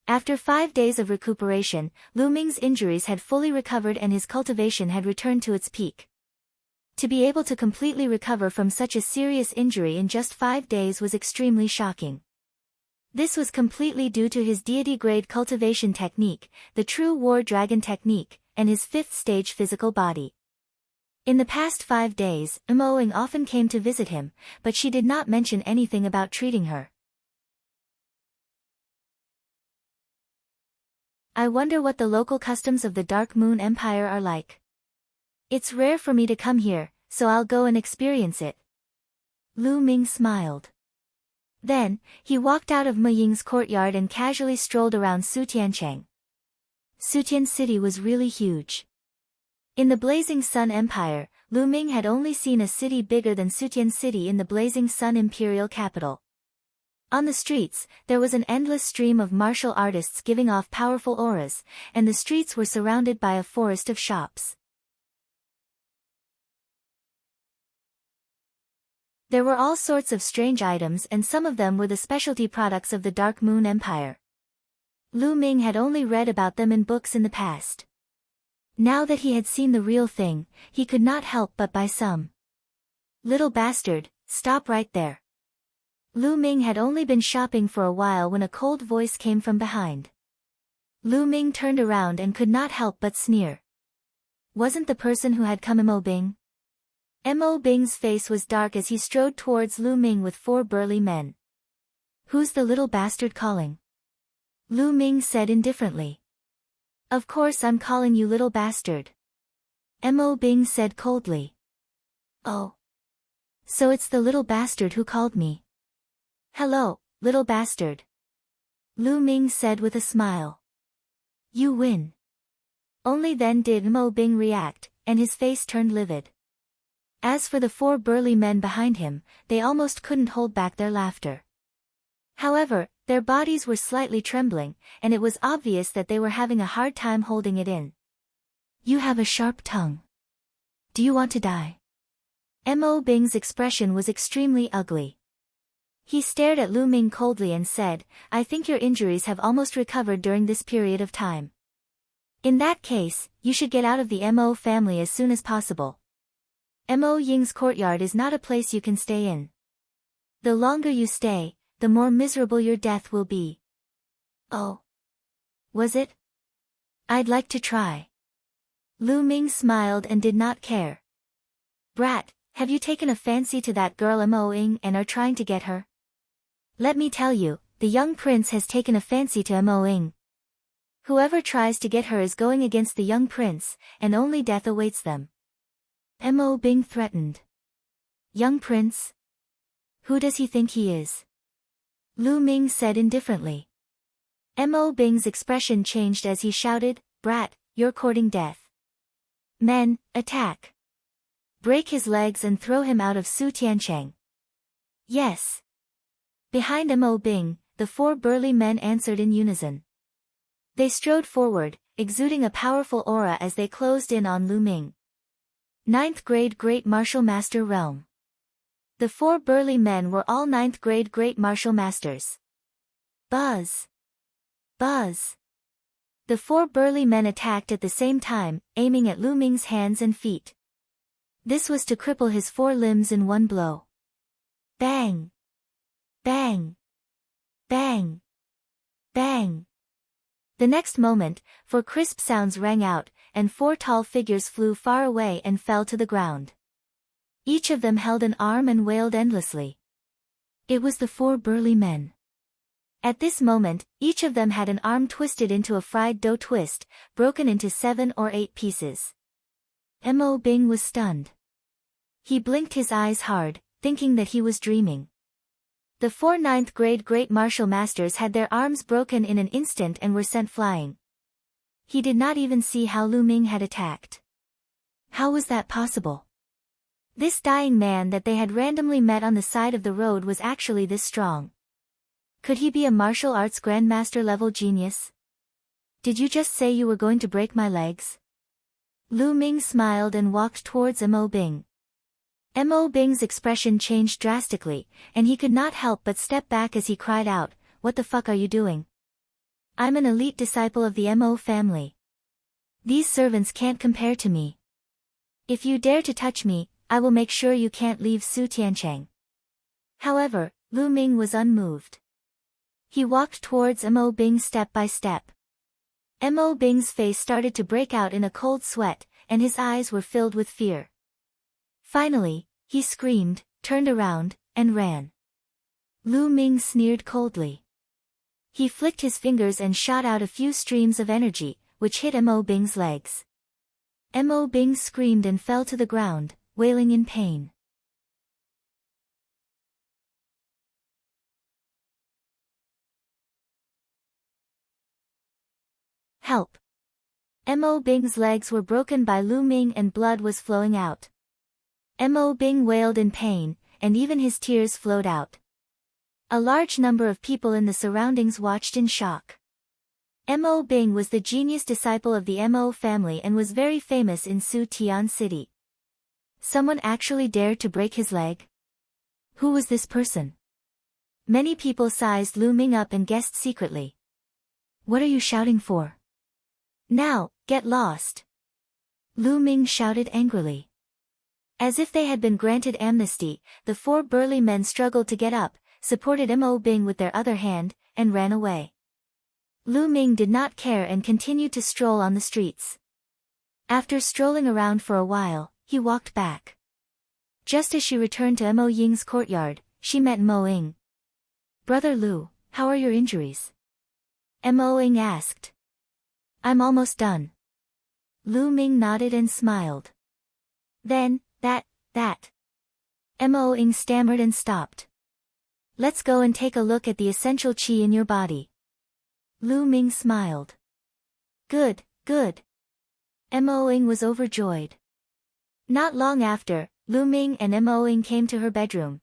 After 5 days of recuperation, Lu Ming's injuries had fully recovered and his cultivation had returned to its peak. To be able to completely recover from such a serious injury in just 5 days was extremely shocking. This was completely due to his deity-grade cultivation technique, the true war dragon technique, and his 5th stage physical body. In the past 5 days, Mo Ying often came to visit him, but she did not mention anything about treating her. I wonder what the local customs of the Dark Moon Empire are like. It's rare for me to come here, so I'll go and experience it. Lu Ming smiled. Then, he walked out of Mo Ying's courtyard and casually strolled around Sutiancheng. Sutian City was really huge. In the Blazing Sun Empire, Lu Ming had only seen a city bigger than Sutian City in the Blazing Sun Imperial capital. On the streets, there was an endless stream of martial artists giving off powerful auras, and the streets were surrounded by a forest of shops. There were all sorts of strange items and some of them were the specialty products of the Dark Moon Empire. Lu Ming had only read about them in books in the past. Now that he had seen the real thing, he could not help but buy some. Little bastard, stop right there. Lu Ming had only been shopping for a while when a cold voice came from behind. Lu Ming turned around and could not help but sneer. Wasn't the person who had come Mo Bing? Mo Bing's face was dark as he strode towards Lu Ming with 4 burly men. Who's the little bastard calling? Lu Ming said indifferently. Of course I'm calling you little bastard. Mo Bing said coldly. Oh. So it's the little bastard who called me. Hello, little bastard. Lu Ming said with a smile. You win. Only then did Mo Bing react, and his face turned livid. As for the 4 burly men behind him, they almost couldn't hold back their laughter. However, their bodies were slightly trembling, and it was obvious that they were having a hard time holding it in. You have a sharp tongue. Do you want to die? Mo Bing's expression was extremely ugly. He stared at Lu Ming coldly and said, I think your injuries have almost recovered during this period of time. In that case, you should get out of the Mo family as soon as possible. Mo Ying's courtyard is not a place you can stay in. The longer you stay, the more miserable your death will be. Oh. Was it? I'd like to try. Lu Ming smiled and did not care. Brat, have you taken a fancy to that girl Mo Ying and are trying to get her? Let me tell you, the young prince has taken a fancy to Mo Ying. Whoever tries to get her is going against the young prince, and only death awaits them. Mo Bing threatened. Young prince? Who does he think he is? Lu Ming said indifferently. Mo Bing's expression changed as he shouted, "Brat, you're courting death. Men, attack. Break his legs and throw him out of Su Tiancheng." Yes. Behind Mo Bing, the 4 burly men answered in unison. They strode forward, exuding a powerful aura as they closed in on Lu Ming. 9th grade Great Martial Master Realm. The 4 burly men were all 9th grade Great Martial Masters. Buzz! Buzz! The 4 burly men attacked at the same time, aiming at Lu Ming's hands and feet. This was to cripple his 4 limbs in one blow. Bang! Bang! Bang! Bang! The next moment, 4 crisp sounds rang out, and 4 tall figures flew far away and fell to the ground. Each of them held an arm and wailed endlessly. It was the 4 burly men. At this moment, each of them had an arm twisted into a fried dough twist, broken into 7 or 8 pieces. Mo Bing was stunned. He blinked his eyes hard, thinking that he was dreaming. The 4 9th grade Great Martial Masters had their arms broken in an instant and were sent flying. He did not even see how Lu Ming had attacked. How was that possible? This dying man that they had randomly met on the side of the road was actually this strong. Could he be a martial arts grandmaster level genius? Did you just say you were going to break my legs? Lu Ming smiled and walked towards Mo Bing. Mo Bing's expression changed drastically, and he could not help but step back as he cried out, "What the fuck are you doing? I'm an elite disciple of the Mo family. These servants can't compare to me. If you dare to touch me, I will make sure you can't leave Su Tiancheng." However, Lu Ming was unmoved. He walked towards Mo Bing step by step. Mo Bing's face started to break out in a cold sweat, and his eyes were filled with fear. Finally, he screamed, turned around, and ran. Lu Ming sneered coldly. He flicked his fingers and shot out a few streams of energy, which hit Mo Bing's legs. Mo Bing screamed and fell to the ground, wailing in pain. Help! Mo Bing's legs were broken by Lu Ming and blood was flowing out. Mo Bing wailed in pain, and even his tears flowed out. A large number of people in the surroundings watched in shock. Mo Bing was the genius disciple of the Mo family and was very famous in Su Tian City. Someone actually dared to break his leg? Who was this person? Many people sized Lu Ming up and guessed secretly. "What are you shouting for? Now, get lost!" Lu Ming shouted angrily. As if they had been granted amnesty, the 4 burly men struggled to get up, supported Mo Bing with their other hand, and ran away. Lu Ming did not care and continued to stroll on the streets. After strolling around for a while, he walked back. Just as she returned to Mo Ying's courtyard, she met Mo Ying. "Brother Lu, how are your injuries?" Mo Ying asked. "I'm almost done." Lu Ming nodded and smiled. Then, that. Mo Ying stammered and stopped. "Let's go and take a look at the essential qi in your body." Lu Ming smiled. Good. Mo Ying was overjoyed. Not long after, Lu Ming and Mo Ying came to her bedroom.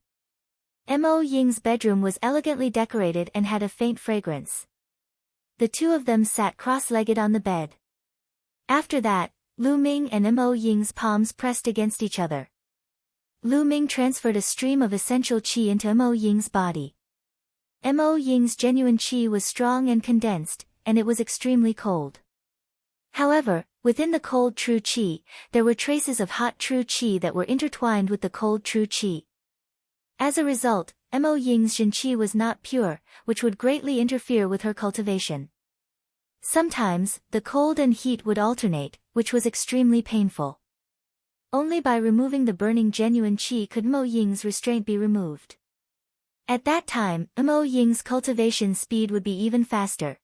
Mo Ying's bedroom was elegantly decorated and had a faint fragrance. The 2 of them sat cross-legged on the bed. After that, Lu Ming and Mo Ying's palms pressed against each other. Lu Ming transferred a stream of essential qi into Mo Ying's body. Mo Ying's genuine qi was strong and condensed, and it was extremely cold. However, within the cold true qi, there were traces of hot true qi that were intertwined with the cold true qi. As a result, Mo Ying's Jin qi was not pure, which would greatly interfere with her cultivation. Sometimes, the cold and heat would alternate, which was extremely painful. Only by removing the burning genuine qi could Mo Ying's restraint be removed. At that time, Mo Ying's cultivation speed would be even faster.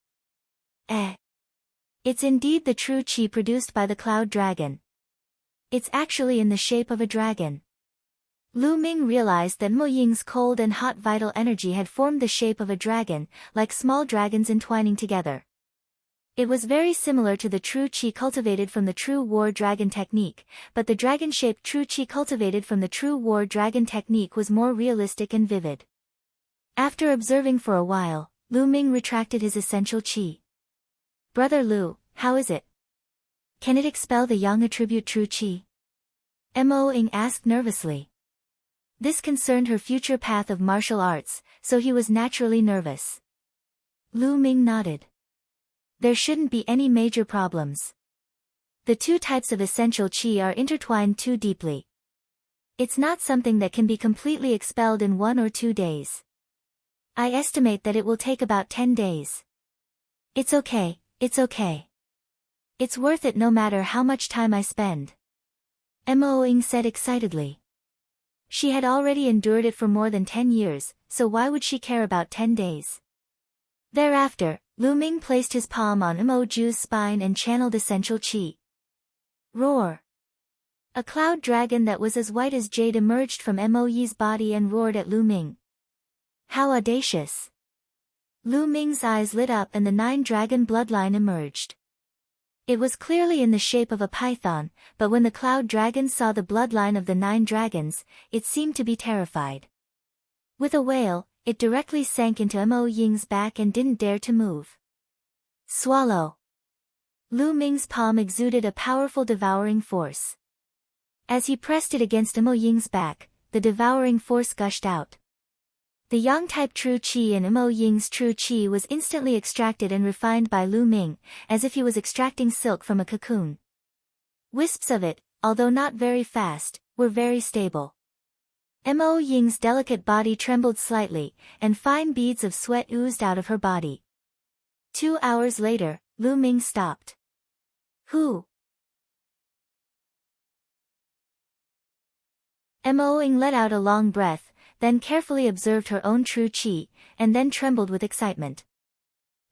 It's indeed the true qi produced by the cloud dragon. It's actually in the shape of a dragon. Lu Ming realized that Mo Ying's cold and hot vital energy had formed the shape of a dragon, like small dragons entwining together. It was very similar to the true qi cultivated from the true war dragon technique, but the dragon-shaped true qi cultivated from the true war dragon technique was more realistic and vivid. After observing for a while, Lu Ming retracted his essential qi. "Brother Lu, how is it? Can it expel the yang attribute true qi?" Mo Ying asked nervously. This concerned her future path of martial arts, so he was naturally nervous. Lu Ming nodded. "There shouldn't be any major problems. The two types of essential qi are intertwined too deeply. It's not something that can be completely expelled in 1 or 2 days. I estimate that it will take about 10 days. It's okay, it's okay. It's worth it no matter how much time I spend," Mo Ying said excitedly. She had already endured it for more than 10 years, so why would she care about 10 days? Thereafter, Lu Ming placed his palm on Mo Ju's spine and channeled essential qi. Roar! A cloud dragon that was as white as jade emerged from Mo Yi's body and roared at Lu Ming. How audacious! Lu Ming's eyes lit up and the 9-dragon bloodline emerged. It was clearly in the shape of a python, but when the cloud dragon saw the bloodline of the 9 dragons, it seemed to be terrified. With a wail, it directly sank into Mo Ying's back and didn't dare to move. Swallow! Lu Ming's palm exuded a powerful devouring force. As he pressed it against Mo Ying's back, the devouring force gushed out. The yang-type true qi in Mo Ying's true qi was instantly extracted and refined by Lu Ming, as if he was extracting silk from a cocoon. Wisps of it, although not very fast, were very stable. Mo Ying's delicate body trembled slightly, and fine beads of sweat oozed out of her body. 2 hours later, Lu Ming stopped. Who? Mo Ying let out a long breath, then carefully observed her own true qi, and then trembled with excitement.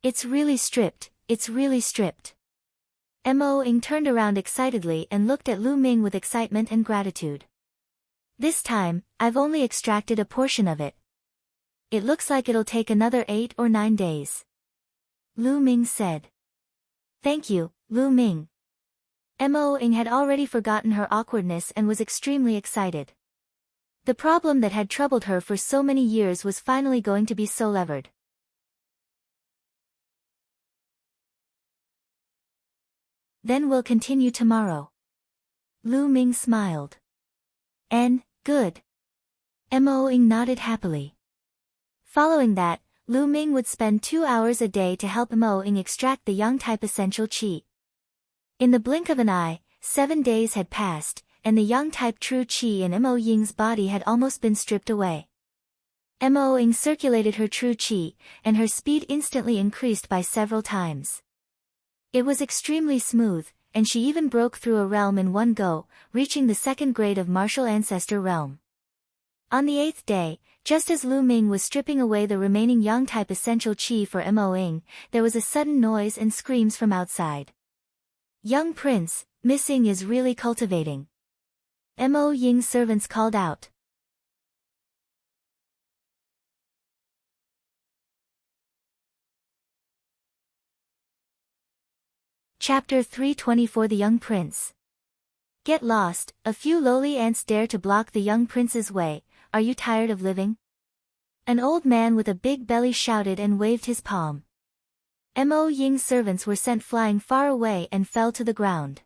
It's really stripped, it's really stripped. Mo Ying turned around excitedly and looked at Lu Ming with excitement and gratitude. This time, I've only extracted a portion of it. It looks like it'll take another 8 or 9 days. Lu Ming said. Thank you, Lu Ming. Mo Ying had already forgotten her awkwardness and was extremely excited. The problem that had troubled her for so many years was finally going to be severed. Then we'll continue tomorrow. Lu Ming smiled. Good. Mo Ying nodded happily. Following that, Lu Ming would spend 2 hours a day to help Mo Ying extract the yang-type essential qi. In the blink of an eye, 7 days had passed, and the yang-type true qi in Mo Ying's body had almost been stripped away. Mo Ying circulated her true qi, and her speed instantly increased by several times. It was extremely smooth, and she even broke through a realm in one go, reaching the 2nd grade of martial ancestor realm. On the 8th day, just as Lu Ming was stripping away the remaining yang-type essential qi for Mo Ying, there was a sudden noise and screams from outside. Young prince, Miss Ying is really cultivating. Mo Ying's servants called out. Chapter 324 The Young Prince. Get lost, a few lowly ants dare to block the young prince's way. Are you tired of living? An old man with a big belly shouted and waved his palm. Mo Ying's servants were sent flying far away and fell to the ground.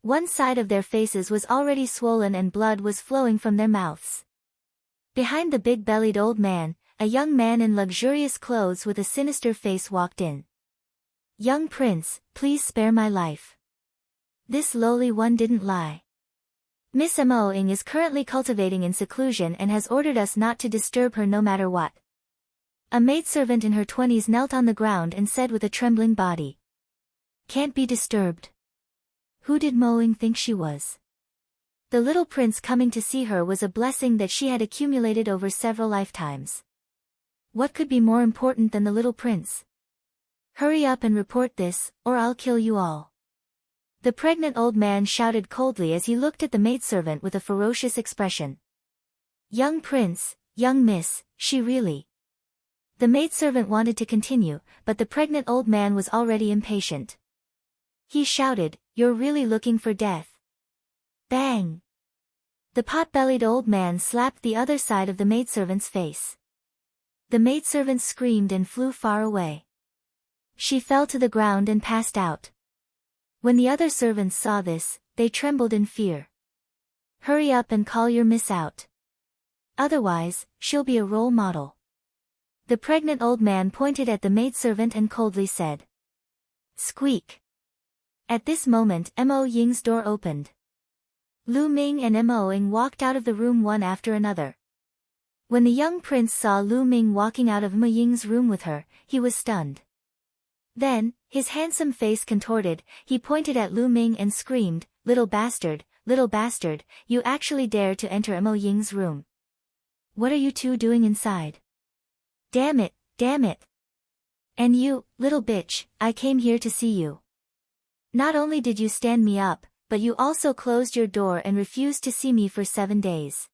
One side of their faces was already swollen and blood was flowing from their mouths. Behind the big-bellied old man, a young man in luxurious clothes with a sinister face walked in. Young prince, please spare my life. This lowly one didn't lie. Miss Mo Ying is currently cultivating in seclusion and has ordered us not to disturb her no matter what. A maidservant in her 20s knelt on the ground and said with a trembling body. Can't be disturbed. Who did Mo Ying think she was? The little prince coming to see her was a blessing that she had accumulated over several lifetimes. What could be more important than the little prince? Hurry up and report this, or I'll kill you all. The pregnant old man shouted coldly as he looked at the maidservant with a ferocious expression. Young prince, young miss, she really. The maidservant wanted to continue, but the pregnant old man was already impatient. He shouted, "You're really looking for death." Bang! The pot-bellied old man slapped the other side of the maidservant's face. The maidservant screamed and flew far away. She fell to the ground and passed out. When the other servants saw this, they trembled in fear. "Hurry up and call your miss out. Otherwise, she'll be a role model." The pregnant old man pointed at the maidservant and coldly said, "Squeak." At this moment Mo Ying's door opened. Lu Ming and Mo Ying walked out of the room one after another. When the young prince saw Lu Ming walking out of Mo Ying's room with her, he was stunned. Then, his handsome face contorted, he pointed at Lu Ming and screamed, little bastard, you actually dare to enter Mo Ying's room. What are you two doing inside? Damn it, damn it. And you, little bitch, I came here to see you. Not only did you stand me up, but you also closed your door and refused to see me for 7 days.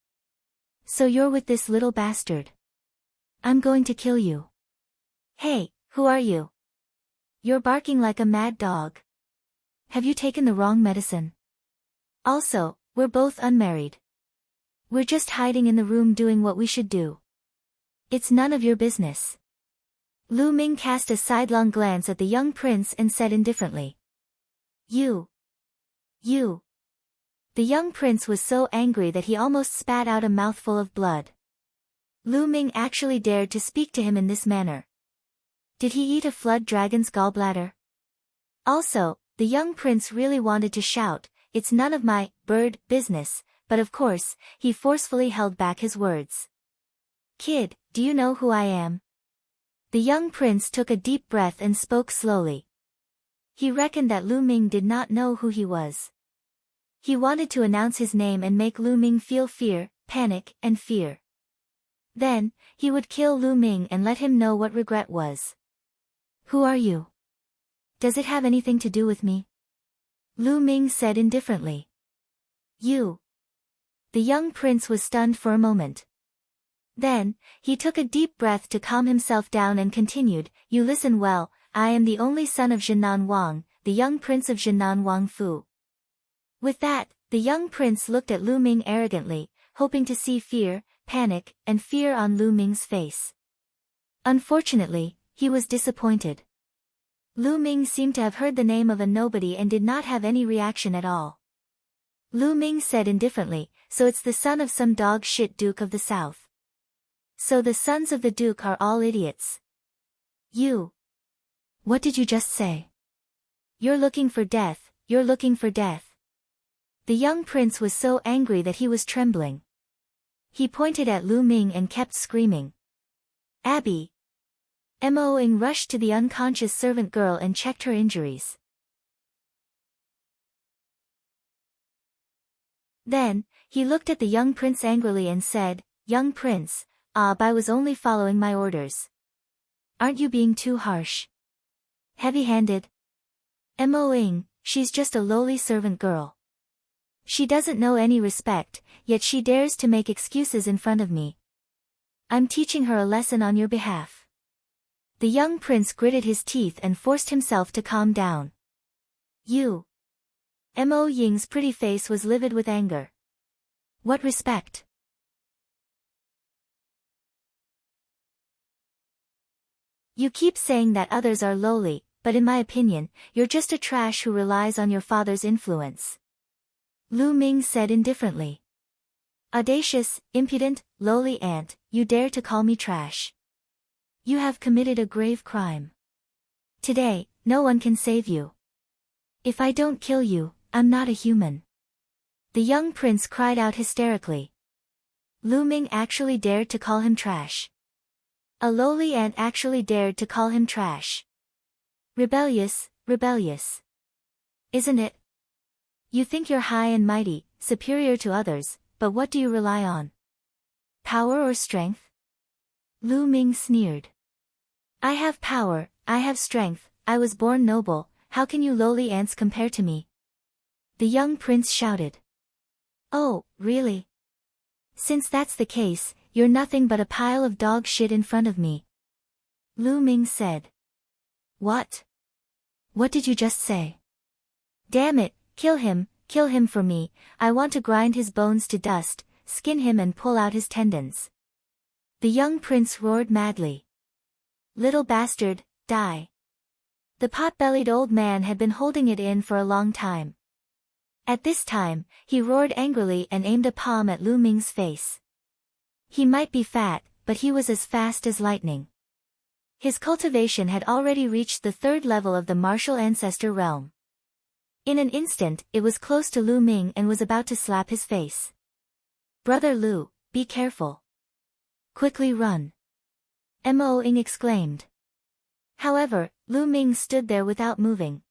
So you're with this little bastard. I'm going to kill you. Hey, who are you? You're barking like a mad dog. Have you taken the wrong medicine? Also, we're both unmarried. We're just hiding in the room doing what we should do. It's none of your business. Lu Ming cast a sidelong glance at the young prince and said indifferently. You. The young prince was so angry that he almost spat out a mouthful of blood. Lu Ming actually dared to speak to him in this manner. Did he eat a flood dragon's gallbladder? Also, the young prince really wanted to shout, "It's none of my business," but of course, he forcefully held back his words. "Kid, do you know who I am?" The young prince took a deep breath and spoke slowly. He reckoned that Lu Ming did not know who he was. He wanted to announce his name and make Lu Ming feel fear, panic, and fear. Then, he would kill Lu Ming and let him know what regret was. "Who are you? Does it have anything to do with me?" Lu Ming said indifferently. "You." The young prince was stunned for a moment. Then, he took a deep breath to calm himself down and continued, "You listen well, I am the only son of Jinan Wang, the young prince of Jinan Wang Fu." With that, the young prince looked at Lu Ming arrogantly, hoping to see fear, panic, and fear on Lu Ming's face. Unfortunately, he was disappointed. Lu Ming seemed to have heard the name of a nobody and did not have any reaction at all. Lu Ming said indifferently, "So it's the son of some dog shit Duke of the South. So the sons of the Duke are all idiots." "You. What did you just say?" "You're looking for death, you're looking for death." The young prince was so angry that he was trembling. He pointed at Lu Ming and kept screaming. "Abby!" Mo Ying rushed to the unconscious servant girl and checked her injuries. Then, he looked at the young prince angrily and said, "Young prince, I was only following my orders. Aren't you being too harsh? Heavy-handed? Mo Ying, she's just a lowly servant girl. She doesn't know any respect, yet she dares to make excuses in front of me. I'm teaching her a lesson on your behalf." The young prince gritted his teeth and forced himself to calm down. "You." Mo Ying's pretty face was livid with anger. "What respect? You keep saying that others are lowly, but in my opinion, you're just a trash who relies on your father's influence." Lu Ming said indifferently. "Audacious, impudent, lowly ant, you dare to call me trash. You have committed a grave crime. Today, no one can save you. If I don't kill you, I'm not a human." The young prince cried out hysterically. Lu Ming actually dared to call him trash. A lowly ant actually dared to call him trash. Rebellious, rebellious. Isn't it? You think you're high and mighty, superior to others, but what do you rely on? Power or strength? Lu Ming sneered. "I have power, I have strength, I was born noble, how can you lowly ants compare to me?" The young prince shouted. "Oh, really? Since that's the case, you're nothing but a pile of dog shit in front of me. Lu Ming said. What? What did you just say? Damn it, kill him for me, I want to grind his bones to dust, skin him and pull out his tendons. The young prince roared madly. Little bastard, die. The pot-bellied old man had been holding it in for a long time. At this time, he roared angrily and aimed a palm at Lu Ming's face. He might be fat, but he was as fast as lightning. His cultivation had already reached the 3rd level of the martial ancestor realm. In an instant, it was close to Lu Ming and was about to slap his face. Brother Lu, be careful. Quickly run. Mo Ing exclaimed. However, Lu Ming stood there without moving.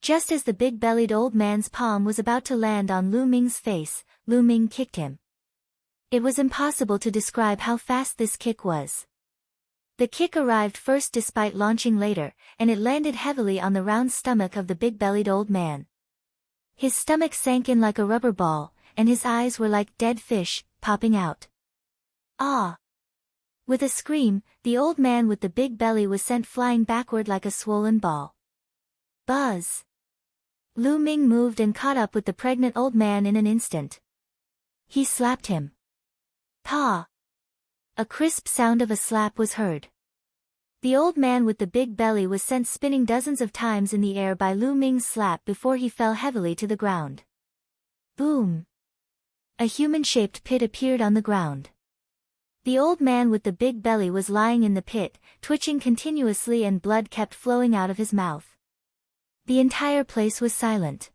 Just as the big-bellied old man's palm was about to land on Lu Ming's face, Lu Ming kicked him. It was impossible to describe how fast this kick was. The kick arrived first despite launching later, and it landed heavily on the round stomach of the big-bellied old man. His stomach sank in like a rubber ball, and his eyes were like dead fish, popping out. Ah! With a scream, the old man with the big belly was sent flying backward like a swollen ball. Buzz! Lu Ming moved and caught up with the pregnant old man in an instant. He slapped him. Pa! A crisp sound of a slap was heard. The old man with the big belly was sent spinning dozens of times in the air by Lu Ming's slap before he fell heavily to the ground. Boom! A human-shaped pit appeared on the ground. The old man with the big belly was lying in the pit, twitching continuously and blood kept flowing out of his mouth. The entire place was silent.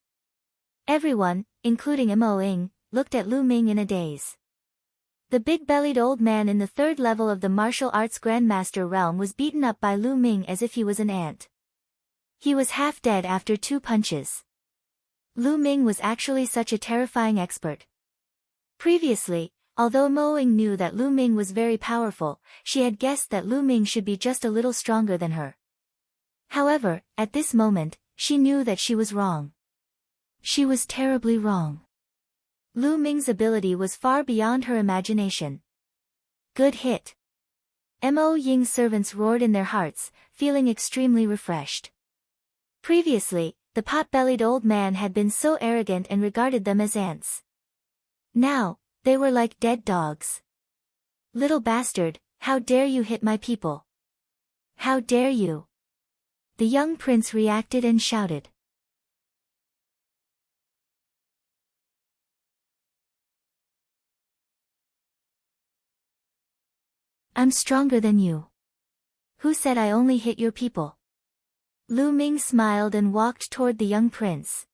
Everyone, including Mo Ing, looked at Lu Ming in a daze. The big-bellied old man in the 3rd level of the martial arts grandmaster realm was beaten up by Lu Ming as if he was an ant. He was half dead after 2 punches. Lu Ming was actually such a terrifying expert. Previously, although Mo Ing knew that Lu Ming was very powerful, she had guessed that Lu Ming should be just a little stronger than her. However, at this moment, she knew that she was wrong. She was terribly wrong. Lu Ming's ability was far beyond her imagination. Good hit. Mo Ying's servants roared in their hearts, feeling extremely refreshed. Previously, the pot-bellied old man had been so arrogant and regarded them as ants. Now, they were like dead dogs. Little bastard, how dare you hit my people? How dare you? The young prince reacted and shouted. I'm stronger than you. Who said I only hit your people? Lu Ming smiled and walked toward the young prince.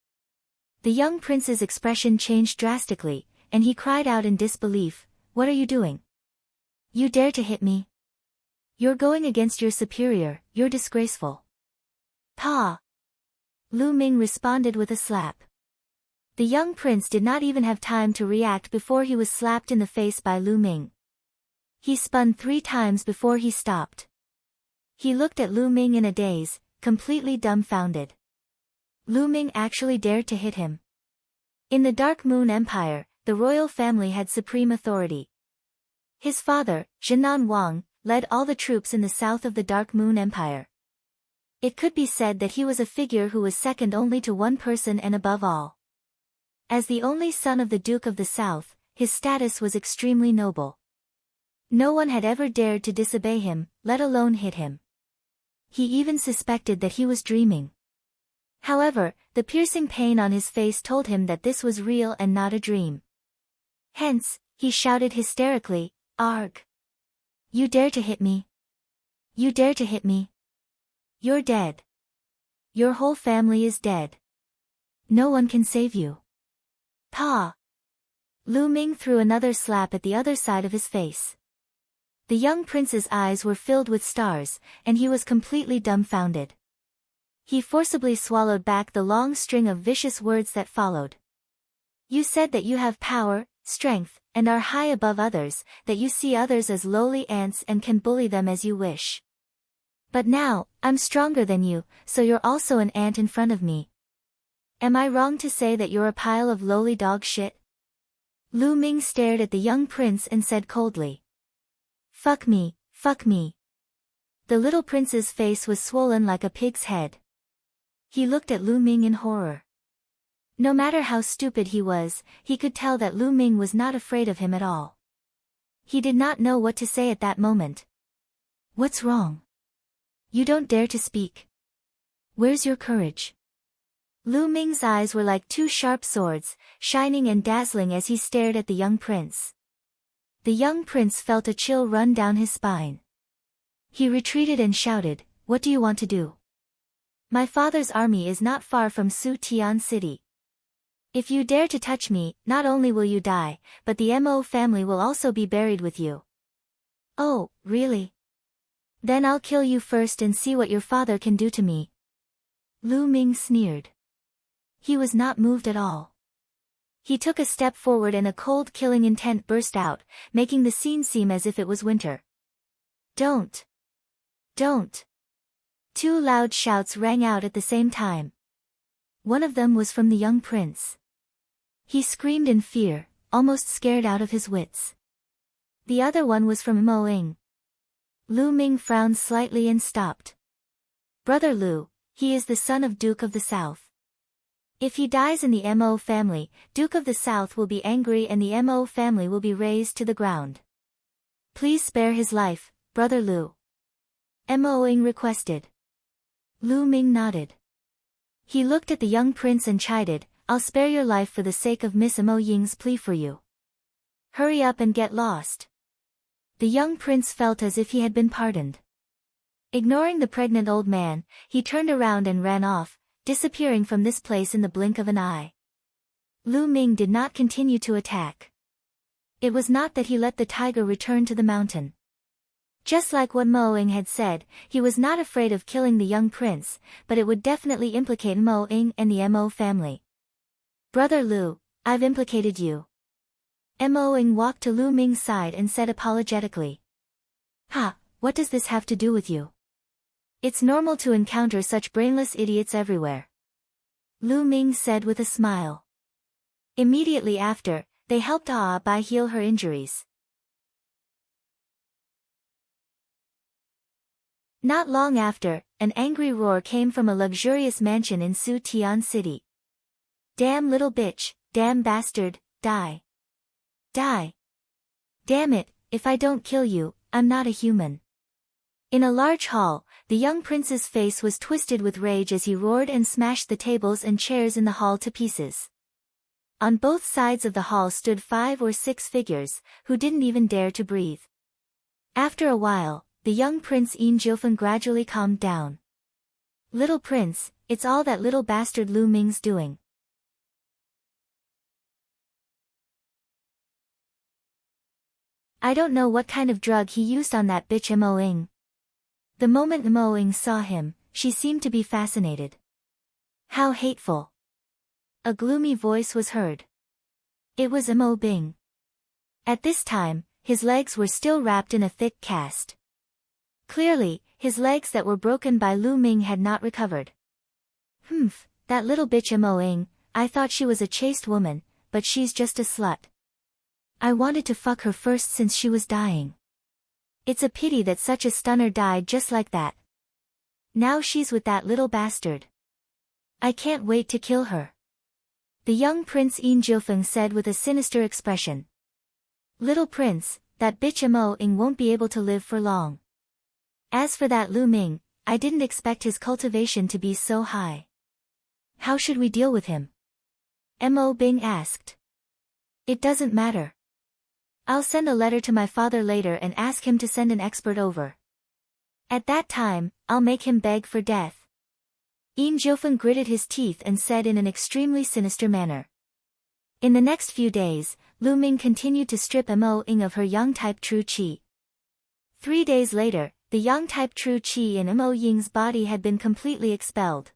The young prince's expression changed drastically, and he cried out in disbelief, "What are you doing? You dare to hit me? You're going against your superior, you're disgraceful." Pa! Lu Ming responded with a slap. The young prince did not even have time to react before he was slapped in the face by Lu Ming. He spun 3 times before he stopped. He looked at Lu Ming in a daze, completely dumbfounded. Lu Ming actually dared to hit him. In the Dark Moon Empire, the royal family had supreme authority. His father, Jinan Wang, led all the troops in the south of the Dark Moon Empire. It could be said that he was a figure who was second only to one person and above all. As the only son of the Duke of the South, his status was extremely noble. No one had ever dared to disobey him, let alone hit him. He even suspected that he was dreaming. However, the piercing pain on his face told him that this was real and not a dream. Hence, he shouted hysterically, "Arg! You dare to hit me? You dare to hit me? You're dead. Your whole family is dead. No one can save you." Pa! Lu Ming threw another slap at the other side of his face. The young prince's eyes were filled with stars, and he was completely dumbfounded. He forcibly swallowed back the long string of vicious words that followed. "You said that you have power, strength, and are high above others, that you see others as lowly ants and can bully them as you wish. But now, I'm stronger than you, so you're also an ant in front of me. Am I wrong to say that you're a pile of lowly dog shit? Lu Ming stared at the young prince and said coldly. Fuck me, fuck me. The little prince's face was swollen like a pig's head. He looked at Lu Ming in horror. No matter how stupid he was, he could tell that Lu Ming was not afraid of him at all. He did not know what to say at that moment. What's wrong? You don't dare to speak. Where's your courage? Lu Ming's eyes were like two sharp swords, shining and dazzling as he stared at the young prince. The young prince felt a chill run down his spine. He retreated and shouted, What do you want to do? My father's army is not far from Su Tian City. If you dare to touch me, not only will you die, but the Mo family will also be buried with you. Oh, really? Then I'll kill you first and see what your father can do to me. Lu Ming sneered. He was not moved at all. He took a step forward and a cold killing intent burst out, making the scene seem as if it was winter. Don't. Don't. Two loud shouts rang out at the same time. One of them was from the young prince. He screamed in fear, almost scared out of his wits. The other one was from Mo Ying. Lu Ming frowned slightly and stopped. Brother Lu, he is the son of Duke of the South. If he dies in the Mo family, Duke of the South will be angry and the Mo family will be razed to the ground. Please spare his life, Brother Lu. Mo Ying requested. Lu Ming nodded. He looked at the young prince and chided, I'll spare your life for the sake of Miss Mo Ying's plea for you. Hurry up and get lost. The young prince felt as if he had been pardoned. Ignoring the pregnant old man, he turned around and ran off, disappearing from this place in the blink of an eye. Lu Ming did not continue to attack. It was not that he let the tiger return to the mountain. Just like what Mo Ying had said, he was not afraid of killing the young prince, but it would definitely implicate Mo Ying and the Mo family. Brother Lu, I've implicated you. Mo Ying walked to Lu Ming's side and said apologetically. Ha, what does this have to do with you? It's normal to encounter such brainless idiots everywhere. Lu Ming said with a smile. Immediately after, they helped Bai heal her injuries. Not long after, an angry roar came from a luxurious mansion in Su Tian City. Damn little bitch, damn bastard, die. Die. Damn it, if I don't kill you, I'm not a human. In a large hall, the young prince's face was twisted with rage as he roared and smashed the tables and chairs in the hall to pieces. On both sides of the hall stood 5 or 6 figures, who didn't even dare to breathe. After a while, the young prince Yin Jiufeng gradually calmed down. Little prince, it's all that little bastard Lu Ming's doing. I don't know what kind of drug he used on that bitch Mo Ying. The moment Mo Ying saw him, she seemed to be fascinated. How hateful. A gloomy voice was heard. It was Mo Bing. At this time, his legs were still wrapped in a thick cast. Clearly, his legs that were broken by Lu Ming had not recovered. Humph, that little bitch Mo Ying, I thought she was a chaste woman, but she's just a slut. I wanted to fuck her first since she was dying. It's a pity that such a stunner died just like that. Now she's with that little bastard. I can't wait to kill her. The young Prince Yin Jiufeng said with a sinister expression. Little prince, that bitch Mo Ying won't be able to live for long. As for that Lu Ming, I didn't expect his cultivation to be so high. How should we deal with him? Mo Bing asked. It doesn't matter. I'll send a letter to my father later and ask him to send an expert over. At that time, I'll make him beg for death. Yin Jiufeng gritted his teeth and said in an extremely sinister manner. In the next few days, Lu Ming continued to strip Mo Ying of her yang type true qi. 3 days later, the yang type true qi in Mo Ying's body had been completely expelled.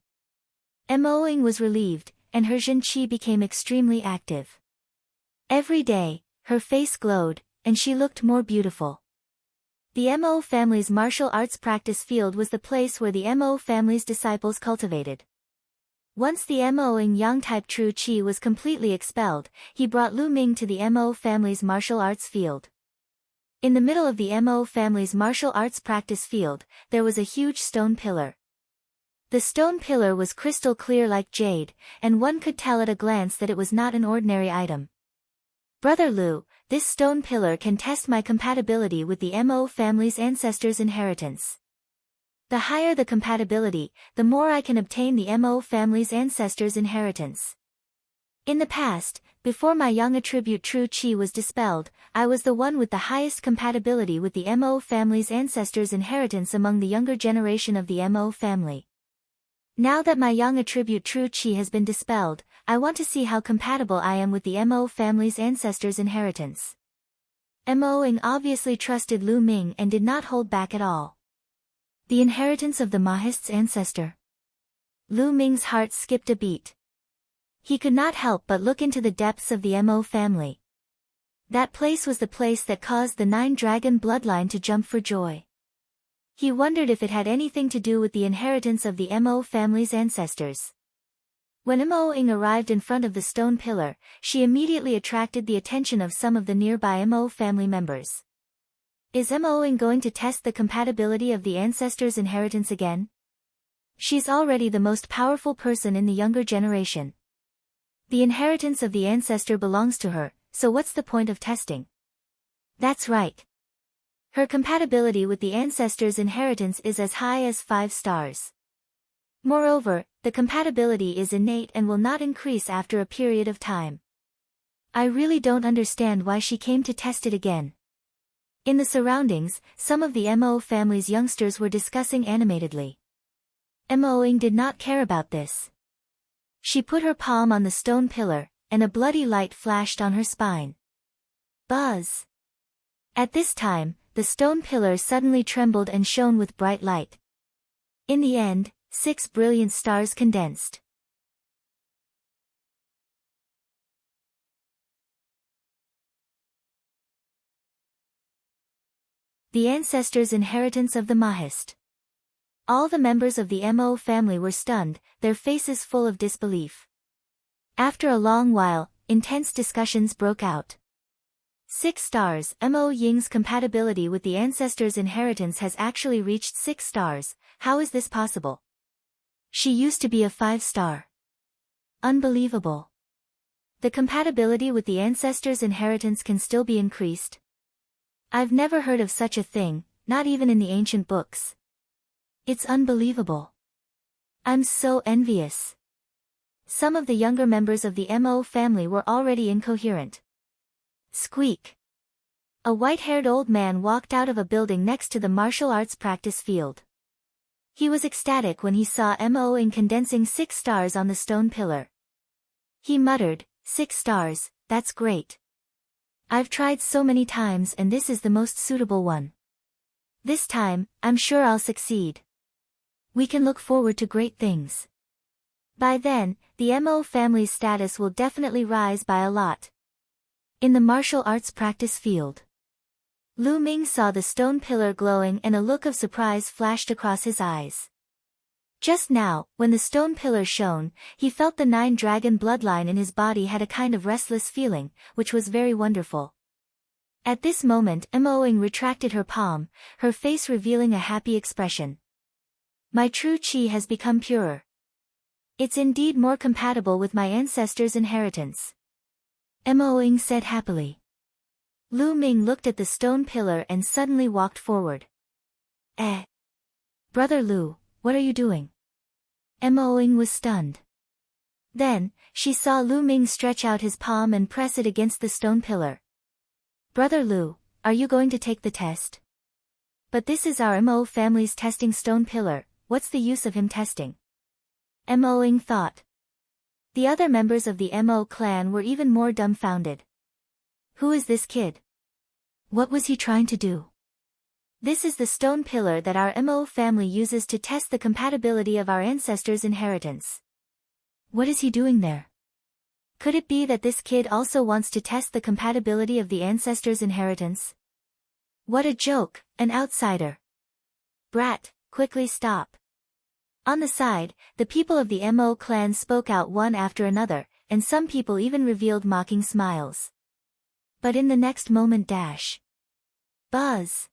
Mo Ying was relieved, and her Jin qi became extremely active. Every day, her face glowed, and she looked more beautiful. The Mo family's martial arts practice field was the place where the Mo family's disciples cultivated. Once the Moing Yang-type True Qi was completely expelled, he brought Lu Ming to the Mo family's martial arts field. In the middle of the Mo family's martial arts practice field, there was a huge stone pillar. The stone pillar was crystal clear like jade, and one could tell at a glance that it was not an ordinary item. Brother Lu, this stone pillar can test my compatibility with the Mo family's ancestors' inheritance. The higher the compatibility, the more I can obtain the Mo family's ancestors' inheritance. In the past, before my young attribute True Qi was dispelled, I was the one with the highest compatibility with the Mo family's ancestors' inheritance among the younger generation of the Mo family. Now that my young attribute True Qi has been dispelled, I want to see how compatible I am with the Mo family's ancestors' inheritance. Moing obviously trusted Lu Ming and did not hold back at all. The inheritance of the Mahist's ancestor. Lu Ming's heart skipped a beat. He could not help but look into the depths of the Mo family. That place was the place that caused the 9-dragon bloodline to jump for joy. He wondered if it had anything to do with the inheritance of the Mo family's ancestors. When Moing arrived in front of the stone pillar, she immediately attracted the attention of some of the nearby Mo family members. Is Moing going to test the compatibility of the ancestors' inheritance again? She's already the most powerful person in the younger generation. The inheritance of the ancestor belongs to her, so what's the point of testing? That's right. Her compatibility with the ancestors' inheritance is as high as 5 stars. Moreover, the compatibility is innate and will not increase after a period of time. I really don't understand why she came to test it again. In the surroundings, some of the Mo family's youngsters were discussing animatedly. Moing did not care about this. She put her palm on the stone pillar, and a bloody light flashed on her spine. Buzz! At this time, the stone pillar suddenly trembled and shone with bright light. In the end, 6 brilliant stars condensed. The ancestors' inheritance of the Mahist. All the members of the Mo family were stunned, their faces full of disbelief. After a long while, intense discussions broke out. 6 stars. Mo Ying's compatibility with the ancestors' inheritance has actually reached 6 stars, how is this possible? She used to be a 5-star. Unbelievable. The compatibility with the ancestors' inheritance can still be increased? I've never heard of such a thing, not even in the ancient books. It's unbelievable. I'm so envious. Some of the younger members of the Mo family were already incoherent. Squeak. A white-haired old man walked out of a building next to the martial arts practice field. He was ecstatic when he saw Moing condensing 6 stars on the stone pillar. He muttered, 6 stars, that's great. I've tried so many times and this is the most suitable one. This time, I'm sure I'll succeed. We can look forward to great things. By then, the Mo family's status will definitely rise by a lot. In the martial arts practice field. Lu Ming saw the stone pillar glowing and a look of surprise flashed across his eyes. Just now, when the stone pillar shone, he felt the 9-dragon bloodline in his body had a kind of restless feeling, which was very wonderful. At this moment Moing retracted her palm, her face revealing a happy expression. My true qi has become purer. It's indeed more compatible with my ancestors' inheritance. Moing said happily. Lu Ming looked at the stone pillar and suddenly walked forward. Brother Lu, what are you doing? Moing was stunned. Then, she saw Lu Ming stretch out his palm and press it against the stone pillar. Brother Lu, are you going to take the test? But this is our Mo family's testing stone pillar, what's the use of him testing? Moing thought. The other members of the Mo clan were even more dumbfounded. Who is this kid? What was he trying to do? This is the stone pillar that our Mo family uses to test the compatibility of our ancestors' inheritance. What is he doing there? Could it be that this kid also wants to test the compatibility of the ancestors' inheritance? What a joke, an outsider. Brat, quickly stop. On the side, the people of the Mo clan spoke out one after another, and some people even revealed mocking smiles. But in the next moment buzz!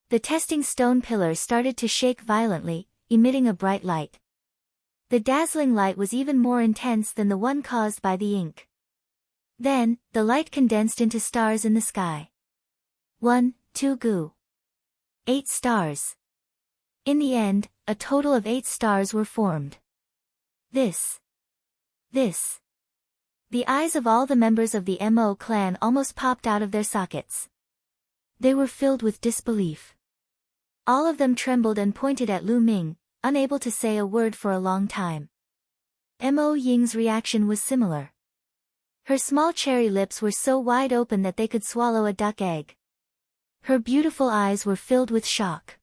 The testing stone pillar started to shake violently, emitting a bright light. The dazzling light was even more intense than the one caused by the ink. Then, the light condensed into stars in the sky. 1, 2 goo. 8 stars. In the end, a total of 8 stars were formed. This. The eyes of all the members of the Mo clan almost popped out of their sockets. They were filled with disbelief. All of them trembled and pointed at Lu Ming, unable to say a word for a long time. Mo Ying's reaction was similar. Her small cherry lips were so wide open that they could swallow a duck egg. Her beautiful eyes were filled with shock.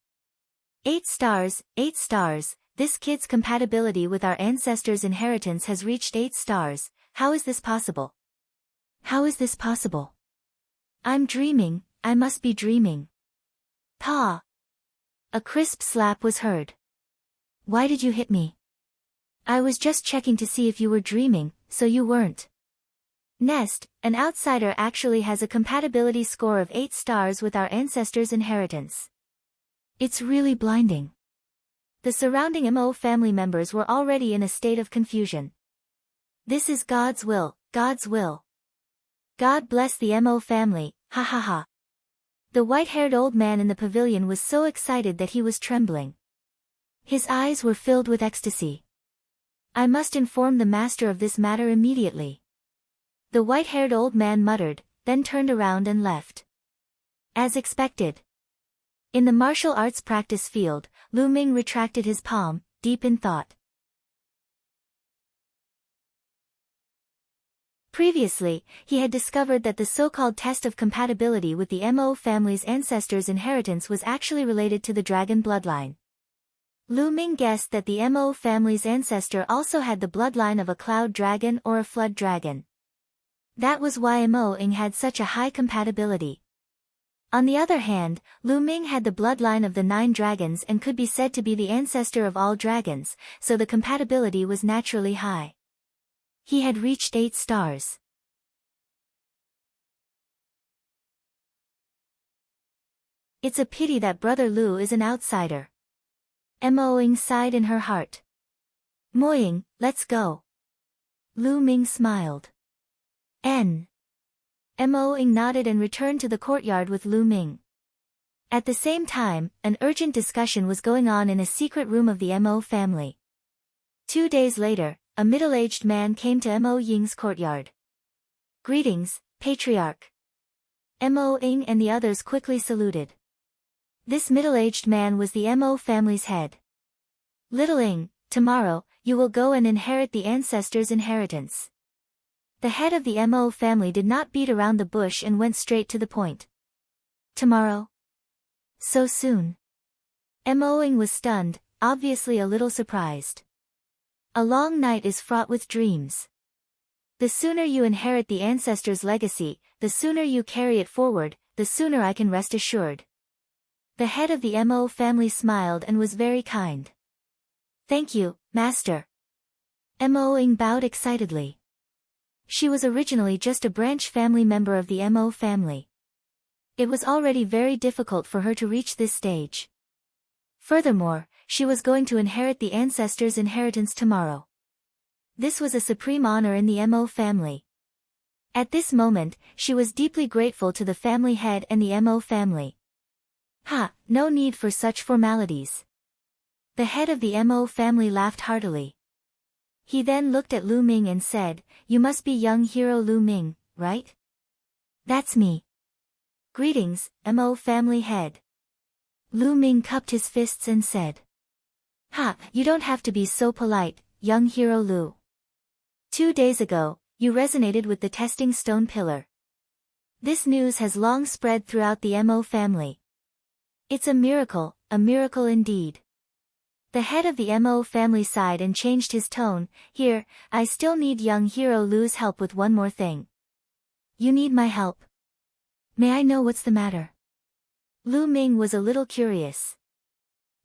8 stars, 8 stars, this kid's compatibility with our ancestors' inheritance has reached 8 stars, how is this possible? How is this possible? I'm dreaming, I must be dreaming. Pa! A crisp slap was heard. Why did you hit me? I was just checking to see if you were dreaming, so you weren't. Nest, an outsider actually has a compatibility score of 8 stars with our ancestors' inheritance. It's really blinding. The surrounding Mo family members were already in a state of confusion. This is God's will, God's will. God bless the Mo family, ha ha ha. The white-haired old man in the pavilion was so excited that he was trembling. His eyes were filled with ecstasy. I must inform the master of this matter immediately. The white-haired old man muttered, then turned around and left. As expected. In the martial arts practice field, Lu Ming retracted his palm, deep in thought. Previously, he had discovered that the so-called test of compatibility with the Mo family's ancestors' inheritance was actually related to the dragon bloodline. Lu Ming guessed that the Mo family's ancestor also had the bloodline of a cloud dragon or a flood dragon. That was why Mo Ying had such a high compatibility. On the other hand, Lu Ming had the bloodline of the 9 dragons and could be said to be the ancestor of all dragons, so the compatibility was naturally high. He had reached 8 stars. It's a pity that Brother Lu is an outsider. Mo Ying sighed in her heart. Mo Ying, let's go. Lu Ming smiled. Mo Ying nodded and returned to the courtyard with Lu Ming. At the same time, an urgent discussion was going on in a secret room of the Mo family. 2 days later, a middle-aged man came to Mo Ying's courtyard. Greetings, Patriarch. Mo Ying and the others quickly saluted. This middle-aged man was the Mo family's head. Little Ying, tomorrow, you will go and inherit the ancestors' inheritance. The head of the Mo family did not beat around the bush and went straight to the point. Tomorrow? So soon? Mo Ying was stunned, obviously a little surprised. A long night is fraught with dreams. The sooner you inherit the ancestors' legacy, the sooner you carry it forward, the sooner I can rest assured. The head of the Mo family smiled and was very kind. Thank you, Master. Mo Ying bowed excitedly. She was originally just a branch family member of the Mo family. It was already very difficult for her to reach this stage. Furthermore, she was going to inherit the ancestors' inheritance tomorrow. This was a supreme honor in the Mo family. At this moment, she was deeply grateful to the family head and the Mo family. No need for such formalities. The head of the Mo family laughed heartily. He then looked at Lu Ming and said, You must be young hero Lu Ming, right? That's me. Greetings, Mo family head. Lu Ming cupped his fists and said. You don't have to be so polite, young hero Lu. 2 days ago, you resonated with the testing stone pillar. This news has long spread throughout the Mo family. It's a miracle indeed. The head of the Mo family sighed and changed his tone. Here, I still need young hero Lu's help with one more thing. You need my help? May I know what's the matter? Lu Ming was a little curious.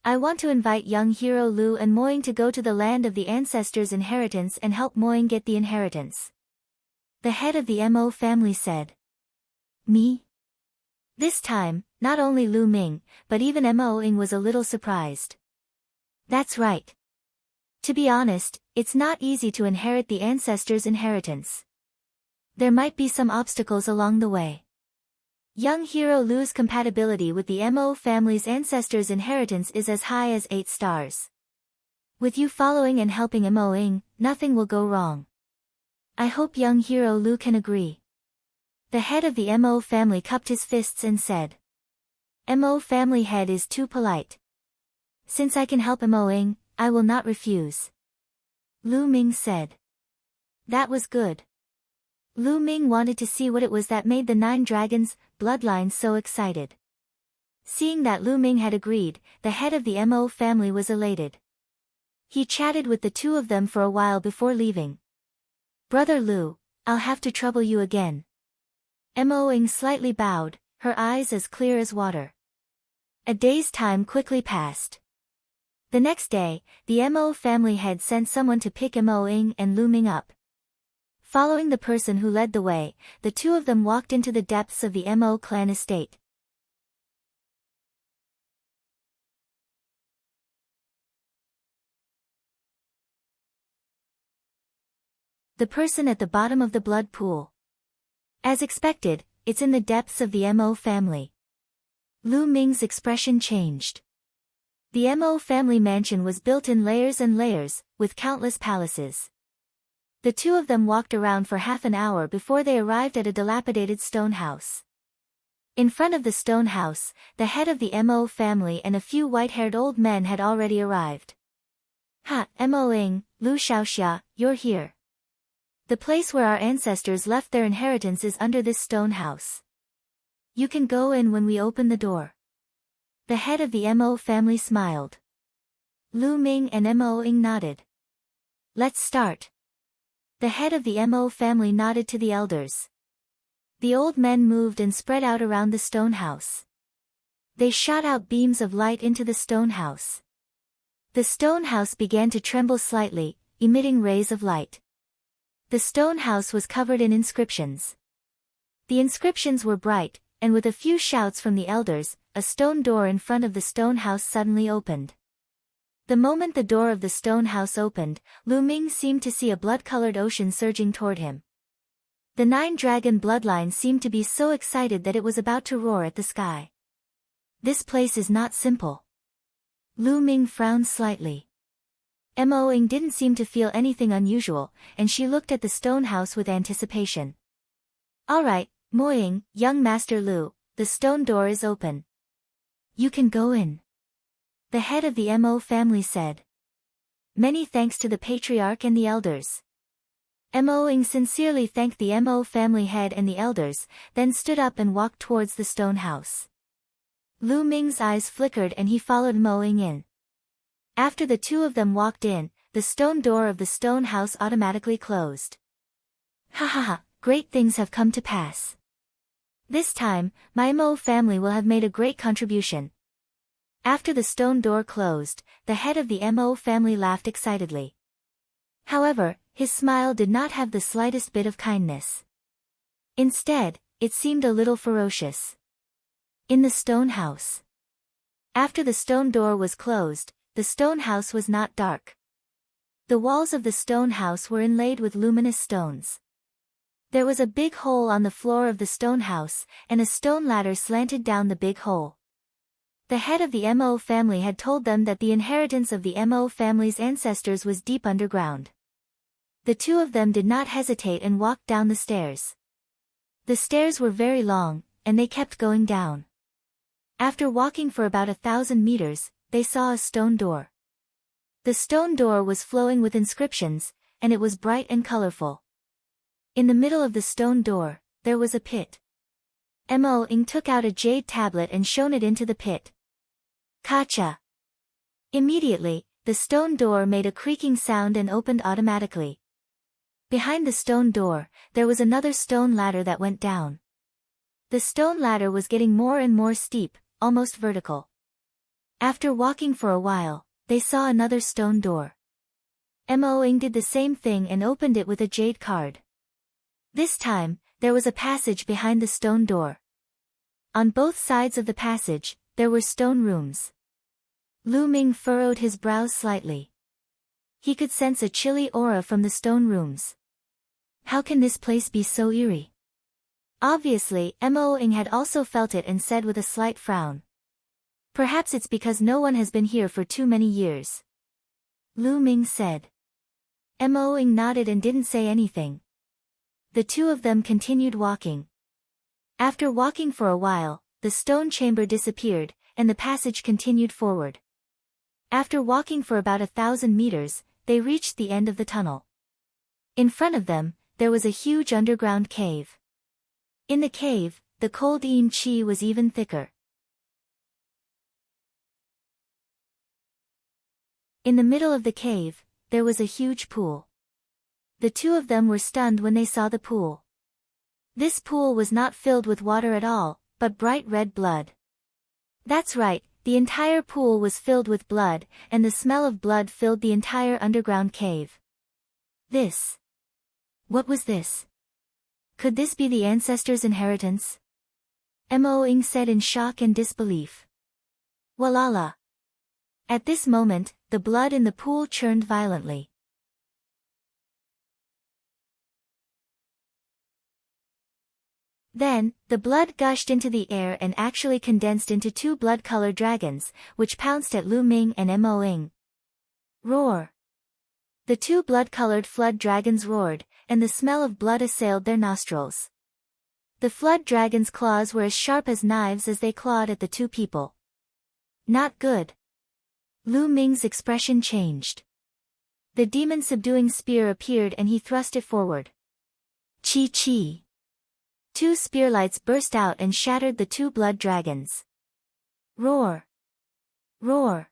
I want to invite young hero Lu and Moing to go to the land of the ancestors' inheritance and help Moing get the inheritance. The head of the Mo family said. Me? This time, not only Lu Ming, but even Mo Ing was a little surprised. That's right. To be honest, it's not easy to inherit the ancestors' inheritance. There might be some obstacles along the way. Young hero Lu's compatibility with the Mo family's ancestors' inheritance is as high as 8 stars. With you following and helping Mo Ing, nothing will go wrong. I hope young hero Lu can agree. The head of the Mo family cupped his fists and said. Mo family head is too polite. Since I can help Mo Ing, I will not refuse. Lu Ming said. That was good. Lu Ming wanted to see what it was that made the 9 dragons' bloodline so excited. Seeing that Lu Ming had agreed, the head of the Mo family was elated. He chatted with the two of them for a while before leaving. Brother Lu, I'll have to trouble you again. Mo Ing slightly bowed, her eyes as clear as water. A day's time quickly passed. The next day, the Mo family head sent someone to pick Mo Ing and Lu Ming up. Following the person who led the way, the two of them walked into the depths of the Mo clan estate. The person at the bottom of the blood pool. As expected, it's in the depths of the Mo family. Lu Ming's expression changed. The Mo family mansion was built in layers and layers, with countless palaces. The two of them walked around for half an hour before they arrived at a dilapidated stone house. In front of the stone house, the head of the Mo family and a few white-haired old men had already arrived. Ha, Mo Ing, Lu Xiaoxia, you're here. The place where our ancestors left their inheritance is under this stone house. You can go in when we open the door. The head of the Mo family smiled. Lu Ming and Mo Ing nodded. Let's start. The head of the Mo family nodded to the elders. The old men moved and spread out around the stone house. They shot out beams of light into the stone house. The stone house began to tremble slightly, emitting rays of light. The stone house was covered in inscriptions. The inscriptions were bright, and with a few shouts from the elders, a stone door in front of the stone house suddenly opened. The moment the door of the stone house opened, Lu Ming seemed to see a blood-colored ocean surging toward him. The 9 dragon bloodline seemed to be so excited that it was about to roar at the sky. This place is not simple. Lu Ming frowned slightly. Mo Ing didn't seem to feel anything unusual, and she looked at the stone house with anticipation. All right, Mo Ing, young Master Lu, the stone door is open. You can go in. The head of the Mo family said. Many thanks to the patriarch and the elders. Mo Ing sincerely thanked the Mo family head and the elders, then stood up and walked towards the stone house. Lu Ming's eyes flickered and he followed Mo Ing in. After the two of them walked in, the stone door of the stone house automatically closed. Ha ha ha, great things have come to pass. This time, my Mo family will have made a great contribution. After the stone door closed, the head of the Mo family laughed excitedly. However, his smile did not have the slightest bit of kindness. Instead, it seemed a little ferocious. In the stone house. After the stone door was closed, the stone house was not dark. The walls of the stone house were inlaid with luminous stones. There was a big hole on the floor of the stone house, and a stone ladder slanted down the big hole. The head of the Mo family had told them that the inheritance of the Mo family's ancestors was deep underground. The two of them did not hesitate and walked down the stairs. The stairs were very long, and they kept going down. After walking for about 1,000 meters, they saw a stone door. The stone door was flowing with inscriptions, and it was bright and colorful. In the middle of the stone door, there was a pit. Mo Ing took out a jade tablet and shone it into the pit. Kacha! Immediately, the stone door made a creaking sound and opened automatically. Behind the stone door, there was another stone ladder that went down. The stone ladder was getting more and more steep, almost vertical. After walking for a while, they saw another stone door. Mo-ing did the same thing and opened it with a jade card. This time, there was a passage behind the stone door. On both sides of the passage, there were stone rooms. Lu Ming furrowed his brows slightly. He could sense a chilly aura from the stone rooms. How can this place be so eerie? Obviously, Mo-ing had also felt it and said with a slight frown. Perhaps it's because no one has been here for too many years. Lu Ming said. Mo-ing nodded and didn't say anything. The two of them continued walking. After walking for a while, the stone chamber disappeared, and the passage continued forward. After walking for about 1,000 meters, they reached the end of the tunnel. In front of them, there was a huge underground cave. In the cave, the cold yin qi was even thicker. In the middle of the cave, there was a huge pool. The two of them were stunned when they saw the pool. This pool was not filled with water at all, but bright red blood. That's right, the entire pool was filled with blood, and the smell of blood filled the entire underground cave. What was this? Could this be the ancestors' inheritance? Mo-ing said in shock and disbelief. Walala. At this moment, the blood in the pool churned violently. Then, the blood gushed into the air and actually condensed into two blood-colored dragons, which pounced at Lu Ming and Mo-ing. Roar! The two blood-colored flood dragons roared, and the smell of blood assailed their nostrils. The flood dragons' claws were as sharp as knives as they clawed at the two people. Not good. Lu Ming's expression changed. The demon-subduing spear appeared and he thrust it forward. Chi-chi! Two spearlights burst out and shattered the two blood dragons. Roar! Roar!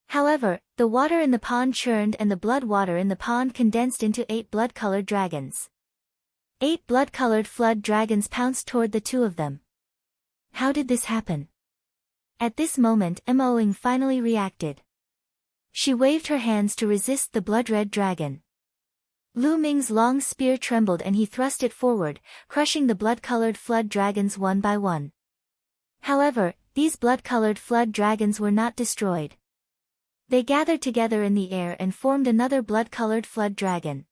However, the water in the pond churned and the blood water in the pond condensed into 8 blood-colored dragons. 8 blood-colored flood dragons pounced toward the two of them. How did this happen? At this moment Mo-ing finally reacted. She waved her hands to resist the blood-red dragon. Lu Ming's long spear trembled and he thrust it forward, crushing the blood-colored flood dragons one by one. However, these blood-colored flood dragons were not destroyed. They gathered together in the air and formed another blood-colored flood dragon.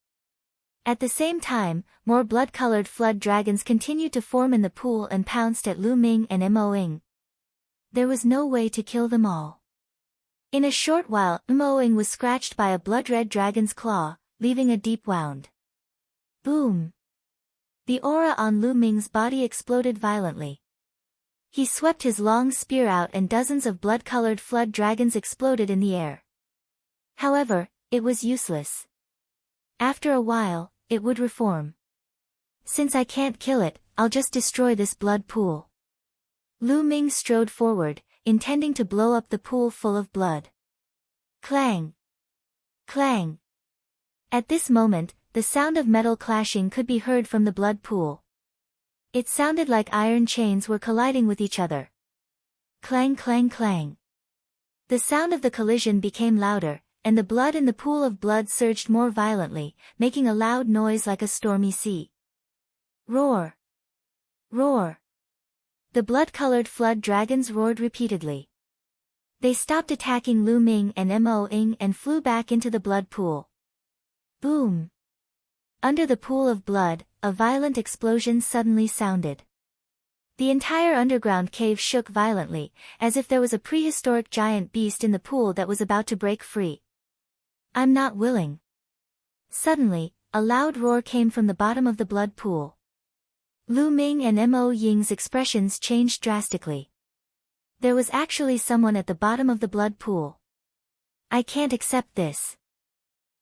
At the same time, more blood-colored flood dragons continued to form in the pool and pounced at Lu Ming and Mo-ing. There was no way to kill them all. In a short while, Mo-ing was scratched by a blood-red dragon's claw, leaving a deep wound. Boom! The aura on Lu Ming's body exploded violently. He swept his long spear out and dozens of blood-colored flood dragons exploded in the air. However, it was useless. After a while, it would reform. Since I can't kill it, I'll just destroy this blood pool. Lu Ming strode forward, intending to blow up the pool full of blood. Clang! Clang! At this moment, the sound of metal clashing could be heard from the blood pool. It sounded like iron chains were colliding with each other. Clang clang clang. The sound of the collision became louder, and the blood in the pool of blood surged more violently, making a loud noise like a stormy sea. Roar! Roar! The blood-colored flood dragons roared repeatedly. They stopped attacking Lu Ming and Mo-ing and flew back into the blood pool. Boom! Under the pool of blood, a violent explosion suddenly sounded. The entire underground cave shook violently, as if there was a prehistoric giant beast in the pool that was about to break free. I'm not willing. Suddenly, a loud roar came from the bottom of the blood pool. Lu Ming and Mo-ing's expressions changed drastically. There was actually someone at the bottom of the blood pool. I can't accept this.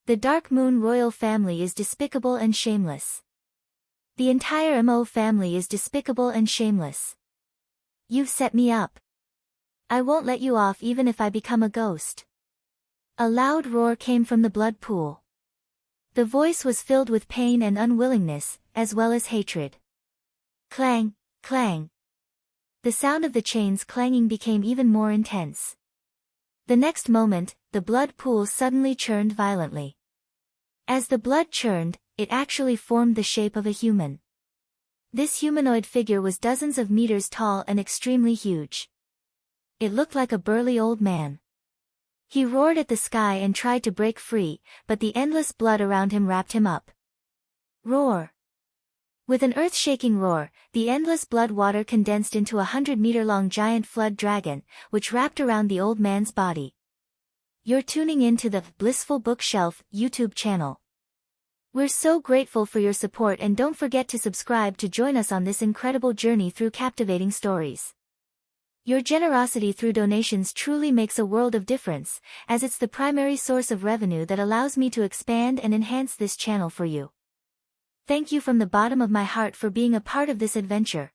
The Dark Moon royal family is despicable and shameless. The entire Mo family is despicable and shameless. You've set me up. I won't let you off even if I become a ghost. A loud roar came from the blood pool. The voice was filled with pain and unwillingness, as well as hatred. Clang, clang. The sound of the chains clanging became even more intense. The next moment, the blood pool suddenly churned violently. As the blood churned, it actually formed the shape of a human. This humanoid figure was dozens of meters tall and extremely huge. It looked like a burly old man. He roared at the sky and tried to break free, but the endless blood around him wrapped him up. Roar! With an earth-shaking roar, the endless blood water condensed into a 100-meter-long giant flood dragon, which wrapped around the old man's body. You're tuning in to the Blissful Bookshelf YouTube channel. We're so grateful for your support, and don't forget to subscribe to join us on this incredible journey through captivating stories. Your generosity through donations truly makes a world of difference, as it's the primary source of revenue that allows me to expand and enhance this channel for you. Thank you from the bottom of my heart for being a part of this adventure.